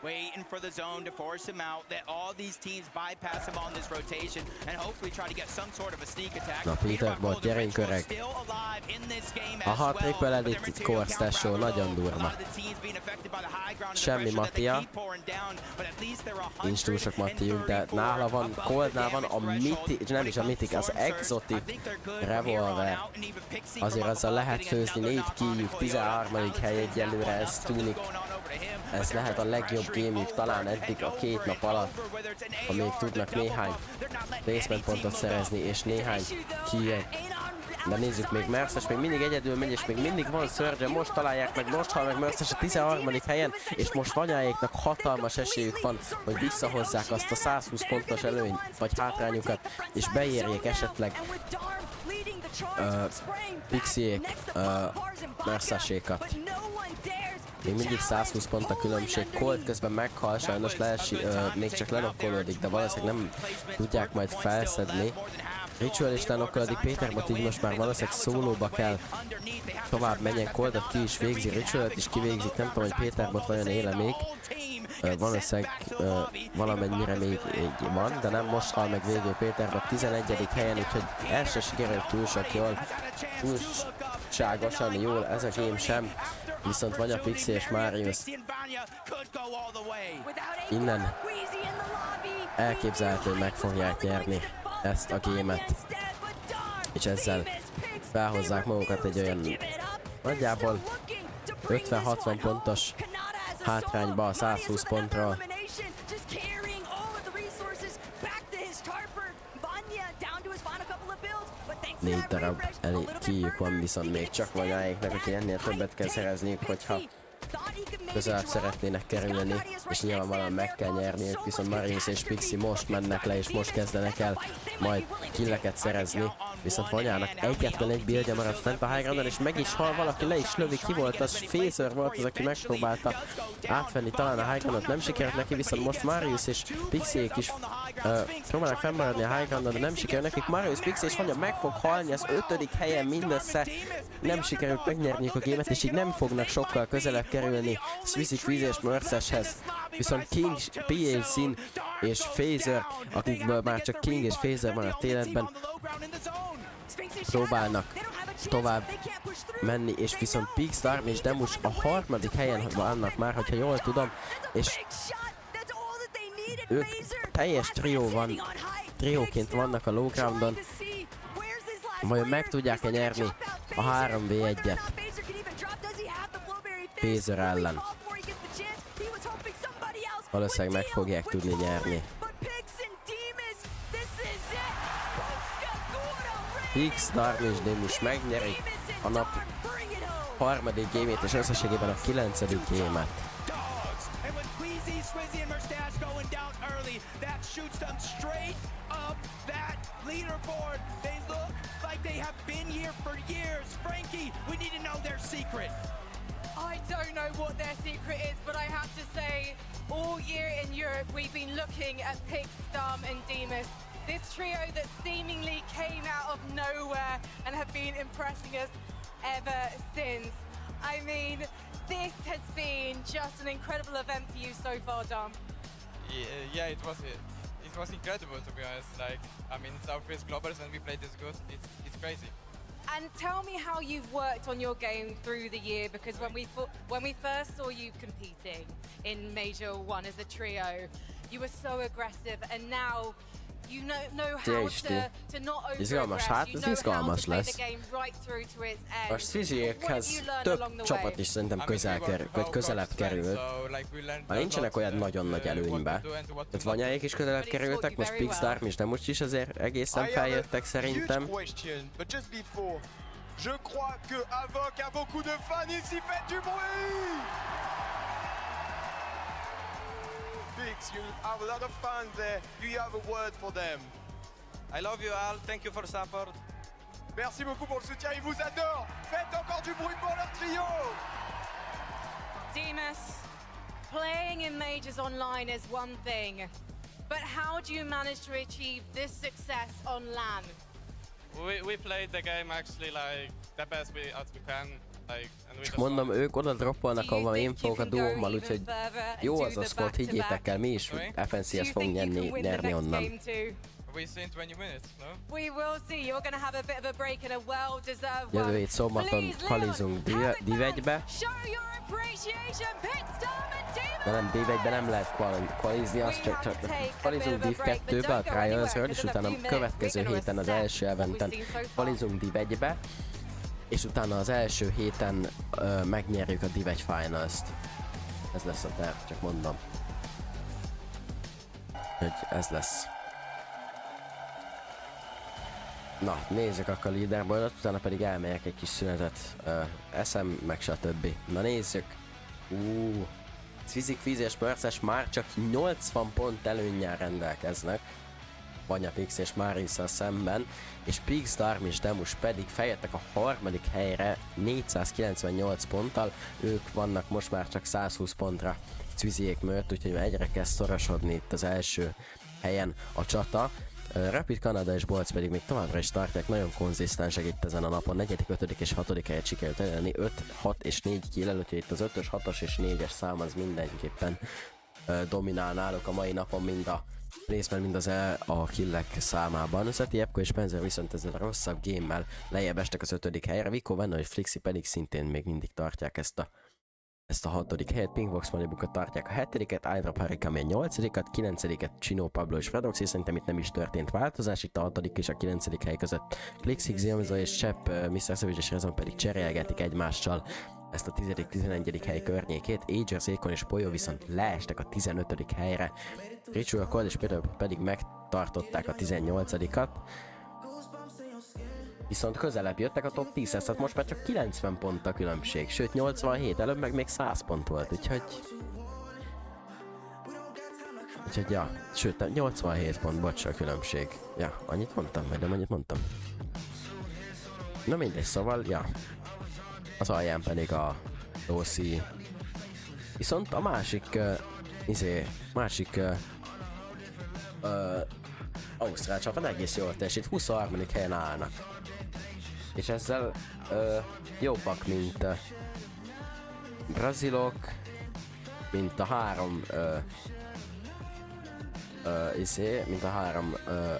Q: waiting for the zone to force him out. That all these teams bypass him on this rotation and hopefully try to get some sort of a sneak attack.
A: Na Peterbot, gyerünk öreg. Aha, triple edit course tesó, nagyon durva. Semmi Mattia. Nincs túl sok Mattiuk, de nála van, Coldnál van a Mythic, nem is a Mythic, az Exotic Revolver. Azért azzal lehet főzni 4 killjük, 13. hely egyelőre, ez tűnik. Ez lehet a legjobb gamejük talán eddig a 2 nap alatt, ha még tudnak néhány placement pontot szerezni és néhány killet. De nézzük, még Merces még mindig egyedül megy, és még mindig van Surge, most találják meg, most hal meg Merces a 13. helyen, és most Vanyáéknak hatalmas esélyük van, hogy visszahozzák azt a 120 pontos előny, vagy hátrányukat, és beérjék esetleg Pixiék Mercesékat. Még mindig 120 pont a különbség. Cold közben meghal, sajnos még csak lenokkolódik, de valószínűleg nem tudják majd felszedni. Ritual is lenokkolódik, Péterbot így most már valószínűleg szólóba kell tovább menjen. Coldot ki is végzi, Ritualt is kivégzik, nem tudom, hogy Péterbot vajon éle még. Valószínűleg valamennyire még van, de nem most hal meg végül Péterbot 11. helyen, úgyhogy el se sikerült túlságosan jól ez a game sem. Viszont vagy a Pixie és Marius innen elképzelhető, meg fogják nyerni ezt a gémet. És ezzel felhozzák magukat egy olyan nagyjából 50-60 pontos hátrányba a 120 pontról. 4 darab kijük van, viszont még csak Vanyáéknak, aki ennél többet kell szerezniük, hogyha közelebb szeretnének kerülni, és nyilvánvalóan meg kell nyerniük, viszont Marius és Pixie most mennek le, és most kezdenek el majd killeket szerezni, viszont Vanyának egyetlen egy buildja maradt fent a high groundon, és meg is hal, valaki le is lövi, ki volt az? Phaser volt az, aki megpróbálta átvenni talán a high groundot, nem sikerült neki, viszont most Marius és Pixiék is próbálnak fennmaradni a high groundon, de nem sikerült nekik. Marius, Pixie és Vanya meg fog halni az 5. helyen mindössze, nem sikerült megnyerniük a gémet, és így nem fognak sokkal közelebb kerülni Squeezy, Queezy és Merceshez. Viszont King, PA-Sin és Phaser, akikből már csak King és Phaser van a életben, próbálnak tovább menni, és viszont Pix, Darm és Demus a 3. helyen vannak már, hogyha jól tudom, és ők teljes trióként vannak a low groundon. Vajon meg tudják-e nyerni a 3v1-et Phaser ellen? Valószínűleg meg fogják tudni nyerni. Pix, Darm és Demus megnyeri a nap 3. gémét, és összességében a 9. gémet.
Q: That shoots them straight up that leaderboard. have been here for years. Frankie, we need to know their secret.
B: I don't know what their secret is, but I have to say, all year in Europe, we've been looking at Pix, Storm and Demas. This trio that seemingly came out of nowhere and have been impressing us ever since. I mean, this has been just an incredible event for you so far, Dom.
N: Yeah, it was incredible, to be honest. Like, I mean, it's our first globals and we played this good. It's crazy.
B: And tell me how you've worked on your game through the year, because when we first saw you competing in Major 1 as a trio, you were so aggressive, and now you know how to not
A: Izgalmas, hát ez izgalmas lesz. A Sviziekhez több csapat is szerintem közelebb került. Már nincsenek olyan nagyon nagy előnybe. Tehát Vanyáék is közelebb kerültek, most Pixstar és de most is azért egészen feljöttek szerintem.
C: Je crois que Avoc a beaucoup de fans ici, faites du bruit! Pix, you have a lot of fans there. Do you have a word for them?
N: I love you all. Thank you for support.
C: Merci beaucoup pour le soutien. Ils vous adorent. Faites encore du bruit pour leur trio.
B: Demas, playing in majors online is one thing, but how do you manage to achieve this success on LAN?
T: We played the game actually like the best we can.
A: És mondom, ők oda droppolnak, ahol én fogok a Dómmal, úgyhogy jó az a spot, higgyétek el, mi is FNCS fogunk nyerni onnan. Jövő hét szombaton kvalizunk Div1-be. De nem, Div1-be nem lehet kvalizni, azt csak kvalizunk Div2-be a Trials-ről, és utána a következő héten az első eventen kvalizunk Div1-be. És utána az első héten megnyerjük a Div1 Finals-t. Ez lesz a terv, csak mondom. Hogy ez lesz. Na, nézzük akkor a leaderboardot, utána pedig elmegyek egy kis szünetet. Eszem, meg stb. Na nézzük. Svizik, Fizi és Pörces már csak 80 pont előnnyel rendelkeznek. Vanya, Pix és Marissa szemben, és Pix, Darm és Demus pedig feljöttek a harmadik helyre 498 ponttal, ők vannak most már csak 120 pontra Sviziék mögött, úgyhogy egyre kezd szorosodni itt az első helyen a csata. Rapid Canada és Bolc pedig még továbbra is tartják, nagyon konzisztensek itt ezen a napon, 4., 5. és 6. helyet sikerült elérni, 5, 6 és 4 kill előtt, itt az 5-ös, 6-os és 4-es szám az mindenképpen dominál náluk a mai napon, mind a placement, mind a killek számában. Zeti, Epko és Spencer viszont ezzel a rosszabb gémmel lejjebb estek az 5. helyre, Vico, Venno és Flixi pedig szintén még mindig tartják ezt a 6. helyet, Pinkbox Malibukat tartják a 7-et, iDrop Harikami a 8-at, 9-et Chino, Pablo és Fredoxy, szerintem itt nem is történt változás, itt a 6. és a 9. hely között Clixix, Zionzo és Csepp, Mr. Savage és Rezon pedig cserélgetik egymással ezt a 10., 11. hely környékét, Agers, Ékon és Poyo viszont leestek a 15. helyre, Ritual Cold és pedig megtartották a 18-at, viszont közelebb jöttek a top 10-hez, tehát most már csak 90 pont a különbség, sőt 87, előbb meg még 100 pont volt, úgyhogy ja, sőt 87 pont, bocs, a különbség. Ja, annyit mondtam, vagy nem annyit mondtam? Na mindegy, szóval, ja, az alján pedig a Rossi, viszont a másik, Ausztrál csapat egész jól teljesít, 23. helyen állnak. És ezzel jobbak, mint brazilok, mint a három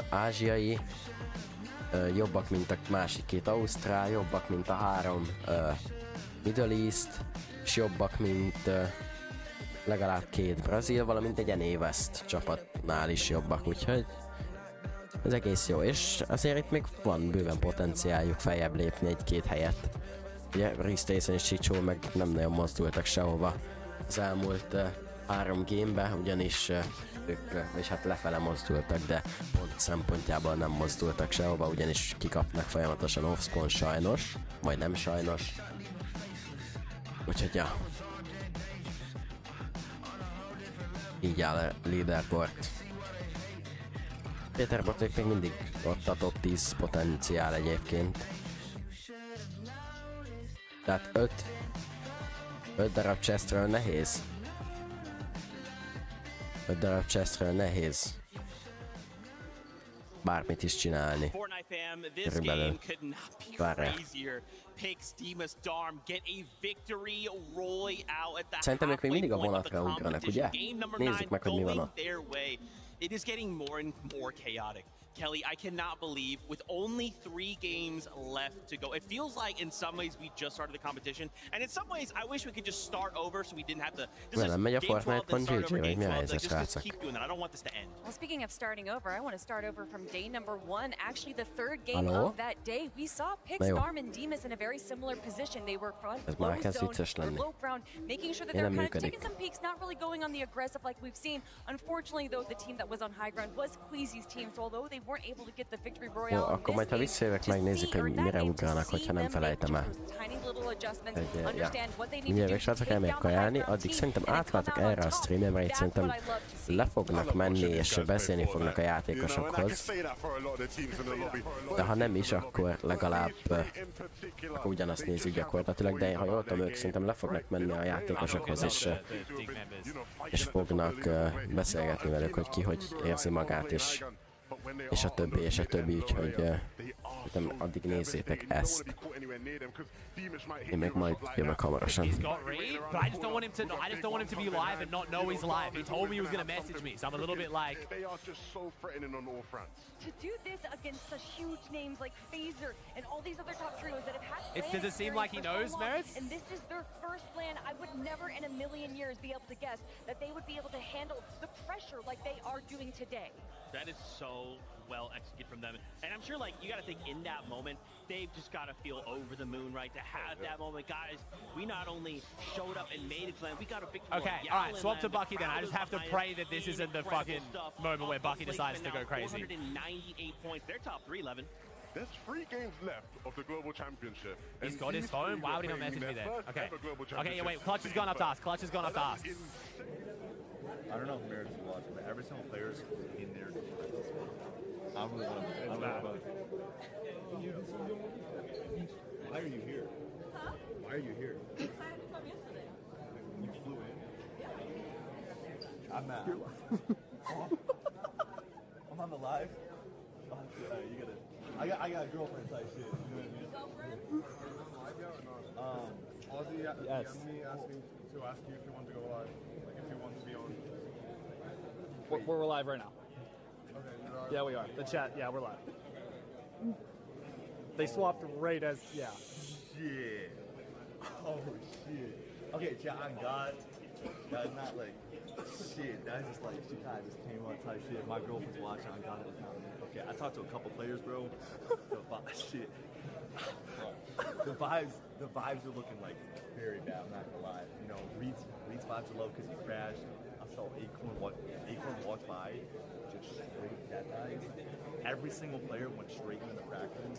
A: ázsiai, jobbak, mint a másik 2 ausztrál, jobbak, mint a 3 Middle East, és jobbak, mint legalább 2 brazil, valamint egy NA West csapatnál is jobbak, úgyhogy ez egész jó, és azért itt még van bőven potenciáljuk feljebb lépni 1-2 helyet. Ugye Ristason és Csicsó meg nem nagyon mozdultak sehova az elmúlt 3 gamebe, ugyanis ők, és hát lefele mozdultak, de pont szempontjából nem mozdultak sehova, ugyanis kikapnak folyamatosan off-spawn sajnos, vagy nem sajnos. Úgyhogy ja. Így áll a leaderboard. Péter Boték még mindig ott a top 10 potenciál egyébként. Tehát 5 darab chestről nehéz. 5 darab chestről nehéz bármit is csinálni.
D: Fortnite fam, this
A: Körülbelül.
D: game could not be
A: Várjál.
D: crazier. Picks Dimas Darm get a victory roll out at the
A: Szerintem ők még mindig a
D: halfway point of the
A: vonatra ugranak, ugye?
D: competition. Game number
A: Nézzük
D: 9
A: meg, hogy mi van
D: going
A: ott.
D: their way. It is getting more and more chaotic. Kelly, I cannot believe with only 3 games left to go. It feels like in some ways we just started the competition, and in some ways I wish we could just start over so we didn't have to. This is
A: Velem megy a
D: game 12, then
A: Fortnite.gg,
D: start over,
A: vagy
D: game
A: mi a
D: 12,
A: helyzet,
D: just
A: srácok?
D: keep doing that. I don't want this to end.
K: Well, speaking of starting over, I want to start over from day number 1. Actually, the third game
A: Hello?
K: of that day, we saw Pix,
A: Na jó.
K: Storm, and Demas in a very similar position. They were front,
A: Ez már
K: low
A: kezd
K: zone,
A: vicces
K: or
A: lenni.
K: low ground, making sure that
A: Én
K: they're
A: nem
K: kind of
A: működik.
K: taking some peeks, not really going on the aggressive like we've seen. Unfortunately, though, the team that was on high ground was Queasy's team, so although they weren't able to get the victory
A: Jó,
K: royale in
A: akkor
K: this
A: majd ha
K: game,
A: visszajövök,
K: to
A: megnézzük,
K: see, or
A: hogy
K: in that
A: mire
K: game, to
A: ugranak,
K: see
A: hogyha nem
K: them make
A: felejtem el.
K: just those tiny little adjustments,
A: Ja.
K: understand what they need to
A: Mindjárt
K: do
A: meg
K: to
A: srácok,
K: take
A: elmegyek
K: down the high
A: kajálni,
K: ground
A: addig
K: team,
A: szerintem
K: and then come
A: átváltok
K: out on
A: erre a
K: top.
A: streamemre, itt
K: That's
A: szerintem
K: what I love to see.
A: le fognak menni és beszélni fognak a
G: You know, and I can
A: játékosokhoz.
G: say that for a lot of the teams in the lobby.
A: De ha nem is, akkor legalább akkor ugyanazt nézzük gyakorlatilag, de ha jól tudom, ők szerintem le fognak menni a játékosokhoz, és fognak beszélgetni velük, hogy ki hogy érzi magát, és a többi, úgyhogy szerintem addig nézzétek ezt. Én meg majd jövök hamarosan.
O: He's got read, but I just don't want him to be live and not know he's live. He told me he was going to message me, so I'm a little bit like.
G: They are just so threatening on all fronts.
K: To do this against such huge names like Phaser and all these other top trios that have had
O: Does it seem like he knows, Meredith?
K: And this is their first LAN. I would never in a million years be able to guess that they would be able to handle the pressure like they are doing today.
D: That is so well executed from them. And I'm sure, like, you got to think in that moment, they've just got to feel over the moon, right? To have that moment, guys, we not only showed up and made it to land, we got a victory.
O: Okay, all right, swap to Bucky then. I just have to pray that this isn't the fucking moment where Bucky decides to go crazy.
D: 498 points. They're top 3, 11.
G: There's 3 games left of the Global Championship.
O: He's
G: and
O: got his
G: these
O: phone?
G: three
O: Why
G: were
O: would he not
G: playing
O: message me
G: their
O: then?
G: first
O: Okay.
G: ever Global
O: Okay, yeah,
G: Championship
O: wait, Clutch has gone up to us. Clutch has gone up to us.
P: I don't know if Meredith's watching, but every single player is in there. I really want to. Why are you here?
W: Huh?
P: Why are you here?
W: I had to come yesterday.
P: You flew in? I'm not. I'm on the live. You gotta. I got a girlfriend type shit. You know what I mean?
W: Girlfriend?
P: Ozzy,
W: Yes.
P: me asking to ask you if you want to go live, like if you want to be on.
O: We're live right now.
P: Okay.
O: Yeah, we are. The chat, yeah, we're live. They swapped right as, yeah.
P: Shit. Oh shit. Okay, chat on God. That's not like shit. That's just like she kind of just came on type shit. My girlfriend's watching on God at the time. Okay, I talked to a couple players, bro. Shit. The vibes are looking like very bad. I'm not gonna lie. You know, Reed spots are low because he crashed. I saw Acorn walk by, just straight that guy. Every single player went straight into the fraction.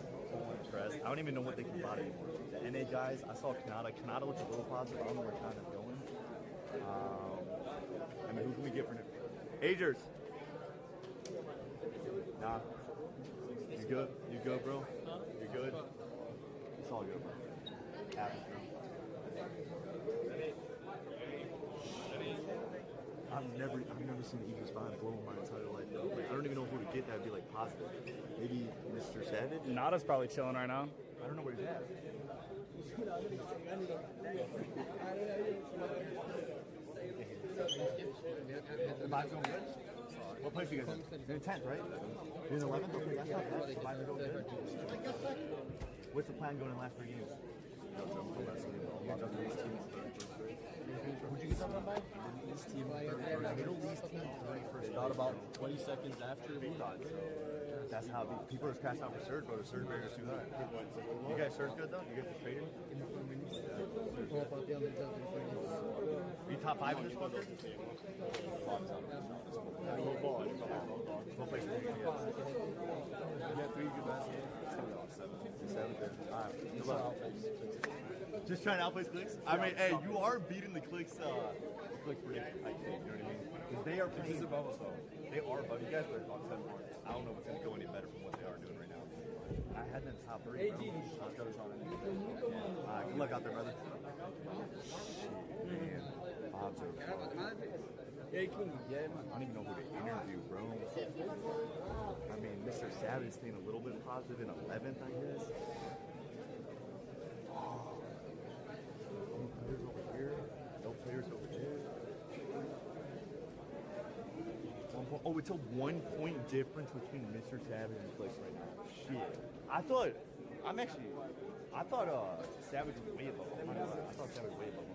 P: I don't even know what they can bot anymore. The NA guys, I saw Kanata. Kanata looks a little positive. I don't know where Kanata's going. I mean, who can we get for him? Agers. Nah. You good? You good, bro? You good? It's all good, bro. Happens, bro. I've never seen Eagles 5 blow in my entire life. Like, I don't even know who to get that'd be like positive. Maybe Mr. Savage?
O: Nada's probably chilling right now.
P: I don't know where he's at. The vibes going good? What place are you guys in? You're in 10th, right? You're in 11th? Okay, that's not bad. The vibes are going good. What's the plan going in the last 3 games? Who'd you get done by? Middle East team 31st. About 20 seconds after we thought. That's how people are just crashing out for Surge, bro. The Surge barrier is too high. You guys Surge good though? You guys just traded? You top 5 in this one? What place are you going to get? You got 3 good last games. 7. Alright, good luck. Just trying to outplace clicks. I mean, hey, you are beating the clicks. Click prediction. I think, you know what I mean? Because they are. This is above us, though. They are above you guys, but on 7 points. I don't know what's going to go any better from what they are doing right now. I had them top 3. Good luck out there, brother. Shit, man. Bob's over. I don't even know who to interview, bro. I mean, Mr. Savage staying a little bit positive in 11th, I guess. No players over here. No players over there. Oh, it's a 1 point difference between Mr. Savage and Clicks right now. Shit. I thought Savage was way above him. I thought Savage was way above him.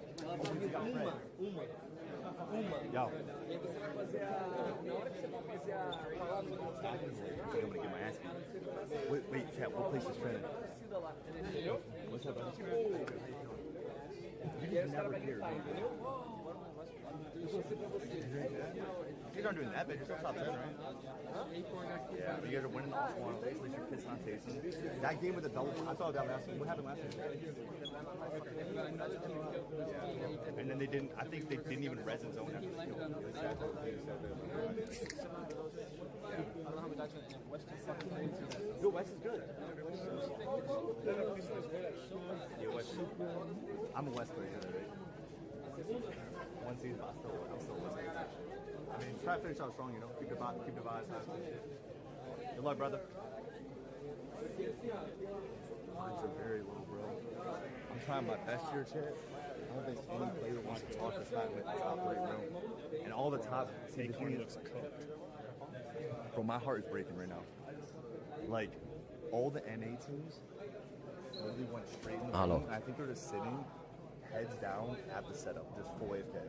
P: Yo. I'm gonna get my ass beat. Wait, chat, what place is Fred? What's up, brother? You just never cared, man. You guys aren't doing that bad. You're still top 10, right? Yeah, you guys are winning all one. At least you're pissed on Taysom. That game with the double, I thought that last game. What happened last year? Yeah. And then they didn't, I think they didn't even res in zone after the kill. Yo, West is good. Yeah, West. I'm a West player, right? One season, but I'm still a West player. I mean, try to finish out strong, you know? Keep the vibes high. Good luck, brother. Vibes are very low, bro. I'm trying my best here, chat. I don't think any player wants to talk this time with the top 3, bro. And all the top teams looks cooked. Bro, my heart is breaking right now. Like, all the NA teams literally went straight in the room, and I think they're just sitting, heads down at the setup, just full AFK.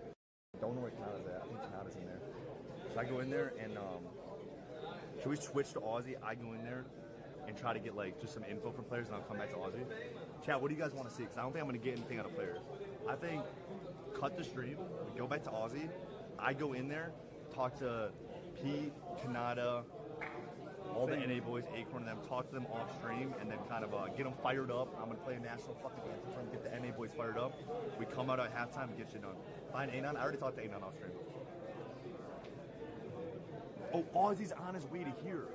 P: Don't know where Kanada's at. I think Kanada's in there. Should I go in there and, should we switch to Aussie? I go in there and try to get, like, just some info from players, and I'll come back to Aussie. Chat, what do you guys want to see? Because I don't think I'm going to get anything out of players. I think cut the stream, we go back to Aussie, I go in there, talk to Pete, Kanada, all the NA boys, Acorn, and them, talk to them off stream, and then kind of get them fired up. I'm going to play a national fucking anthem for them, get the NA boys fired up. We come out at halftime and get shit done. Find Anon. I already talked to Anon off stream. Oh, Aussie's on his way to here.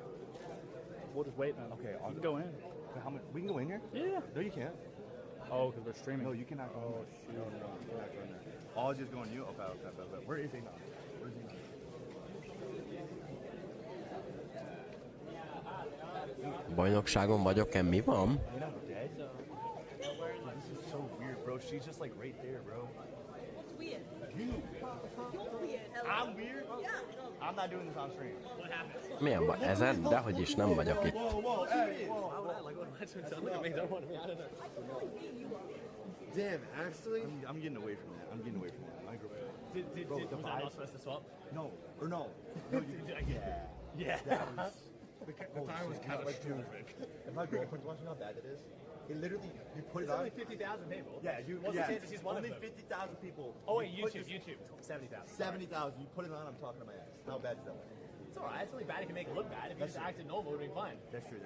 L: We'll just wait, man.
P: Okay,
L: you can go in.
P: How much? We can go in here?
L: Yeah.
P: No, you can't.
L: Oh, because we're streaming.
P: No, you cannot go in there. Shoot. No, you cannot go in there. Aussie's going you? Okay. Where is Anon? Where's Anon?
A: Bajnokságon vagyok-e? Mi van?
P: Anon dead? This is so weird, bro. She's just like right there, bro.
R: What's weird?
P: You.
R: You're weird. Hello.
P: I'm weird? Yeah. I'm not doing this on stream. What happened?
A: Milyen baj? Ezen? Dehogy is nem vagyok itt.
P: Whoa, hey, whoa.
L: Look at me, don't want me. I don't know.
P: Damn, actually? I'm getting away from that. My girl.
L: Bro, was I not supposed to swap?
P: No. No, yeah. That was... The time was kind of stupid. If my girlfriend's watching how bad it is, it literally, you put it on.
L: It's only 50,000 people.
P: Yeah,
L: What's the chances she's one of them?
P: Only 50,000 people.
L: Oh, wait, YouTube. 70,000.
P: 70,000. You put it on, I'm talking to my ass. How bad is that?
L: It's alright. It's only bad if you make it look bad. If you just acted normal, it would be fine.
P: That's true.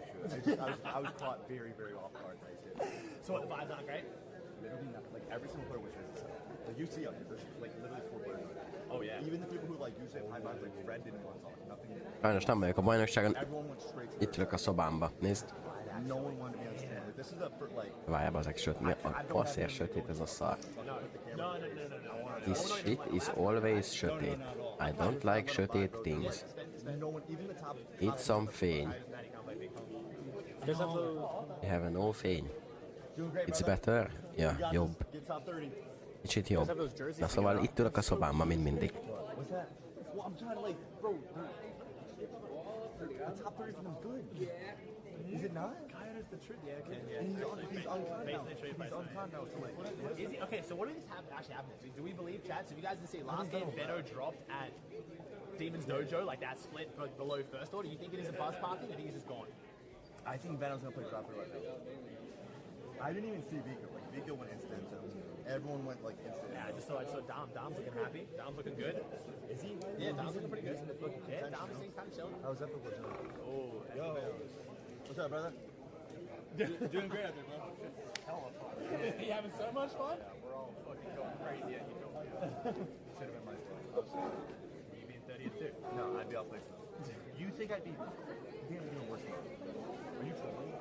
P: I was caught very, very off guard by shit.
L: So what, the vibes aren't great?
P: Literally not. Like, every single player was just like, you see up here, there's like literally 4 players.
L: Oh, yeah.
P: Even the people who like usually have high vibes, like Fred didn't want to talk. Nothing.
A: Sajnos nem vagyok a bajnokságon. Itt ülök a szobámba. Nézd.
P: No one wanted me on stand. This is the first, like...
A: Várjál, bazeg, sőt, mi a passzért sötét ez a szar.
L: No.
A: This shit is always sötét. I don't like sötét things. Itt some fény. We have no fény. It's better? Ja, jobb. Kicsit jobb. Na szóval itt ülök a szobámban, mint mindig.
P: Well, I'm trying to like, bro, the top 30 from them is good. Yeah. Is it not?
L: Kyle is the truth. Yeah, okay.
P: He's on con now. He's on con now. So like,
L: is he, okay, so what do these actually happen? Do we believe, chat? So if you guys didn't see last game, Beto dropped at Demon's Dojo, like that split below first order. You think it is a buzz party? Or you think he's just gone?
P: I think Veno's gonna play drop it right now. I didn't even see Vico. Like Vico went instant. Everyone went like instant.
L: Yeah, I just saw Dom's looking happy. Dom's looking good.
P: Is he?
L: Yeah, Dom's looking pretty good. Yeah, Dom's seems kind of chilling.
P: How's that for chilling?
L: Oh,
P: yo. What's up, brother?
L: Doing great out there, bro. Hella fun. You having so much fun? Yeah, we're all fucking going crazy at you. Should have been my story. You being 30th too? No, I'd be outplaced now. You think I'd be even worse than that? Are you trolling?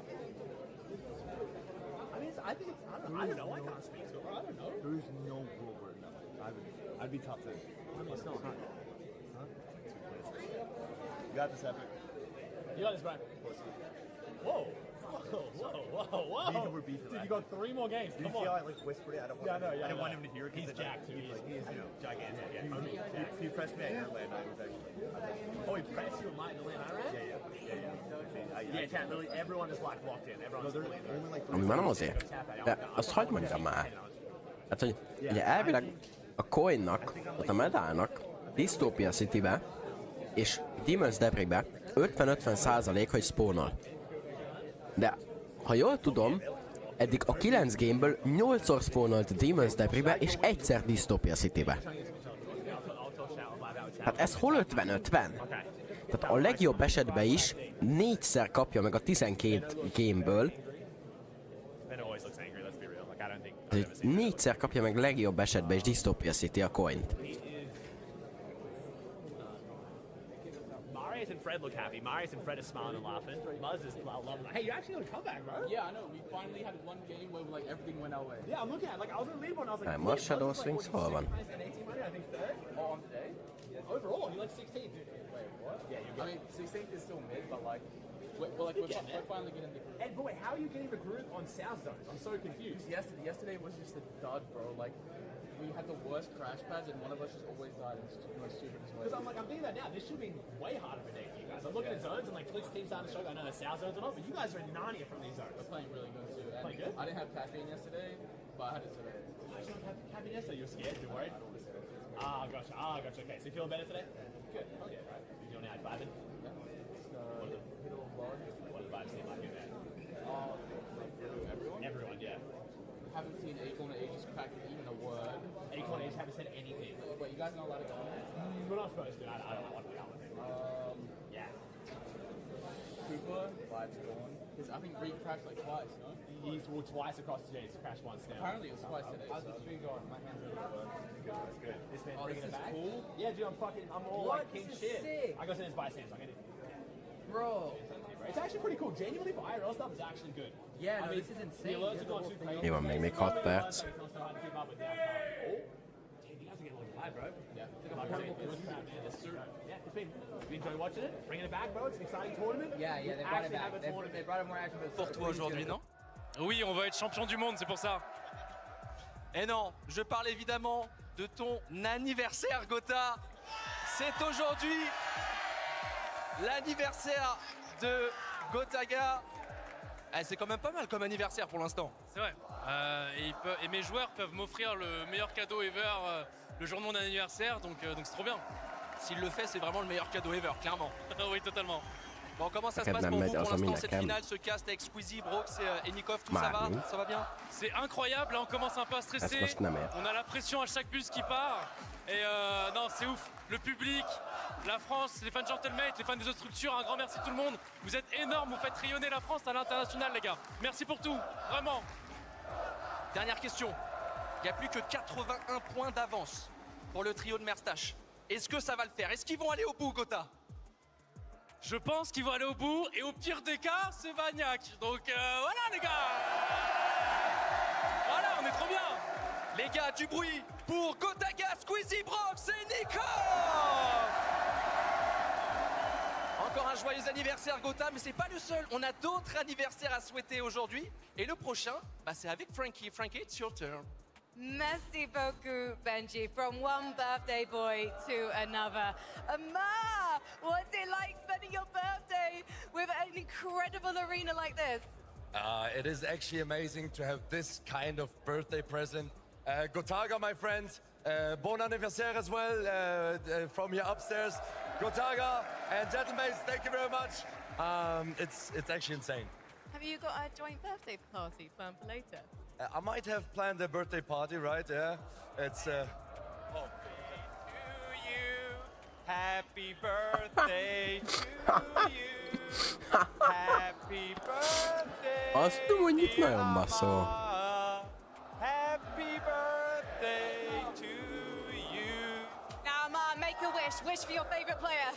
L: I mean, I think it's, I don't know. I can't speak to it, bro. I don't know. There's no world where no. I'd be top 10. I mean, it's not hard. Huh? You got this, Epic. You got this, Brian. Whoa. Whoa. Dude, you got 3 more games. Come on. Did you see how I whispered it? I didn't want him to hear it. He's jacked too. He is gigantic. Yeah. He pressed me at your land. I was actually. Oh, he pressed you at my land I ran? Yeah, chat, literally everyone is like locked in. Everyone's fully in.
A: Ami már nem azért. De azt hagyd mondjam már. Hát, hogy ugye elvileg a coinnak, ott a medálnak Dystopia City-be és Demon's Debris-be 50-50%, hogy spawnol. De ha jól tudom, eddig a 9 gameből 8-szor spawnolt Demon's Debris-be és egyszer Dystopia City-be. Hát ez hol 50-50? Tehát a legjobb esetben is 4-szer kapja meg a 12 gameből. 4-szer kapja meg legjobb esetben is Dystopia City a coint.
L: Marius and Fred look happy. Marius and Fred are smiling and laughing. Muzz is loving it. Hey, you actually got a comeback, bro.
M: Yeah, I know. We finally had one game where like everything went our way.
L: Yeah, I'm looking at it. Like, I was on the leaderboard and I was like,
A: Most Shadow Swings hol van?
L: I think third. Oh, on today? Overall, you're like 16th. Wait, what? Yeah, you're good.
M: I mean, 16th is still mid, but like, we're finally getting the groove.
L: And boy, how are you getting the groove on South Zones? I'm so confused.
M: Yesterday was just a dud, bro. Like, we had the worst crash pads, and one of us just always died in the most stupidest way.
L: Because I'm thinking that now. This should be way harder for day for you guys. I'm looking at zones and like Click's team's starting to show. I know the South Zones are not, but you guys are in Narnia from these zones.
M: We're playing really good too. And
L: Playing good?
M: I didn't have caffeine yesterday, but I had it today.
L: I don't have caffeine yesterday. You're scared? You're worried? Gotcha. Okay, so you feeling better today? Good. Oh yeah, right. You doing out vibing?
M: Yeah.
L: What do the vibes seem like in there? Everyone, yeah.
M: Haven't seen Acorn or Aegis crack even a word.
L: Acorn Aegis haven't said anything.
M: Wait, you guys not allowed to go on it?
L: We're not supposed to. I don't know what to go with it. Yeah.
M: Cooper, vibes gone. Because I think Reed crashed like twice, no?
L: He's walked twice across today. He's crashed once now.
M: Apparently it was twice today. How's the stream going? My hands are really
L: That's good. This man bringing
M: this
L: it
M: is
L: back.
M: cool?
L: Yeah, dude, I'm all
M: What?
L: like king
M: This is
L: shit.
M: sick.
L: I got sent this by Sam's. I get it.
M: Bro.
L: It's actually pretty cool. Genuinely, for IRL stuff, it's actually good.
M: Yeah,
L: I
M: no,
L: mean,
M: this is insane.
L: The alerts have gone too crazy.
A: Jó van, még 6 perc.
L: Damn, you guys are getting a little high, bro. Yeah. It's been. You enjoy watching it? Bringing it back, bro. It's an exciting tournament.
M: Yeah, they brought it back. They brought it more action.
I: Pour toi aujourd'hui, non? Oui, on va être champion du monde, c'est pour ça.
S: Et non, je parle évidemment de ton anniversaire, Gotha. C'est aujourd'hui l'anniversaire de Gotaga. C'est quand même pas mal comme anniversaire pour l'instant.
I: C'est vrai. Et mes joueurs peuvent m'offrir le meilleur cadeau ever le jour de mon anniversaire, donc c'est trop bien.
S: S'il le fait, c'est vraiment le meilleur cadeau ever, clairement.
I: Oui, totalement.
S: Bon, comment ça se passe pour vous pour l'instant, cette finale, ce cast avec Squeezie, Brox et Nikov, tout ça va? Ça va bien?
I: C'est incroyable, là on commence un peu à stresser. On a la pression à chaque bus qui part. Et non, c'est ouf. Le public, la France, les fans de Gentlemate, les fans des autres structures, un grand merci à tout le monde. Vous êtes énormes, vous faites rayonner la France à l'international, les gars. Merci pour tout, vraiment.
S: Dernière question. Il n'y a plus que 81 points d'avance pour le trio de Merstache. Est-ce que ça va le faire? Est-ce qu'ils vont aller au bout, Gotha?
I: Je pense qu'ils vont aller au bout, et au pire des cas, c'est Vagnac. Donc voilà, les gars. Voilà, on est trop bien.
S: Les gars, du bruit pour Gotaga, Squeezie, Brox et Nico. Encore un joyeux anniversaire, Gotha, mais c'est pas le seul. On a d'autres anniversaires à souhaiter aujourd'hui. Et le prochain, c'est avec Frankie. Frankie, it's your turn.
B: Merci beaucoup, Benji. From one birthday boy to another. Amar, what's it like spending your birthday with an incredible arena like this?
U: It is actually amazing to have this kind of birthday present. Gotaga, my friend, bon anniversaire as well from here upstairs. Gotaga and gentlemen, thank you very much. It's actually insane.
B: Have you got a joint birthday party planned for later?
U: I might have planned a birthday party, right? Yeah, it's.
S: To you, happy birthday to you.
C: Happy birthday!
A: Azt mondjuk nagyon baszó.
C: Happy birthday to you.
B: Now, Ma, make a wish for your favorite player.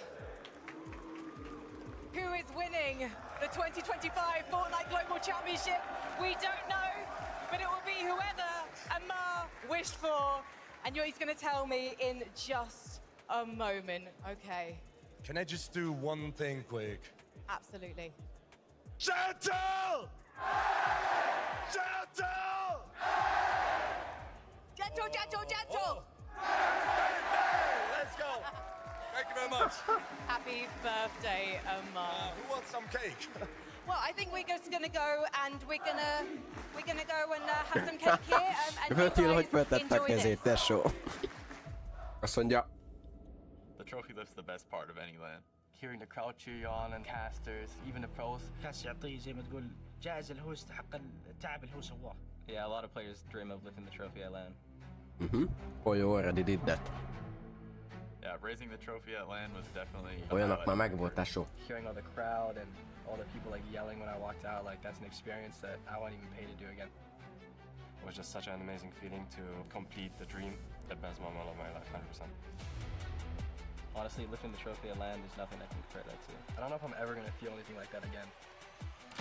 B: Who is winning the 2025 Fortnite Global Championship? We don't know, but it will be whoever Amar wished for. And he's going to tell me in just a moment. Okay.
U: Can I just do one thing quick?
B: Absolutely.
U: Gentle! Gentle!
B: Gentle!
U: Let's go. Thank you very much.
B: Happy birthday, Amar.
U: Who wants some cake?
B: Well, I think we're just gonna go and we're gonna go and have some cake here. And you
A: Örültél, hogy
B: guys
A: feltette a
B: enjoy
A: kezét,
B: this.
A: tesó. Azt mondja,
F: The trophy lifts the best part of any LAN. Hearing the crowd cheer you on and casters, even the pros.
J: كاس يعطيه زي ما تقول جائزة اللي هو يستحق التعب اللي هو سواه.
F: Yeah, a lot of players dream of lifting the trophy at LAN.
A: Oyo already did that.
F: Yeah, raising the trophy at LAN was definitely.
A: Olyanak már megvolt, tesó.
F: Hearing all the crowd and all the people like yelling when I walked out, like that's an experience that I won't even pay to do again.
W: It was just such an amazing feeling to complete the dream. The best moment of my life, 100%.
F: Honestly, lifting the trophy at LAN, there's nothing I can compare that to. I don't know if I'm ever gonna feel anything like that again.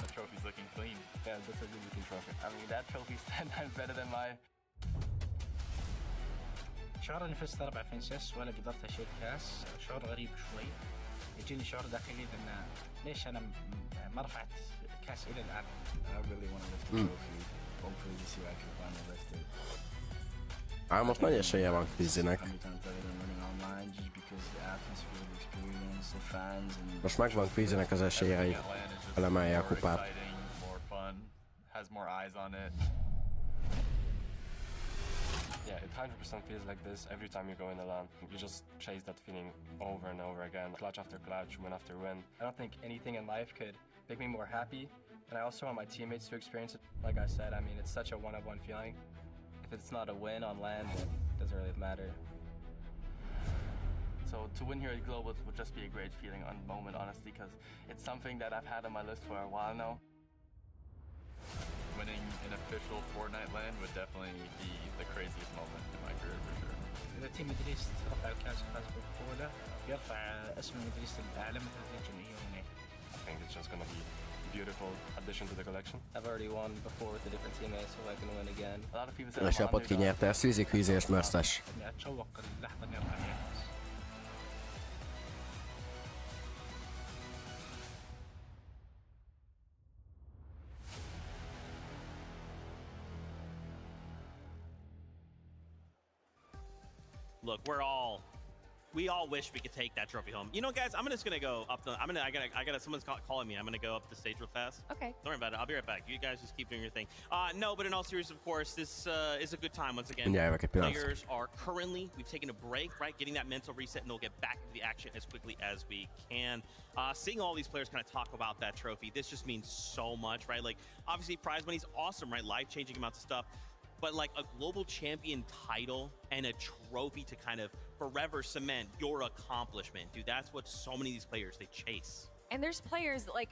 J: The trophy's looking clean.
F: Yeah, that's a good looking trophy. I mean, that trophy's 10 times better than my.
J: شعور اني فزت 4 فنسس ولا قدرت اشيل كاس شعور غريب شوي. يجيني شعور داخلي ان ليش انا ما رفعت كاس الى الان.
F: I really want to lift the trophy. Hopefully this year I can finally lift it.
A: Ám most nagy esélye van Fizzinek. Most megvan Fizzinek az esélye, hogy elemelje a kupát.
F: More fun, has more eyes on it.
W: Yeah, it 100% feels like this every time you go in the LAN. You just chase that feeling over and over again, clutch after clutch, win after win.
F: I don't think anything in life could make me more happy, and I also want my teammates to experience it. Like I said, I mean, it's such a one-on-one feeling. If it's not a win on LAN, then it doesn't really matter. So to win here at Global would just be a great feeling on moment, honestly, because it's something that I've had on my list for a while now.
J: Winning an official Fortnite LAN would definitely be the craziest moment in my career for sure. إذا تيم مدريس رفع الكاس وفاز بالبطولة يرفع اسم مدريس الأعلى مثل الجمعية هناك.
W: I think it's just gonna be a beautiful addition to the collection.
F: I've already won before with the different teammates, so I can win again. A lot of people say
A: A csapat kinyerte a Szűzik vízés merszes.
J: أتشوق اللحظة إني أرفع فيها الكاس.
D: Look, we all wish we could take that trophy home. You know, guys, I'm just gonna go up the. I gotta. Someone's calling me. I'm gonna go up the stage real fast.
K: Okay.
D: Don't worry about it. I'll be right back. You guys just keep doing your thing. No, but in all seriousness, of course, this is a good time once again.
A: Yeah, okay,
D: Players are currently. We've taken a break, right? Getting that mental reset, and they'll get back into the action as quickly as we can. Seeing all these players kind of talk about that trophy, this just means so much, right? Like, obviously, prize money's awesome, right? Life-changing amounts of stuff. But like a global champion title and a trophy to kind of forever cement your accomplishment, dude, that's what so many of these players, they chase.
K: And there's players like,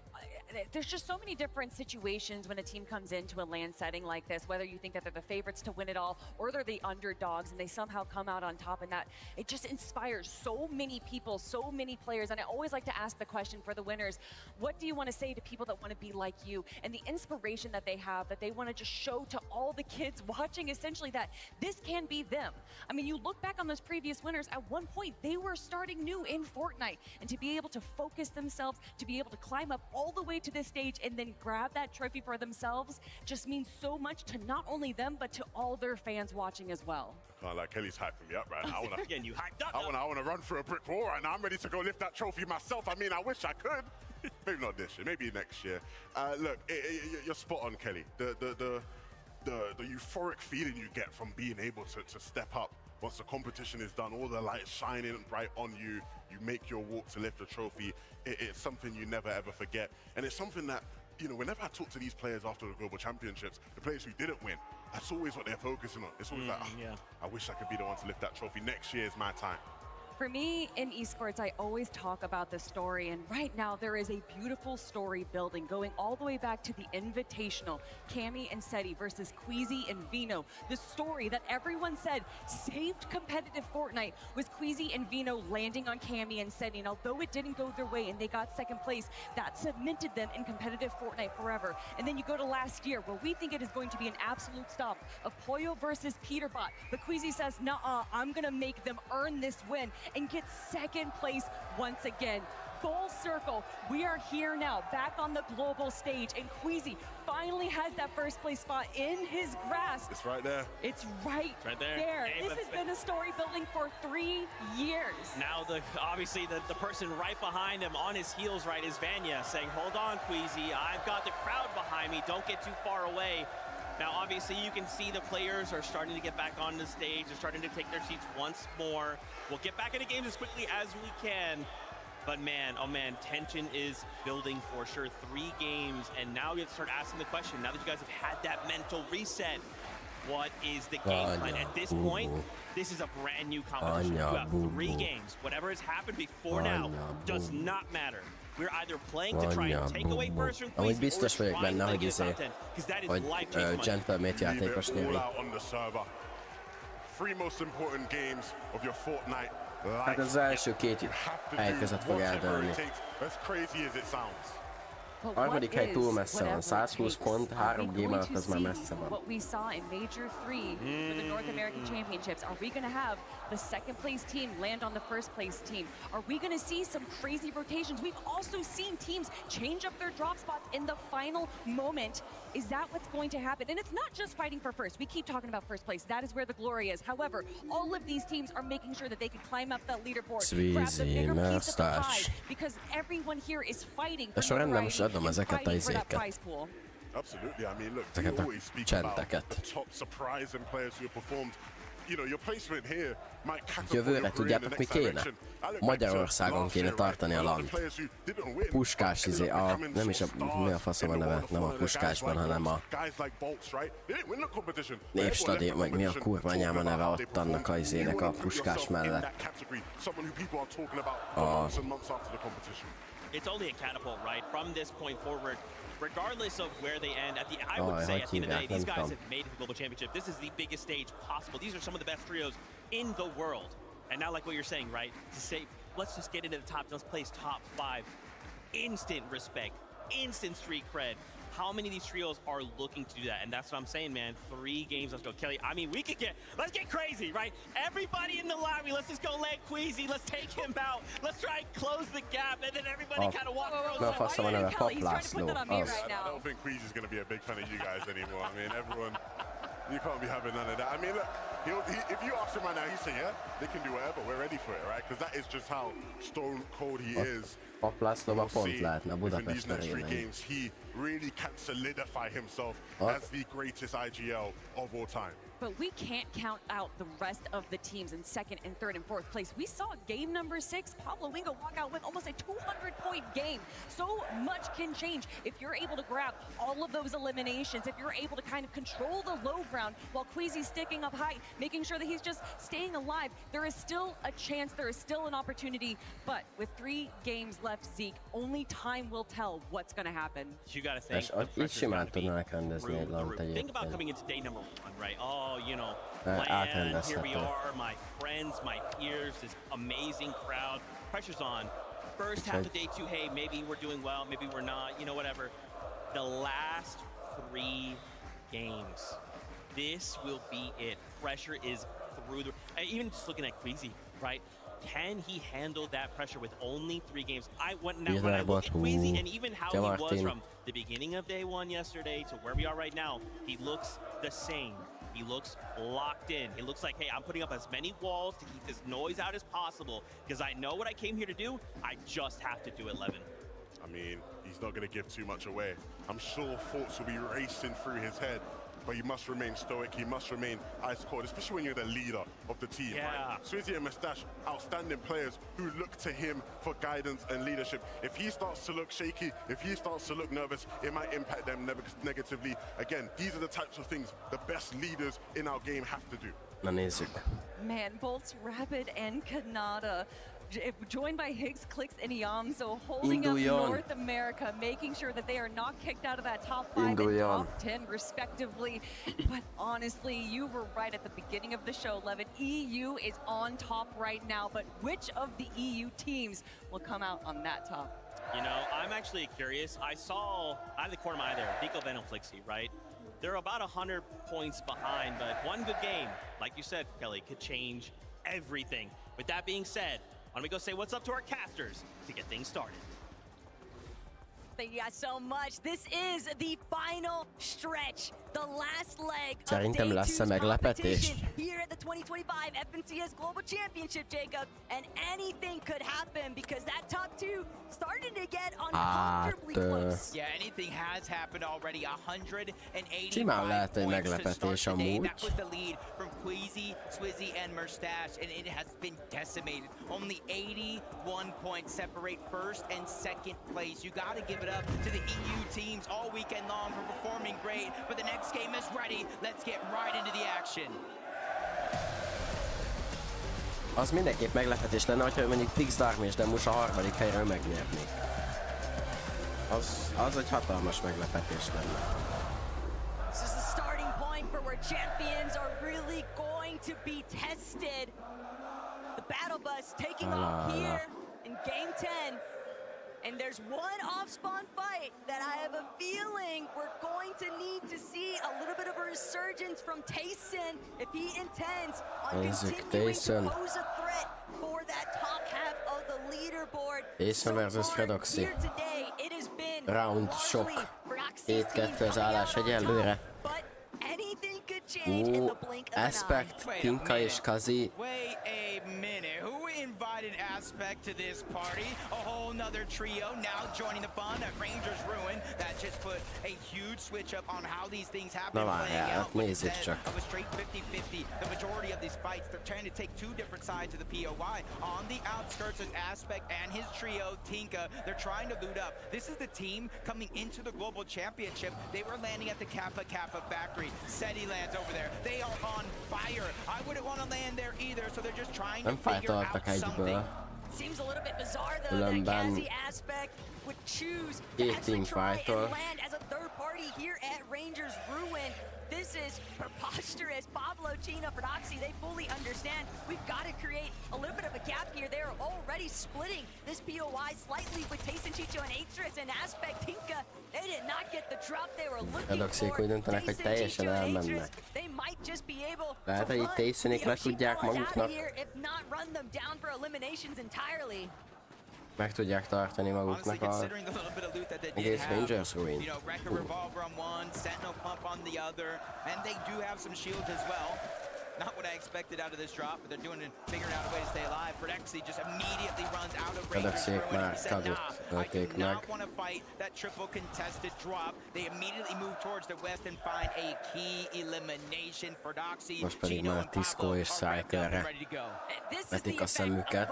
K: there's just so many different situations when a team comes into a LAN setting like this, whether you think that they're the favorites to win it all or they're the underdogs and they somehow come out on top, and that it just inspires so many people, so many players. And I always like to ask the question for the winners, what do you want to say to people that want to be like you, and the inspiration that they have, that they want to just show to all the kids watching, essentially, that this can be them. I mean, you look back on those previous winners, at one point they were starting new in Fortnite, and to be able to focus themselves, to be able to climb up all the way to this stage and then grab that trophy for themselves just means so much to not only them, but to all their fans watching as well.
G: Can't lie, Kelly's hyping me up right now.
D: Getting you hyped up.
G: I want to run through a brick wall right now. I'm ready to go lift that trophy myself. I mean, I wish I could. Maybe not this year, maybe next year. Look, you're spot on, Kelly. The euphoric feeling you get from being able to step up once the competition is done, all the lights shining bright on you, you make your walk to lift the trophy. It's something you never ever forget. And it's something that, you know, whenever I talk to these players after the Global Championships, the players who didn't win, that's always what they're focusing on. It's always like,
D: yeah.
G: I wish I could be the one to lift that trophy. Next year is my time.
K: For me, in esports, I always talk about the story, and right now there is a beautiful story building going all the way back to the Invitational, Cammy and Seti versus Queasy and Vino. The story that everyone said saved competitive Fortnite was Queasy and Vino landing on Cammy and Seti, and although it didn't go their way and they got second place, that cemented them in competitive Fortnite forever. And then you go to last year, where we think it is going to be an absolute stop of Poyo versus Peterbot, but Queasy says, nah, I'm gonna make them earn this win and get second place once again. Full circle, we are here now, back on the global stage, and Queasy finally has that first place spot in his grasp.
G: It's right there.
K: It's right, there.
D: Hey,
K: this has been a story building for 3 years.
D: Now, obviously, the person right behind him on his heels, right, is Vanya saying, hold on, Queasy, I've got the crowd behind me, don't get too far away. Now, obviously, you can see the players are starting to get back on the stage. They're starting to take their seats once more. We'll get back into games as quickly as we can. But man, oh man, tension is building for sure. 3 games, and now you have to start asking the question, now that you guys have had that mental reset, what is the game plan? At this point, this is a brand new competition. You have 3 games. Whatever has happened before now does not matter. We're either playing to try and take away first from
A: Amúgy
D: Queasy,
A: biztos
D: or
A: vagyok benne,
D: trying to
A: hogy
D: get top 10, because that is
A: hogy
D: life-changing.
A: Gentlemate játékos
G: Leave it
A: nyeri.
G: all out on the server. 3 most important games of your Fortnite life.
A: Hát az első 2 hely között fog eldőlni.
G: As crazy as it sounds.
A: Harmadik hely túl messze van, 120 pont, 3 game alatt az már messze van.
K: What we saw in Major 3 for the North American Championships, are we going to have the second place team land on the first place team? Are we going to see some crazy rotations? We've also seen teams change up their drop spots in the final moment. Is that what's going to happen? And it's not just fighting for first. We keep talking about first place. That is where the glory is. However, all of these teams are making sure that they can climb up that leaderboard, grab the bigger piece of the pie, because everyone here is fighting for notoriety and fighting for that prize pool.
G: Absolutely. I mean, look, we always speak about the top surprising players who have performed. You know, your placement here might catapult your
A: Jövőre
G: career in the
A: tudjátok mi
G: next
A: kéne?
G: direction.
A: Magyarországon kéne tartani a LAN-t. Puskás nem is mi a faszom a neve, nem a puskásban, hanem a Népstadion, vagy mi a kurva anyám a neve ott annak a izének a puskás mellett.
D: It's only a catapult, right? From this point forward, regardless of where they end, I would say at the end of the day, these guys have made it to the Global Championship. This is the biggest stage possible. These are some of the best trios in the world. And now, like what you're saying, right? To say, let's just get into the top, let's place top 5. Instant respect, instant street cred. How many of these trios are looking to do that? And that's what I'm saying, man. 3 games, let's go. Kelly, I mean, let's get crazy, right? Everybody in the lobby, let's just go land Queasy. Let's take him out. Let's try and close the gap, and then everybody kind of walk around.
A: No, fast someone a pop last no.
G: I don't think Queasy's going to be a big fan of you guys anymore. I mean, everyone, you can't be having none of that. I mean, look, if you ask him right now, he'd say, yeah, they can do whatever. We're ready for it, right? Because that is just how stone cold he is.
A: Pop Lászlóba pont lehetne a
G: Within these
A: Budapest
G: next 3
A: arénán.
G: games, he really can solidify himself as the greatest IGL of all time.
K: But we can't count out the rest of the teams in 2nd and 3rd and 4th place. We saw game number 6, Pablo Wingo walk out with almost a 200-point game. So much can change if you're able to grab all of those eliminations, if you're able to kind of control the low ground while Queasy's sticking up high, making sure that he's just staying alive. There is still a chance, there is still an opportunity, but with 3 games left, Zeke, only time will tell what's going to happen.
D: You got to think.
A: Így simán tudnának rendezni egy LAN-t
D: Think about
A: egyébként.
D: coming into day number 1, right? Oh, you know, land, here we are, my friends, my peers, this amazing crowd. Pressure's on. First half of day 2, hey, maybe we're doing well, maybe we're not, you know, whatever. The last 3 games, this will be it. Pressure is through the... Even just looking at Queasy, right? Can he handle that pressure with only 3 games? When I look at Queasy and even how he was from the beginning of day 1 yesterday to where we are right now, he looks the same. He looks locked in. It looks like, hey, I'm putting up as many walls to keep this noise out as possible because I know what I came here to do. I just have to do it, Levin.
G: I mean, he's not going to give too much away. I'm sure thoughts will be racing through his head, but he must remain stoic. He must remain ice cold, especially when you're the leader of the team.
D: Yeah.
G: Right? Swizzy and Mustache, outstanding players who look to him for guidance and leadership. If he starts to look shaky, if he starts to look nervous, it might impact them negatively. Again, these are the types of things the best leaders in our game have to do.
A: Na nézzük.
K: Man, both Rapid and Kanata, joined by Higgs, Clicks, and Iamzo, holding up
A: Induljon.
K: North America, making sure that they are not kicked out of that top 5 and
A: Induljon.
K: top 10, respectively. But honestly, you were right at the beginning of the show, Levin. EU is on top right now, but which of the EU teams will come out on that top?
D: You know, I'm actually curious. I saw out of the corner of my eye there, Vico, Venom, Flixie, right? They're about 100 points behind, but one good game, like you said, Kelly, could change everything. With that being said, why don't we go say what's up to our casters to get things started?
R: Thank you guys so much. This is the final stretch, the last leg of
A: Szerintem
R: day
A: lesz
R: 2's
A: meglepetés.
R: competition here at the 2025 FNCS Global Championship, Jacob. And anything could happen because that top 2 starting to get uncomfortably close.
Q: Yeah, anything has happened already. 185
A: Simán lehet egy
Q: points to
A: meglepetés
Q: start the day.
A: amúgy.
Q: That was the lead from Queasy, Swizzy, and Mustache, and it has been decimated. Only 81 points separate first and second place. You got to give it up to the EU teams all weekend long for performing great, but the next game is ready. Let's get right into the action.
A: Az mindenképp meglepetés lenne, hogyha mondjuk Pix Darm és Demus a harmadik helyről megnyerni. Az egy hatalmas meglepetés lenne.
R: This is the starting point for where champions are really going to be tested. The battle bus taking off here in game 10. And there's one off-spawn fight that I have a feeling we're going to need to see a little bit of a resurgence from Tayson if he intends on continuing to pose a threat for that top half of the leaderboard.
A: Tayson versus Fredoxy.
R: Here today, it has been
A: Round sok. 7-2 az állás egyelőre.
R: anything could change in the blink of an eye.
A: Aspect, Tinka és Kazi.
Q: Wait a minute. Who invited Aspect to this party? A whole nother trio now joining the fun at Rangers Ruin. That just put a huge switch up on how these things happen.
A: Na várjál, nézzük csak.
Q: Of a straight 50-50. The majority of these fights, they're trying to take two different sides of the POI. On the outskirts is Aspect and his trio, Tinka. They're trying to loot up. This is the team coming into the Global Championship. They were landing at the Kappa factory. SETI lands over there. They are on fire. I wouldn't want to land there either, so they're just trying to figure out something.
R: Seems a little bit bizarre though that Kazi Aspect would choose to actually try and land as a third party here at Rangers Ruin. This is preposterous. Pablo, Chino, Prodoxy, they fully understand we've got to create a little bit of a gap here. They're already splitting this POI slightly with Tayson, Chicho, and Atris and Aspect. Tinka, they did not get the drop they were looking for.
A: Teljesen elmennek.
R: They might just be able
A: Lehet, hogy itt Taysonék le tudják maguknak.
R: if not run them down for eliminations entirely.
A: Meg tudják tartani maguknak a egész Rangers Ruin.
Q: You know, Wrecker Revolver on one, Sentinel Pump on the other, and they do have some shields as well. Not what I expected out of this drop, but they're figuring out a way to stay alive. Predexy just immediately runs out of Rangers Ruin. He said, nah, I do not want to fight that triple contested drop. They immediately move towards the west and find a key elimination. Prodoxy,
A: Most pedig már Tisco és Cyclerre vetik a szemüket.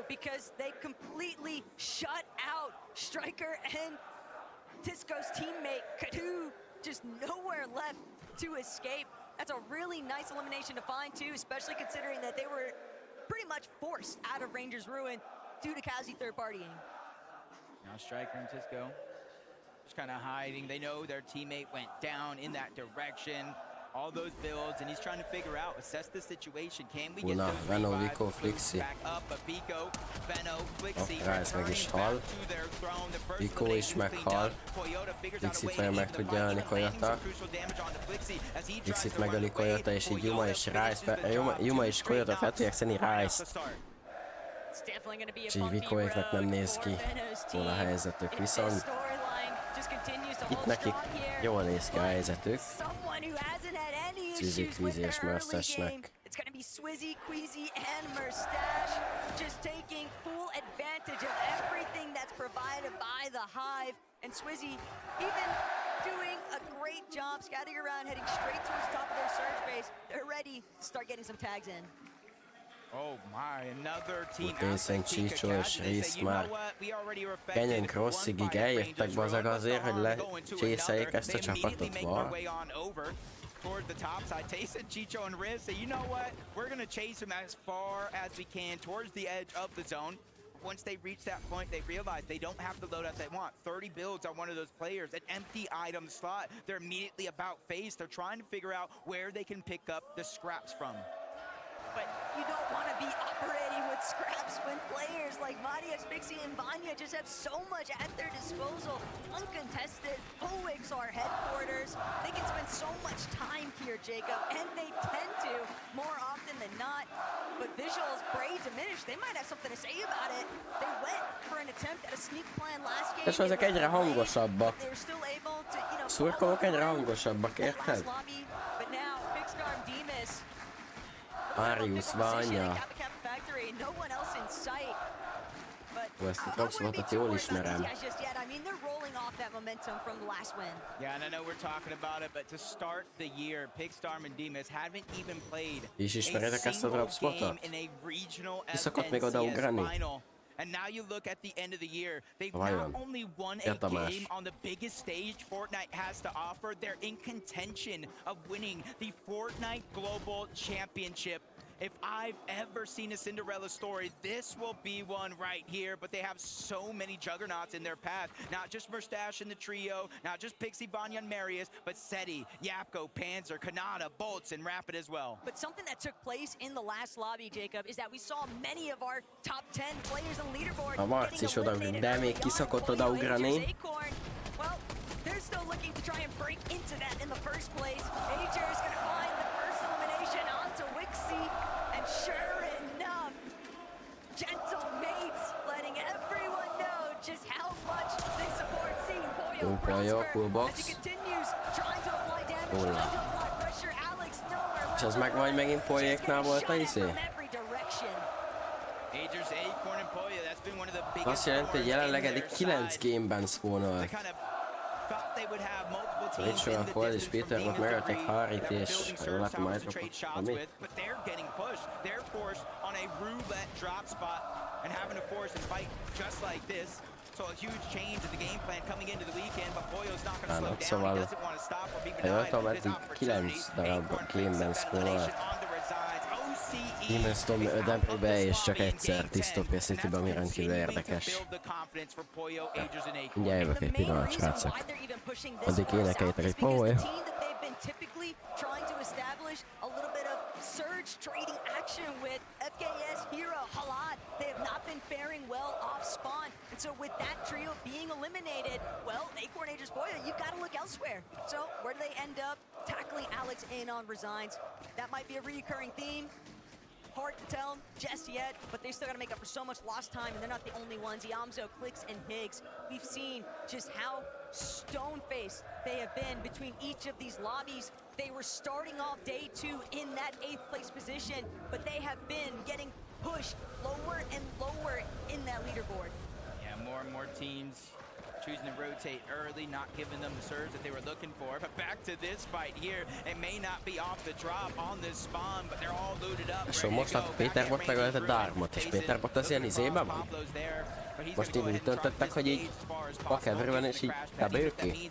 R: Because they completely shut out Striker and Tisco's teammate Kadu, just nowhere left to escape. That's a really nice elimination to find too, especially considering that they were pretty much forced out of Rangers Ruin due to Kazi third partying.
Q: Now Striker and Tisco just kind of hiding. They know their teammate went down in that direction. All those builds, and he's trying to figure out, assess the situation. Can we get those revives back up? But Vico, Veno, Flixie returning back to their throne. The first
A: Vico is meghal. Flixit fel meg tudja ölni Coyota. Flixit megöli Coyota, és így Yuma és Rice Yuma és Coyota fel tudják szedni Rice-t. És így Vicoéknak nem néz ki jól a helyzetük, viszont Itt nekik jól néz ki a helyzetük. Cízik Vízi és Merstesnek.
R: It's going to be Swizzy, Queasy, and Merstash just taking full advantage of everything that's provided by the Hive. And Swizzy even doing a great job scouting around, heading straight towards the top of their surge base. They're ready to start getting some tags in.
Q: Oh my, another team
A: Utén Csicsó és Rész már Canyon Crossig eljöttek bazeg azért, hogy lecsészeljék ezt a csapatot.
Q: Toward the top side, Tayson, Chicho, and Riz say, you know what? We're gonna chase him as far as we can towards the edge of the zone. Once they reach that point, they realize they don't have the loadout they want. 30 builds on one of those players, an empty item slot. They're immediately about face. They're trying to figure out where they can pick up the scraps from.
R: But you don't want to be operating with scraps when players like Marius, Pixie, and Vanya just have so much at their disposal. Uncontested, Poix are headquarters. They can spend so much time here, Jacob, and they tend to more often than not. But Visual's Bray diminished. They might have something to say about it. They went for an attempt at a sneak plan last game.
A: És ezek egyre hangosabbak.
R: They were still able to,
A: Szurkolók egyre hangosabbak, érted?
R: But now, Pixstar and Demas.
A: Arius, Vanya. Ezt a Dropspotot jól ismerem.
Q: Yeah, and I know we're talking about it, but to start the year, Pigstorm and Demas haven't even played
A: És ismeritek ezt a
Q: a
A: Dropspotot?
Q: in a regional
A: Ki szokott még odaugrani?
Q: final. And now you look at the end of the year, they've
A: Vajon?
Q: not only won a
A: Tamás.
Q: game on the biggest stage Fortnite has to offer, they're in contention of winning the Fortnite Global Championship. If I've ever seen a Cinderella story, this will be one right here. But they have so many juggernauts in their path. Not just Merstash in the trio, not just Pixie, Vanya, and Marius, but Seti, Yapko, Panzer, Kanata, Bolts, and Rapid as well.
R: But something that took place in the last lobby, Jacob, is that we saw many of our top 10 players on the leaderboard
A: A Marci is odaugrik, de még ki szokott odaugrani?
R: Well, they're still looking to try and break into that in the first place. Ager is going to find the first elimination onto Wixie. And sure enough, gentle mates letting everyone know just how much they support seeing Boyo prosper as he continues trying to apply damage, trying to apply pressure. Alex nowhere.
A: És az meg majd megint Polyéknál volt a izé?
Q: Ager's Acorn and Poyo, that's been one of the biggest.
A: Azt jelenti, hogy jelenleg eddig 9 gameben spawnol. Rachel, Paul és Peter volt megölték Harit és jól látom majd ami?
Q: But they're getting pushed. They're forced on a roulette drop spot and having to force and fight just like this. So a huge change in the game plan coming into the weekend, but Boyo's not going to slow down.
A: Szóval
Q: He doesn't want to stop or be denied
A: eddig 9 darab gameben spawnol. Demon's Storm Demprébe és csak egyszer Dystopia City-ben, ami rendkívül érdekes. Mindjárt jövök egy pillanat, srácok. Addig énekeljétek egy Power.
R: Trying to establish a little bit of surge trading action with FKS, Hero, Halad. They have not been faring well off spawn. And so with that trio being eliminated, well, Acorn, Aegis, Boya, you've got to look elsewhere. So where do they end up? Tackling Alex in on Resigns. That might be a recurring theme. Hard to tell just yet, but they still got to make up for so much lost time, and they're not the only ones. Yamzo, Clicks, and Higgs. We've seen just how stone-faced they have been between each of these lobbies. They were starting off day 2 in that 8th place position, but they have been getting pushed lower and lower in that leaderboard.
Q: Yeah, more and more teams choosing to rotate early, not giving them the surge that they were looking for. But back to this fight here, it may not be off the drop on this spawn, but they're all looted up.
A: És most látod, Péter Bot megölt a Darkmot, és Péter Bot az ilyen izébe van? Most így úgy döntöttek, hogy így a kedvőben, és így bebeül ki.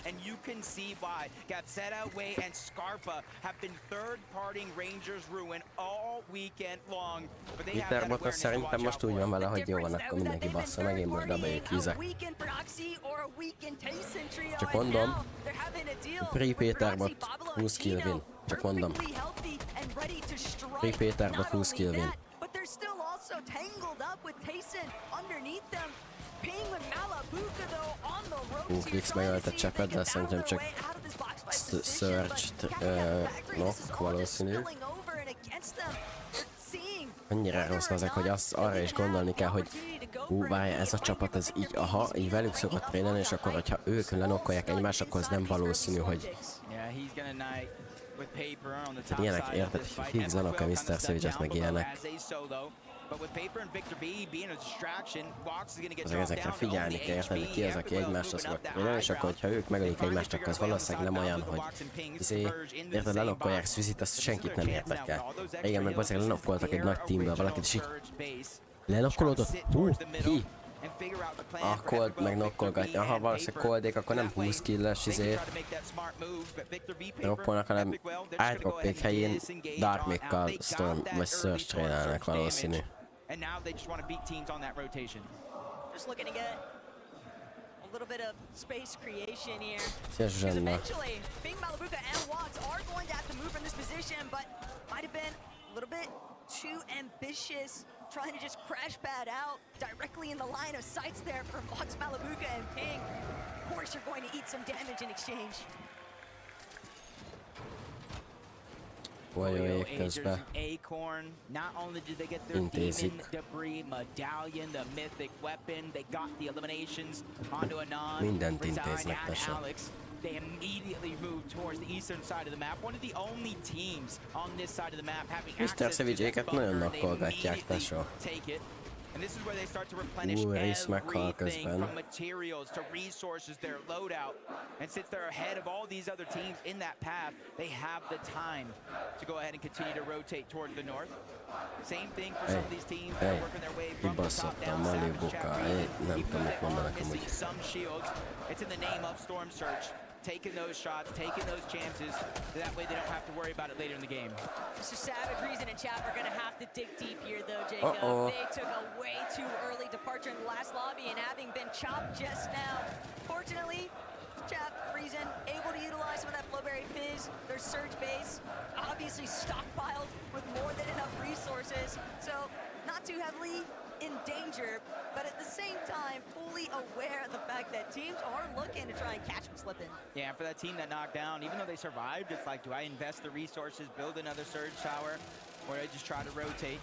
Q: And you can see why Gapseta, Way, and Scarpa have been third-parting Rangers ruin all weekend long. But they have
A: Péter Bot az szerintem most úgy van vele, hogy jó van, akkor mindenki bassza meg, én most bebeül kízek. Csak mondom, Free Péter Bot 20 kill win. Csak mondom. Free Péter Bot 20 kill win.
R: They're still also tangled up with Tayson underneath them. Ping with Malabuka though on the rope.
A: Klix megölt a csepet, de szerintem csak Surge-t knock valószínű. Annyira rossz ezek, hogy arra is gondolni kell, hogy Várj, ez a csapat, ez így, aha, így velük szokott trédelni, és akkor, hogyha ők lenokkolják egymást, akkor az nem valószínű, hogy... Tehát ilyenek, érted? Higgs lenokka, Mr. Savage, meg ilyenek. Ezekre figyelni kell, érted, hogy ki az, aki egymást szokott trédelni, és akkor, hogyha ők megölik egymást, akkor az valószínűleg nem olyan, hogy érted, lenokkolják Swizit, azt senkit nem érdekel. Igen, meg valószínűleg lenokkoltak egy nagy teamből valakit, és így lenokkolódott? Ki? A Cold meg nokkolgatja. Aha, valószínűleg Coldék akkor nem 20 killes nokkolnak, hanem Itroppék helyén Darkmékkal Storm vagy Surge trainálnak valószínű.
R: Little bit of space creation here.
A: Yes,
R: because eventually, Bing Malabuka and Watts are going to have to move from this position, but might have been a little bit too ambitious, trying to just crash pad out directly in the line of sights there for Watts, Malabuka, and Ping. Of course, you're going to eat some damage in exchange.
Q: Acorn. Not only did they get their demon debris medallion, the mythic weapon, they got the eliminations onto Anon, Rizan, and Alex. They immediately moved towards the eastern side of the map. One of the only teams on this side of the map having access to the bunker. They immediately take it. And this is where they start to replenish everything from materials to resources, their loadout. And since they're ahead of all these other teams in that path, they have the time to go ahead and continue to rotate towards the north. Same thing for some of these teams that are working their way from the top down. Missing some shields. It's in the name of Storm Surge. Taking those shots, taking those chances, that way they don't have to worry about it later in the game.
R: Mr. Savage, Reason, and Chap are going to have to dig deep here, though, Jacob. They took a way too early departure in the last lobby, and having been chopped just now. Fortunately, Chap, Reason, able to utilize some of that Flowberry Fizz, their Surge base, obviously stockpiled with more than enough resources, so not too heavily in danger, but at the same time, fully aware of the fact that teams are looking to try and catch them slipping.
Q: Yeah, for that team that knocked down, even though they survived, it's like, do I invest the resources, build another Surge tower, or I just try to rotate?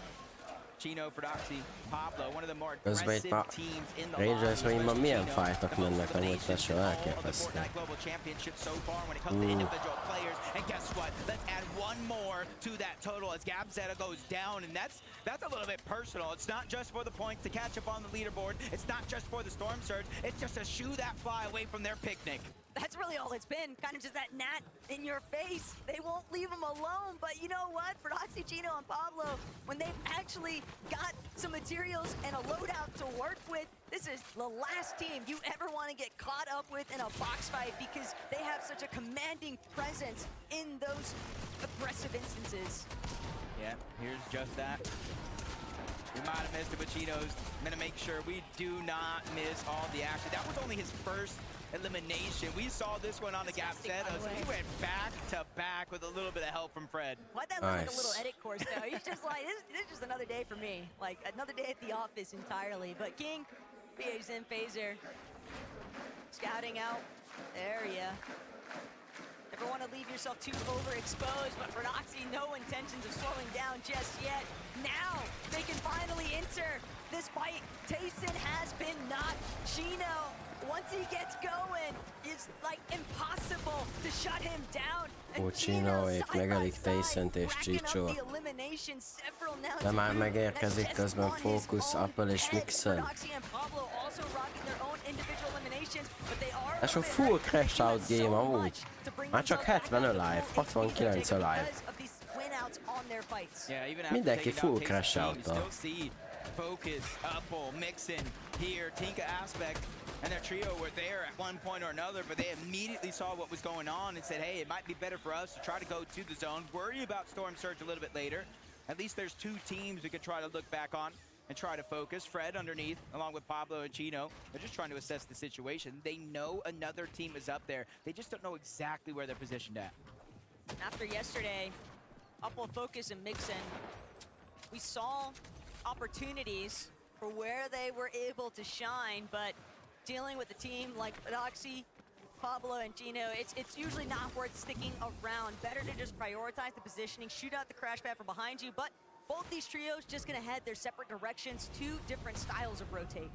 Q: Chino, Frodoxy, Pablo, one of the more aggressive teams in the line.
A: Milyen fájtak mennek amúgy, tesó, elképesztő.
Q: Global championship so far when it comes to individual players. And guess what? Let's add one more to that total as Gabzetta goes down, and that's a little bit personal. It's not just for the points to catch up on the leaderboard. It's not just for the Storm Surge. It's just to shoo that fly away from their picnic.
R: That's really all it's been, kind of just that gnat in your face. They won't leave them alone, but you know what? For Frodoxy, Chino, and Pablo, when they've actually got some materials and a loadout to work with, this is the last team you ever want to get caught up with in a box fight because they have such a commanding presence in those aggressive instances.
Q: Yeah, here's just that. We might have missed it, but Chino's gonna make sure we do not miss all the action. That was only his first elimination. We saw this one on the Gabzetta, so he went back to back with a little bit of help from Fred.
R: Why'd that look like a little edit course, though? He's just like, this is just another day for me. Like, another day at the office entirely. But King, Phaser, Phaser, scouting out the area. Never want to leave yourself too overexposed, but for Noxy, no intentions of slowing down just yet. Now, they can finally enter this fight. Tayson has been knocked. Chino, once he gets going, it's like impossible to shut him down.
A: Chinoék megölik Taysont és Chicho. De már megérkezik közben Focus, Apple és Mixer. Ez a full crash out game amúgy. Már csak 70 alive, 69 alive. Mindenki full crash out-tal.
Q: Focus, Apple, Mixin, here, Tinka Aspect, and their trio were there at one point or another, but they immediately saw what was going on and said, hey, it might be better for us to try to go to the zone, worry about Storm Surge a little bit later. At least there's two teams we could try to look back on and try to focus. Fred underneath, along with Pablo and Chino, they're just trying to assess the situation. They know another team is up there. They just don't know exactly where they're positioned at.
R: After yesterday, Apple, Focus, and Mixin, we saw opportunities for where they were able to shine, but dealing with a team like Frodoxy, Pablo, and Gino, it's usually not worth sticking around. Better to just prioritize the positioning, shoot out the crash pad from behind you, but Both these trios just gonna head their separate directions, two different styles of rotate.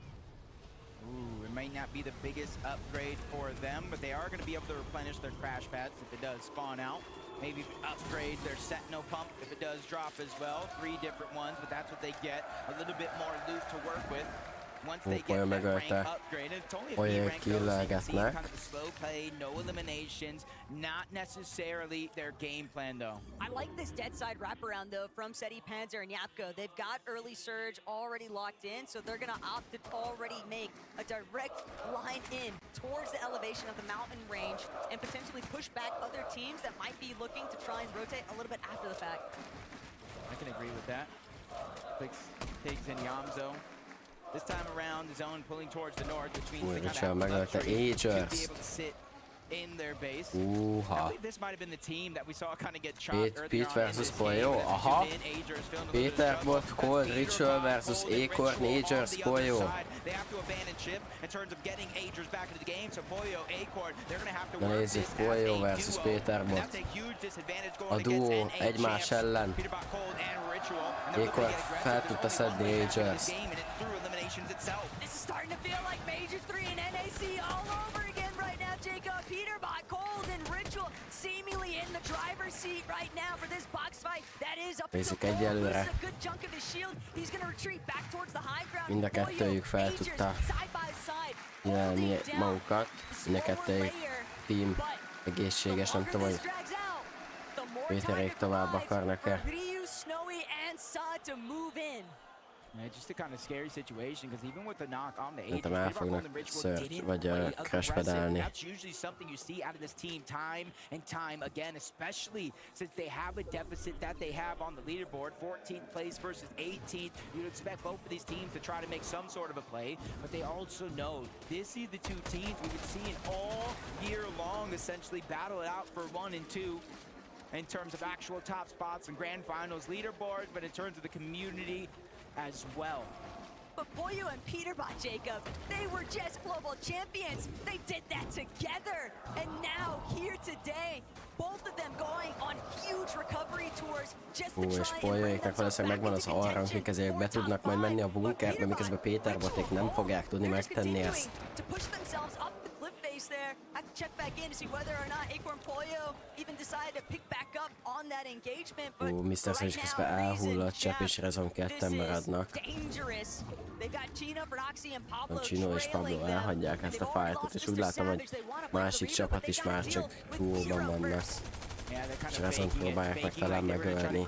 Q: Ooh, it might not be the biggest upgrade for them, but they are going to be able to replenish their crash pads if it does spawn out. Maybe upgrade their Sentinel pump if it does drop as well. 3 different ones, but that's what they get. A little bit more loot to work with. Once they get that rank upgraded, it's only a B rank though, so you can see kind of the slow play, no eliminations, not necessarily their game plan though.
R: I like this dead side wraparound though from Seti, Panzer, and Yapko. They've got early surge already locked in, so they're gonna opt to already make a direct line in towards the elevation of the mountain range and potentially push back other teams that might be looking to try and rotate a little bit after the fact.
Q: I can agree with that. Takes in Yamzo. This time around, the zone pulling towards the north, which means they kind of have to be able to sit in their base. I believe this might have been the team that we saw kind of get chopped earlier
A: Pete
Q: on
A: versus Poyo. Aha. Peter mot Cold, Ritual versus Acorn, Agers, Poyo.
Q: They have to abandon ship in terms of getting Agers back into the game. So Poyo, Acorn, they're going to have to work this as a
A: Poyo versus Peter mot.
Q: That's a huge disadvantage
A: A
Q: going
A: duo
Q: against NA
A: egymás ellen.
Q: Peter Bot Cold and Ritual. And they're
A: Acorn
Q: looking to get
A: fel
Q: aggressive
A: tudta szedni Agers.
Q: through eliminations itself.
R: This is starting to feel like Major 3 and NAC all over again right now, Jacob. Peter Bot Cold and Ritual seemingly in the driver's seat right now for this box fight. That is up
A: Basic
R: to
A: egyelőre.
R: a good chunk of his shield. He's going to retreat back towards the high ground.
A: Mind a kettőjük fel tudta nyelni magukat. Mind a kettőjük team egészséges, nem tudom, hogy Péterék tovább akarnak-e.
Q: Yeah, just a kind of scary situation because even with the knock on the
A: Szerintem el fognak crash pedálni.
Q: That's usually something you see out of this team time and time again, especially since they have a deficit that they have on the leaderboard, 14th place versus 18th. You'd expect both of these teams to try to make some sort of a play, but they also know this is the two teams we've been seeing all year long essentially battle it out for 1 and 2. In terms of actual top spots and grand finals leaderboards, but in terms of the community as well.
R: But Poyo and Peterbot, Jacob, they were just global champions. They did that together. And now, here today, both of them going on huge recovery tours just to try and bring themselves back
A: megvan az arra, akik ezért be tudnak majd menni a bunkerbe, miközben Péterboték nem fogják tudni megtenni ezt.
R: To push themselves up the cliff face there, have to check back in to see whether or not Acorn Poyo even decided to pick back up on that engagement. But
A: Mr. Sage közben elhullott csepp és Rezon ketten maradnak. A Chino és Pablo elhagyják ezt a fightot, és úgy látom, hogy másik csapat is már csak duóban vannak. És Rezont próbálják meg talán megölni.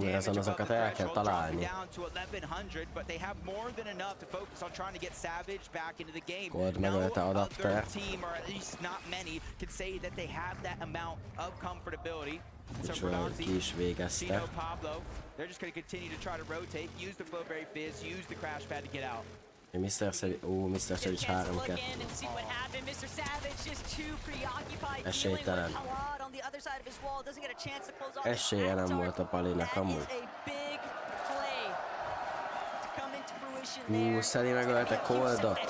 A: Rezon azokat el kell találni. Gold megölte Adapter.
Q: Have that amount of comfortability.
A: Ki is végezte.
Q: They're just going to continue to try to rotate, use the Flowberry Fizz, use the crash pad to get out.
A: Mr. Sage 3-2. Esélytelen. Esélye nem volt a Palinak amúgy. Szeli megölte Coldot.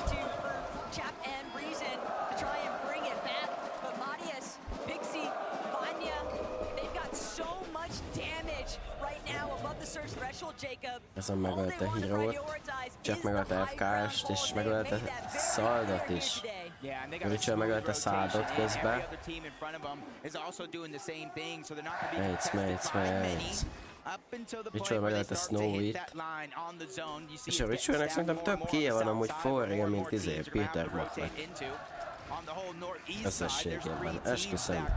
A: Ezon megölte Hero-t, csak megölte FKS-t, és megölte Szaldot is. Ritual megölte Szádot közben. Mates. Ritual megölte Snowy-t. És a Ritualnek szerintem több kéje van amúgy forré, mint Peter Botnak. Összességében, esküszöm.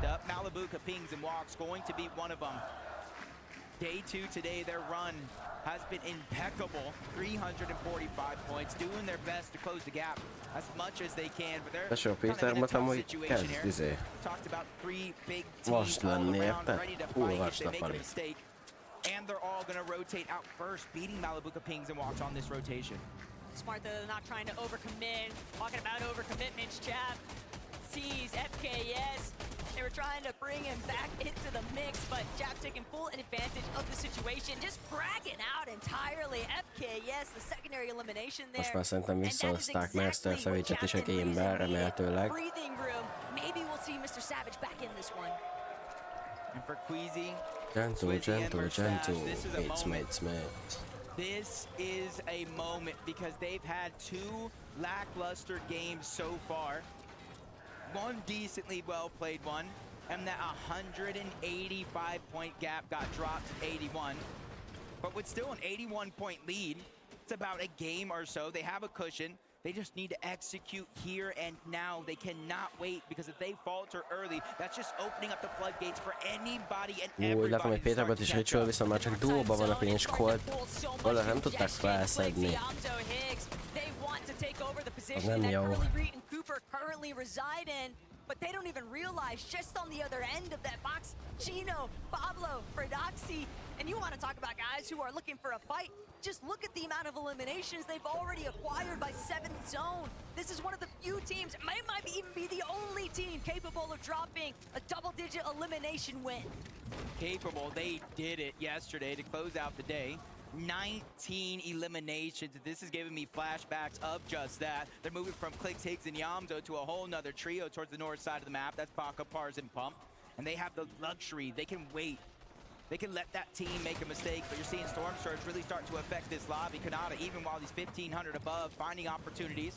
Q: Day 2 today, their run has been impeccable. 345 points, doing their best to close the gap as much as they can. But they're kind of in a tough situation here. Talked about 3 big teams all around, ready to fight if they make a mistake. And they're all going to rotate out first, beating Malibuca Pings and Walks on this rotation.
K: Smart though, they're not trying to overcommit. Talking about overcommitments, Chap. Sees FKS. They were
R: trying to bring him back into the mix, but Jap taking full advantage of the situation, just bragging out entirely. FK, yes, the secondary elimination there.
A: Most már szerintem visszahozták Master Savage-et is a game-be, remélhetőleg.
R: Breathing room. Maybe we'll see Mr. Savage back in this one.
Q: And for Queasy,
A: Gentle. Mates.
Q: this is a moment because they've had 2 lackluster games so far. One decently well-played one, and that 185-point gap got dropped to 81. But with still an 81-point lead, it's about a game or so. They have a cushion. They just need to execute here and now. They cannot wait, because if they falter early, that's just opening up the floodgates for anybody and everybody.
A: Látom, hogy Péterbot is Ritual, viszont már csak duóban van a pinch cold. Valahogy nem tudták felszedni. Az nem jó.
R: But they don't even realize, just on the other end of that box, Chino, Pablo, Fredoxy, and you want to talk about guys who are looking for a fight? Just look at the amount of eliminations they've already acquired by 7th Zone. This is one of the few teams, it might even be the only team capable of dropping a double-digit elimination win.
Q: Capable, they did it yesterday to close out the day. 19 eliminations. This is giving me flashbacks of just that. They're moving from Clicks, Higgs, and Yamzo to a whole nother trio towards the north side of the map. That's Baka, Pars, and Pump. And they have the luxury. They can wait. They can let that team make a mistake, but you're seeing Storm Surge really start to affect this lobby. Kanata, even while he's 1,500 above, finding opportunities.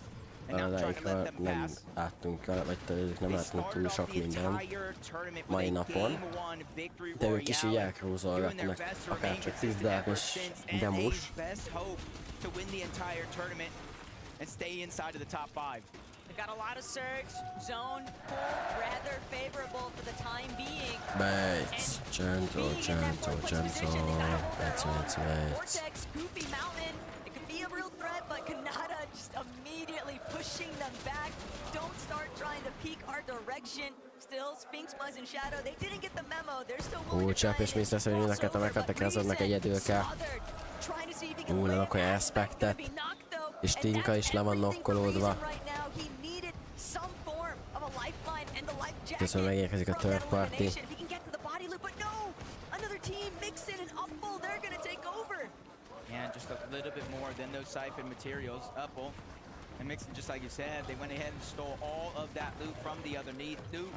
A: Odáig nem láttunk, vagy nem láttunk túl sok minden mai napon, de ők is így elkrózolgatnak, akár csak 10 is demus.
R: Got a lot of surge, zone pull, rather favorable for the time being.
A: Bates, gentle.
R: Vortex, Goofy Mountain, it could be a real threat, but Kanata just immediately pushing them back. Don't start trying to peek our direction. Still, Sphinx, Buzz, and Shadow, they didn't get the memo. They're still willing to try
A: és Mr. Szerényeket a megvettek, ezadnak egyedül kell. Nem akarja Aspectet. És Tinka is le van nokkolódva. Közben megérkezik a third party.
Q: Yeah, just a little bit more than those siphon materials. Upple and Mixon, just like you said, they went ahead and stole all of that loot from the other loot.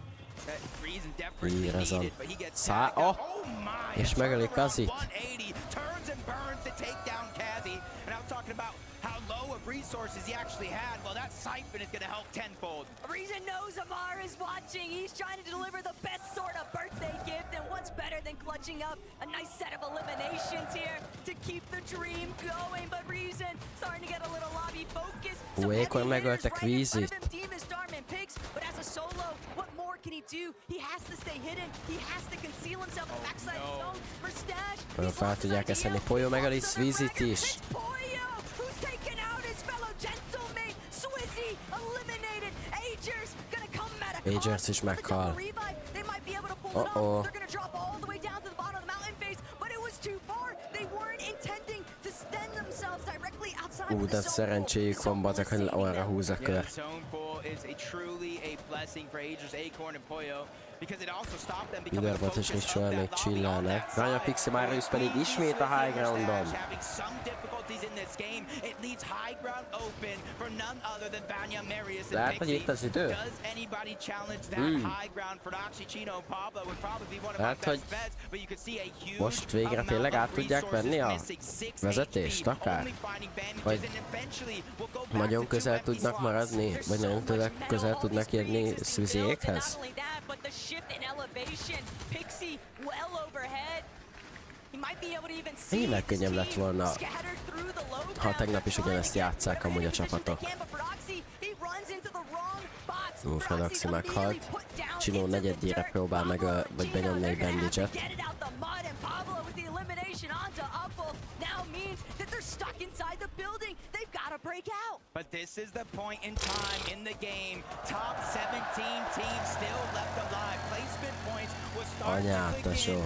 Q: That Reason desperately needed, but he gets tagged out. Oh my!
A: És megöli Kazit.
Q: 180 turns and burns to take down Kazi. And I was talking about how low of resources he actually had. Well, that siphon is going to help tenfold.
R: Reason knows Amar is watching. He's trying to deliver the best sort of birthday gift, and what's better than clutching up a nice set of eliminations here to keep the dream going. But Reason starting to get a little lobby focus.
A: Ékor megölte Quizit.
R: But as a solo, what more can he do? He has to stay hidden. He has to conceal himself in the backside zone for Stash.
A: Fel tudják eszelni. Poyo megöli Swizit is. Agers is meghal. Uh-oh. De szerencséjük van, bazeg, hogy arra húz a kör. Videóbot és Ritual még chillelnek. Ranya Pixie már ősz pedig ismét a high groundon. Lehet, hogy itt az idő? Lehet, hogy most végre tényleg át tudják venni a vezetést, akár? Vagy nagyon közel tudnak maradni? Vagy nagyon közel tudnak érni Swiziékhez? Ennyivel könnyebb lett volna, ha tegnap is ugyanezt játsszák amúgy a csapatok. Fredoxy meghalt. Chino negyedjére próbál meg vagy benyomni egy bandage-et.
Q: But this is the point in time in the game. Top 17 teams still left alive. Placement points was
A: Anyát, tesó.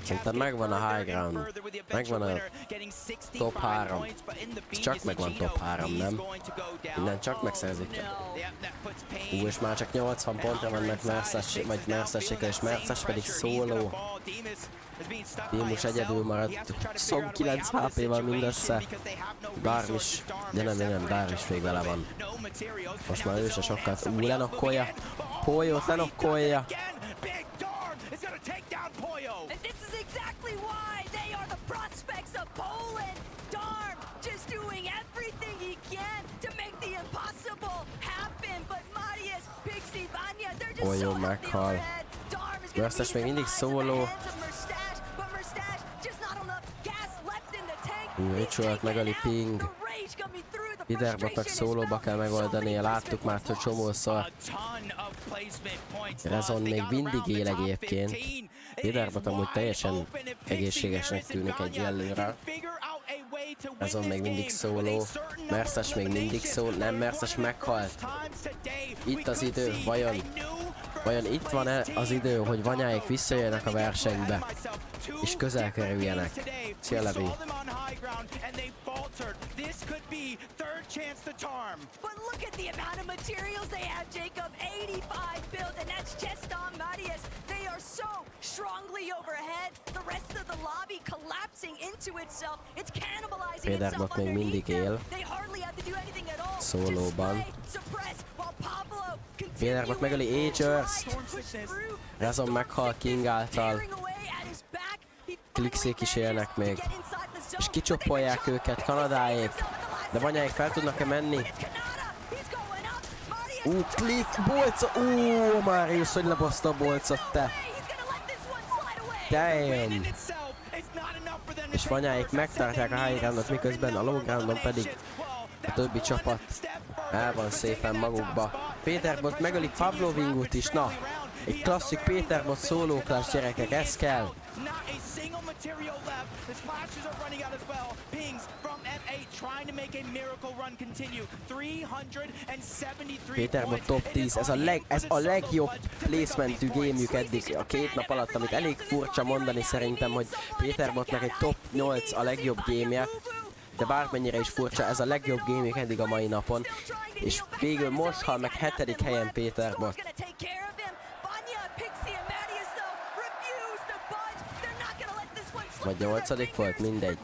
A: Szerintem megvan a high ground. Megvan a top 3. Ez csak megvan top 3, nem? Innen csak megszerzik. És már csak 80 pontra vannak Mercesék, és Merces pedig szóló. Démus egyedül maradt, 29 HP-val mindössze. Darvish, de nem, Darvish még vele van. Most már ő se sokat. Lenokkolja. Poyót lenokkolja. Poyó meghal. Merces még mindig szóló. Ritualt megöli Ping. Liderbotnak szólóba kell megoldani, láttuk már hogy csomószor. Rezon még mindig él egyébként. Liderbot amúgy teljesen egészségesnek tűnik egyelőre. Rezon még mindig szóló. Merces még mindig szóló. Nem, Merces meghalt. Itt az idő, vajon itt van-e az idő, hogy Vanyáik visszajöjjenek a versenybe, és közel kerüljenek. Szia, Levi.
R: But look at the amount of materials they have, Jacob. 85 builds, and that's just on Marius. They are so strongly overhead. The rest of the lobby collapsing into itself. It's cannibalizing itself
A: még mindig él.
R: They hardly have to do anything at all.
A: Szólóban. Péterbot megöli Agers-t. Rezon meghal King által. Klixék is élnek még. És kicsopolják őket Kanadáék. De Vanyáik fel tudnak-e menni? Klik, bolca! Marius, hogy lebaszta a bolcot, te! Damn! És Vanyáik megtartják a high groundot, miközben a low groundon pedig a többi csapat el van szépen magukba. Péterbot megöli Pavlovingut is, na! Egy klasszik Péterbot szólóklás, gyerekek, ez kell! Péterbot top 10, ez a legjobb placementű gamejük eddig a 2 nap alatt, amit elég furcsa mondani szerintem, hogy Péterbotnak egy top 8 a legjobb gameje, de bármennyire is furcsa, ez a legjobb gamejük eddig a mai napon, és végül most hal meg 7. helyen Péterbot. Vagy 8. volt, mindegy.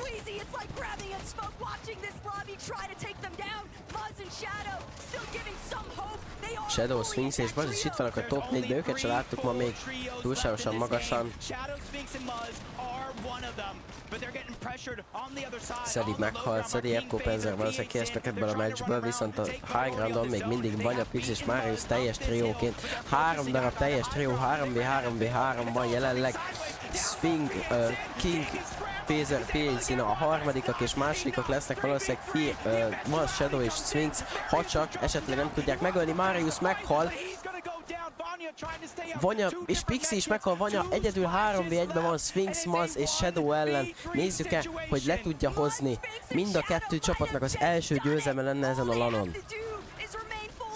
A: Shadow, Sphinx és Buzz is itt vannak a top 4-be, őket se láttuk ma még túlságosan magasan. Szedi meghalt, Szedi Epco Penzer valószínűleg kiestek ebből a meccsből, viszont a high groundon még mindig Vanya, Pix és Marius teljes trióként. 3 darab teljes trió, 3v3v3 van jelenleg. Sphinx, King, Pézer, PHC-na a harmadikak és másodikak lesznek valószínűleg van Shadow és Sphinx, ha csak esetleg nem tudják megölni. Marius meghal. Vanya és Pixie is meghal, Vanya egyedül 3v1-ben van Sphinx, Maz és Shadow ellen. Nézzük-e, hogy le tudja hozni. Mind a 2 csapatnak az első győzelme lenne ezen a lanon.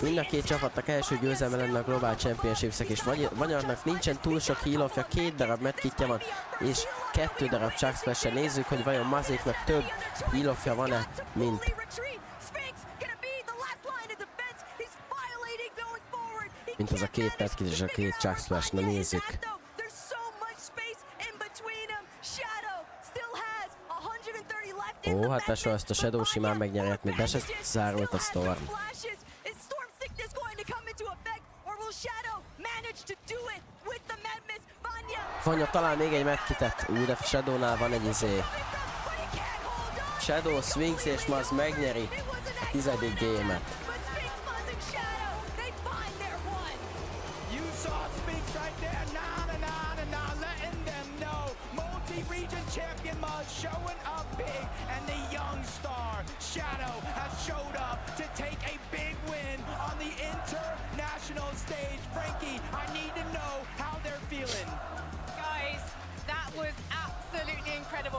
A: Mind a 2 csapatnak első győzelme lenne a Global Championships-ek, és Vanyarnak nincsen túl sok heal-offja, 2 darab medkitje van, és 2 darab Chuck Splash-e. Nézzük, hogy vajon Mazéknak több heal-offja van-e, mint az a 2 medkit és a 2 Chuck Splash. Na nézzük. Ó, hát tesó, ezt a Shadow simán megnyerhet, még be se zárult a Storm. Vanya talál még egy medkitet. De Shadownál van egy izé. Shadow, Sphinx és Maz megnyeri a 10. game-et.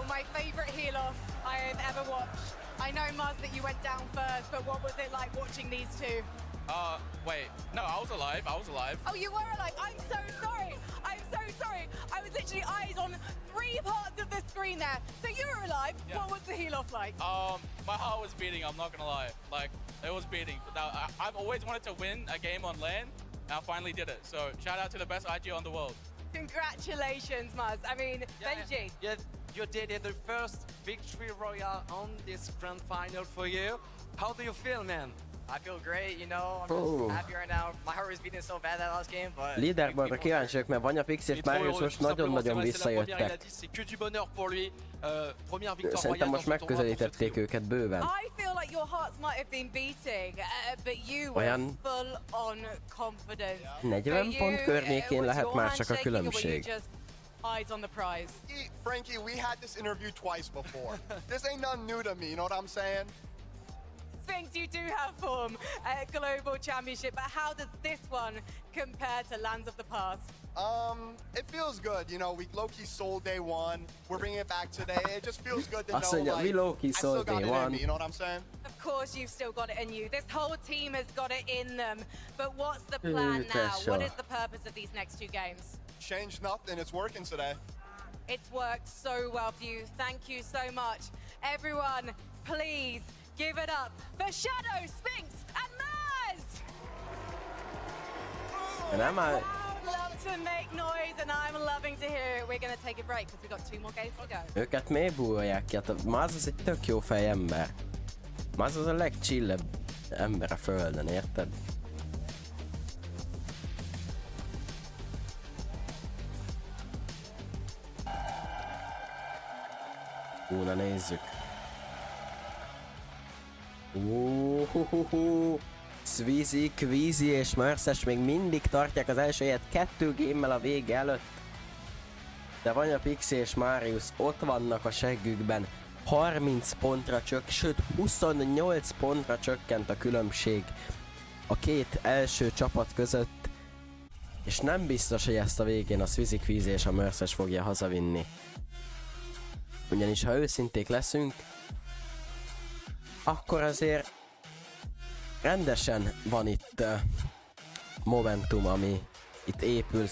B: My favorite heal-off I have ever watched. I know, Muzz, that you went down first, but what was it like watching these two?
N: Wait, no, I was alive.
B: Oh, you were alive? I'm so sorry. I I was literally eyes on 3 parts of the screen there. So you were alive.
I: Yeah.
B: What was the heel off like?
I: My heart was beating, I'm not gonna lie. Like, it was beating. Now, I've always wanted to win a game on LAN, and I finally did it. So shout out to the best IG on the world.
B: Congratulations, Muzz. I mean, Benji.
S: Yeah, you did it. The first victory royale on this grand final for you. How do you feel, man?
E: I feel great, you know, I'm just happy right now. My heart was beating so bad that last game, but...
A: Leaderboardra kíváncsiak, mert Vanya Pix és Marius most nagyon-nagyon visszajöttek. Szerintem most megközelítették őket bőven.
B: I feel like your hearts might have been beating, but you were full on confidence.
A: 40 pont környékén lehet már csak a különbség.
B: Eyes on the prize.
C: Frankie, we had this interview twice before. This ain't nothing new to me, you know what I'm saying?
B: Sphinx, you do have form at Global Championship, but how does this one compare to Lands of the Past?
C: It feels good, you know, we low-key sold day one, we're bringing it back today, it just feels good to know, like,
A: we low-key
C: I still
A: sold
C: got
A: day
C: it in
A: one.
C: me, you know what I'm saying?
B: Of course you've still got it in you. This whole team has got it in them. But what's the plan now? What is the purpose of these next 2 games?
C: Change nothing, it's working today.
B: It's worked so well for you. Thank you so much. Everyone, please give it up for Shadow, Sphinx, and Maz!
A: And I'm
B: crowd love to make noise, and I'm loving to hear it. We're gonna take a break because we've got 2 more games to go.
A: Őket miért búrolják ki? Hát Maz az egy tök jó fej ember. Maz az a legchillebb ember a földön, érted? Na nézzük. Svizi, Kvízi és Merces még mindig tartják az első helyet 2 gémmel a vége előtt. De Vanya Pixi és Marius ott vannak a seggükben. 30 pontra sőt 28 pontra csökkent a különbség a 2 első csapat között. És nem biztos, hogy ezt a végén a Svizi, Kvízi és a Merces fogja hazavinni. Ugyanis ha őszinték leszünk, akkor azért rendesen van itt momentum, ami itt épül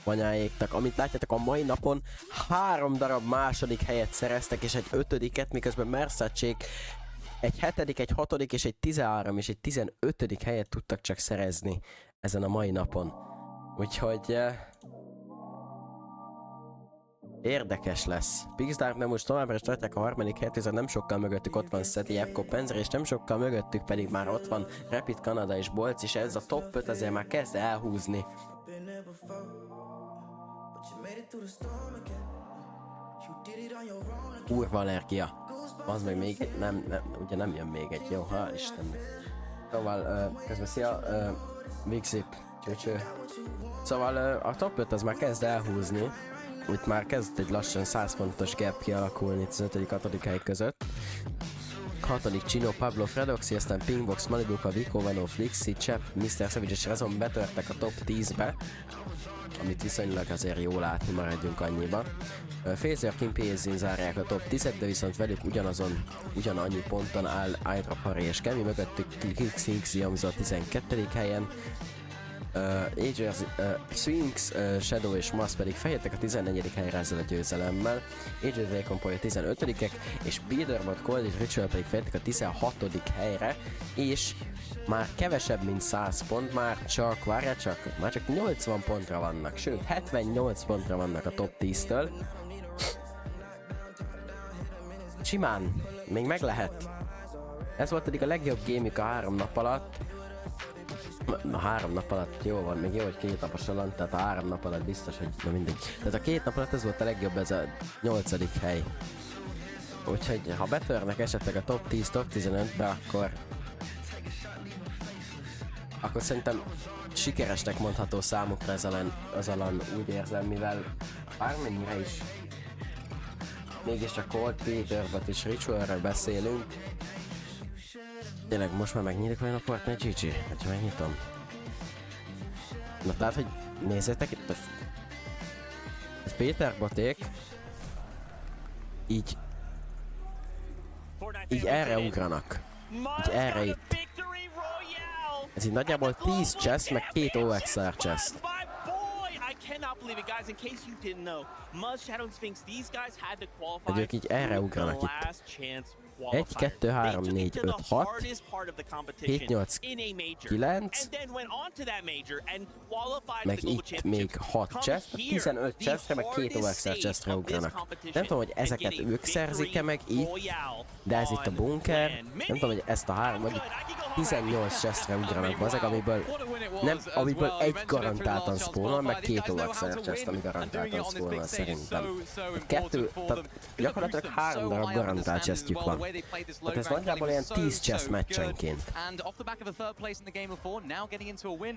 A: Vanyáéknak. Amit látjátok, a mai napon 3 darab második helyet szereztek, és egy 5-et, miközben Merszecsék egy 7., egy 6. és egy 13. és egy 15. helyet tudtak csak szerezni ezen a mai napon. Úgyhogy érdekes lesz. Pixdark nem most továbbra is tartják a 3. helyet, hiszen nem sokkal mögöttük ott van Szeti, Epko, Penzer, és nem sokkal mögöttük pedig már ott van Rapid Canada és Bolc, és ez a top 5 azért már kezd elhúzni. Kurva allergia. Az meg még egy, ugye nem jön még egy, jó, hál' Isten. Szóval, közben szia, Vixip, csőcső. Szóval a top 5 az már kezd elhúzni. Úgy már kezd egy lassan 100 pontos gap kialakulni az 5.-6. hely között. 6. Chino, Pablo, Fredoxy, aztán Pingbox, Malibuka, Vico, Vano, Flixi, Chap, Mr. Savage és Rezon betörtek a top 10-be, amit viszonylag azért jól látni, maradjunk annyiba. Phaser, Kim, PSZ-n zárják a top 10-et, de viszont velük ugyanannyi ponton áll Hydra, Harry és Kemi, mögöttük Xinx, Yamza a 12. helyen. Sphinx, Shadow és Maz pedig fejlettek a 14. helyre ezzel a győzelemmel. Aegis Recompoy a 15-ek, és Biederbot, Cold és Ritual pedig fejlettek a 16. helyre, és már kevesebb mint 100 pont, már csak 80 pontra vannak, sőt 78 pontra vannak a top 10-től. Simán, még meg lehet. Ez volt pedig a legjobb gémük a 3 nap alatt. Na 3 nap alatt jó van, még jó, hogy 2 napos alatt, tehát a 3 nap alatt biztos, hogy na mindegy. Tehát a 2 nap alatt ez volt a legjobb, ez a 8. hely. Úgyhogy ha betörnek esetleg a top 10, top 15-be, akkor szerintem sikeresnek mondható számukra ez alen úgy érzem, mivel bármennyire is mégiscsak Cold, Peterbot és Ritualről beszélünk. Tényleg most már megnyílik olyan a Fortnite GG? Hát megnyitom. Na tehát, hogy nézzétek itt, ez Peterboték így erre ugranak. Így erre itt. Ez így nagyjából 10 chest, meg 2 OXR chest.
D: cannot believe it, guys. In case you didn't know, Muzz, Shadow, and Sphinx, these guys had to qualify
A: Hogy ők így erre ugranak
D: for the
A: itt.
D: last chance
A: 1, 2, 3, 4, 5, 6, 7, 8, 9, meg itt még 6 chest, 15 chestre, meg 2 overexer chestre ugranak. Nem tudom, hogy ezeket ők szerzik-e meg itt, de ez itt a bunker. Nem tudom, hogy ezt a 3, vagy 18 chestre ugranak bazeg, amiből egy garantáltan spawnol, meg 2 overexer chest, ami garantáltan spawnol szerintem. 2, tehát gyakorlatilag 3 darab garantált chestjük van. Tehát ez nagyjából ilyen 10 chest meccsenként.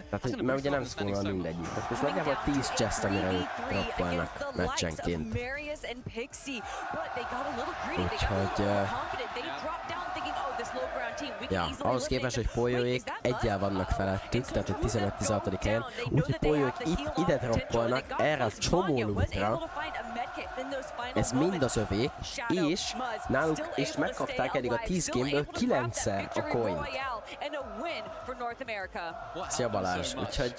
A: Tehát, mert ugye nem spawnol mindegyik. Tehát ez nagyjából 10 chest, amire ők droppolnak meccsenként. Úgyhogy... Ja, ahhoz képest, hogy Polyóék egyel vannak felettük, tehát egy 15-16. helyen, úgyhogy Polyóék itt ide droppolnak erre a csomó lootra. Ez mind az övék, és náluk is megkapták eddig a 10 gameből 9-szer a coin. Szia Balázs, úgyhogy...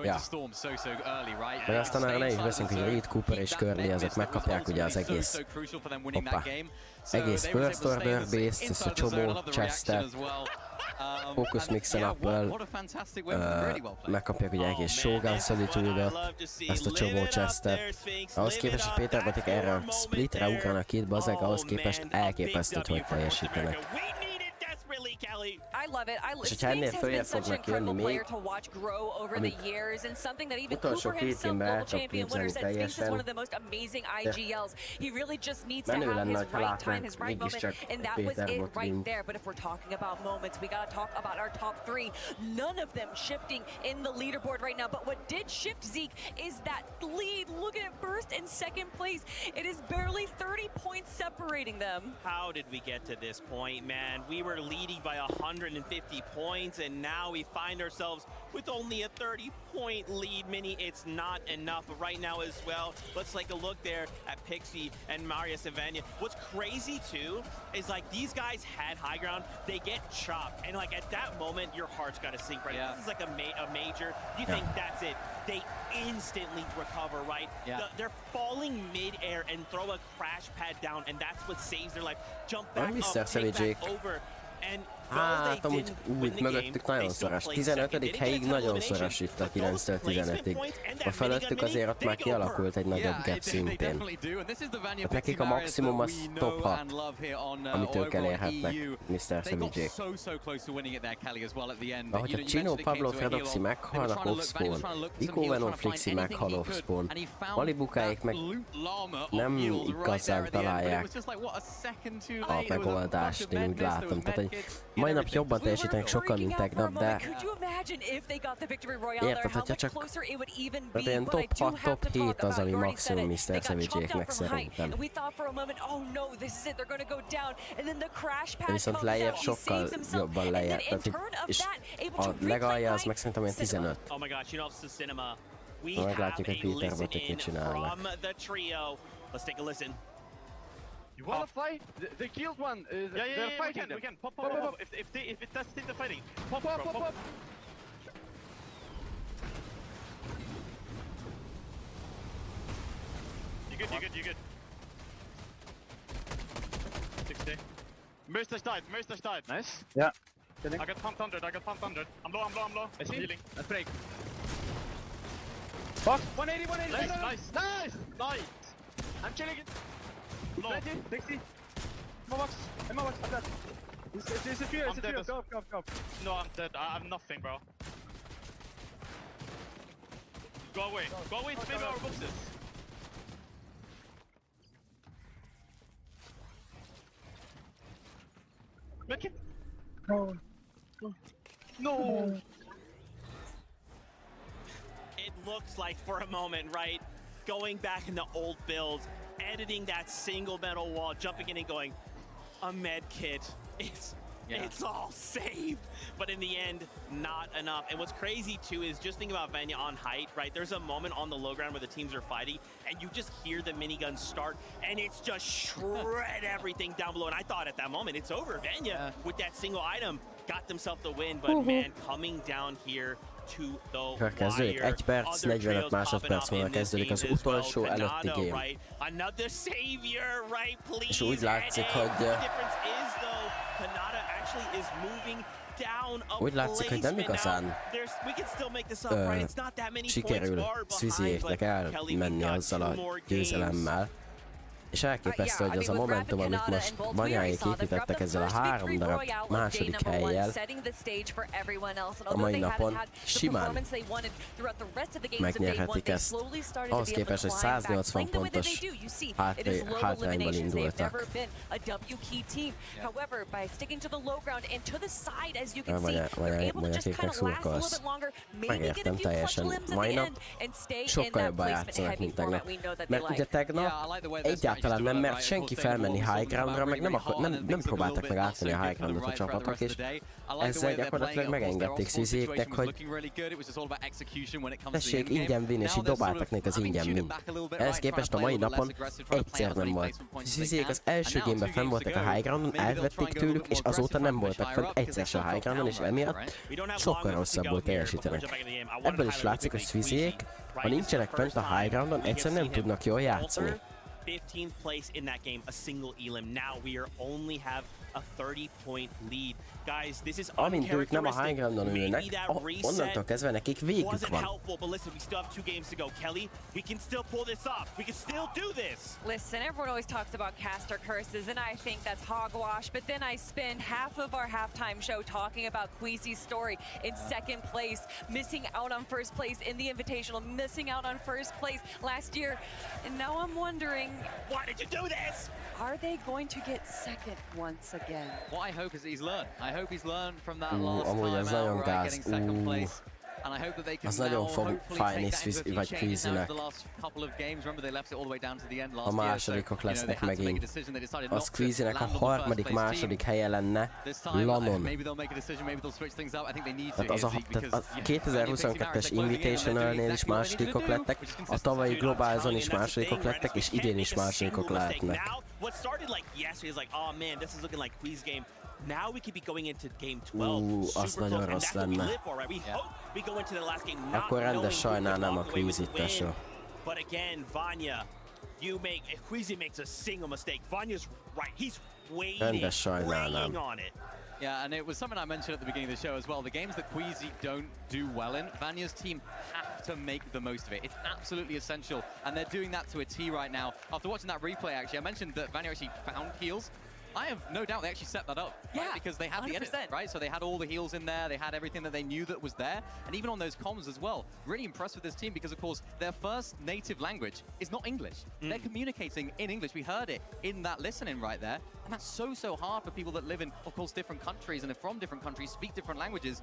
A: Ja. Meg aztán arra ne is beszélünk, hogy Reed, Cooper és Curly azok megkapják ugye az egész... Hoppá. Egész First Order base-t, ezt a csomó chestet, Focus Mixen Up-ből, megkapják ugye egész Shogun Solitude-ot, ezt a csomó chestet. Ahhoz képest, hogy Péter Batik erre a splitre ugranak itt, bazeg, ahhoz képest elképesztőt, hogy teljesítenek. És hogyha ennél följebb fognak jönni még, amit utolsó 2 évben el tudok képzelni teljesen, de menő lenne, hogyha látnánk mégiscsak Péter Botlint.
K: None of them shifting in the leaderboard right now, but what did shift Zeke is that lead. Look at it, first and second place. It is barely 30 points separating them.
D: How did we get to this point, man? We were leading by 150 points, and now we find ourselves with only a 30-point lead. Mini, it's not enough. But right now as well, let's take a look there at Pixie and Marius and Vanya. What's crazy too is like these guys had high ground, they get chopped, and like at that moment, your heart's got to sink, right? Yeah. This is like a major. You think that's it? They instantly recover, right? Yeah. They're falling mid-air and throw a crash pad down, and that's what saves their life. Jump back up, take back over.
A: Hát amúgy úgy mögöttük nagyon szoros. 15. helyig nagyon szoros itt a 9-től 15-ig. A fölöttük azért ott már kialakult egy nagyobb gap szintén. Hát nekik a maximum az top 6, amit ők elérhetnek, Mr. Savage-ék. Ahogy a Chino, Pablo, Fredoxy meghalnak off-spawn, Vico, Venom, Flixi meghal off-spawn, Malibukáik meg nem igazán találják a megoldást, én úgy látom. Tehát, hogy mai nap jobban teljesítenek sokkal, mint tegnap, de érted, hogyha csak ilyen top 6, top 7 az, ami maximum Mr. Savage-éknek szerintem. De viszont lejjebb sokkal jobban lejjebb, és a legalja az meg szerintem olyan 15. Meglátjuk, hogy Peter Botek mit csinálnak.
H: You wanna fight? They killed one. They're fighting. We can. Pop. If that's still the fighting. Pop. You good. 60. Mercer's died. Nice.
L: Yeah.
H: I got pumped 100. I'm low. I see. Healing. Let's break.
L: Fuck.
H: 180. Nice. I'm chilling it.
L: Low. 60. Emma box, I'm dead. It's a fear, go.
H: No, I'm dead. I have nothing, bro. Go away to maybe our boxes. Make it. No.
D: It looks like for a moment, right? Going back in the old builds, editing that single metal wall, jumping in and going, a med kit. It's all saved, but in the end, not enough. And what's crazy too is just think about Vanya on height, right? There's a moment on the low ground where the teams are fighting, and you just hear the miniguns start, and it's just shred everything down below. And I thought at that moment, it's over. Vanya, with that single item, got themselves the win, but man, coming down here
A: Akkor kezdődik, 1 perc, 45 másodperc múlva kezdődik az utolsó előtti game. És úgy látszik, hogy nem igazán sikerül Swizzéknek elmenni azzal a győzelemmel. És elképesztő, hogy az a momentum, amit most Vanyáék építettek ezzel a 3 darab második hellyel a mai napon, simán megnyerhetik ezt. Ahhoz képest, hogy 180 pontos hátrányban indultak. Vanyáéknek szurkolsz. Megértem teljesen. Mai nap sokkal jobban játszanak, mint tegnap. Mert ugye tegnap egyáltalán nem mert senki felmenni high groundra, meg nem próbáltak meg átvenni a high groundot a csapatok, és ezzel gyakorlatilag megengedték Swizzéknek, hogy tessék ingyen win, és így dobáltak nekik az ingyen win. Ehhez képest a mai napon egyszer nem volt. Swizzék az első gameben fenn voltak a high groundon, elvették tőlük, és azóta nem voltak fenn egyszer se a high groundon, és emiatt sokkal rosszabbul teljesítenek. Ebből is látszik, hogy Swizzék, ha nincsenek fent a high groundon, egyszerűen nem tudnak jól játszani.
D: 15th place in that game, a single elim. Now we only have a 30-point lead. Guys, this is
A: amint ők nem a high groundon ülnek, onnantól kezdve nekik végük van.
K: Listen, everyone always talks about caster curses, and I think that's hogwash, but then I spend half of our halftime show talking about Queasy's story in second place, missing out on first place in the Invitational, missing out on first place last year, and now I'm wondering,
D: why did you do this?
K: Are they going to get second once again?
O: What I hope is he's learned. I hope he's learned from that last time out, right, getting second place. And I hope that they can now hopefully take that invitation now the last couple of games. Remember they left it all the way down to the end last year, so they had to make a decision. They decided not to land on the first place team. This time, maybe they'll make a decision, maybe they'll switch things up. I think they need to because
A: a 2022-es Invitational-nél is másodikok lettek, a tavalyi Globalizon is másodikok lettek, és idén is másodikok lehetnek.
D: What started like yesterday is like, oh man, this is looking like Queez game. Now we could be going into game 12.
A: Az nagyon rossz lenne.
D: We go into the last game not
A: Akkor rendes sajnálnám a Queezy-t, tesó.
D: But again, Vanya, Queezy makes a single mistake. Vanya's right. He's waiting on it.
O: Yeah, and it was something I mentioned at the beginning of the show as well. The games that Queazy don't do well in, Vanya's team have to make the most of it. It's absolutely essential, and they're doing that to a T right now. After watching that replay, actually, I mentioned that Vanya actually found heals. I have no doubt they actually set that up, right? Because they had 100%. The edit, right? So they had all the heals in there, they had everything that they knew that was there, and even on those comms as well. Really impressed with this team because, of course, their first native language is not English. They're communicating in English. We heard it in that listening right there, and that's so hard for people that live in, of course, different countries and are from different countries, speak different languages.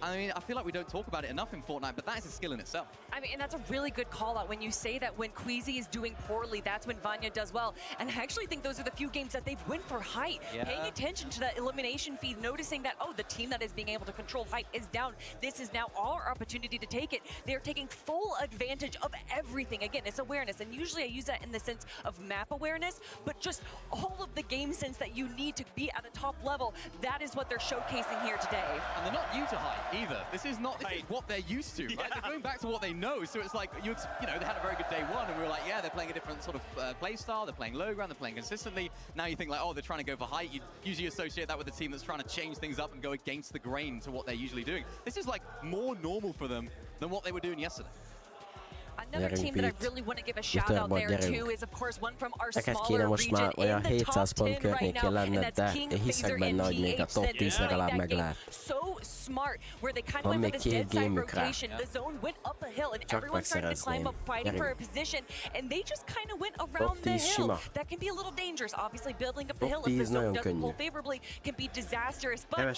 O: I mean, I feel like we don't talk about it enough in Fortnite, but that is a skill in itself.
K: I mean, and that's a really good call out when you say that when Queazy is doing poorly, that's when Vanya does well. And I actually think those are the few games that they've won for height. Yeah. Paying attention to that elimination feed, noticing that, oh, the team that is being able to control height is down. This is now our opportunity to take it. They're taking full advantage of everything. Again, it's awareness. And usually I use that in the sense of map awareness, but just all of the game sense that you need to be at a top level. That is what they're showcasing here today.
O: And they're not new to height either. This is what they're used to, right? They're going back to what they know. So it's like, you know, they had a very good day one, and we were like, yeah, they're playing a different sort of play style. They're playing low ground, they're playing consistently. Now you think like, oh, they're trying to go for height. You usually associate that with a team that's trying to change things up and go against the grain to what they're usually doing. This is like more normal for them than what they were doing yesterday.
K: Another team that I really want to give a shout out there too is of course one from our smaller region in the top 10 right now, and that's King Phaser and GH. That so smart where they kind of went for this dead side rotation. The zone went up a hill and everyone started to climb up fighting for a position, and they just kind of went around the hill. That can be a little dangerous. Obviously building up the hill if the zone doesn't pull favorably can be disastrous, but what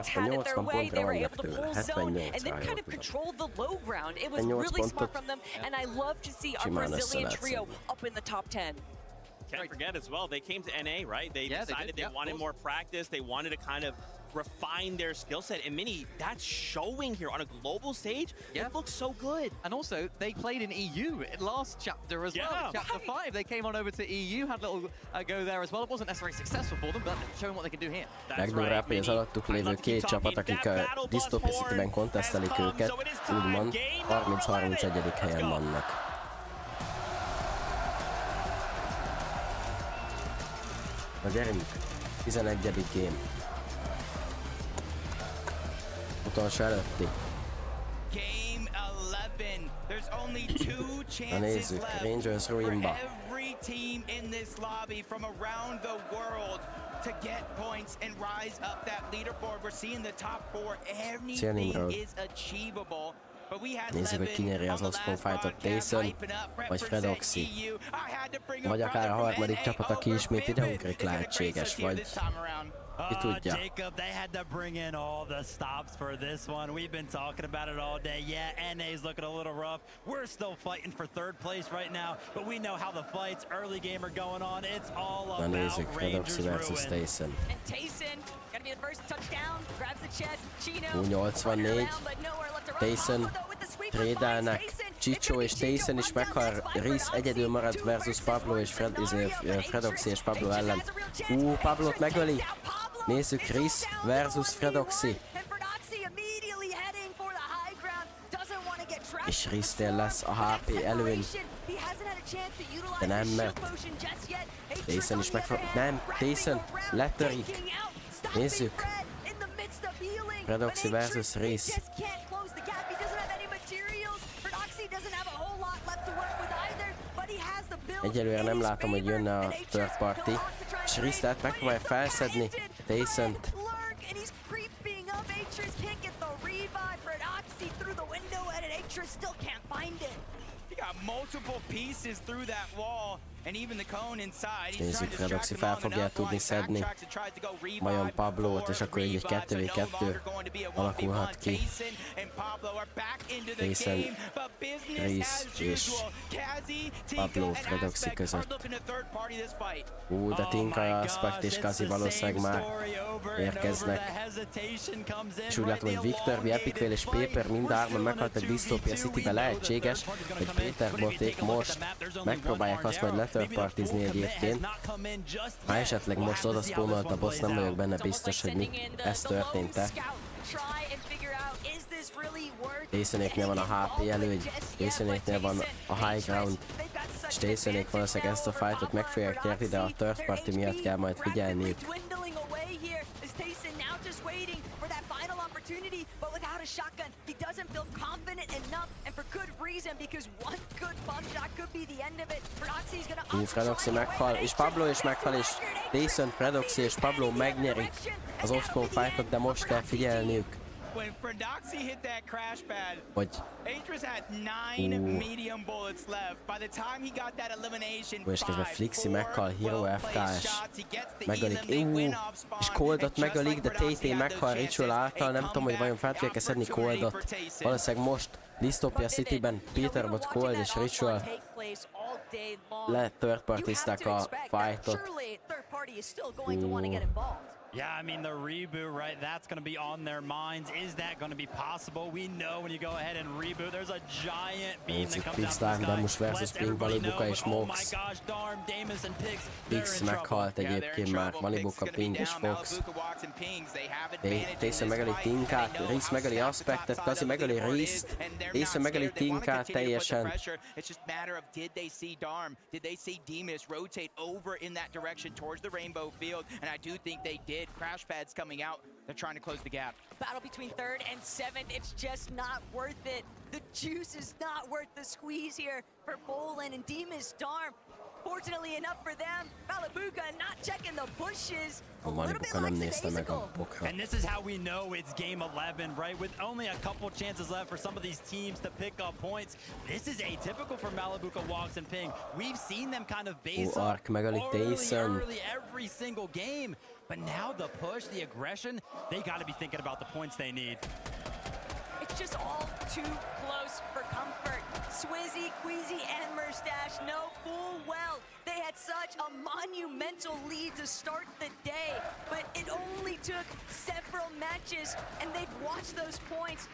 K: had it their way, they were able to pull zone and then kind of control the low ground. It was really smart from them, and I love to see our Brazilian trio up in the top 10.
D: Can't forget as well, they came to NA, right? They decided they wanted more practice. They wanted to kind of refine their skill set. And Mini, that's showing here on a global stage.
O: Yeah.
D: It looks so good.
O: And also, they played in EU last chapter as well. Chapter 5, they came on over to EU, had a little go there as well. It wasn't necessarily successful for them, but showing what they can do here.
A: Legdurább, az alattuk lévő két csapat, akik a Dystopia City-ben kontesztelik őket, úgymond 30-31. helyen vannak. Na gyerünk, 11. game. Utolsó előtti. Na nézzük, Rangers Ruinba.
Q: Every team in this lobby from around the world to get points and rise up that leaderboard. We're seeing the top 4. Anything is achievable.
A: Nézzük, hogy ki nyeri az Osprey Fight-ot, Tyson vagy Fredoxy. Vagy akár a harmadik csapat, aki ismét ideugrik, lehetséges, vagy ki tudja.
P: Jacob, they had to bring in all the stops for this one. We've been talking about it all day. Yeah, NA's looking a little rough. We're still fighting for third place right now, but we know how the fights early game are going on. It's all about
A: Na nézzük, Fredoxy versus Tyson.
R: And Tyson gonna be the first touchdown, grabs the chest. Chino
A: U84, Tyson trédelnek, Csicsó és Tyson is meghal, Reese egyedül marad versus Pablo és Fredoxy és Pablo ellen. Pablót megöli! Nézzük, Reese versus Fredoxy. És Reese-nél lesz a HP előny. De nem, mert Tyson is megfog... Nem, Tyson letörik. Nézzük. Fredoxy versus Reese. Egyelőre nem látom, hogy jönne a third party. És Reese-t megpróbálja felszedni Tyson-t. Nézzük, Fredoxy fel fogja tudni szedni vajon Pablót, és akkor egy 2v2 alakulhat ki. Tyson, Reese és Pablo Fredoxy között. De Tinka, Aspect és Kazi valószínűleg már érkeznek. És úgy látom, hogy Victor, Epicvale és Paper mindhárman meghaltak Dystopia City-be. Lehetséges, hogy Péter Boték most megpróbálják azt majd letörpartizni egyébként. Ha esetleg most oda spawnolt a boss, nem vagyok benne biztos, hogy ez történt-e. Tysonéknél van a HP előny, Tysonéknél van a high ground, és Tysonék valószínűleg ezt a fightot meg fogják nyerni, de a third party miatt kell majd figyelniük. Fredoxy meghal, és Pablo is meghal, és Tyson, Fredoxy és Pablo megnyeri az off-spawn fightot, de most kell figyelniük.
Q: When Fredoxy hit that crash pad,
A: hogy
Q: Atris had 9 medium bullets left. By the time he got that elimination,
A: és közben Flixi meghal, Hero FKS megölik, és Coldot megölik, de TT meghal Ritual által, nem tudom, hogy vajon fel tudják-e szedni Coldot. Valószínűleg most Dystopia City-ben Peterbot, Cold és Ritual third partizták a fightot.
P: Yeah, I mean, the reboot, right? That's going to be on their minds. Is that going to be possible? We know when you go ahead and reboot, there's a giant beam that comes down from the sky. Lets everybody know, oh my gosh, Darm, Damus, and Pix,
A: Pix meghalt egyébként már, Malibuka, Pink és Fox. Tyson megöli Tinkát, Reese megöli Aspectet, Kazi megöli Reese-t, Tyson megöli Tinkát teljesen.
Q: It's just a matter of did they see Darm? Did they see Demus rotate over in that direction towards the rainbow field? And I do think they did. Crash pads coming out. They're trying to close the gap.
R: Battle between 3rd and 7th. It's just not worth it. The juice is not worth the squeeze here for Bolin and Demus Darm. Fortunately enough for them, Malibuka not checking the bushes.
A: Malibuka nem nézte meg a bokra.
P: And this is how we know it's game 11, right? With only a couple chances left for some of these teams to pick up points. This is atypical for Malibuka, Walks, and Ping. We've seen them kind of base up early every single game. But now the push, the aggression, they got to be thinking about the points they need.
R: It's just all too close for comfort. Swizzy, Queasy, and Murstache know full well They had such a monumental lead to start the day, but it only took several matches, and they've watched those points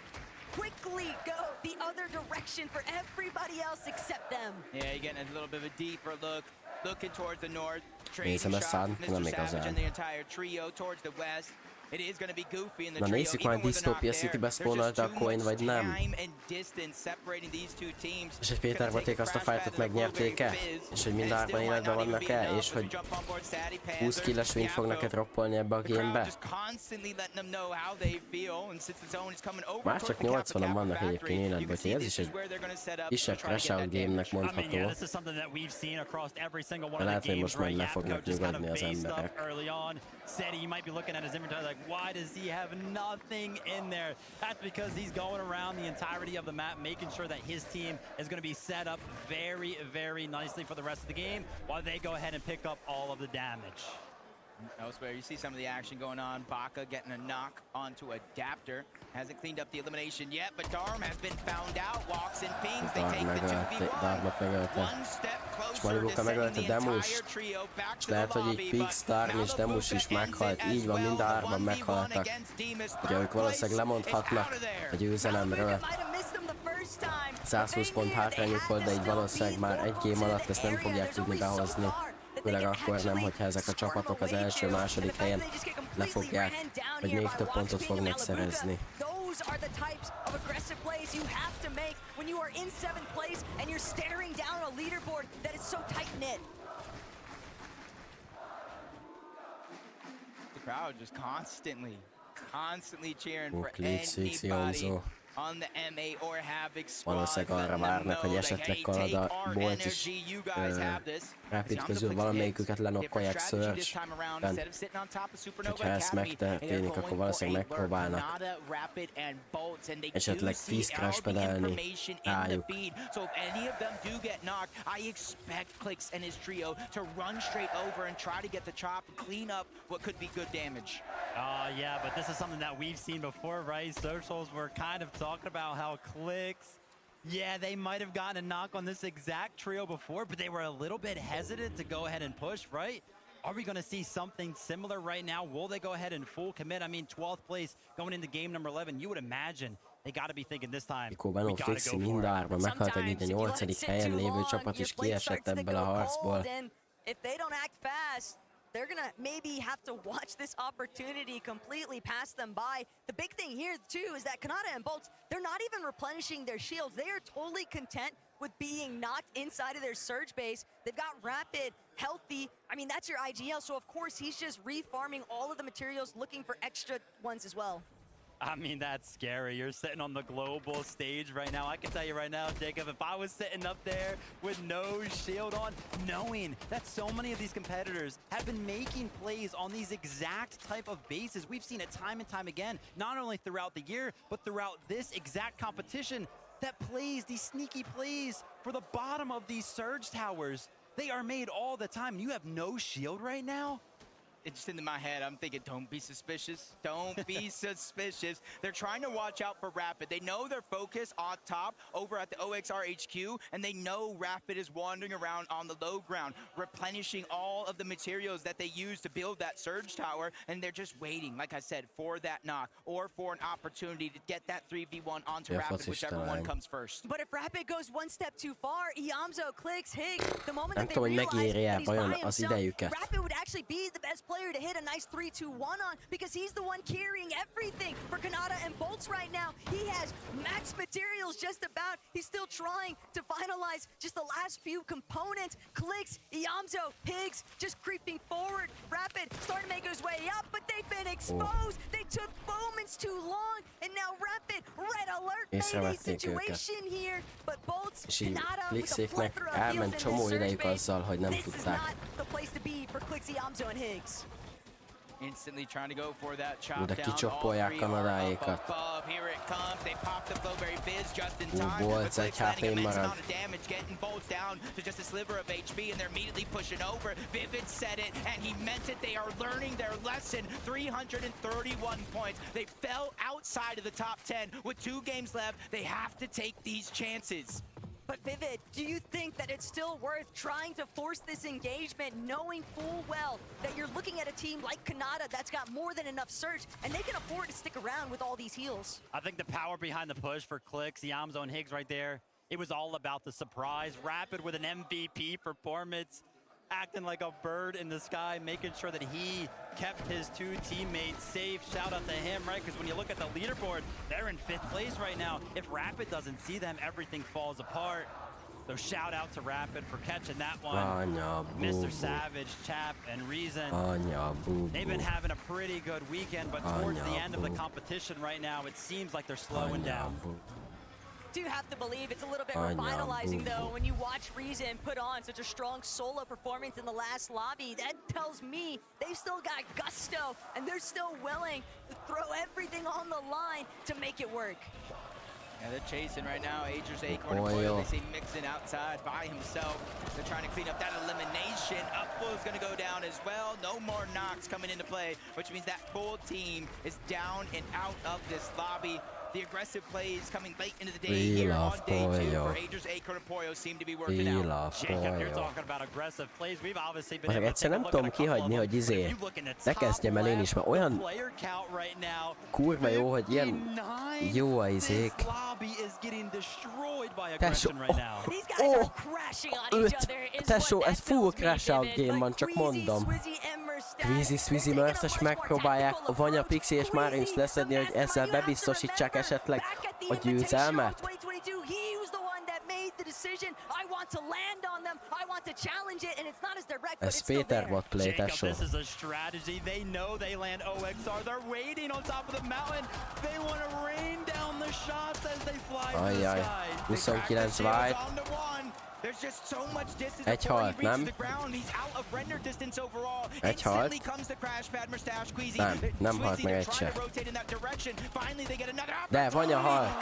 R: quickly go the other direction for everybody else except them.
Q: Yeah, you're getting a little bit of a deeper look, looking towards the north.
A: Nézem ezt szállt, nem
Q: Mr. Savage
A: igazán.
Q: and the entire trio towards the west. It is going to be goofy in the
A: Na
Q: trio.
A: nézzük majd Dystopia Citybe spawnolta a coin, vagy nem. És egy Péter Baték azt a fightot megnyerték-e? És hogy mindárban életben vannak-e? És hogy 20 killes win fognak-e droppolni ebbe a gamebe? Már csak 80-an vannak egyébként életben, úgyhogy ez is egy kisebb crash out game-nek mondható. De lehet, hogy most majd le fognak nyugodni az emberek.
P: Why does he have nothing in there? That's because he's going around the entirety of the map, making sure that his team is going to be set up very, very nicely for the rest of the game while they go ahead and pick up all of the damage.
Q: Elsewhere, you see some of the action going on. Baka getting a knock onto Adapter. Hasn't cleaned up the elimination yet, but Darm has been found out. Walks and pings. They take the 2v1. One step closer to sending the entire trio back to the
A: lehet, hogy így Pig, Darm és Demus is meghalt. Így van, mind a hárman meghaltak. Ugye ők valószínűleg lemondhatnak a győzelemről. 120 pont hátrányuk volt, de így valószínűleg már egy game alatt ezt nem fogják tudni behozni. Főleg akkor nem, hogyha ezek a csapatok az első-második helyen lefogják, vagy még több pontot fognak szerezni.
R: Those are the types of aggressive plays you have to make when you are in 7th place and you're staring down a leaderboard that is so tight-knit.
Q: The crowd just constantly cheering for anybody on the MA or Havoc squad.
A: Valószínűleg arra várnak, hogy esetleg Kanada, Bolt és Rapid közül valamelyiküket lenokkolják Surge-ben. Hogyha ezt megtörténik, akkor valószínűleg megpróbálnak esetleg Fizz crash-pedelni rájuk.
Q: So if any of them do get knocked, I expect Clix and his trio to run straight over and try to get the chop and clean up what could be good damage.
P: Yeah, but this is something that we've seen before, right? Socials were kind of talking about how Clix, yeah, they might have gotten a knock on this exact trio before, but they were a little bit hesitant to go ahead and push, right? Are we going to see something similar right now? Will they go ahead and full commit? I mean, 12th place going into game number 11, you would imagine they got to be thinking this time.
A: Mikor Fixi mindárban meghaltak, így a 8. helyen lévő csapat is kiesett ebből a harcból.
R: If they don't act fast, they're gonna maybe have to watch this opportunity completely pass them by. The big thing here too is that Kanata and Bolts, they're not even replenishing their shields. They are totally content with being knocked inside of their surge base. They've got Rapid, healthy. I mean, that's your IGL, so of course he's just refarming all of the materials, looking for extra ones as well.
P: I mean, that's scary. You're sitting on the global stage right now. I can tell you right now, Jacob, if I was sitting up there with no shield on, knowing that so many of these competitors have been making plays on these exact type of bases. We've seen it time and time again, not only throughout the year, but throughout this exact competition, that plays, these sneaky plays for the bottom of these surge towers. They are made all the time. You have no shield right now?
Q: It's just in my head, I'm thinking, don't be suspicious. Don't be suspicious. They're trying to watch out for Rapid. They know their focus on top over at the OXR HQ, and they know Rapid is wandering around on the low ground, replenishing all of the materials that they use to build that surge tower, and they're just waiting, like I said, for that knock or for an opportunity to get that 3v1 onto Rapid, whichever one comes first.
R: But if Rapid goes one step too far, Iamzo, Clix, Higgs, the moment that they realize that he's by himself, Rapid would actually be the best player to hit a nice 3-2-1 on because he's the one carrying everything for Kanata and Bolts right now. He has max materials just about. He's still trying to finalize just the last few components. Clix, Iamzo, Higgs just creeping forward. Rapid starting to make his way up, but they've been exposed. They took moments too long, and now Rapid, red alert, mayday situation here. But Bolts, Kanata with a plethora of heals in this surge base. This is not the place to be for Clix, Iamzo, and Higgs.
Q: Instantly trying to go for that chop
A: De
Q: down.
A: kicsapolják Kanadáékat.
Q: Here it comes. They pop the Flowberry Fizz just in time. Bolts
A: egy HP marad.
Q: Damage getting Bolts down to just a sliver of HP, and they're immediately pushing over. Vivid said it, and he meant it. They are learning their lesson. 331 points. They fell outside of the top 10 with 2 games left. They have to take these chances.
R: But Vivid, do you think that it's still worth trying to force this engagement, knowing full well that you're looking at a team like Canada that's got more than enough surge, and they can afford to stick around with all these heals?
P: I think the power behind the push for Clicks, Yamzo and Higgs right there, it was all about the surprise. Rapid with an MVP performance, acting like a bird in the sky, making sure that he kept his two teammates safe. Shout out to him, right? Because when you look at the leaderboard, they're in 5th place right now. If Rapid doesn't see them, everything falls apart. So shout out to Rapid for catching that one. Mr. Savage, Chap, and Reason. They've been having a pretty good weekend, but towards the end of the competition right now, it seems like they're slowing down.
R: Do have to believe it's a little bit revitalizing, though, when you watch Reason put on such a strong solo performance in the last lobby. That tells me they've still got gusto, and they're still willing to throw everything on the line to make it work.
Q: Yeah, they're chasing right now. Ager's Acorn they see Mixon outside by himself. They're trying to clean up that elimination. Upful is going to go down as well. No more knocks coming into play, which means that full team is down and out of this lobby. The aggressive plays coming late into the day here on day 2 for Ager's Acorn and Poyo seem to be working out.
P: Jacob, you're talking about aggressive plays. We've obviously been
A: Meg egyszer nem tudom kihagyni, hogy ne kezdjem el én is, mert olyan kurva jó, hogy ilyen jó a izék. Tesó, tesó, ez full crash out game van, csak mondom. Queasy, Merces megpróbálják a Vanya, Pixie és Marius leszedni, hogy ezzel bebiztosítsák esetleg a győzelmet. Ez Péter volt play, tesó. Ajjaj, 29 White. Egy halt, nem? Egy halt? Nem halt meg egy se. De Vanya hal.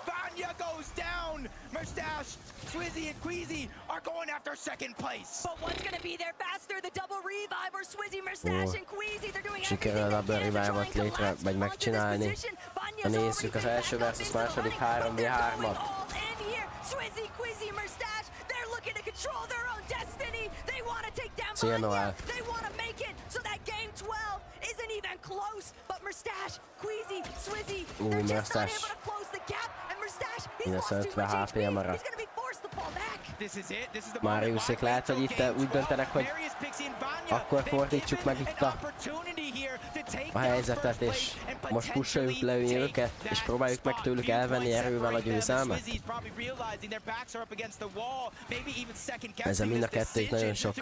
Q: Vanya goes down. Mustache, Swizzy, and Queasy are going after second place.
R: But what's going to be there faster? The double revive or Swizzy, Mustache, and Queasy? They're doing
A: sikerül a revive-ot létre, vagy megcsinálni. Ha nézzük az első versus második 3v3-at.
R: Swizzy, Queasy, Mustache, they're looking to control their own destiny. They want to take down Vanya. They want to make it so that game 12 isn't even close. But Mustache, Queasy, Swizzy, they're just not able to close the gap. And Mustache, he's lost too much HP. He's going to be forced to fall back.
Q: This is it. This is the
A: Mariusék lehet, hogy itt úgy döntenek, hogy akkor fordítsuk meg itt a helyzetet, és most pusoljuk le őket, és próbáljuk meg tőlük elvenni erővel a győzelmet. Ezzel mind a kettőjük nagyon sok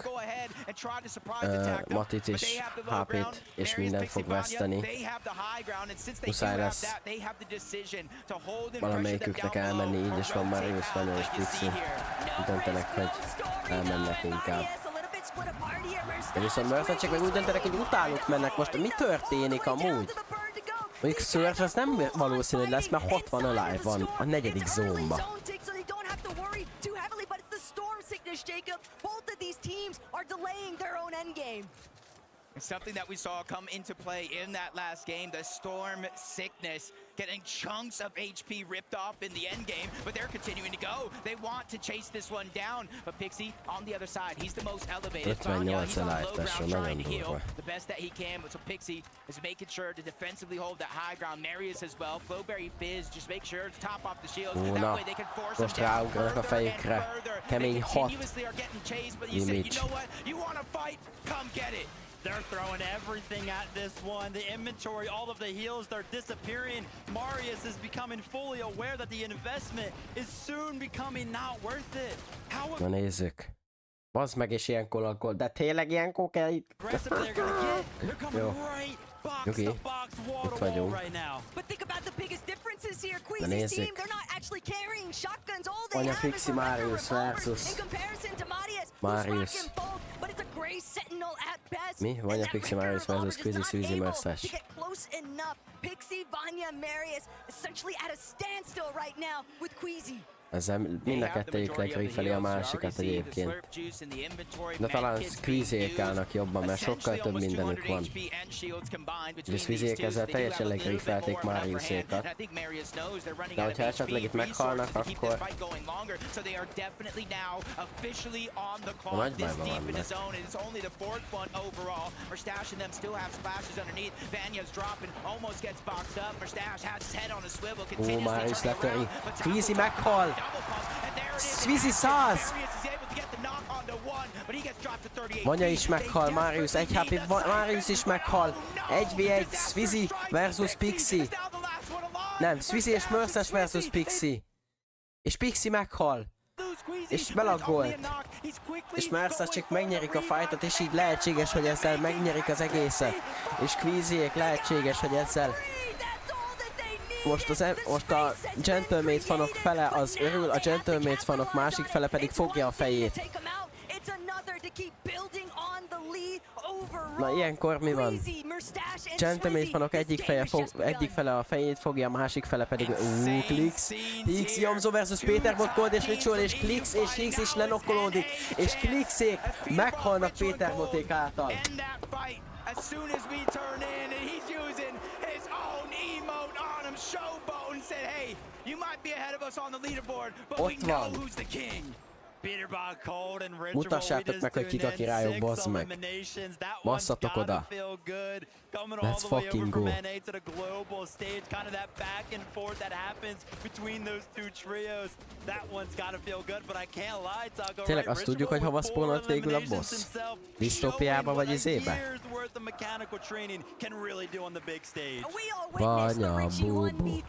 A: matit és HP-t és mindent fog veszteni. Muszáj lesz valamelyiküknek elmenni, így is van Marius, Vanya és Pixie. Döntenek, hogy elmennek inkább. De viszont Mercecsek meg úgy döntenek, hogy utáluk mennek. Most mi történik amúgy? Mondjuk Surge az nem valószínű, hogy lesz, mert 60 alive van a negyedik zónba.
Q: Something that we saw come into play in that last game, the Storm Sickness, getting chunks of HP ripped off in the end game, but they're continuing to go. They want to chase this one down, but Pixie on the other side, he's the most elevated. Vanya, he's on the low ground trying to heal the best that he can, but so Pixie is making sure to defensively hold that high ground. Marius as well, Flowberry, Fizz, just make sure to top off the shields. That way they can force them down further and further. They continuously are getting chased, but you say, you know what? You want to fight? Come get it.
P: They're throwing everything at this one. The inventory, all of the heals, they're disappearing. Marius is becoming fully aware that the investment is soon becoming not worth it.
A: Na nézzük. Bazd meg, és ilyenkor akkor, de tényleg ilyenkor kell itt? Jó. Oké, itt vagyunk. Na nézzük. Vanya, Pixie, Marius versus Marius. Mi? Vanya, Pixie, Marius versus Quizzy, Swizzy, Merces.
R: Pixie, Vanya, Marius essentially at a standstill right now with Queasy.
A: Ezzel mind a kettőjük legrifeli a másikat egyébként. De talán Squeezie-ék állnak jobban, mert sokkal több mindenük van. De Squeezie-ék ezzel teljesen legrifelték Mariusékat. De hogyha esetleg itt meghalnak, akkor... Nagy bajban vannak. Ó, Marius letöri. Squeezie meghal! Squeezie 100! Vanya is meghal, Marius 1 HP, Marius is meghal! 1v1, Squeezie versus Pixie. Nem, Squeezie és Merces versus Pixie. És Pixie meghal. És belaggolt. És Merces megnyerik a fightot, és így lehetséges, hogy ezzel megnyerik az egészet. És Squeezie-ék lehetséges, hogy ezzel... Most a Gentlemate fanok fele az örül, a Gentlemate fanok másik fele pedig fogja a fejét. Na ilyenkor mi van? Gentlemate fanok egyik fele a fejét fogja, a másik fele pedig... Klix! X, Yomzo versus Peterbot, Cold és Ritual, és Klix és X is lenokkolódik. És Klixék meghalnak Peterboték által.
Q: As soon as we turn in and he's using his own emote on him, showboat, and said, hey, you might be ahead of us on the leaderboard, but we know who's the king.
A: Mutassátok meg, hogy kik a királyok, bazd meg. Basszatok oda. Let's fucking go. Tényleg azt tudjuk, hogy hova spawnolt végül a boss? Disztópiába vagy izébe? Vanya, búbú.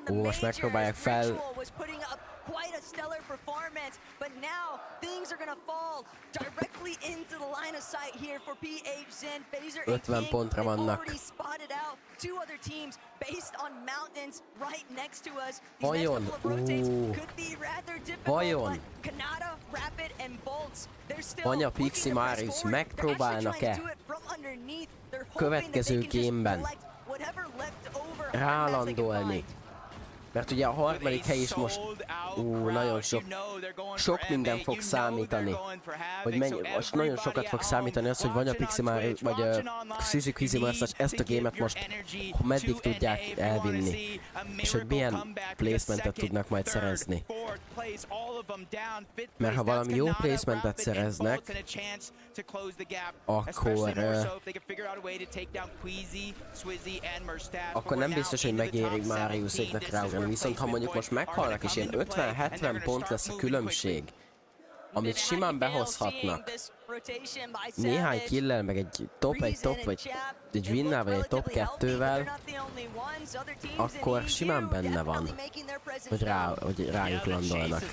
A: Ó, most megpróbálják fel...
R: Quite a stellar performance, but now things are gonna fall directly into the line of sight here for PH Zen. Phaser
A: 50 pontra vannak.
R: already spotted out two other teams based on mountains right next to us.
A: Vajon? Vajon?
R: Kanata, Rapid and Bolts. They're still
A: Vanya, Pixie, Marius megpróbálnak-e következő gameben rálandolni? Mert ugye a harmadik hely is most nagyon sok minden fog számítani. Hogy mennyi, most nagyon sokat fog számítani az, hogy Vanya, Pixie már, vagy Squeezie Merces ezt a gémet most meddig tudják elvinni. És hogy milyen placementet tudnak majd szerezni. Mert ha valami jó placementet szereznek, akkor nem biztos, hogy megéri Mariuséknak ráugrani. Viszont ha mondjuk most meghalnak, és ilyen 50-70 pont lesz a különbség, amit simán behozhatnak néhány killel, meg egy top, vagy egy winnel, vagy egy top 2-vel, akkor simán benne van, hogy rájuk landolnak.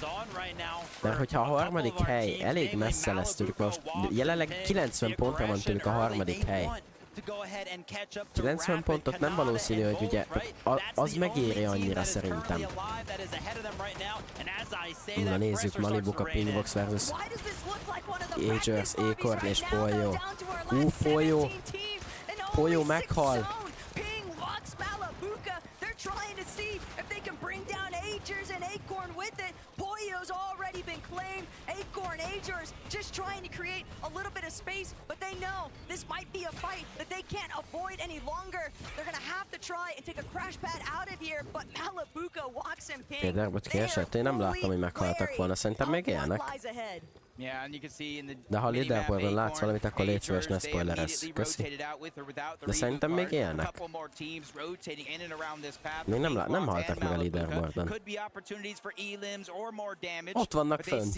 A: Mert hogyha a harmadik hely elég messze lesz tőlük, most jelenleg 90 pontra van tőlük a harmadik hely. 90 pontot nem valószínű, hogy ugye az megéri annyira szerintem. Na nézzük, Malibuka, Pinkbox versus Agers, Acorn és Polyo. Polyo! Polyo meghal!
R: Trying to see if they can bring down Agers and Acorn with it. Polyo's already been claimed. Acorn, Agers just trying to create a little bit of space, but they know this might be a fight that they can't avoid any longer. They're gonna have to try and take a crash pad out of here, but Malabuka walks him ping.
A: Péterbot kiesett, én nem láttam, hogy meghaltak volna, szerintem még élnek. De ha a leaderboardon látsz valamit, akkor légy szíves, ne spoilerezz. Köszi. De szerintem még élnek. Még nem haltak meg a leaderboardon. Ott vannak fönt.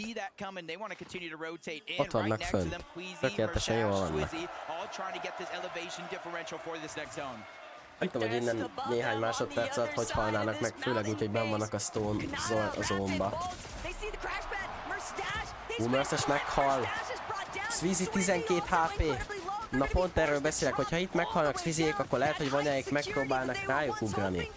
A: Ott vannak fönt. Tökéletesen jól vannak. Nem tudom, hogy innen néhány másodperc alatt hogy halnának meg, főleg úgy, hogy benn vannak a zónba. Merces meghal. Squeezie 12 HP. Na pont erről beszélek, hogyha itt meghalnak Squeezie-ék, akkor lehet, hogy Vanyáik megpróbálnak rájuk ugrani.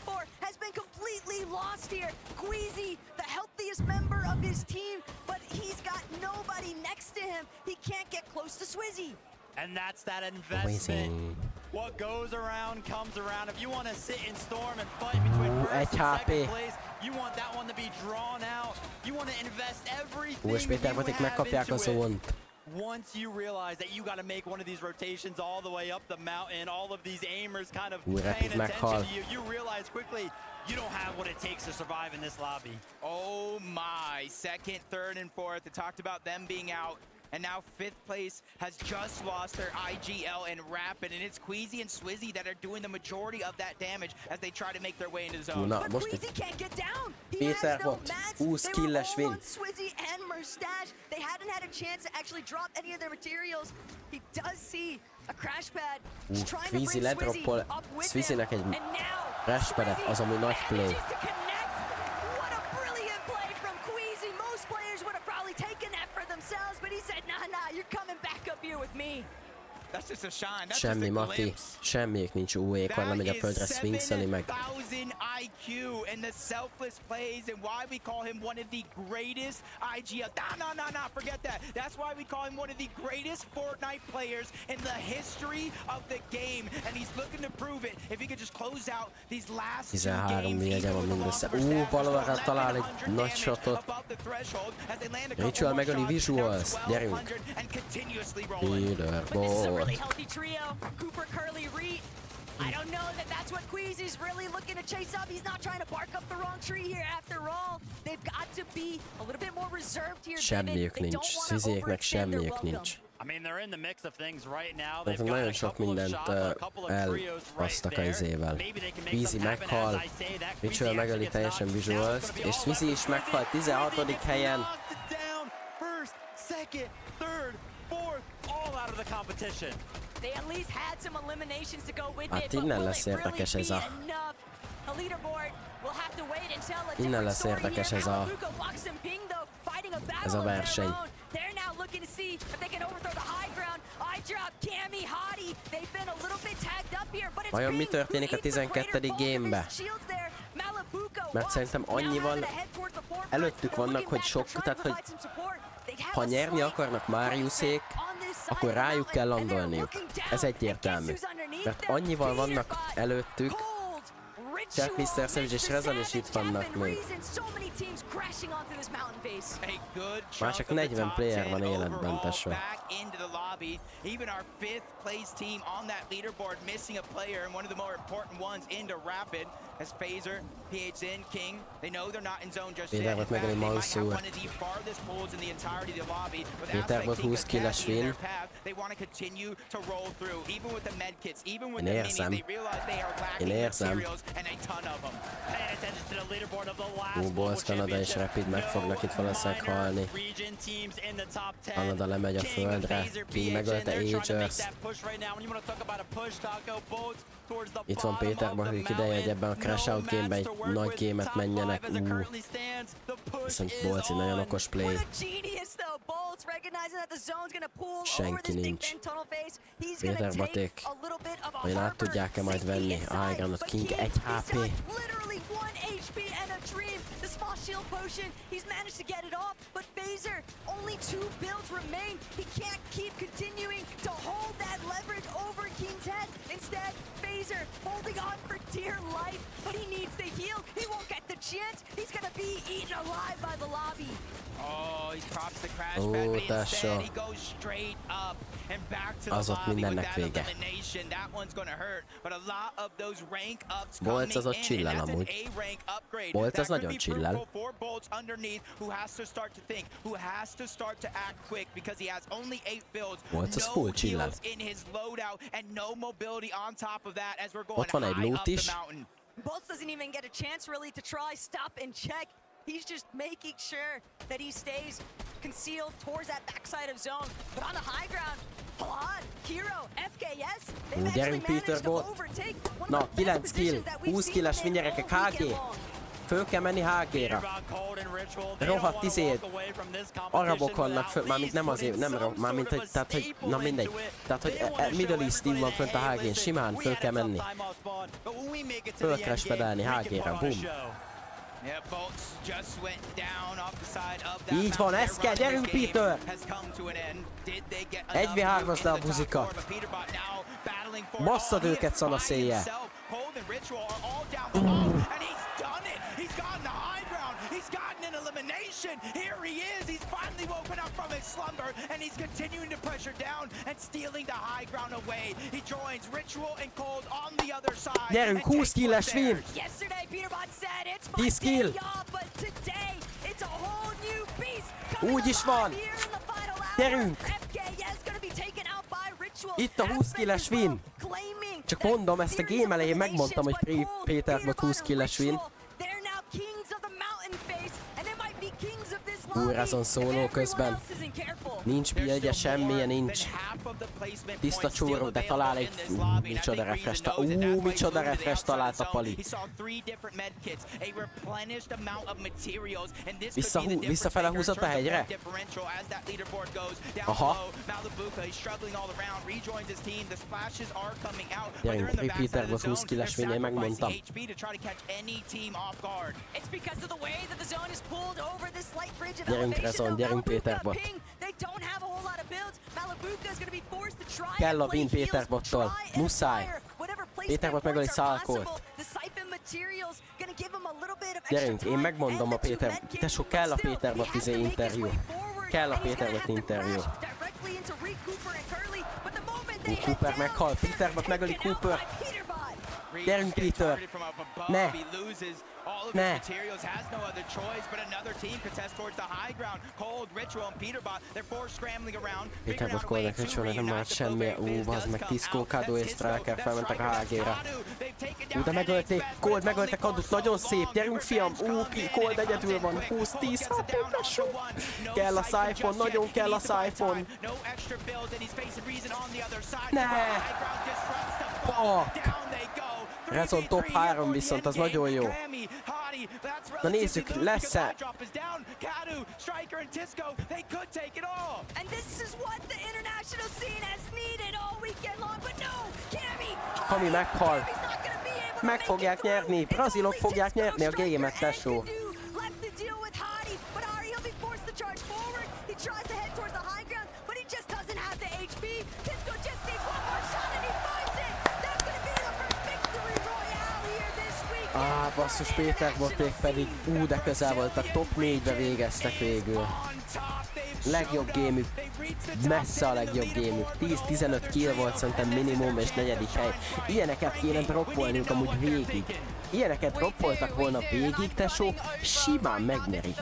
P: And that's that investment. What goes around comes around. If you want to sit and storm and fight between first and second place, you want that one to be drawn out. You want to invest everything you have into it. Once you realize that you got to make one of these rotations all the way up the mountain, all of these aimers kind of paying attention to you, you realize quickly you don't have what it takes to survive in this lobby.
Q: Oh my, second, third, and fourth. They talked about them being out. And now 5th place has just lost their IGL and Rapid, and it's Queasy and Swizzy that are doing the majority of that damage as they try to make their way into the zone.
R: But Queasy can't get down. He has no mats. They were all on Swizzy and Mustache. They hadn't had a chance to actually drop any of their materials. He does see a crash pad. He's trying to bring Swizzy up with him. And now
A: crash pad az amúgy nagy play.
R: What a brilliant play from Queasy. Most players would have probably taken that for themselves, but he said, nah, you're coming back up here with me.
Q: That's just a shine. That's
A: Semmi,
Q: just a
A: Mati.
Q: glimpse.
A: Semmiük nincs újék, van lemegy a földre swingszeli meg.
Q: 7,000 IQ and the selfless plays and why we call him one of the greatest IGL. No, forget that. That's why we call him one of the greatest Fortnite players in the history of the game. And he's looking to prove it. If he could just close out these last
A: 13 vége van mindössze. Valóra talál egy nagy shotot. Ritual megöli Visuals. Gyerünk. Leaderboard.
R: Really healthy trio. Cooper, Curly, Reed. I don't know that that's what Queasy's really looking to chase up. He's not trying to bark up the wrong tree here after all. They've got to be a little bit more reserved here.
A: Semmiük nincs. Szizéknek semmiük nincs.
P: I mean, they're in the mix of things right now.
A: They've nagyon sok mindent elbasztak a izével. Queasy meghal, Ritual megöli teljesen Visuals-t, és Swizzy is meghal 16. helyen.
P: Second, third, fourth, all out of the competition.
R: They at least had some eliminations to go with it,
A: Hát innen lesz érdekes ez a... Innen lesz érdekes ez a... Ez a verseny. Vajon mi történik a 12. game-be? Mert szerintem annyival előttük vannak, hogy sok, tehát hogy ha nyerni akarnak Mariusék, akkor rájuk kell landolniuk. Ez egyértelmű. Mert annyival vannak előttük, Jack, Mr. Savage és Rezan is itt vannak még. Már csak 40 player van életben, tesó.
Q: Even our 5th place team on that leaderboard missing a player and one of the more important ones into Rapid as Phaser, PHN, King. They know they're not in zone just yet. In fact, they might have one of the farthest pulls in the entirety of the lobby. Without their path, they want to continue to roll through. Even with the med kits, even with the minis, they realize they are lacking materials and a ton of them.
P: Paying attention to the leaderboard of the last
A: Bolz, Kanada és Rapid meg fognak itt valószínűleg halni. Kanada lemegy a földre, King megölte Agers. Itt van Péter Bahők ideje, hogy ebben a Crash Out game-ben egy nagy game-et menjenek. Viszont Bolci nagyon okos play. Senki nincs. Péter Baték. Vajon át tudják-e majd venni? Highgroundot, King 1 HP.
R: The small shield potion, he's managed to get it off, but Phaser, only 2 builds remain. He can't keep continuing to hold that leverage over King's head. Instead, Phaser holding on for dear life, but he needs the heal. He won't get the chance. He's gonna be eaten alive by the lobby.
Q: Oh, he drops the crash pad, but instead he goes straight up and back to the lobby with that elimination. That one's gonna hurt, but a lot of those rank ups coming in. That's an A rank upgrade.
A: Bolc az nagyon chillel.
Q: For Bolts underneath, who has to start to think, who has to start to act quick because he has only 8 builds, no heals in his loadout, and no mobility on top of that as we're going high up the mountain.
R: Bolts doesn't even get a chance really to try, stop and check. He's just making sure that he stays concealed towards that backside of zone. But on the high ground, Vlad, Hero, FKS, they've actually managed to overtake one of the best positions that we've seen in there all weekend long.
A: Föl kell menni HG-ra. Rohadt izét. Arabok vannak föl, mármint nem azért, mármint hogy, tehát hogy, na mindegy. Tehát hogy Middle East team van fönt a HG-n, simán föl kell menni. Föl crash pedálni HG-ra, boom. Így van, ez kell, gyerünk Peter! 1v3-az le a buzikat. Basszad őket szanaszéjjel.
Q: He's gotten an elimination. Here he is. He's finally woken up from his slumber, and he's continuing to pressure down and stealing the high ground away. He joins Ritual and Cold on the other side.
A: Gyerünk, 20 kill-es win!
R: Yesterday, Peterbot said it's my day off, but today it's a whole new beast.
A: Úgy is van! Gyerünk! Itt a 20 kill-es win! Csak mondom, ezt a game elején megmondtam, hogy Péter volt 20 kill-es win. Újrazon szóló közben. Nincs bilgye, semmilyen nincs. Tiszta csóró, de talál egy... micsoda refresh, micsoda refresh talált a Pali. Visszafele húzott a hegyre? Aha. Gyerünk, Peter volt 20 kill-es win, én megmondtam. Gyerünk Rezon, gyerünk Péterbot. Kell a win Péterbottól. Muszáj. Péterbot megöli Szalkolt. Gyerünk, én megmondom a Péter... Tesó, kell a Péterbot interjú. Kell a Péterbot interjú. Cooper meghal. Peterbot megöli Cooper. Gyerünk Peter. Ne. Ne. Péterbot Coldnek Ritualnek nem maradt semmi. Bazd meg, 10 Kádó és Striker felmentek a HG-re. De megölték. Cold megölte Kadut, nagyon szép. Gyerünk fiam. Cold egyedül van. 20-10 HP. Kell a Siphon, nagyon kell a Siphon. Ne. Fuck. Rezon top 3 viszont, az nagyon jó. Na nézzük, lesz-e? Kami meghal. Meg fogják nyerni, brazilok fogják nyerni a game-et, tesó. Basszus, Péterbotték pedig, de közel voltak, top 4-be végeztek végül. Legjobb gémük, messze a legjobb gémük. 10-15 kill volt szerintem minimum és 4. hely. Ilyeneket kéne droppolnunk amúgy végig. Ilyeneket droppoltak volna végig, tesó, simán megnyerik.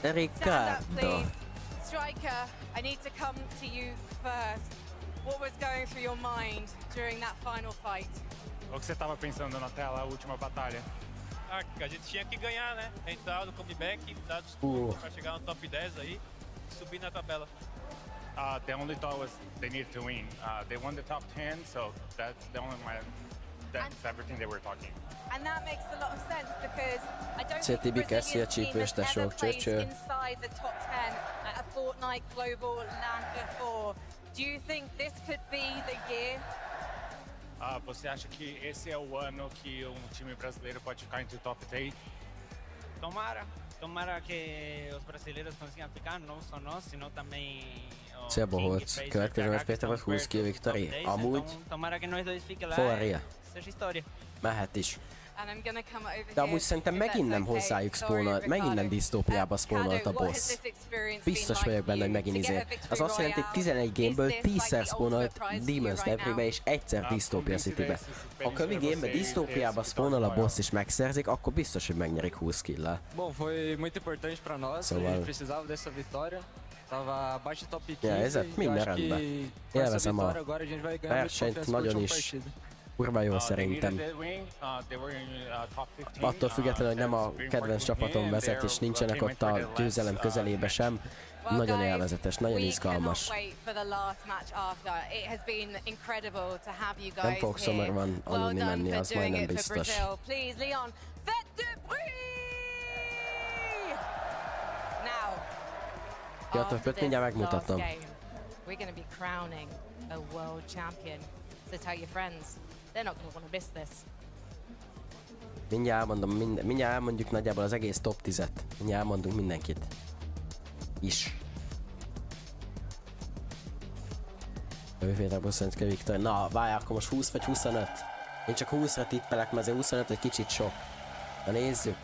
A: Ricardo.
B: Striker, I need to come to you first. What was going through your mind during that final fight?
M: O que você estava pensando na tela, a última batalha? Que a gente tinha que ganhar, né? A gente tava no comeback, dar disputa pra chegar no top 10 aí e subir na tabela. The only thought was they needed to win. They won the top 10, so that's the only that's everything they were talking.
B: And that makes a lot of sense because I don't think the Brazilian team has ever placed inside the top 10 at a Fortnite Global LAN before. Do you think this could be the year?
M: Você acha que esse é o ano que time brasileiro pode ficar entre o top 10?
T: Tomara que os brasileiros consigam ficar, não só nós, sino também
A: Szia Bohóc, következő meccs Péterbot 20 kill victory. Amúgy forria. Mehet is. De amúgy szerintem megint nem hozzájuk spawnolt, megint nem disztópiába spawnolt a boss. Biztos vagyok benne, hogy megint izé. Az azt jelenti, hogy 11 gameből 10-szer spawnolt Demon's Debris-be és egyszer Dystopia City-be. Ha kövi gamebe disztópiába spawnol a boss és megszerzik, akkor biztos, hogy megnyerik 20 kill-lel.
F: Bom, foi muito importante pra nós, a gente precisava dessa vitória. Tava abaixo do top 15
A: ez minden rendben. Élvezem a versenyt nagyon is. Kurva jó szerintem. Attól függetlenül, hogy nem a kedvenc csapatom vezet, és nincsenek ott a győzelem közelébe sem. Nagyon élvezetes, nagyon izgalmas. Nem fog Summerban aludni menni, az majdnem biztos. Ja, mindjárt megmutatom.
B: we're going to be crowning a world champion. So tell your friends, they're not going to want to miss this.
A: Mindjárt elmondjuk nagyjából az egész top 10-et. Mindjárt elmondunk mindenkit. Is. Jövőféle bosszantja Viktor. Na, várj, akkor most 20 vagy 25? Én csak 20-ra tippelek, mert azért 25 egy kicsit sok. Na nézzük.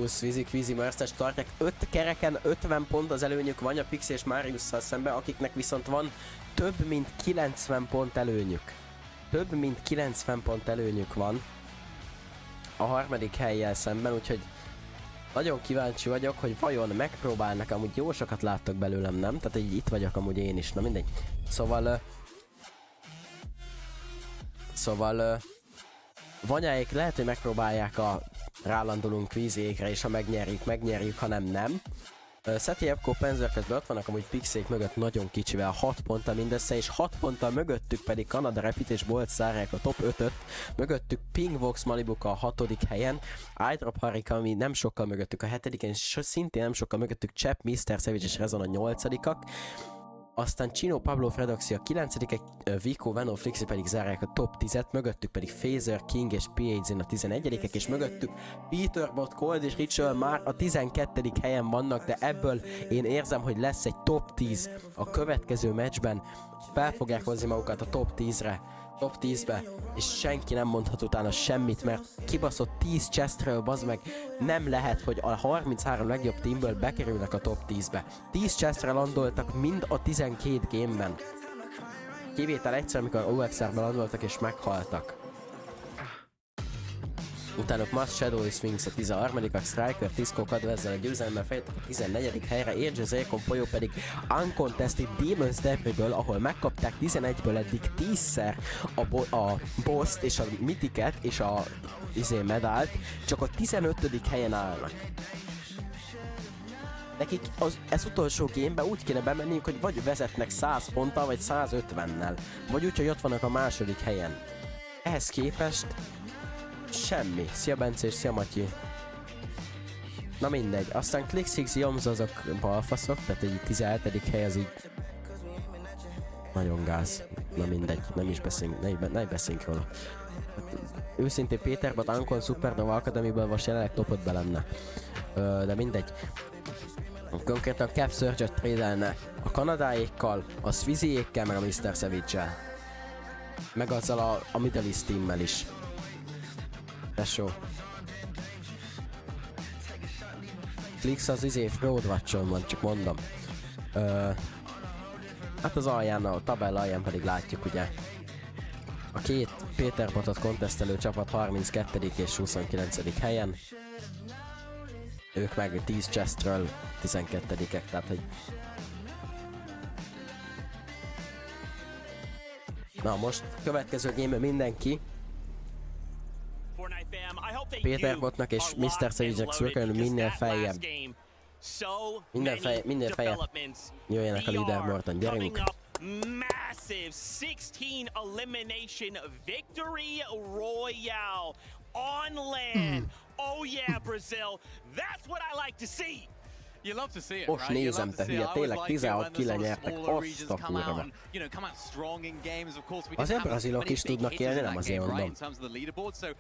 A: Swizy Merces tartják 5 kereken 50 pont az előnyük van a Pixi és Mariusszal szemben, akiknek viszont van több mint 90 pont előnyük. Több mint 90 pont előnyük van a harmadik hellyel szemben, úgyhogy nagyon kíváncsi vagyok, hogy vajon megpróbálnak, amúgy jó sokat láttok belőlem, nem? Tehát így itt vagyok amúgy én is, na mindegy. Szóval Vanyáik lehet, hogy megpróbálják a rálandolunk kvízékre, és ha megnyerjük, ha nem. Szeti Epco Penzőr közben ott vannak amúgy Pixék mögött nagyon kicsivel, 6 ponttal mindössze, és 6 ponttal mögöttük pedig Canada Rapid és Bolt zárják a top 5-öt, mögöttük Pingvox Malibuka a 6. helyen, iDrop Harika, ami nem sokkal mögöttük a 7. és szintén nem sokkal mögöttük Chap, Mr. Savage és Rezon a 8-ak, aztán Chino Pablo Fredoxi a 9. Vico, Venom, Flixi pedig zárják a top 10-et, mögöttük pedig Phaser, King és P8 a 11-ek, és mögöttük Peterbot, Cold és Ritual már a 12. helyen vannak, de ebből én érzem, hogy lesz egy top 10 a következő meccsben, fel fogják hozni magukat a top 10-be, és senki nem mondhat utána semmit, mert kibaszott 10 chestről, bazd meg, nem lehet, hogy a 33 legjobb teamből bekerülnek a top 10-be. 10 chestre landoltak mind a 12 gameben. Kivétel egyszer, amikor OXR-be landoltak és meghaltak. Utánuk Must Shadow és Sphinx a 13-ak, Striker, Tisco Kadvezzel a győzelemmel fejtettek a 14. helyre, Aegis Aircon Poyo pedig Uncontested Demons Debris-ből, ahol megkapták 11-ből eddig 10-szer a boss-t és a mythiket és a medált, csak a 15. helyen állnak. Nekik ez utolsó gameben úgy kéne bemenniük, hogy vagy vezetnek 100 ponttal, vagy 150-nel, vagy úgy, hogy ott vannak a második helyen. Ehhez képest semmi. Szia Bence és szia Matyi. Na mindegy. Aztán Click6 Joms azok balfaszok, tehát egy 17. hely az így nagyon gáz. Na mindegy, nem is beszélünk róla. Őszintén Péterbot Ankon Supernova Academy-ből most jelenleg top 5-be lenne. De mindegy. Konkrétan Cap Surge-et trédelne a kanadáékkal, a Swizyékkel, meg a Mr. Savage-el. Meg azzal a Middle East teammel is. Tesó. Flix az Roadwatch-on van, csak mondom. Hát az alján, a tabella alján pedig látjuk ugye. A két Peterbotot kontesztelő csapat 32. és 29. helyen. Ők meg 10 chestről 12-ek, tehát hogy... Na most következő game mindenki. Peterbotnak és Mr. Savage-nek szurkolni minél feljebb. Minél feljebb jöjjenek a leaderboardon, gyerünk!
D: Massive 16 elimination victory royale on land. Oh yeah, Brazil. That's what I like to see.
S: You love to see it,
A: most nézem, te hülye, tényleg 16-9 nyertek, azt a kurva. Azért brazilok is tudnak élni, nem azért mondom.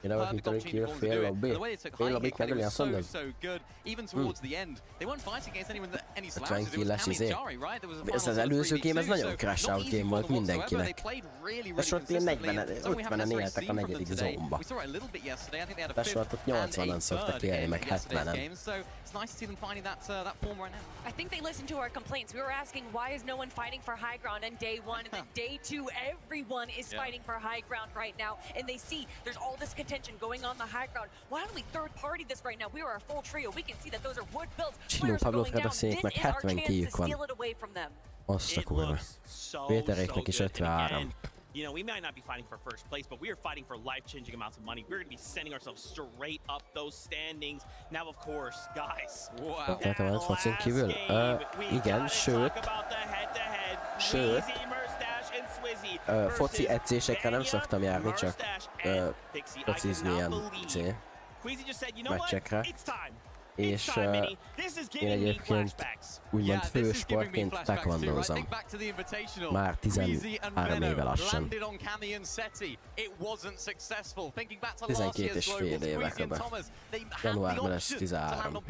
A: Én ahogy mit tudjuk ki, fél lobbit megölni, azt mondom. 50 killes izé. Ez az előző game, ez nagyon crash out game volt mindenkinek. És ott ilyen 50-en éltek a 4. zónba. És ott 80-an szoktak élni, meg 70-en.
K: I think they listened to our complaints. We were asking why is no one fighting for high ground on day 1, and then day 2 everyone is fighting for high ground right now, and they see there's all this contention going on the high ground. Why don't we third party this right now? We are a full trio. We can see that those are wood builds. Players are going down. This is our chance to steal it away from them.
A: Azt a kurva. Péteréknek is 53.
D: You know, we might not be fighting for first place, but we are fighting for life-changing amounts of money. We're going to be sending ourselves straight up those standings. Now, of course, guys.
A: Wow. Igen, sőt, foci edzésekre nem szoktam járni, csak focizni ilyen meccsekre. És én egyébként úgymond fősportként taekwondozom. Már 13 éve lassan. 12 és fél éve kb. Januárban lesz 13.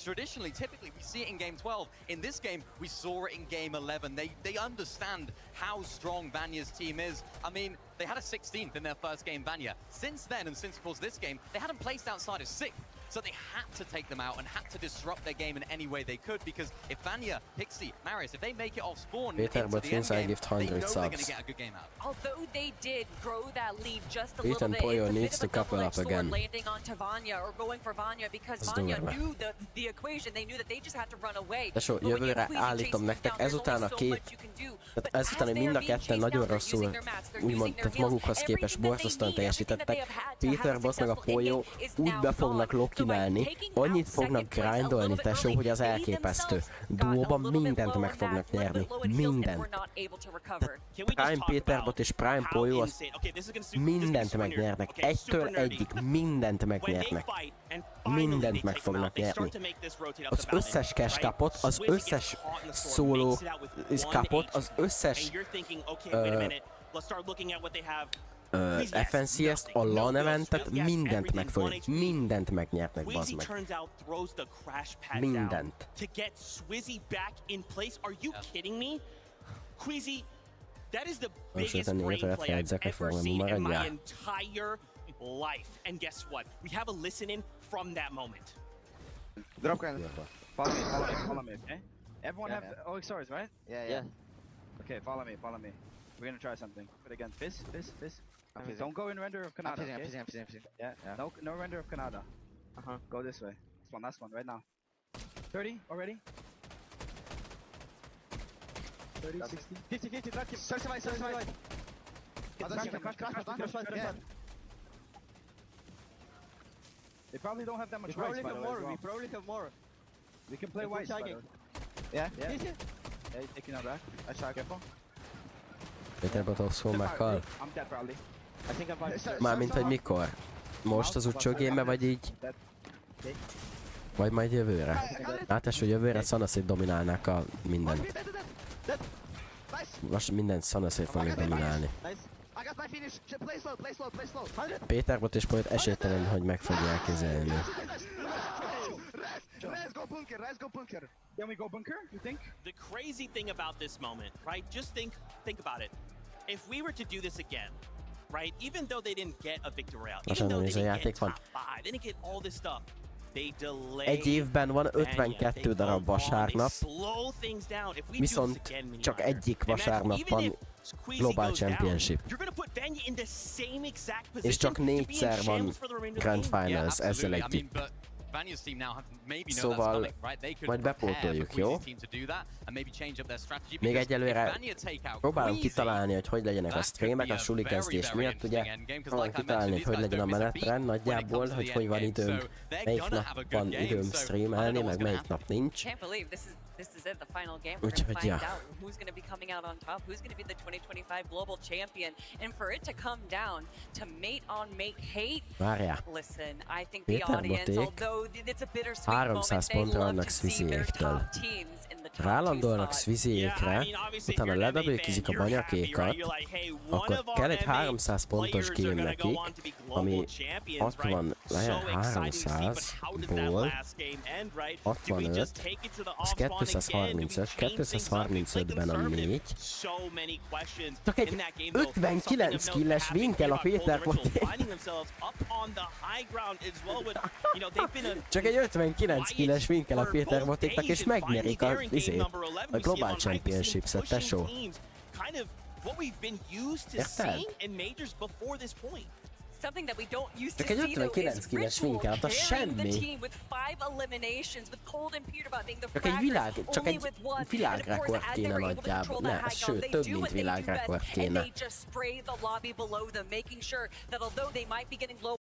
O: Traditionally, typically, we see it in Game 12. In this game, we saw it in Game 11. They understand how strong Vanya's team is. I mean, they had a 16th in their first game, Vanya. Since then, and since, of course, this game, they hadn't placed outside of 6th. So they had to take them out and had to disrupt their game in any way they could, because if Vanya, Pixie, Marius, if they make it off spawn into the end game, they know they're going to get a good game out.
K: Although they did grow that lead just a little bit,
A: Poyo
K: it's
A: needs
K: a
A: to
K: bit of a
A: couple up
K: double-edged
A: again.
K: sword landing onto Vanya or going for Vanya, because Vanya knew the equation. They knew that they just had to run away.
A: Tesó, jövőre állítom nektek, ezután a két, tehát ezután, hogy mind a ketten nagyon rosszul, úgymond, tehát magukhoz képest borzasztóan teljesítettek, Peterbot meg a Poyo úgy be fognak lokinálni, annyit fognak grindolni, tesó, hogy az elképesztő. Duóban mindent meg fognak nyerni. Mindent. Prime Peterbot és Prime Poyo az mindent megnyernek. Egytől egyik mindent megnyernek. Mindent meg fognak nyerni. Az összes cash capot, az összes solo capot, az összes FNCS-t, a LAN eventet, mindent meg fognak. Mindent megnyernek, bazd meg. Mindent. Most értem németőet helyedzek, hogy fogom maradjál.
D: Life. And guess what? We have a listening from that moment.
U: Drop can. Follow me, okay? Everyone have OXRs, right? Yeah. Okay, follow me. We're gonna try something. But again, fizz. Don't go in render of Canada, okay? Yeah. No render of Canada. Go this way. Last one, right now. 30 already? 30, 60. 50, search the right. Crash. They probably don't have that much rights, by the way. We probably have more. We can play white, by the way. Yeah. Taking out back. I shot, careful.
A: Peterbot szól meghal.
U: I'm dead, probably. I think I'm fine.
A: Mármint, hogy mikor? Most az utcsógémbe, vagy így? Vagy majd jövőre? Hát tesó, jövőre Szanaszét dominálnák a mindent. Most mindent Szanaszét fogják dominálni. Peterbot és Poyot esélytelen, hogy meg fogják kezelni.
U: Res, go bunker. Can we go bunker, you think?
D: The crazy thing about this moment, right? Just think about it. If we were to do this again, right? Even though they didn't get a victory royale, even though they didn't get top 5, they didn't get all this stuff.
A: Egy évben van 52 darab vasárnap, viszont csak egyik vasárnap van Global Championship. És csak 4-szer van Grand Finals ezzel együtt. Szóval majd bepótoljuk, jó? Még egyelőre próbálom kitalálni, hogy legyenek a streamek a suli kezdés miatt, ugye? Próbálom kitalálni, hogy legyen a menetrend nagyjából, hogy van időm, melyik nap van időm streamelni, meg melyik nap nincs.
K: This is it, the final game. We're going to find out who's going to be coming out on top, who's going to be the 2025 global champion. And for it to come down to mate on make hate, listen, I think the audience, although it's a bittersweet moment, they love to see their top teams in the top 2
A: Rálandolnak Sviziékre, utána ledobőkizik a banyakékat, akkor kell egy 300 pontos game nekik, ami 60, legyen 300-ból 65, az 235, 235-ben a 4. Csak egy 59 killes winkel a Peterboték. Csak egy 59 killes winkel a Peterbotéknak, és megnyerik a Global Championship-et, tesó. Érted?
K: Something that we don't use
A: Csak
K: to
A: egy
K: see though
A: 59
K: is
A: killes
K: Ritual
A: winkel, az
K: carrying the
A: semmi.
K: team with 5 eliminations, with Cold and Peterbot being the
A: Csak egy
K: fraggers
A: csak
K: only
A: egy
K: with 1.
A: világrekord kéne nagyjából, ne, sőt, több mint világrekord kéne.
K: And they just spray the lobby below them, making sure that although they might be getting low,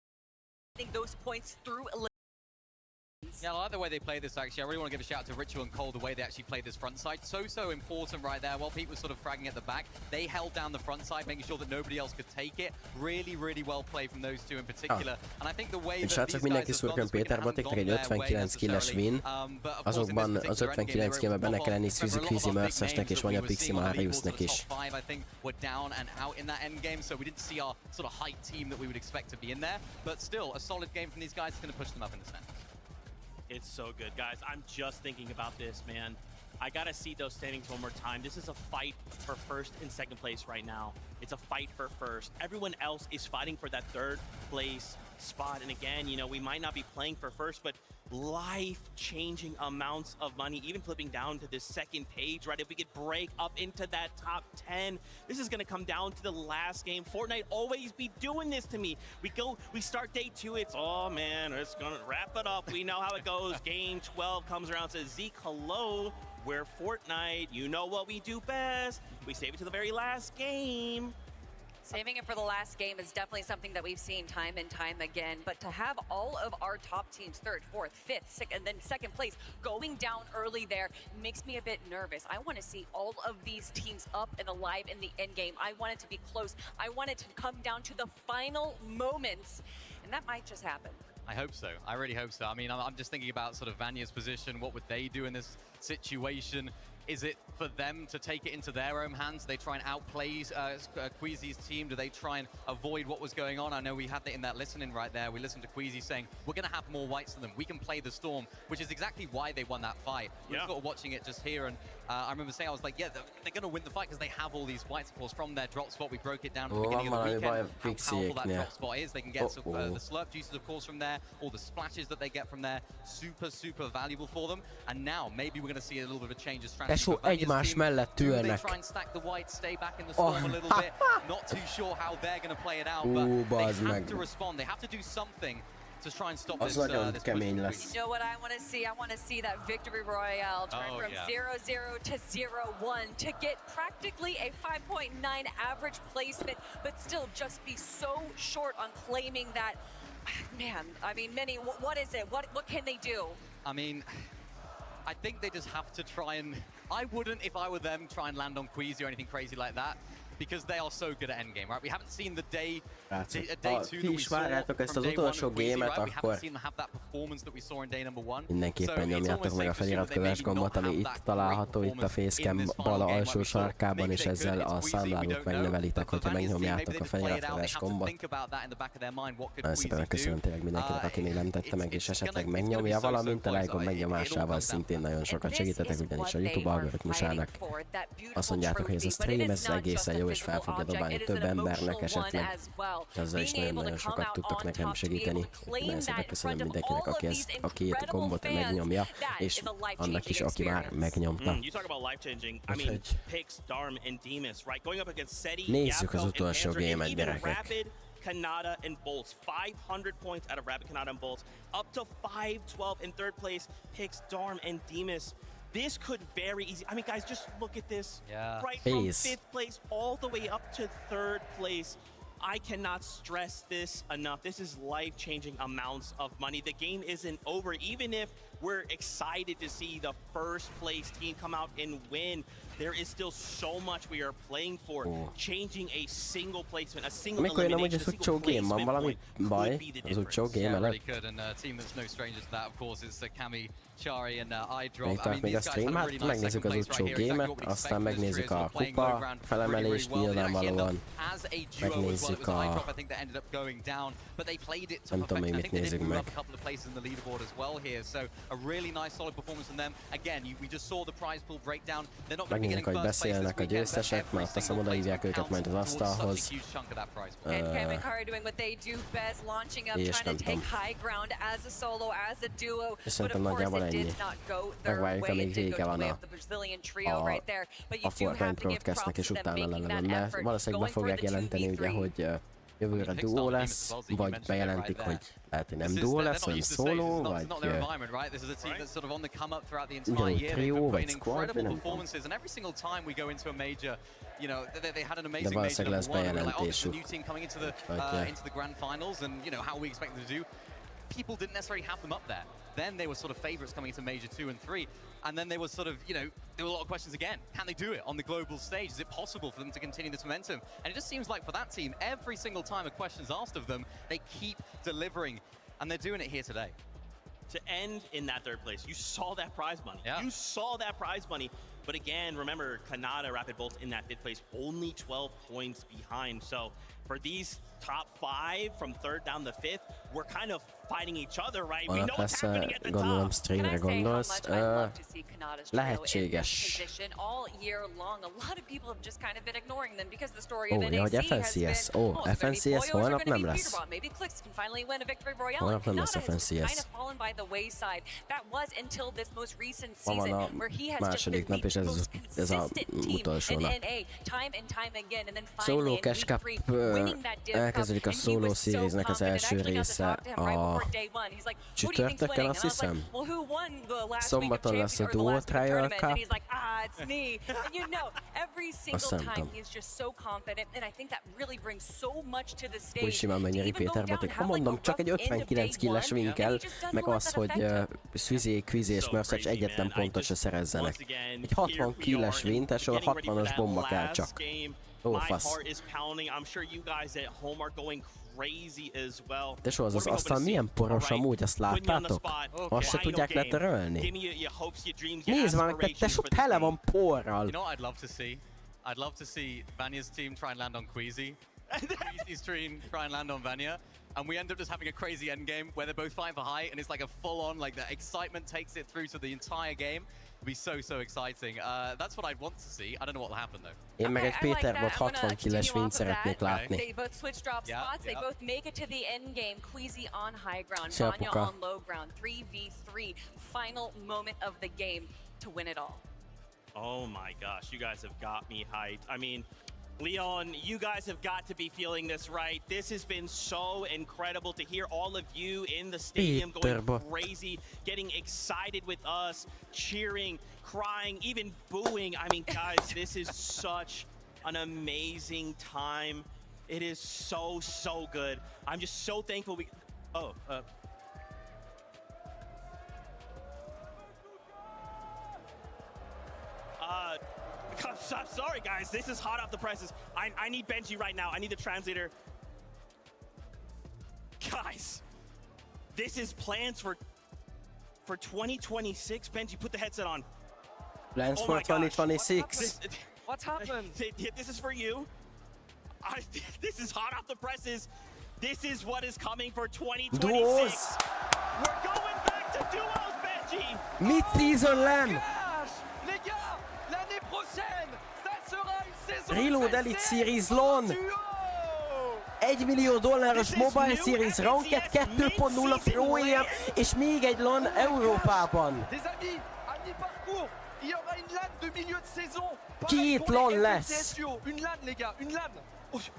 K: those points through eliminations.
O: Yeah, I like the way they play this, actually. I really want to give a shout out to Ritual and Cole, the way they actually played this front side. So important right there. While Pete was sort of fragging at the back, they held down the front side, making sure that nobody else could take it. Really well played from those two in particular. And I think the way that
A: srácok, mindenki szurkön Péter Botiknak egy 59 killes win. Azokban az 59 killben benne kell lenni Squeezy Mercersnek és Vanya Pixie Mariusnek is.
O: I think we're down and out in that end game, so we didn't see our sort of height team that we would expect to be in there. But still, a solid game from these guys is going to push them up in the standings.
D: It's so good, guys. I'm just thinking about this, man. I gotta see those standings one more time. This is a fight for first and second place right now. It's a fight for first. Everyone else is fighting for that third place spot. And again, you know, we might not be playing for first, but life-changing amounts of money, even flipping down to this second page, right? If we could break up into that top 10, this is gonna come down to the last game. Fortnite always be doing this to me. We start day 2, it's, oh man, it's gonna wrap it up. We know how it goes. Game 12 comes around, says, Zeke, hello, we're Fortnite. You know what we do best. We save it to the very last game.
K: Saving it for the last game is definitely something that we've seen time and time again. But to have all of our top teams, 3rd, 4th, 5th, 6th, and then 2nd place, going down early there makes me a bit nervous. I want to see all of these teams up and alive in the end game. I want it to be close. I want it to come down to the final moments, and that might just happen.
O: I hope so. I really hope so. I mean, I'm just thinking about sort of Vanya's position. What would they do in this situation? Is it for them to take it into their own hands? Do they try and outplay Queasy's team? Do they try and avoid what was going on? I know we had that in that listening right there. We listened to Queasy saying, we're going to have more whites than them. We can play the Storm, which is exactly why they won that fight. We were sort of watching it just here, and I remember saying, I was like, yeah, they're going to win the fight because they have all these whites, of course, from their drop spot. We broke it down at the beginning of the weekend, how powerful that drop spot is. They can get the slurp juices, of course, from there, all the splashes that they get from there. Super valuable for them. And now, maybe we're going to see a little bit of a change of strategy.
A: Mellett
O: Do they
A: ülnek.
O: try and stack the whites, stay back in the storm a little bit? Not too sure how they're going to play it out, but they have to respond. They have to do something to try and stop this
A: kemény lesz.
K: You know what I want to see? I want to see that victory royale turn from 0-0 to 0-1 to get practically a 5.9 average placement, but still just be so short on claiming that. Man, I mean, Minnie, what is it? What can they do?
O: I mean, I think they just have to try and... I wouldn't, if I were them, try and land on Queasy or anything crazy like that, because they are so good at endgame, right? We haven't seen the day, day 2 that we saw from day 1 of Queasy, right? We haven't seen them have that performance that we saw in day number 1.
A: Mindenképpen nyomjátok meg a feliratkozás gombot, ami itt található, itt a facecam bal alsó sarkában, és ezzel a számlálót megnövelitek, hogyha megnyomjátok a feliratkozás gombot. Nagyon szépen megköszönöm tényleg mindenkinek, aki még nem tette meg, és esetleg megnyomja, valamint a like-gomb megnyomásával szintén nagyon sokat segítetek, ugyanis a YouTube algoritmusának azt mondjátok, hogy ez a stream, ez egészen jó, és fel fogja dobálni több embernek esetleg. Ezzel is nagyon sokat tudtok nekem segíteni. Nagyon szépen köszönöm mindenkinek, aki ezt a két gombot megnyomja, és annak is, aki már megnyomta. Nézzük az utolsó gémet, gyerekek.
D: Kanata and Bolts, 500 points out of Rabbit, Kanata and Bolts, up to 512 in 3rd place, Pix, Darm, and Demas. This could very easy. I mean, guys, just look at this. Right from 5th place all the way up to 3rd place. I cannot stress this enough. This is life-changing amounts of money. The game isn't over. Even if we're excited to see the first place team come out and win, there is still so much we are playing for. Changing a single placement, a single elimination, a single placement point could be the difference.
O: Yeah, really could. And a team that's no stranger to that, of course, is Kami, Chari, and iDrop. I mean, these guys have a really nice second place right here. Exactly what we'd expect from this series. We're playing low ground really well. They actually ended up as a duo as well. It was iDrop, I think, that ended up going down, but they played it to perfection. I think they did move up a couple of places in the leaderboard as well here. So a really nice, solid performance from them. Again, we just saw the prize pool breakdown. They're not going to be getting first place this
A: a győztesek, mert azt hiszem oda hívják őket majd az asztalhoz. És nem tudom. És szerintem nagyjából ennyi. Megvárjuk, amíg vége van a Fortnite Broadcastnek, és utána lelövöm, mert valószínűleg be fogják jelenteni, ugye, hogy jövőre duó lesz, vagy bejelentik, hogy lehet, hogy nem duó lesz, vagy szóló, vagy ugyanúgy trió, vagy squad, de nem tudom. De valószínűleg lesz bejelentésük.
O: people didn't necessarily have them up there. Then they were sort of favorites coming into Major 2 and 3. And then there was sort of, you know, there were a lot of questions again. Can they do it on the global stage? Is it possible for them to continue this momentum? And it just seems like for that team, every single time a question's asked of them, they keep delivering. And they're doing it here today.
D: To end in that third place, you saw that prize money.
O: Yeah.
D: You saw that prize money. But again, remember, Canada Rapid Bolts in that 5th place, only 12 points behind. So for these top 5 from 3rd down to 5th, we're kind of fighting each other, right? We know what's happening at the top.
K: Streamre gondolsz,
A: lehetséges.
K: All year long, a lot of people have just kind of been ignoring them because the story of
A: Ó,
K: NAC
A: ja,
K: has been,
A: FNCS. Ó, FNCS holnap nem lesz.
K: maybe Clicks can finally win a victory royale.
A: Holnap nem lesz
K: Canada has kind
A: FNCS.
K: of fallen by the wayside. That was until this most recent
A: Ma van
K: season
A: a
K: where he has just been
A: második nap, és
K: the
A: ez
K: most
A: a
K: consistent team
A: utolsó
K: in
A: nap.
K: NA time and time again, and then
A: Solo
K: finally in
A: Cash
K: week
A: Cup,
K: 3 winning that div cup,
A: elkezdődik a
K: and he
A: Solo
K: was so
A: Series-nek az
K: confident.
A: első
K: Actually got to
A: része
K: talk to him right
A: a
K: before day one. He's like, who do you think's
A: csütörtökön,
K: winning?
A: azt
K: And I was like,
A: hiszem.
K: well, who won the last week of
A: Szombaton lesz a
K: championship or the
A: Duo
K: last week of
A: Trial
K: tournament?
A: Cup.
K: And he's like, it's me. And you know, every single
A: Azt nem
K: time
A: tudom.
K: he's just so confident, and I think that really brings so much to the
A: Úgy
K: stage.
A: simán megnyeri Péter Botik. Ha mondom, csak egy 59 killes win kell, meg az, hogy Szüzé, Quizy és Mersecs egyetlen pontot se szerezzenek. Egy 60 killes win, tesó, a 60-as bomba kell csak. Ó, fasz. Tesó, az aztán milyen poros amúgy, azt láttátok? Azt se tudják letörölni. Nézd már meg, tesó, tele van porral.
O: You know what I'd love to see? I'd love to see Vanya's team try and land on Queasy. Queasy's team try and land on Vanya. And we end up just having a crazy endgame where they're both fighting for height and it's like a full-on, like the excitement takes it through to the entire game. It'd be so exciting. That's what I'd want to see. I don't know what will happen though.
A: Én meg egy Péter Bot 60 killes win szeretnék látni.
K: They both switch drop spots. They both make it to the end game. Queasy on high ground,
A: Szia,
K: Vanya
A: Puka.
K: on low ground. 3v3, final moment of the game to win it all.
D: Oh my gosh, you guys have got me hyped. I mean, Leon, you guys have got to be feeling this, right? This has been so incredible to hear all of you in the stadium going crazy, getting excited with us, cheering, crying, even booing. I mean, guys, this is such an amazing time. It is so good. I'm just so thankful we... Oh, I'm sorry, guys. This is hot off the presses. I need Benji right now. I need the translator. Guys, this is plans for 2026. Benji, put the headset on.
A: Plans for 2026.
D: What's happened? This is for you. This is hot off the presses. This is what is coming for 2026.
A: Duos.
D: We're going back to duos, Benji.
A: Mid-season LAN. Reload Elite Series LON. $1 millió Mobile Series Ranked 2.0 Pro EM, és még egy LAN Európában. Két LAN lesz.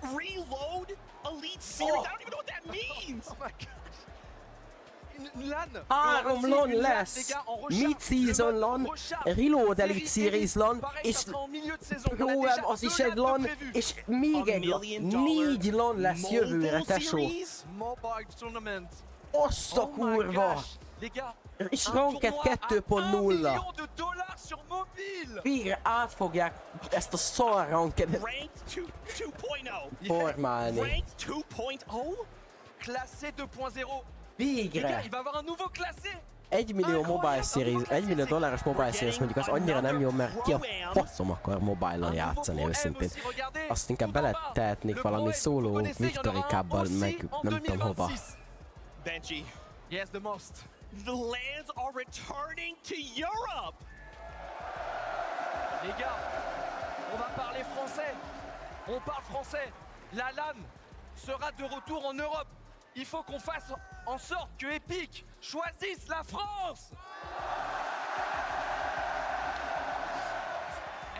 D: Reload Elite Series. I don't even know what that means. Oh my God.
A: 3 LAN lesz. Mid-season LAN, Reload Elite Series LAN, és Pro EM az is egy LAN, és még egy LAN. 4 LAN lesz jövőre, tesó. Azt a kurva! És Ranked 2.0. Végre átfogják ezt a szar Rankedet formálni.
D: Ranked 2.0?
S: Classé 2.0.
A: Végre!
S: Il va avoir un nouveau classé!
A: $1 millió Mobile Series, $1 millió Mobile Series mondjuk az annyira nem jó, mert ki a faszom akar mobile-on játszani őszintén. Azt inkább beletehetnék valami szóló Victory Cup-bal, meg nem tudom hova.
D: Benji.
S: Yes, the most.
D: The lands are returning to Europe.
S: Les gars, on va parler français. On parle français. La LAN sera de retour en Europe. Il faut qu'on fasse en sorte que Epic choisisse la France.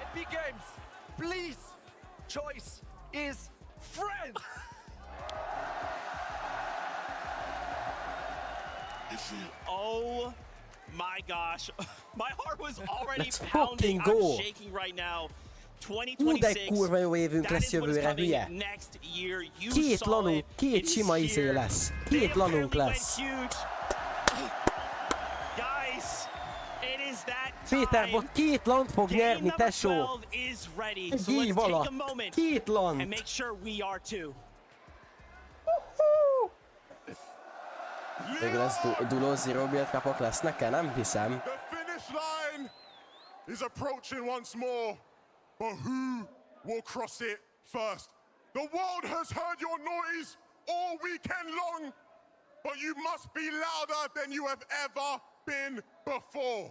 S: Epic Games, please, choice is France.
D: Oh my gosh, my heart was already
A: Let's
D: pounding.
A: fucking go.
D: I'm shaking right now.
A: De kurva jó évünk lesz jövőre, hülye. Két lanunk, két sima izé lesz. Két lanunk lesz. Péter Bot két lant fog nyerni, tesó. Egy alatt. Két lant. Még lesz Dulo Zero Build kapok lesznek, nem hiszem.
G: Is approaching once more, but who will cross it first? The world has heard your noise all weekend long, but you must be louder than you have ever been before.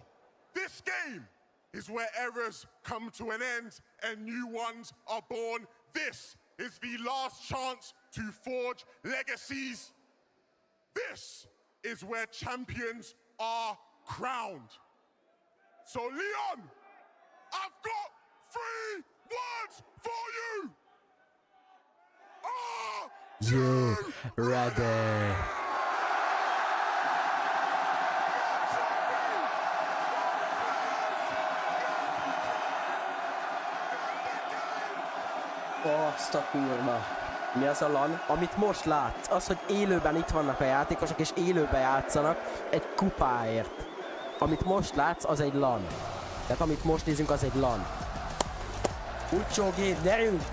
G: This game is where errors come to an end and new ones are born. This is the last chance to forge legacies. This is where champions are crowned. So Leon, I've got 3 words for you!
A: You ready? Azt a kurva. Mi az a LAN? Amit most látsz, az, hogy élőben itt vannak a játékosok és élőben játszanak egy kupáért. Amit most látsz, az egy LAN. Tehát amit most nézünk, az egy LAN. Utcsógép, gyerünk!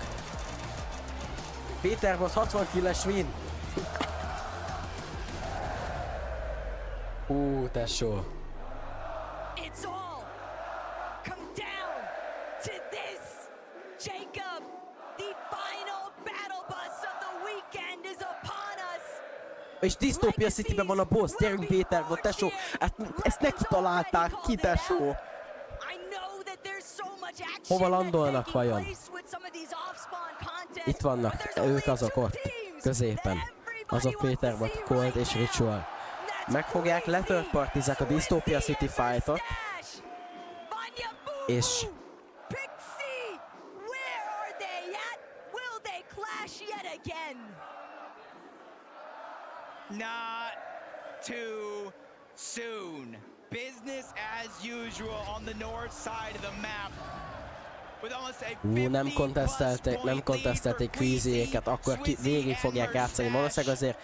A: Péter Bot 60 killes win. Tesó.
R: It's all come down to this. Jacob, the final battle bus of the weekend is upon us.
A: És Dystopia City-ben van a boss, gyerünk Péter Bot, tesó. Ezt neki találták ki, tesó. Hova landolnak vajon? Itt vannak, ők azok ott, középen. Azok Péter Bot, Cold és Ritual. Megfogják, letörpartizzák a Dystopia City fightot. És...
Q: Not too soon. Business as usual on the north side of the map.
A: Nem kontesztelték Queasy-éket, akkor végig fogják játszani. Valószínűleg azért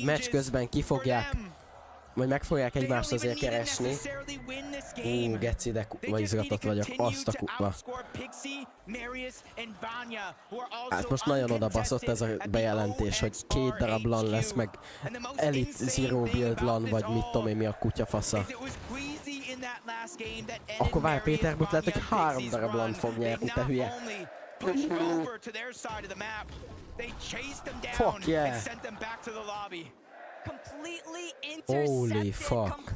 A: meccs közben kifogják, vagy meg fogják egymást azért keresni. Geci, de kurva izgatott vagyok, azt a kurva. Hát most nagyon odabaszott ez a bejelentés, hogy 2 darab LAN lesz, meg Elite Zero Build LAN, vagy mit tudom én mi a kutyafasza. Akkor várj, Péter Bot lehet, hogy 3 darab LAN fog nyerni, te hülye. Fuck yeah! Holy fuck!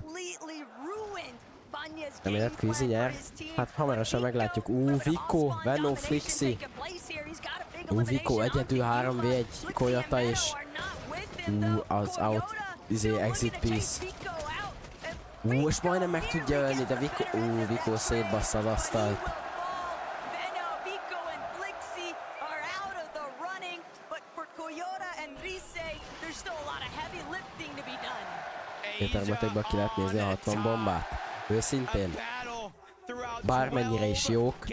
A: Remélem Queasy nyer? Hát hamarosan meglátjuk. Vico, Venno, Flixi. Vico egyedül 3v1 Coyota és az out, exit piece. És majdnem meg tudja ölni, de Vico szétbassza az asztalt. Péter Botékban ki lehet nézni a 60 bombát. Őszintén, bármennyire is jók,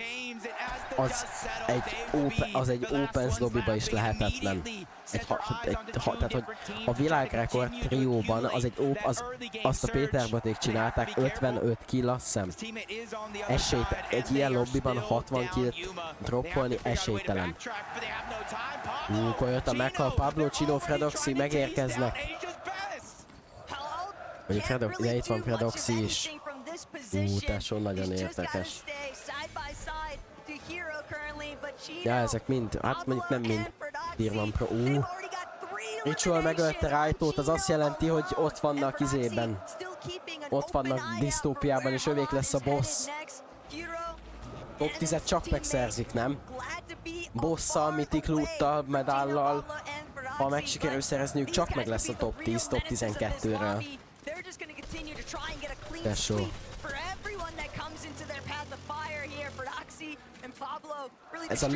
A: az egy open lobbyba is lehetetlen. Tehát, hogy a világrekord trióban azt a Péter Boték csinálták, 55 kill, azt hiszem. Egy ilyen lobbyban 60 killt droppolni esélytelen. Coyota meghal, Pablo, Chino, Fredoxy megérkeznek. Mondjuk de itt van Fredoxy is. Tesó, nagyon érdekes. Ja, ezek mind, hát mondjuk nem mind. Írvan Pro. Ritual megölte Raito-t, az azt jelenti, hogy ott vannak izében. Ott vannak Dystópiában, és övék lesz a boss. Top 10-et csak megszerzik, nem? Bosszal, Mythic Loot-tal, medállal. Ha meg sikerül szerezniük, csak meg lesz a top 10, top 12-ről. Tesó. Ez a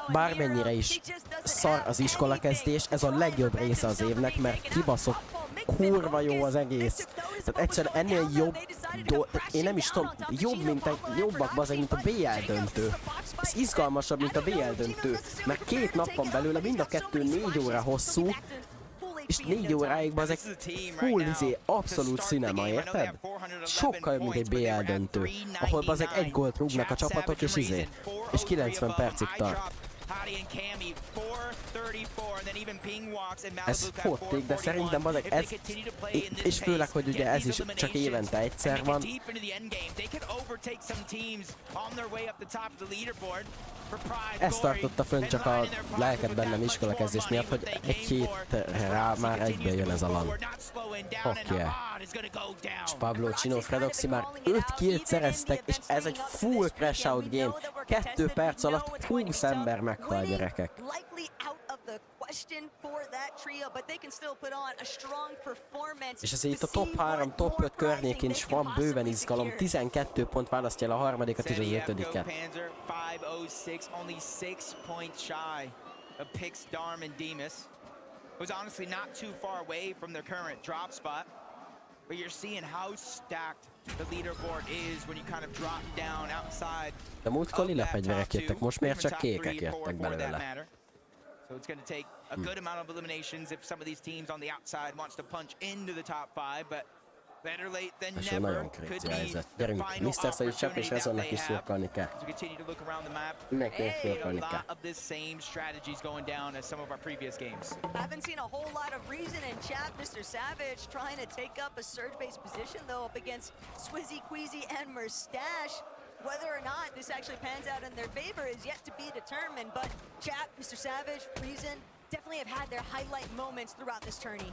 A: bármennyire is szar az iskolakezdés, ez a legjobb része az évnek, mert kibaszott kurva jó az egész. Tehát egyszerűen ennél jobb, én nem is tudom, jobbak bazeg, mint a BL döntő. Ez izgalmasabb, mint a BL döntő, mert 2 nap van belőle, mind a kettő 4 óra hosszú, és 4 óráig bazeg full abszolút cinema, érted? Sokkal jobb, mint egy BL döntő, ahol bazeg 1 gólt rúgnak a csapatok, és 90 percig tart. Ez hotték, de szerintem bazeg ez, és főleg, hogy ugye ez is csak évente egyszer van. Ez tartotta fönn csak a lelket bennem iskolakezdés miatt, hogy egy hétre már egybe jön ez a LAN. Oké. És Pablo Chino Fredoxi már 5 killt szereztek, és ez egy full crash out game. 2 perc alatt 20 ember meghal, gyerekek. És ezért itt a top 3, top 5 környékén is van bőven izgalom. 12 pont választja el a harmadikat és az 5-ödiket.
Q: Was honestly not too far away from their current drop spot, but you're seeing how stacked the leaderboard is when you kind of drop down outside.
A: De múltkor lila fegyverek jöttek, most miért csak kékek jöttek belőle?
Q: So it's going to take a good amount of eliminations if some of these teams on the outside wants to punch into the top 5, but better late than never. Could be the final opportunity that they have to continue to look around the map. A lot of the same strategies going down as some of our previous games.
R: Haven't seen a whole lot of reason in chat. Mr. Savage trying to take up a surge-based position though up against Swizzy, Queasy, and Merstache. Whether or not this actually pans out in their favor is yet to be determined, but chat, Mr. Savage, Reason, definitely have had their highlight moments throughout this tourney.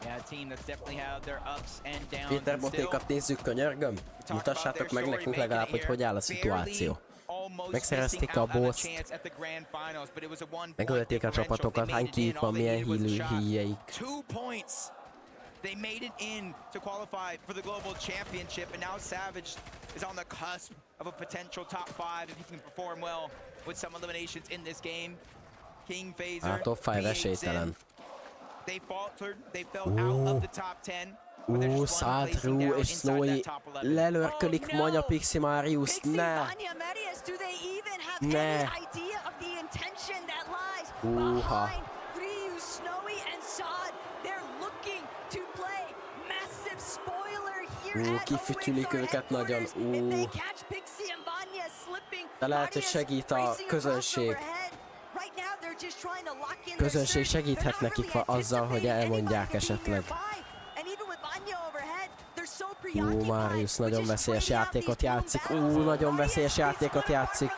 Q: Yeah, a team that's definitely had their ups and downs.
A: Péter Botékat nézzük, könyörgöm. Mutassátok meg nekünk legalább, hogy áll a szituáció. Megszerezték a boss-t, megölték a csapatokat, hány kiük van, milyen híjeik.
Q: They made it in to qualify for the global championship, and now Savage is on the cusp of a potential top 5 if he can perform well with some eliminations in this game. King Phaser,
A: top 5 esélytelen.
Q: They faltered, they fell out of the top 10.
A: Szádrú és Snowy lelörkölik Manya Pixie Marius, ne! Ne! Kifütyülik őket nagyon, de lehet, hogy segít a közönség. Közönség segíthet nekik azzal, hogy elmondják esetleg. Marius nagyon veszélyes játékot játszik, nagyon veszélyes játékot játszik.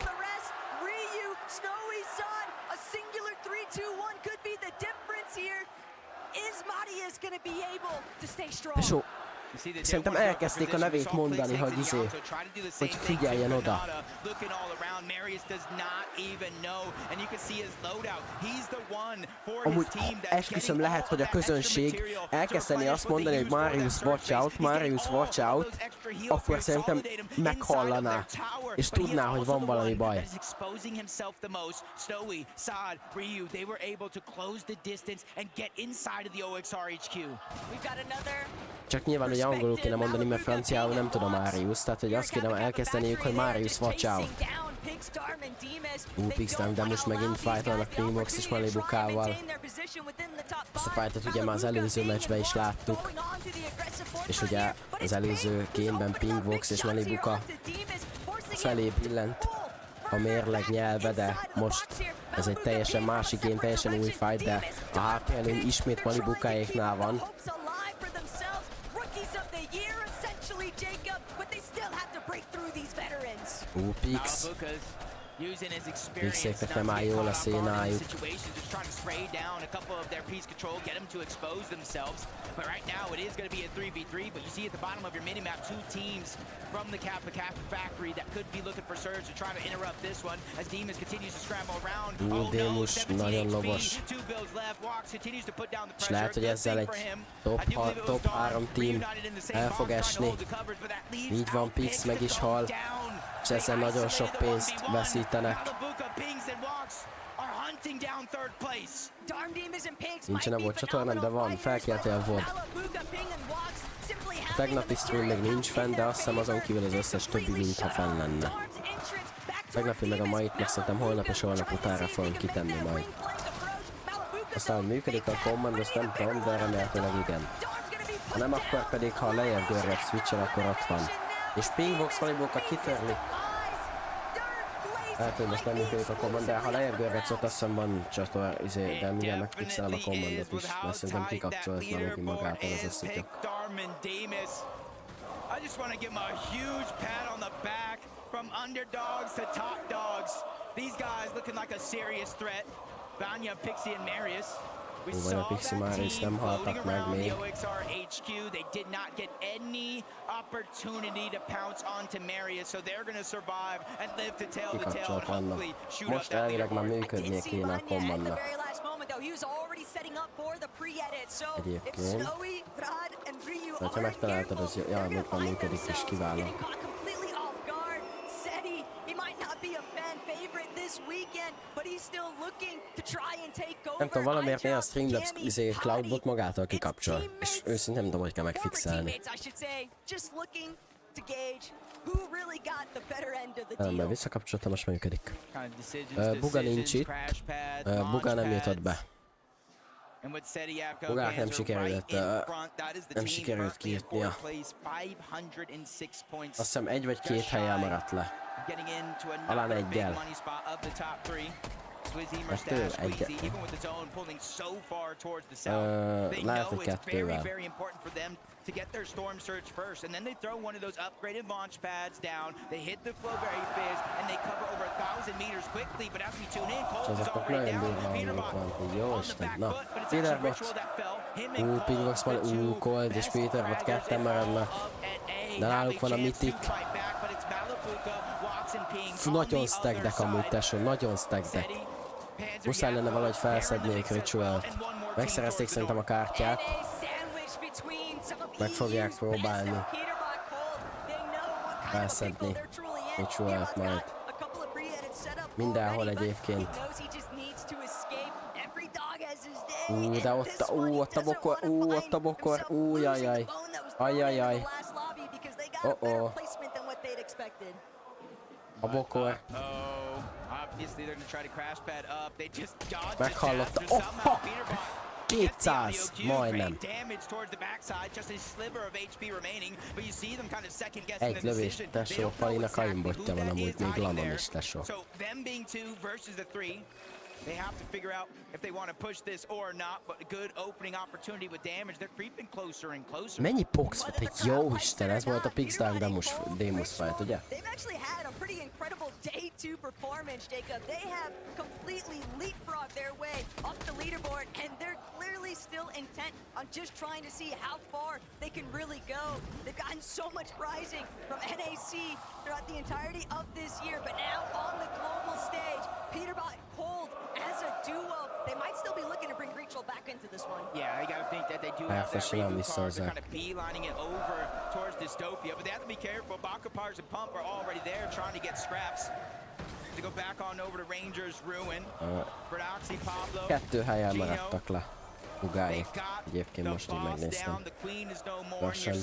A: Tesó, szerintem elkezdték a nevét mondani, hogy figyeljen oda. Amúgy esküszöm, lehet, hogy a közönség elkezdeni azt mondani, hogy Marius watch out, akkor szerintem meghallaná, és tudná, hogy van valami baj. Csak nyilván, hogy angolul kéne mondani, mert franciául nem tudom Marius, tehát hogy azt kéne elkezdeniük, hogy Marius watch out. Pigstorm, de most megint fightalnak Pingvox és Malibukával. Ezt a fightot ugye már az előző meccsben is láttuk. És ugye az előző gémben Pingvox és Malibuka felé billent a mérleg nyelve, de most ez egy teljesen másik game, teljesen új fight, de a HP előny ismét Malibukáéknál van. Pix. Pixéknek nem áll jól a szénájuk. Démus nagyon lovos. És lehet, hogy ezzel egy top 3 team el fog esni. Így van, Pix meg is hal. És ezzel nagyon sok pénzt veszítenek.
Q: hunting down third place.
A: Nincsen a volt csatornám, de van, felkelti a VOD. Tegnapi stream még nincs fenn, de azt hiszem azon kívül az összes többi mintha fenn lenne. Tegnapi meg a mait, meg szerintem holnap és holnap utára fogom kitenni majd. Aztán működik a command, azt nem tudom, de remélhetőleg igen. Ha nem, akkor pedig, ha lejjebb görget switchen, akkor ott van. És pingbox volleyballkat kitörni. Hát, hogy most nem működik a command, de ha lejjebb görgetsz, ott azt hiszem van csator, de mindjárt megfixelem a commandot is, mert szerintem kikapcsolt már megint magától az összetjük.
Q: I just want to give him a huge pat on the back from underdogs to top dogs. These guys looking like a serious threat. Vanya, Pixie, and Marius. We saw that team floating around the OXR HQ. They did not get any opportunity to pounce onto Marius, so they're going to survive and live to tell the tale and hopefully shoot up that leaderboard.
A: I did see Vanya at the
R: very last moment, though. He was already setting up for the pre-edit, so if Snowy, Rad, and Ryu aren't careful, they're going to find themselves getting caught completely off guard. Seti, he might not be a fan favorite this weekend, but he's still looking to try and take over.
A: Nem tudom, valamiért néha a Streamlabs Cloudbot magától kikapcsol, és őszintén nem tudom, hogy kell megfixelni. Rendben, visszakapcsoltam, most működik. Buga nincs itt. Buga nem jutott be. Bugák nem sikerült kijutnia. Azt hiszem egy vagy két helyen maradt le. Talán egyel. Kettő, egyet. Lehet, hogy kettővel.
Q: To get their storm surge first, and then they throw one of those upgraded launch pads down. They hit the Flowberry Fizz, and they cover over 1,000 meters quickly. But as we tune in, Cold is already down. Peterbot on the back foot, but it's actually Ritual that fell. Him and
A: Pingbox van, Cold és Peterbot ketten maradnak. De náluk van a Mythic. Nagyon stackdek amúgy, tesó, nagyon stackdek. Muszáj lenne valahogy felszednék Ritualt. Megszerezték szerintem a kártyát. Meg fogják próbálni felszedni Ritualt majd. Mindenhol egyébként. De ott a bokor, ott a bokor, jajjaj. Ajjajjaj. A bokor. Meghallotta. 200, majdnem. Egy lövés, tesó, Palina kaimbotja van amúgy, még Lamon is, tesó.
Q: They have to figure out if they want to push this or not, but a good opening opportunity with damage. They're creeping closer and closer.
A: Mennyi pox volt, egy jó Isten, ez volt a Pixdark Demus fight, ugye?
R: They've actually had a pretty incredible day 2 performance, Jacob. They have completely leapfrogged their way up the leaderboard, and they're clearly still intent on just trying to see how far they can really go. They've gotten so much prizing from NAC throughout the entirety of this year, but now on the global stage, Peterbot, Cold, as a duo, they might still be looking to bring Rachel back into this one.
Q: Yeah, you gotta think that they do have that Rachel card. They're kind of beelining it over towards Dystopia, but they have to be careful. Bakapars and Pump are already there trying to get scraps. To go back on over to Rangers Ruin. Prodoxy, Pablo.
A: Kettő helyen maradtak le. Ugáig. Egyébként most így megnéztem. Lassan.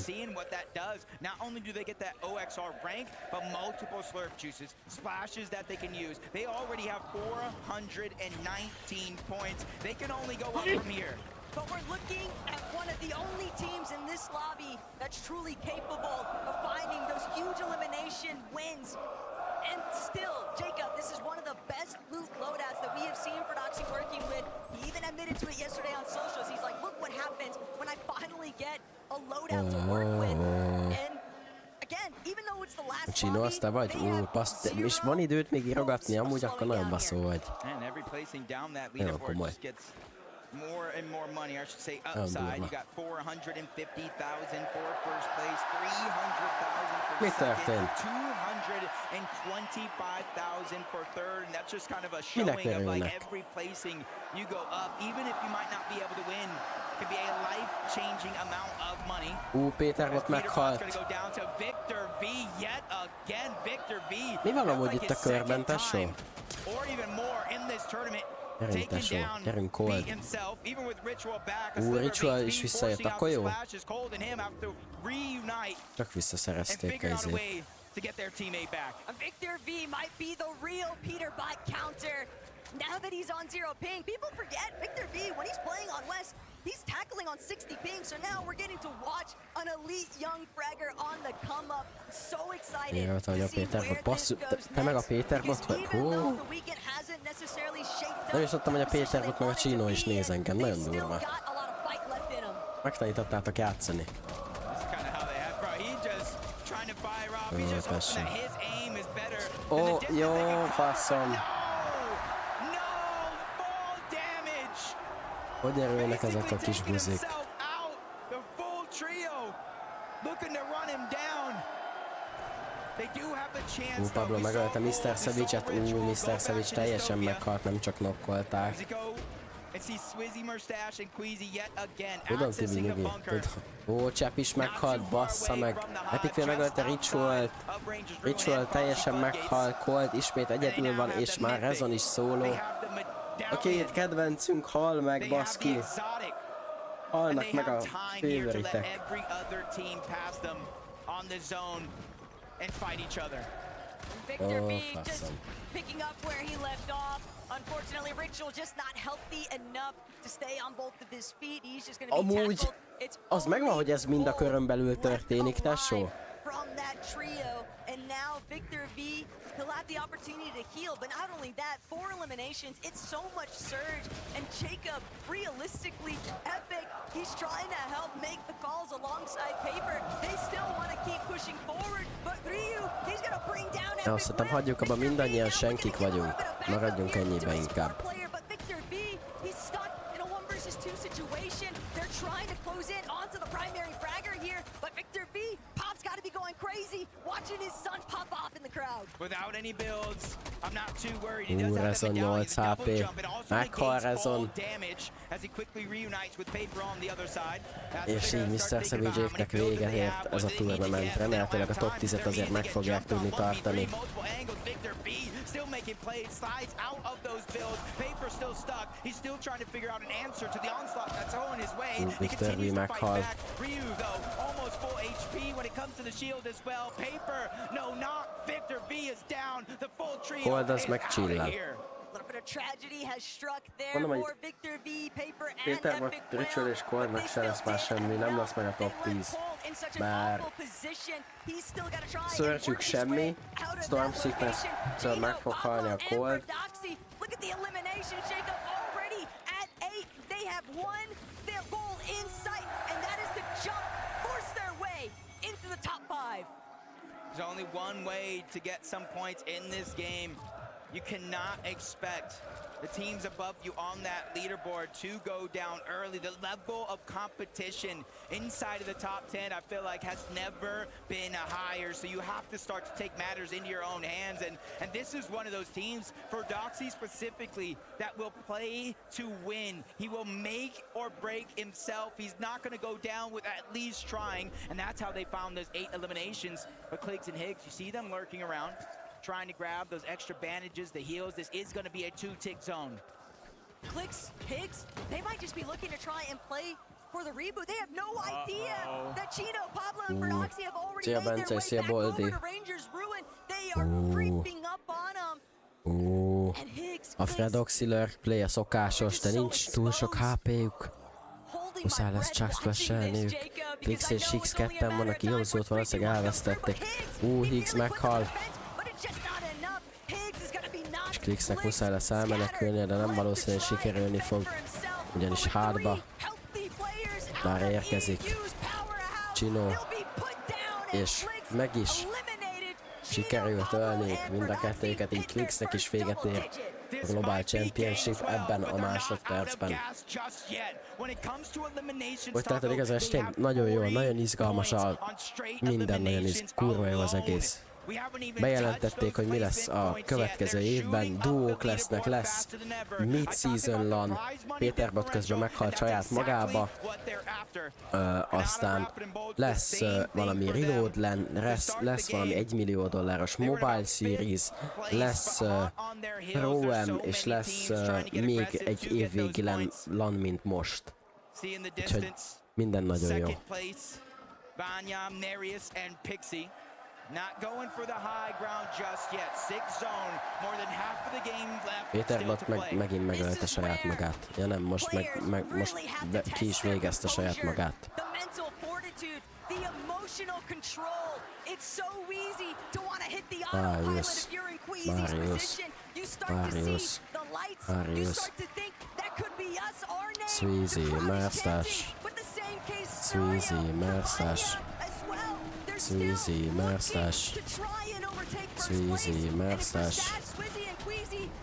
Q: Not only do they get that OXR rank, but multiple slurp juices, splashes that they can use. They already have 419 points. They can only go up from here.
R: But we're looking at one of the only teams in this lobby that's truly capable of finding those huge elimination wins. And still, Jacob, this is one of the best loot loadouts that we have seen Prodoxy working with. He even admitted to it yesterday on socials. He's like, look what happens when I finally get a loadout to work with. And again, even though it's the last
A: Csino, azt te vagy? Passz, és van időt még írogatni, amúgy akkor nagyon baszó vagy. Nagyon komoly.
Q: More and more money, I should say, upside. You got 450,000 for first place, 300,000 for second, 225,000 for third, and that's just kind of a showing of like every placing you go up, even if you might not be able to win, could be a life-changing amount of money.
A: Péter ott meghalt.
Q: Gonna go down to Victor V yet again. Victor V.
A: Mi van amúgy itt a körben, tesó?
Q: Or even more in this tournament.
A: Gyerünk tesó, gyerünk Cold. Ritual is visszajött, akkor jó. Csak visszaszerezték a izét.
R: To get their teammate back. Victor V might be the real Peter Bot counter. Now that he's on 0 ping, people forget Victor V, when he's playing on West, he's tackling on 60 ping, so now we're getting to watch an elite young fragger on the come up. So excited to see where this goes
A: Te meg a Péter Bot vagy? Nem is tudtam, hogy a Péter Bot meg a Csino is néz engem, nagyon durva. Megtanítottátok játszani. Persze. Ó, jó, faszom. Hogy erőlnek ezek a kis buzik? Pablo megölte Mr. Savage-et, Mr. Savage teljesen meghalt, nem csak knockolták. Tudom, Tibi, nyugi. Ó, Csepp is meghalt, bassza meg. Epicville megölte Ritualt. Ritual teljesen meghalt, Cold ismét egyedül van, és már Rezon is szóló. A két kedvencünk hal meg, baszki. Halnak meg a favoritek.
R: Victor B just picking up where he left off. Unfortunately, Ritual just not healthy enough to stay on both of his feet. He's just gonna be
A: amúgy, az megvan, hogy ez mind a körön belül történik, tesó.
R: From that trio, and now Victor V, he'll have the opportunity to heal, but not only that, 4 eliminations, it's so much surge, and Jacob, realistically, Epic, he's trying to help make the calls alongside Paper, they still want to keep pushing forward, but Ryu, he's gonna bring down Epic.
A: Azt hiszem, hagyjuk abba, mindannyian senkik vagyunk. Maradjunk ennyibe inkább.
R: But Victor V, he's stuck in a 1 versus 2 situation, they're trying to close in onto the primary fragger here, but Victor V, Pop's got to be going crazy, watching his son pop off in the crowd.
Q: Without any builds, I'm not too worried. He does have
A: Rezon
Q: the medallion,
A: 8 HP. Meghal Rezon.
Q: As he quickly reunites with Paper on the other side.
A: És így Mr. Savage-éknek véget ért ez a tournament. Remélhetőleg a top 10-et azért meg fogják tudni tartani.
Q: Still making plays, slides out of those builds. Paper still stuck. He's still trying to figure out an answer to the onslaught that's thrown his way. He continues to fight back. Ryu, though, almost full HP when it comes to the shield as well. Paper, no knock. Victor V is down. The full trio is out of here.
R: A little bit of tragedy has struck there for Victor V, Paper and
A: Péter
R: Epic.
A: Ritual és Coldnak se lesz már semmi, nem lesz meg a top 10. Bár Surge-ük semmi, Storm Sickness-től meg fog halni a Cold.
R: Look at the elimination, Jacob, already at 8. They have won their goal in sight, and that is to jump, force their way into the top 5.
Q: There's only one way to get some points in this game. You cannot expect the teams above you on that leaderboard to go down early. The level of competition inside of the top 10, I feel like, has never been higher. So you have to start to take matters into your own hands. And this is one of those teams, for Doxy specifically, that will play to win. He will make or break himself. He's not going to go down with at least trying. And that's how they found those 8 eliminations. But Cligs and Higgs, you see them lurking around, trying to grab those extra bandages, the heals. This is going to be a 2-tick zone.
R: Clicks, Higgs, they might just be looking to try and play for the reboot. They have no idea that Chino, Pablo, and Verdoxy have already made their way back over to Rangers Ruin. They are creeping up on them. And Higgs,
A: a Fredoxy lurk play a szokásos, de nincs túl sok HP-juk. Muszáj lesz csak splash-elniük. Clix és Higgs ketten vannak, Iozót valószínűleg elvesztették. Higgs meghal. És Clixnek muszáj lesz elmenekülnie, de nem valószínűleg sikerülni fog. Ugyanis hátba már érkezik Chino, és meg is sikerült ölni mind a kettőjüket, így Clixnek is véget ér a Global Championship ebben a másodpercben. Hogy teheted az estén? Nagyon jó, nagyon izgalmas minden, nagyon kurva jó az egész. Bejelentették, hogy mi lesz a következő évben, duók lesznek, lesz mid-season LAN, Peterbot közben meghalt saját magába, aztán lesz valami Reload LAN, lesz valami $1 millió Mobile Series, lesz Pro-M, és lesz még egy évvégi LAN, mint most. Úgyhogy minden nagyon jó.
Q: Not going for the high ground just yet. 6 zone, more than half of the game left.
A: Peterbot megint megölte saját magát. Ja nem, most ki is végezte saját magát.
R: The mental fortitude, the emotional control. It's so easy to want to hit the autopilot if you're in Queasy's position. You start to see the lights. You start to think that could be us, our name.
A: Sweezy, Merstash. Sweezy, Merstash. Sweezy, Merstash. Sweezy, Merstash.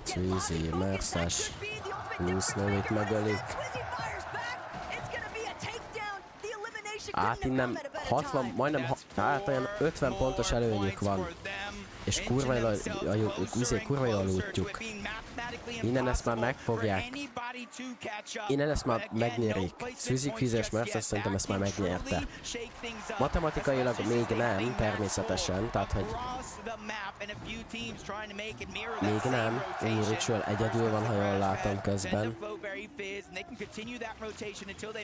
A: Sweezy, Merstash. Snowy-t megölik. Hát innen 60, majdnem, hát olyan 50 pontos előnyük van. És kurva jól útjuk. Innen ezt már megfogják. Innen ezt már megnyerik. Suzy Quiz-es Merstash szerintem ezt már megnyerte. Matematikailag még nem, természetesen, tehát hogy még nem. Ritual egyedül van, ha jól látom közben.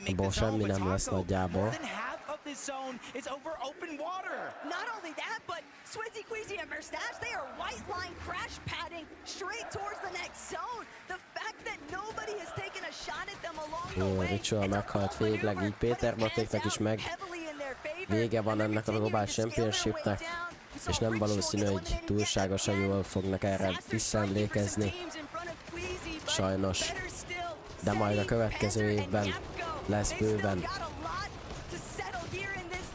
A: Abból semmi nem lesz nagyjából.
R: Swizzy, Queasy, and Merstash, they are white line crash padding straight towards the next zone. The fact that nobody has taken a shot at them along the way.
A: Ritual meghalt végleg, így Peterbotéknek is meg vége van ennek a Global Championshipnek, és nem valószínű, hogy túlságosan jól fognak erre visszaemlékezni. Sajnos. De majd a következő évben lesz bőven.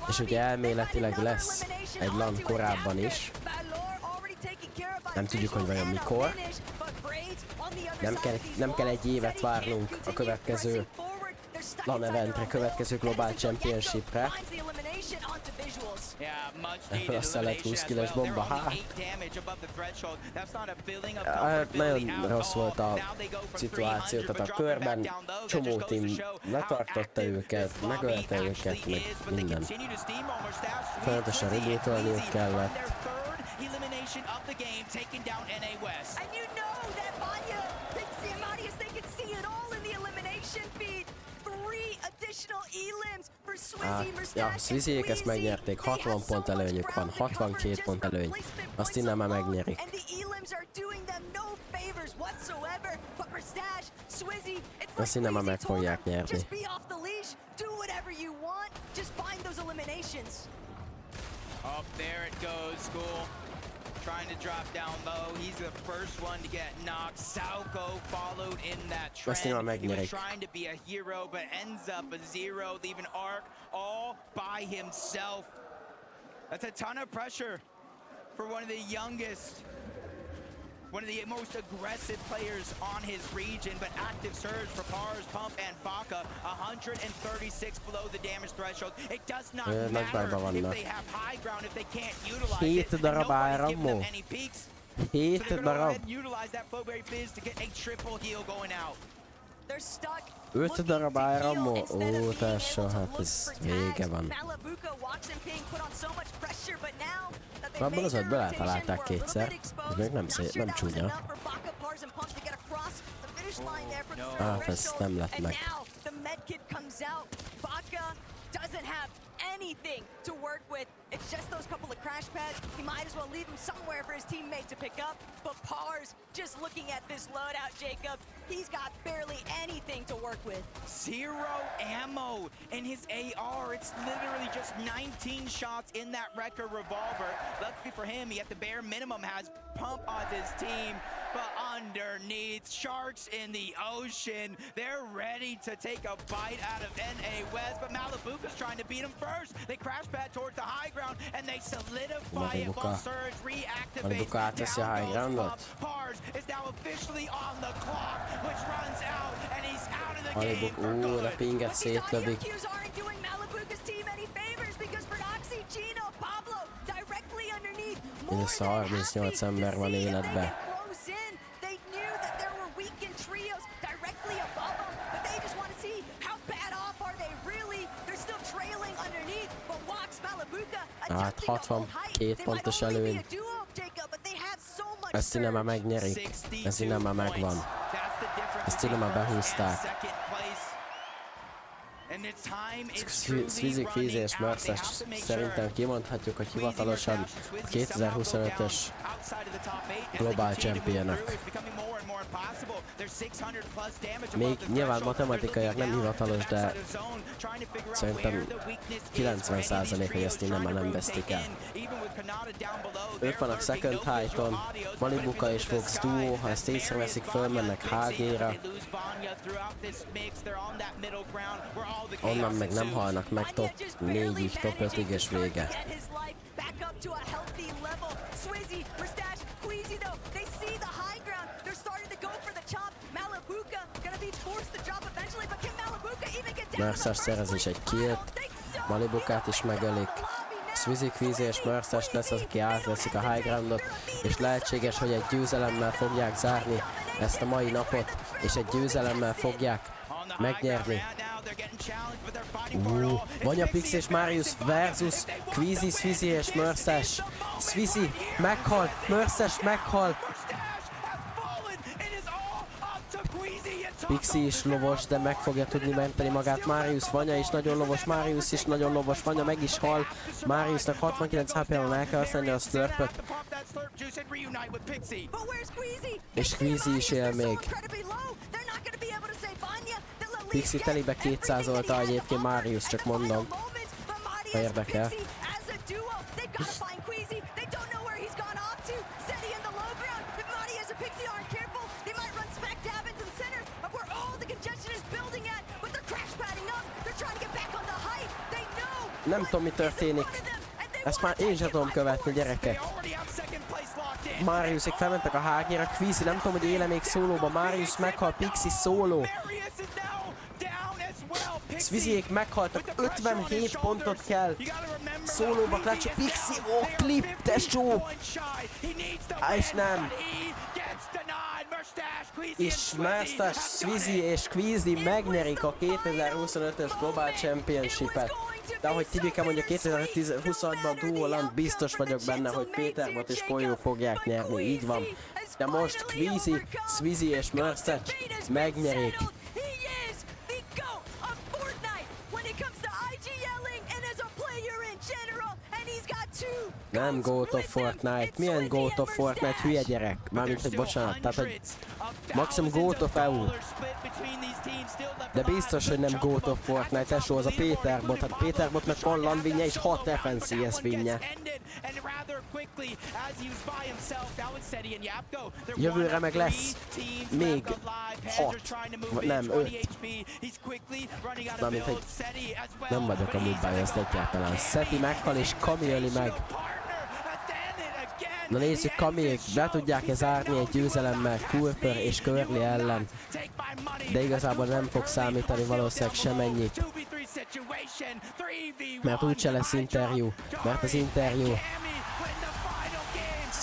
A: És ugye elméletileg lesz egy LAN korábban is. Nem tudjuk, hogy vajon mikor. Nem kell egy évet várnunk a következő LAN eventre, következő Global Championshipre. Azt lett 20 killes bomba, nagyon rossz volt a szituáció, tehát a körben csomó team letartotta őket, megölte őket, meg minden. Folyamatosan rebootolniuk kellett. Ja, Swizzék ezt megnyerték, 60 pont előnyük van, 62 pont előny. Azt innen már megnyerik. Azt innen már meg fogják nyerni.
Q: Up there it goes, School. Trying to drop down low. He's the first one to get knocked. Sauko followed in that trend. He was trying to be a hero, but ends up a 0, leaving Ark all by himself. That's a ton of pressure for one of the youngest, one of the most aggressive players on his region, but active surge for Pars, Pump, and Baka. 136 below the damage threshold. It does not matter if they have high ground, if they can't utilize it. And nobody's giving them any peaks. So they're gonna go ahead and utilize that Flowberry Fizz to get a triple heal going out.
R: They're stuck.
A: 5 darab áramú? Ó, tesó, hát ez vége van. Abban az ötből eltalálták kétszer. Ez még nem szép, nem csúnya. Hát ez nem lett meg.
R: Anything to work with. It's just those couple of crash pads. He might as well leave them somewhere for his teammate to pick up. But Pars, just looking at this loadout, Jacob, he's got barely anything to work with.
Q: 0 ammo in his AR. It's literally just 19 shots in that Wrecker revolver. Luckily for him, he at the bare minimum has Pump on his team. But underneath, Sharks in the ocean. They're ready to take a bite out of NA West. But Malibuca's trying to beat him first. They crash pad towards the high ground and they solidify it while Surge reactivates. Down goes Pump. Pars is now officially on the clock, which runs out and he's out of the game for good.
A: A pinget szétlövik.
R: Aren't doing Malibuca's team any favors because Verdoxy, Gino, Pablo directly underneath.
A: Mindössze 38 ember van életben. Hát 62 pontos előny. Ezt innen már megnyerik. Ez innen már megvan. Ezt innen már behúzták. Svizik, Fízi és Merces szerintem kimondhatjuk, hogy hivatalosan a 2025-ös Global Championok. Még nyilván matematikaiak nem hivatalos, de szerintem 90% hogy ezt innen már nem vesztik el. Ők vannak Second Height-on, Malibuka és Fox Duo, ha ezt észreveszik, fölmennek HG-ra. Onnan meg nem halnak meg top 4-ig, top 5-ig és vége. Merces szerez is egy killt, Malibukát is megölik. Svizik, Fízi és Merces lesz az, aki átveszik a high groundot, és lehetséges, hogy egy győzelemmel fogják zárni ezt a mai napot, és egy győzelemmel fogják megnyerni. Vanya, Pix és Marius versus Queasy, Svizi és Merces. Svizi meghal, Merces meghal. Pixi is lovos, de meg fogja tudni menteni magát Marius. Vanya is nagyon lovos, Marius is nagyon lovos. Vanya meg is hal. Mariusnak 69 HP van, el kell használni a slurpöt. És Queasy is él még. Pixi telibe 200-olta egyébként Marius, csak mondom. Ha érdekel. Nem tudom, mi történik. Ezt már én sem tudom követni, gyerekek. Mariusik felmentek a HG-ra, Queasy nem tudom, hogy éle még szólóba. Marius meghal, Pixi szóló. Sviziék meghaltak, 57 pontot kell szólóba klácsa. Pixi, klip, tesó! És nem. És Merces, Svizi és Queasy megnyerik a 2025-ös Global Championship-et. De ahogy Tibike mondja, 2026-ban Duoland biztos vagyok benne, hogy Peterbot és Kolyó fogják nyerni, így van. De most Queasy, Svizi és Merces megnyerik. Nem GOAT of Fortnite. Milyen GOAT of Fortnite? Hülye gyerek. Mármint, hogy bocsánat. Tehát, hogy maximum GOAT of EU. De biztos, hogy nem GOAT of Fortnite. Tesó, az a Peterbot. Hát Peterbotnak van landvinje és 6 FNCS vinje. Jövőre meg lesz még 6. Nem, 5. Mármint, hogy nem vagyok a mobile, ezt egyáltalán. Seti meghal és Kami öli meg. Na nézzük, Kamiék be tudják-e zárni egy győzelemmel Cooper és Curly ellen. De igazából nem fog számítani valószínűleg semennyit. Mert úgyse lesz interjú. Mert az interjú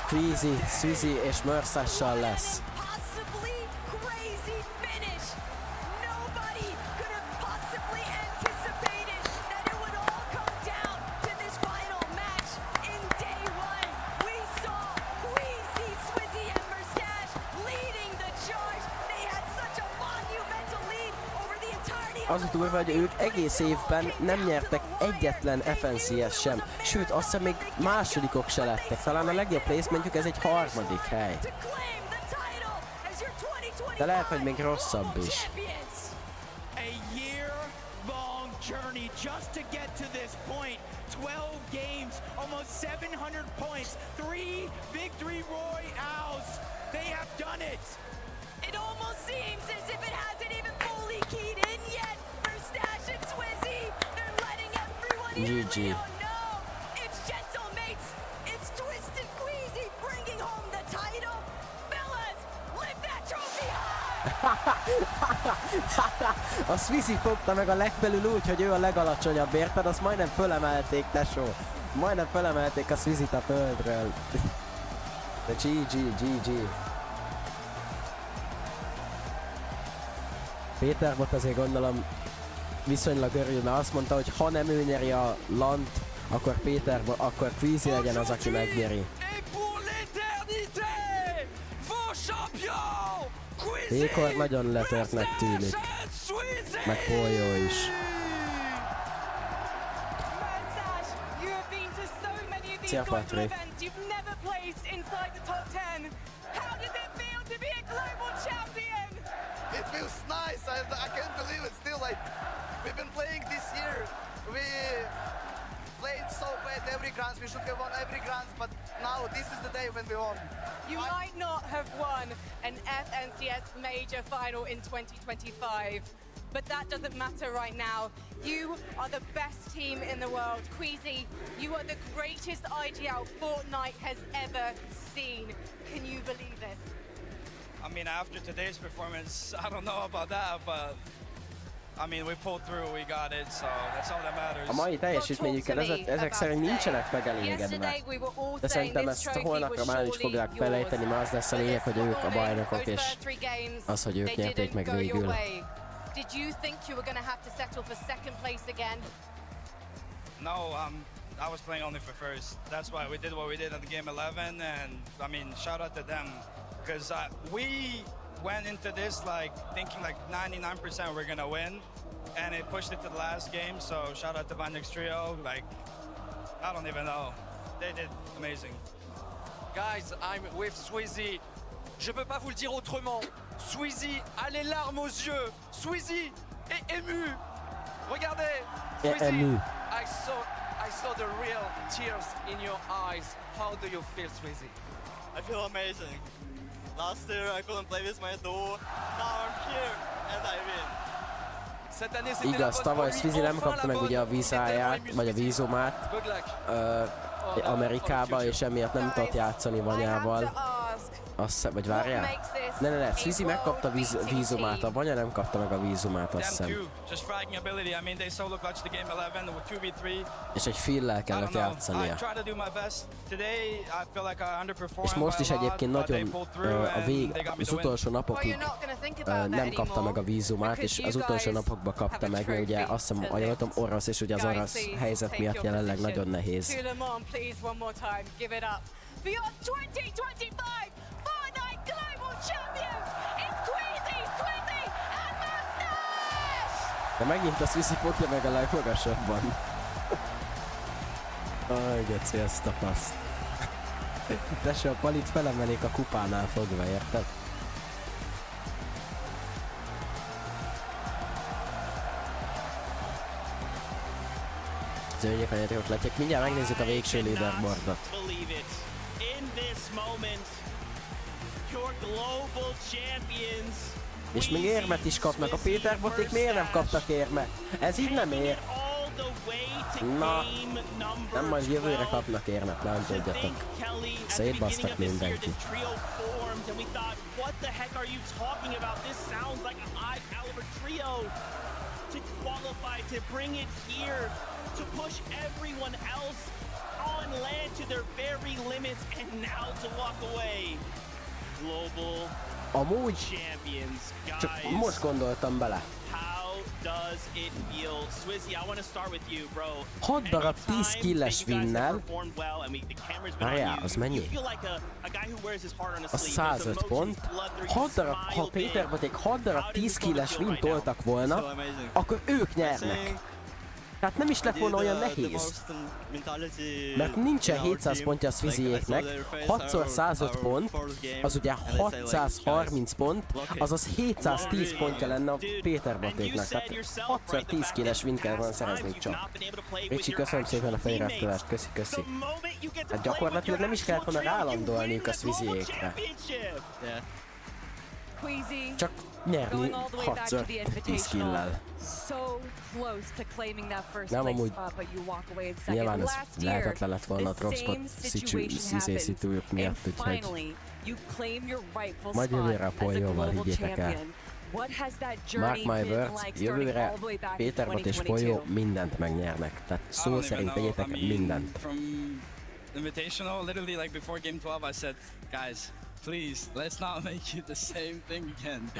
A: Queasy, Svizi és Mercessel lesz. Az a durva, hogy ők egész évben nem nyertek egyetlen FNCS sem. Sőt, azt hiszem még másodikok se lettek. Talán a legjobb placementjük ez egy harmadik hely. De lehet, hogy még rosszabb is.
R: It almost seems as if it hasn't even fully keyed in yet for Stash and Swizzy. They're letting everyone in.
A: GG.
R: No, it's Gentlemates. It's Twisted Queasy bringing home the title. Fellas, lift that trophy high.
A: A Swizzy fogta meg a legbelül úgy, hogy ő a legalacsonyabb, érted? Azt majdnem fölemelték, tesó. Majdnem felemelték a Swizit a földről. De GG. Péter Bot azért gondolom viszonylag örül, mert azt mondta, hogy ha nem ő nyeri a LAN-t, akkor Queasy legyen az, aki megnyeri. Pékor nagyon letörtnek tűnik. Meg Polyo is. Szia, Patrik.
J: It feels nice. I can't believe it. Still, like, we've been playing this year. We played so bad every Grands. We should have won every Grands, but now this is the day when we won.
B: You might not have won an FNCS major final in 2025, but that doesn't matter right now. You are the best team in the world. Queasy, you are the greatest IGL Fortnite has ever seen. Can you believe it?
V: I mean, after today's performance, I don't know about that, but I mean, we pulled through, we got it, so that's all that matters.
A: A mai teljesítményükkel ezek szerint nincsenek megelégedve. De szerintem ezt holnapra már is fogják felejteni, mert az lesz a lényeg, hogy ők a bajnokok, és az, hogy ők nyerték meg végül.
B: Did you think you were going to have to settle for second place again?
V: No, I was playing only for first. That's why we did what we did in the game 11, and I mean, shout out to them, because we went into this like thinking like 99% we're gonna win, and it pushed it to the last game. So shout out to Vanix Trio. Like, I don't even know, they did amazing.
S: Guys, I'm with Sweezy. Je peux pas vous le dire autrement. Sweezy a les larmes aux yeux. Sweezy est ému. Regardez. Sweezy, I saw the real tears in your eyes. How do you feel, Sweezy?
W: I feel amazing. Last year I couldn't play with my duo. Now I'm here and I win.
A: Igaz, tavaly Swizzy nem kapta meg ugye a vízáját, vagy a vízumát Amerikába, és emiatt nem tudott játszani Vanyával. Vagy várjál? Ne, Swizzy megkapta vízumát, a Vanya nem kapta meg a vízumát, azt hiszem. És egy Phil-lel kellett játszania. És most is egyébként nagyon az utolsó napokig nem kapta meg a vízumát, és az utolsó napokban kapta meg, mert ugye azt hiszem, ajánlottam orosz, és ugye az orosz helyzet miatt jelenleg nagyon nehéz. De megint a Swizzy potja meg a legmagasabban. Aj, geci, ezt a paszt. Tesó, a palit felemelik a kupánál fogva, érted? Zöldjék a játékok letjek. Mindjárt megnézzük a végső leaderboardot. És még érmet is kapnak. A Péter Boték miért nem kaptak érmet? Ez így nem ér. Na, nem majd jövőre kapnak érmet, nem tudjatok. Szétbasztak mindenki. Amúgy csak most gondoltam bele. 6 darab 10 killes winnel. Várjál, az mennyi? Az 105 pont. 6 darab, ha Péter Boték 6 darab 10 killes win toltak volna, akkor ők nyernek. Tehát nem is lett volna olyan nehéz. Mert nincsen 700 pontja a Swizzyéknek, 6x105 pont, az ugye 630 pont, azaz 710 pontja lenne a Péter Botéknak. Tehát 6x10 killes win kell volna szerezni csak. Ricsi, köszönöm szépen a fejreftelást, köszi. Hát gyakorlatilag nem is kellett volna rálandolniuk a Swizzyékre. Csak nyerni 6x10 kill-lel. Nem, amúgy nyilván ez lehetetlen lett volna a dropspot szitújuk miatt, úgyhogy majd jövőre a Poljóval, higgyétek el. Mark my words, jövőre Péterbot és Folyó mindent megnyernek. Tehát szó szerint vegyétek mindent.
V: Invitational, literally like before game 12 I said, guys, please, let's not make it the same thing again.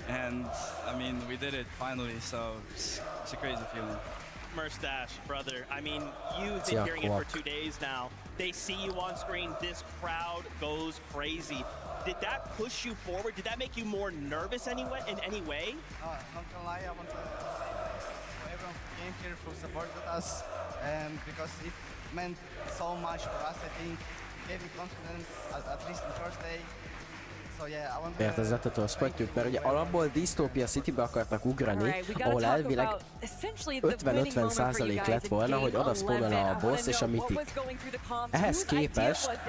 V: And I mean, we did it finally, so it's a crazy feeling.
D: Mustache, brother. I mean, you've been hearing it for 2 days now. They see you on screen, this crowd goes crazy. Did that push you forward? Did that make you more nervous in any way?
J: Not gonna lie, I want to say thanks to everyone who came here who supported us, because it meant so much for us. I think it gave me confidence, at least the first day.
A: Értezettet oszthatjuk, mert ugye alapból Dystopia Citybe akartak ugrani, ahol elvileg 50-50% lett volna, hogy oda spawnolna a boss és a mythic. Ehhez képest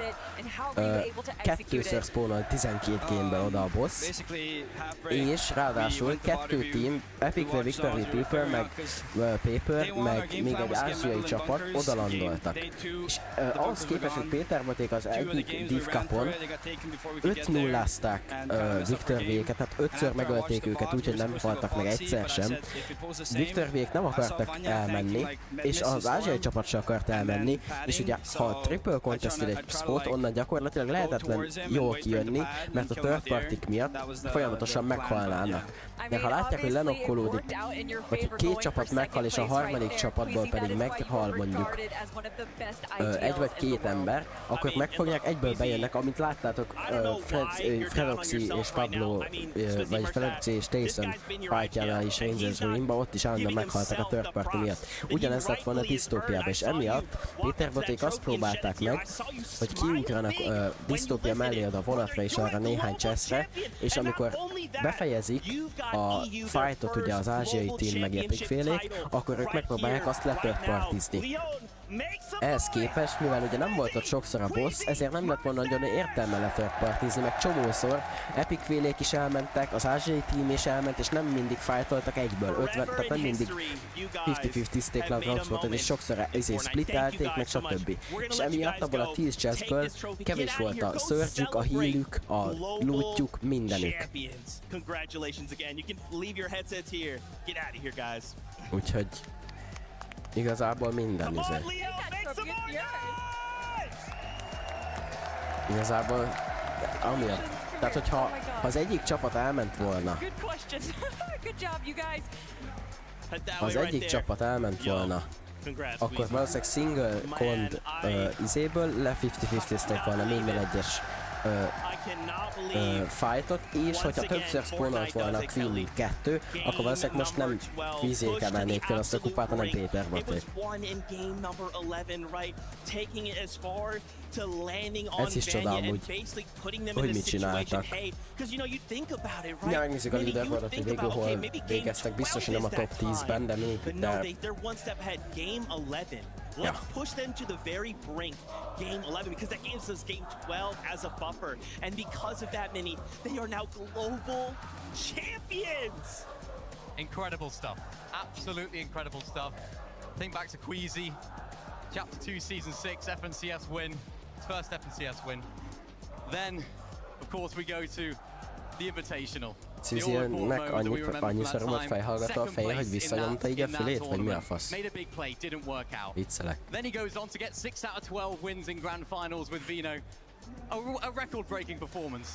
A: kettőször spawnol 12 gameből oda a boss, és ráadásul 2 team, Epic Victory Paper, meg még egy ázsiai csapat oda landoltak. És ahhoz képest, hogy Péterboték az egyik Div Cupon 5-0-ázták Victor-véket, tehát 5-ször megölték őket úgy, hogy nem haltak meg egyszer sem. Victor-vék nem akartak elmenni, és az ázsiai csapat se akart elmenni, és ugye ha triple contested egy spot, onnan gyakorlatilag lehetetlen jól kijönni, mert a third partik miatt folyamatosan meghalnának. De ha látják, hogy lenokkolódik, vagy két csapat meghal, és a harmadik csapatból pedig meghal mondjuk egy vagy két ember, akkor megfogják, egyből bejönnek, amint láttátok Fredoxy és Pablo, vagy Fredoxy és Tyson fightjánál is Rangers Ruinba, ott is állandóan meghaltak a third party miatt. Ugyanez lett volna Dystopia-ban, és emiatt Péterboték azt próbálták meg, hogy kiugranak Dystopia mellé oda vonatra és arra néhány chessre, és amikor befejezik a fightot ugye az ázsiai team meg Epic félék, akkor ők megpróbálják azt le-third partizni. Ehhez képest, mivel ugye nem volt ott sokszor a boss, ezért nem lett volna nagyon értelme le-third partizni, meg csomószor Epic félék is elmentek, az ázsiai team is elment, és nem mindig fightoltak egyből, 50, tehát nem mindig 50-50-zték le a dropspotot, és sokszor splittelték, meg stb. És emiatt abból a 10 chestből kevés volt a surge-ük, a heal-ük, a loot-juk, mindenük. Úgyhogy igazából minden izé. Igazából amiatt. Tehát hogyha az egyik csapat elment volna, akkor valószínűleg single cond izéből le 50-50-zték volna minden egyes fightot, és hogyha többször spawnolt volna a Queen 2, akkor valószínűleg most nem Queezyék emelnék fel azt a kupát, hanem Péterboték. Ez is csoda amúgy, hogy mit csináltak. Ja, megnézzük a leaderboardot, hogy végül hol végeztek, biztos, hogy nem a top 10-ben, de még de...
D: Let's push them to the very brink, game 11, because that gives us game 12 as a buffer. And because of that, Mini, they are now global champions!
O: Incredible stuff. Absolutely incredible stuff. Think back to Queasy, Chapter 2, Season 6, FNCS win. First FNCS win. Then, of course, we go to the Invitational.
A: Szűziennek annyiszor volt fejhallgató a feje, hogy visszanyomta így a fülét, vagy mi a fasz? Viccelek.
O: Then he goes on to get 6 out of 12 wins in grand finals with Vino. A record-breaking performance.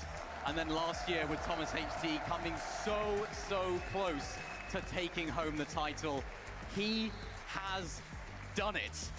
O: And then last year with Thomas HT coming so close to taking home the title. He has done it.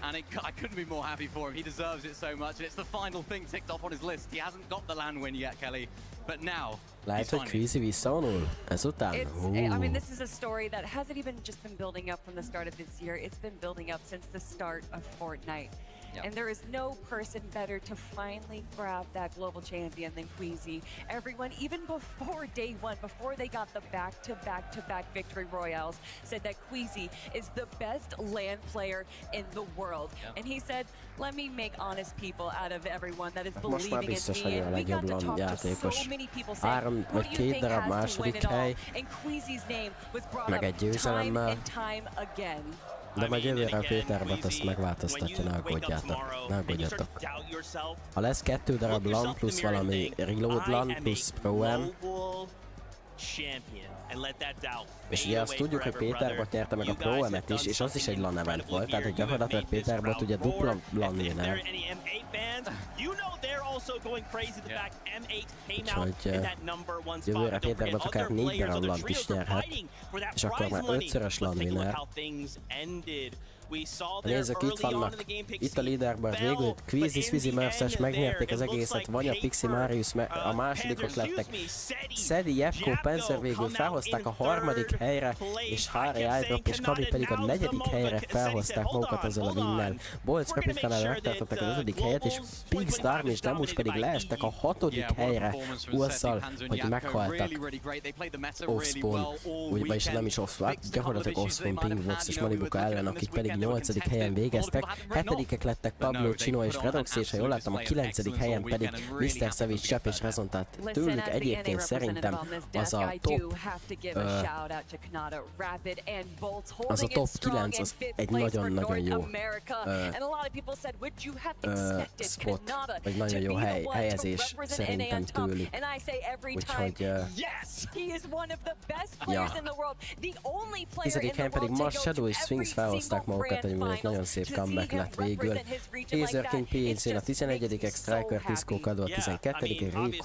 O: And I couldn't be more happy for him. He deserves it so much. And it's the final thing ticked off on his list. He hasn't got the LAN win yet, Kelly. But now,
A: lehet, hogy Queasy visszavonul ezután.
K: I mean, this is a story that hasn't even just been building up from the start of this year. It's been building up since the start of Fortnite. Yep. And there is no person better to finally grab that global champion than Queasy. Everyone, even before day one, before they got the back-to-back victory royales, said that Queasy is the best LAN player in the world. Yep. And he said, let me make honest people out of everyone that is believing in me. And we got to talk to so many people saying, who do you think has to win it all? And Queasy's name was brought up time and time again.
A: De majd jövőre a Péterbot azt megváltoztatja, ne aggódjatok. Ha lesz 2 darab LAN plusz valami reload LAN plusz Pro-M,
D: champion and let that doubt
A: És ugye azt tudjuk, hogy Péter Bot nyerte meg a Pro M-et is, és az is egy LAN event volt, tehát hogy gyakorlatilag Péter Bot ugye dupla LAN winner. Úgyhogy jövőre Péter Bot akár 4 darab LAN-t is nyerhet, és akkor már 5-szörös LAN winner. Nézzük, itt vannak, itt a leaderboard végül, Queasy, Swizzy, Merces megnyerték az egészet, Vanya, Pixie, Marius a másodikok lettek, Szedi, Jepko, Panzer végül felhozták a harmadik helyre, és Harry, iDrop és Kabi pedig a negyedik helyre felhozták magukat azzal a winnel. Boltz, Rapid Canada megtartották az 5. helyet, és Pigs, Darm és Demus pedig leestek a 6. helyre azzal, hogy meghaltak Offspawn, vagyis nem is Offspawn, gyakorlatilag Offspawn, Pingbox és Malibuka ellen, akik pedig 8. helyen végeztek, 7. lettek Pablo, Chino és Redox, és ha jól láttam, a 9. helyen pedig Mr. Savage, Chap és Rezon, tehát tőlük egyébként szerintem az a top 9 az egy nagyon-nagyon jó spot, vagy nagyon jó helyezés szerintem tőlük. Úgyhogy ja. 10. helyen pedig Mars, Shadow és Sphinx felhozták magukat, egy nagyon szép comeback lett végül. Taser King, PNC a 11. Striker, Tisco, Kado a 12. Ray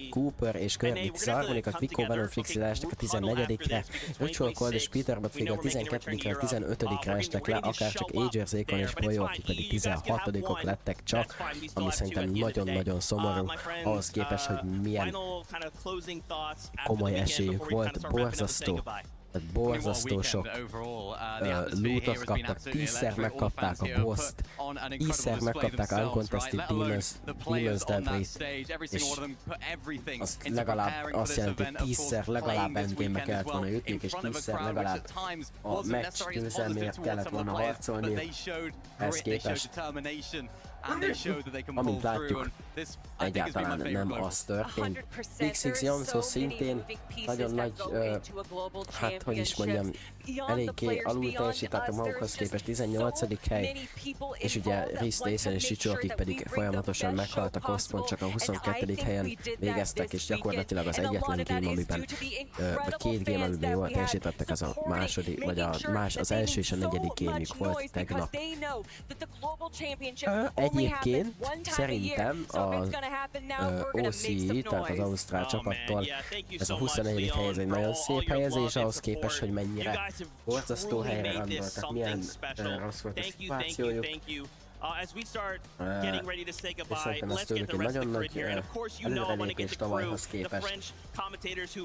A: Cooper és Kirby 13. Vico, Venom, Flixi leestek a 14-re, Ritual Cold és Peter Bot végül a 12-re, 15-re estek le, akárcsak Ager, Zékon és Bolyó, akik pedig 16-ok lettek csak, ami szerintem nagyon-nagyon szomorú, ahhoz képest, hogy milyen komoly esélyük volt, borzasztó. Tehát borzasztó sok lootot kaptak, 10-szer megkapták a boss-t, 10-szer megkapták a Uncontested Demons Debris, és az legalább azt jelenti, hogy 10-szer legalább endgame-be kellett volna jutniuk, és 10-szer legalább a match győzelmért kellett volna harcolniuk. Ehhez képest, amint látjuk, egyáltalán nem az történt. Big Six Janszó szintén nagyon nagy, hát hogy is mondjam, eléggé alul teljesítettek magukhoz képest 18. hely, és ugye Riz, Tyson és Sicsó, akik pedig folyamatosan meghaltak, Oszpon csak a 22. helyen végeztek, és gyakorlatilag az egyetlen game, amiben, vagy 2 game, amiben jól teljesítettek, az a második, vagy az első és a negyedik game-jük volt tegnap. Egyébként szerintem az OCI, tehát az Ausztrál csapattól ez a 24. hely, ez egy nagyon szép helyezés, ahhoz képest, hogy mennyire borzasztó helyre randoltak, milyen rossz volt a szituációjuk. És szerintem ez tőlük egy nagyon nagy előrelépés tavalyhoz képest.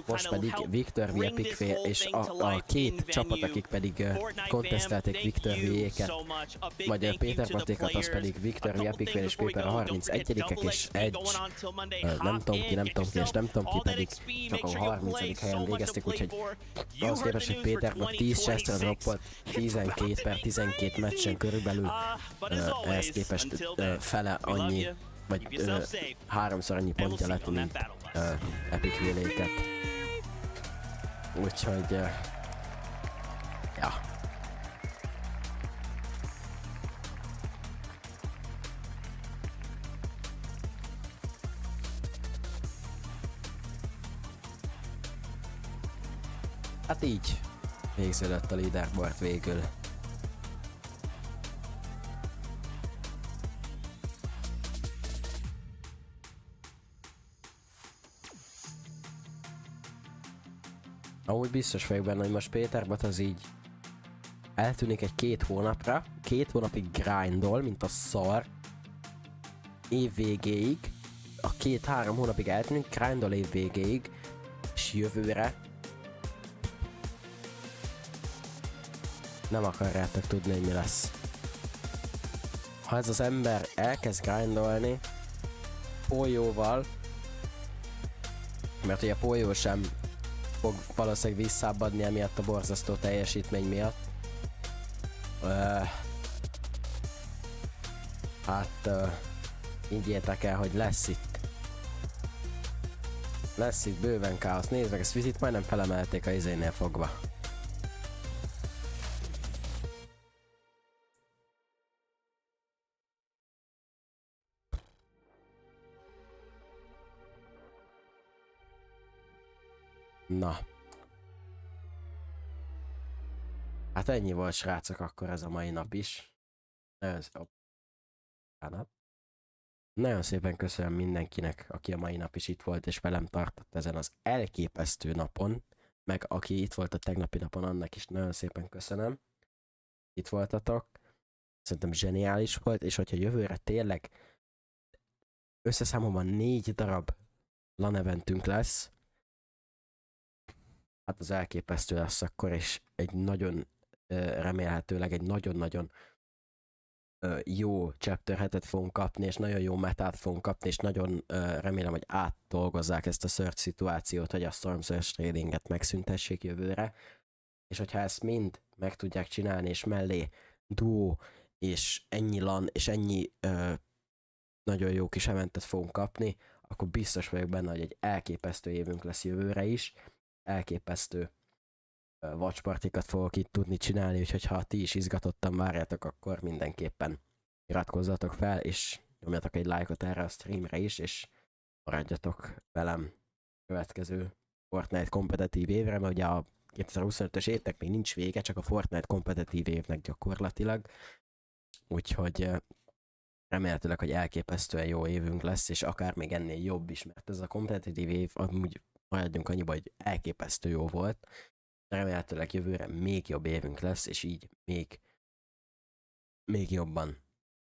A: Most pedig Victor V Epic és a 2 csapat, akik pedig kontesztelték Victor V-éket, vagy Péter Batékat, az pedig Victor V Epic és Péper a 31-ek, és Edge, nem tudom ki pedig csak a 30. helyen végezték, úgyhogy ahhoz képest, hogy Péter Bat 10 chestre droppolt 12/12 meccsen körülbelül, ehhez képest fele annyi, vagy 3-szor annyi pontja lett, mint Epic Véléket. Úgyhogy, ja. Hát így végződött a leaderboard végül. Amúgy biztos vagyok benne, hogy most Péter Bot az így eltűnik egy 2 hónapra, 2 hónapig grindol, mint a szar, év végéig, a 2-3 hónapig eltűnik, grindol év végéig, és jövőre nem akarjátok tudni, hogy mi lesz. Ha ez az ember elkezd grindolni Pólyóval, mert ugye Pólyó sem fog valószínűleg visszábbadni emiatt a borzasztó teljesítmény miatt. Hát higgyétek el, hogy lesz itt bőven káosz. Nézd meg, ezt vizit majdnem felemelték a izénél fogva. Na. Hát ennyi volt, srácok, akkor ez a mai nap is. Nagyon szépen köszönöm mindenkinek, aki a mai nap is itt volt és velem tartott ezen az elképesztő napon, meg aki itt volt a tegnapi napon, annak is nagyon szépen köszönöm. Itt voltatok. Szerintem zseniális volt, és hogyha jövőre tényleg összeszámolva 4 darab LAN eventünk lesz, hát az elképesztő lesz akkor, és egy nagyon remélhetőleg egy nagyon-nagyon jó chapter hetet fogunk kapni, és nagyon jó metát fogunk kapni, és nagyon remélem, hogy átdolgozzák ezt a search szituációt, hogy a Storm Search Tradinget megszüntessék jövőre, és hogyha ezt mind meg tudják csinálni, és mellé duo, és ennyi LAN, és ennyi nagyon jó kis eventet fogunk kapni, akkor biztos vagyok benne, hogy egy elképesztő évünk lesz jövőre is, elképesztő watchpartikat fogok itt tudni csinálni, úgyhogy ha ti is izgatottan várjátok, akkor mindenképpen iratkozzatok fel, és nyomjatok egy lájkot erre a streamre is, és maradjatok velem következő Fortnite kompetitív évre, mert ugye a 2025-ös évnek még nincs vége, csak a Fortnite kompetitív évnek gyakorlatilag, úgyhogy remélhetőleg, hogy elképesztően jó évünk lesz, és akár még ennél jobb is, mert ez a kompetitív év, amúgy maradjunk annyiba, hogy elképesztő jó volt, remélhetőleg jövőre még jobb évünk lesz, és így még jobban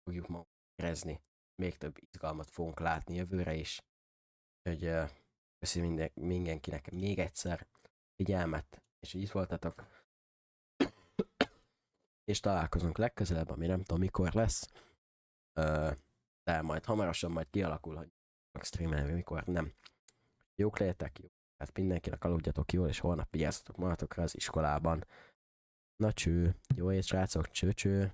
A: fogjuk magunkat érezni. Még több izgalmat fogunk látni jövőre is. Úgyhogy köszönöm mindenkinek még egyszer figyelmet, és így itt voltatok. És találkozunk legközelebb, ami nem tudom mikor lesz. De majd hamarosan majd kialakul, hogy streamelni, mikor nem. Jók legyetek, jó. Hát mindenkinek aludjatok jól, és holnap vigyázzatok magatokra az iskolában. Na cső, jó ét srácok, cső.